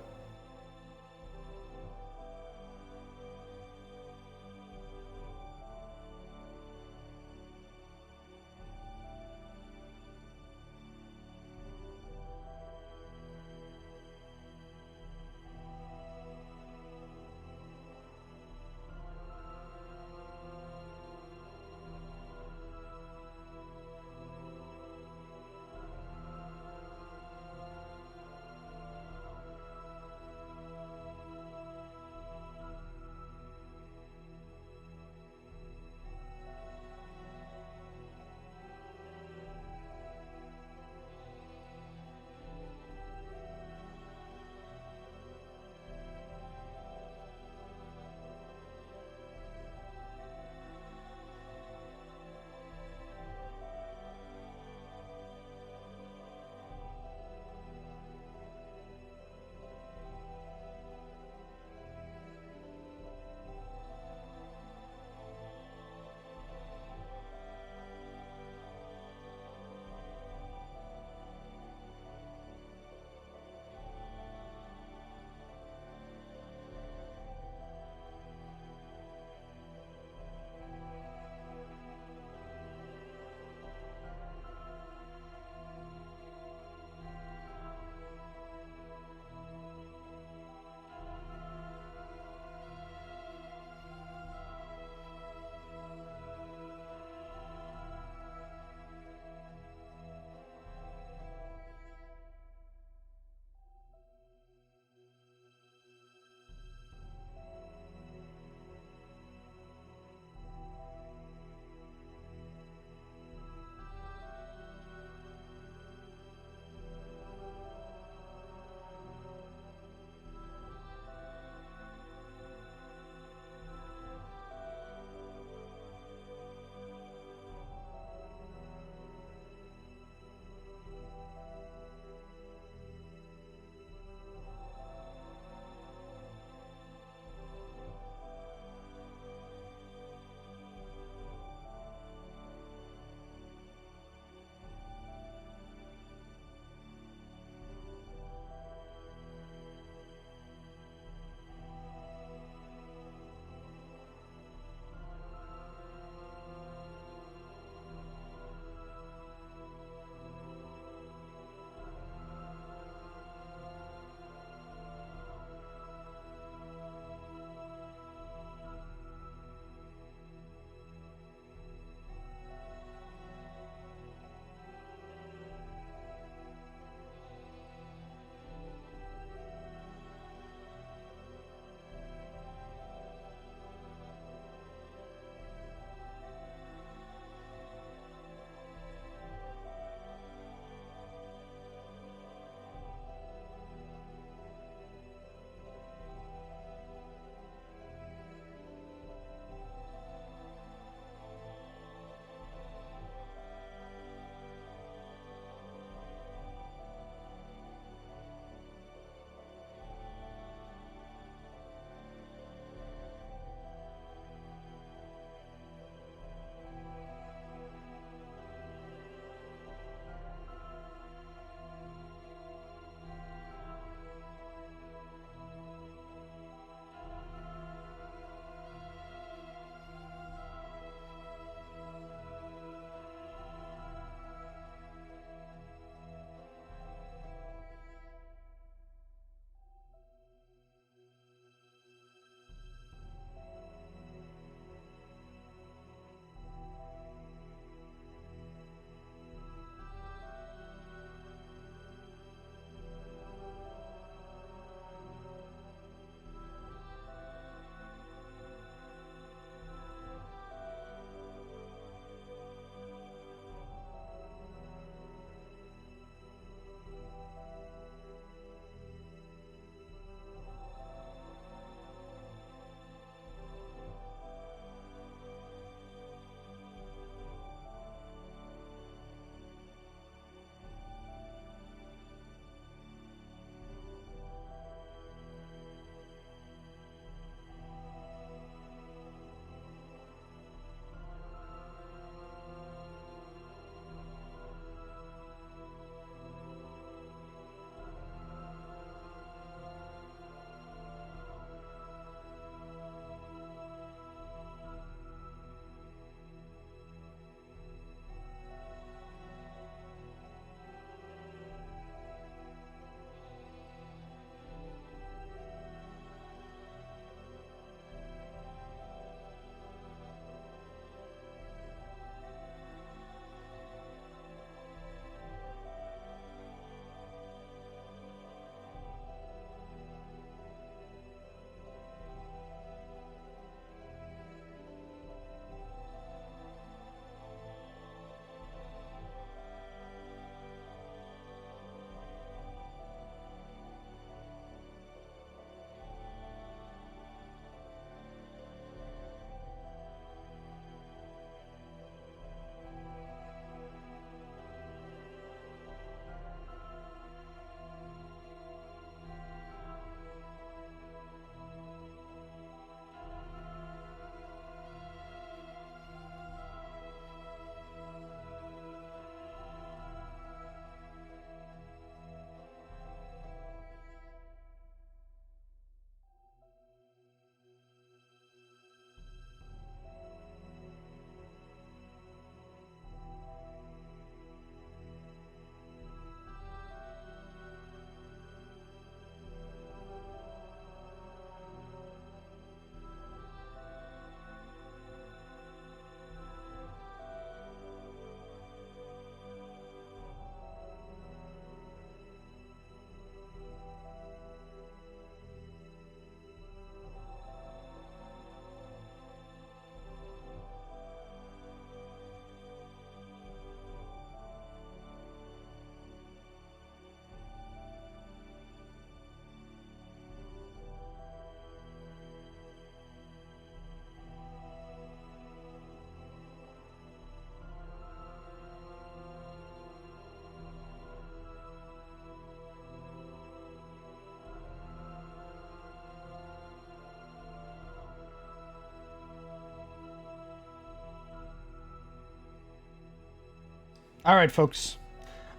All right, folks.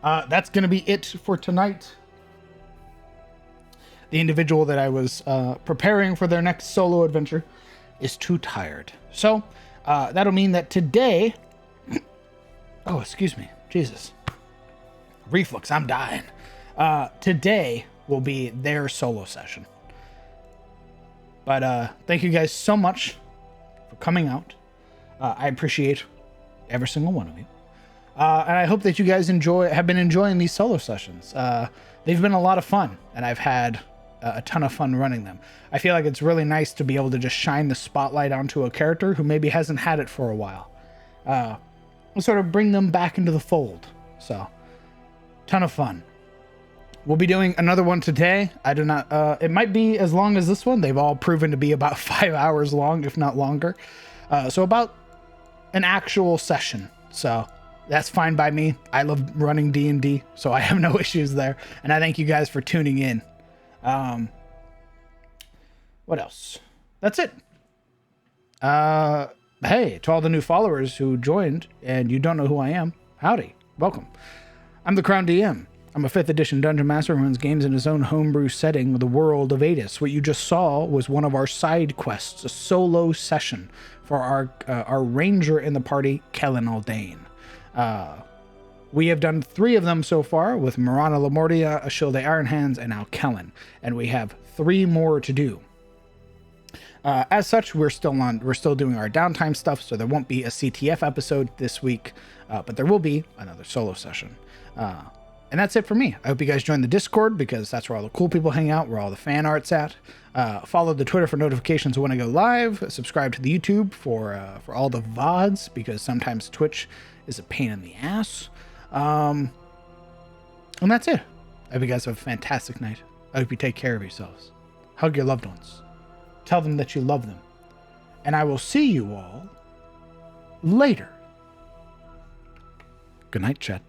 That's going to be it for tonight. The individual that I was preparing for their next solo adventure is too tired. So that'll mean that today... Oh, excuse me. Jesus. Reflux, I'm dying. Today will be their solo session. But thank you guys so much for coming out. I appreciate every single one of you. And I hope that you guys have been enjoying these solo sessions. They've been a lot of fun, and I've had a ton of fun running them. I feel like it's really nice to be able to just shine the spotlight onto a character who maybe hasn't had it for a while. And sort of bring them back into the fold. So, ton of fun. We'll be doing another one today. I do not, it might be as long as this one. They've all proven to be about 5 hours long, if not longer. So about an actual session. So that's fine by me. I love running D&D, so I have no issues there. And I thank you guys for tuning in. What else? That's it. Hey, to all the new followers who joined and you don't know who I am, howdy, welcome. I'm the Crown DM. I'm a 5th edition Dungeon Master who runs games in his own homebrew setting, the world of Adis. What you just saw was one of our side quests, a solo session for our ranger in the party, Kellen Aldane. We have done 3 of them so far with Marana Lamortia, Ashilde Ironhands, and now Kellen, and we have 3 more to do. As such, we're still doing our downtime stuff, so there won't be a CTF episode this week, but there will be another solo session. And that's it for me. I hope you guys join the Discord, because that's where all the cool people hang out, where all the fan art's at. Follow the Twitter for notifications when I go live. Subscribe to the YouTube for all the VODs, because sometimes Twitch is a pain in the ass. And that's it. I hope you guys have a fantastic night. I hope you take care of yourselves. Hug your loved ones. Tell them that you love them. And I will see you all later. Good night, chat.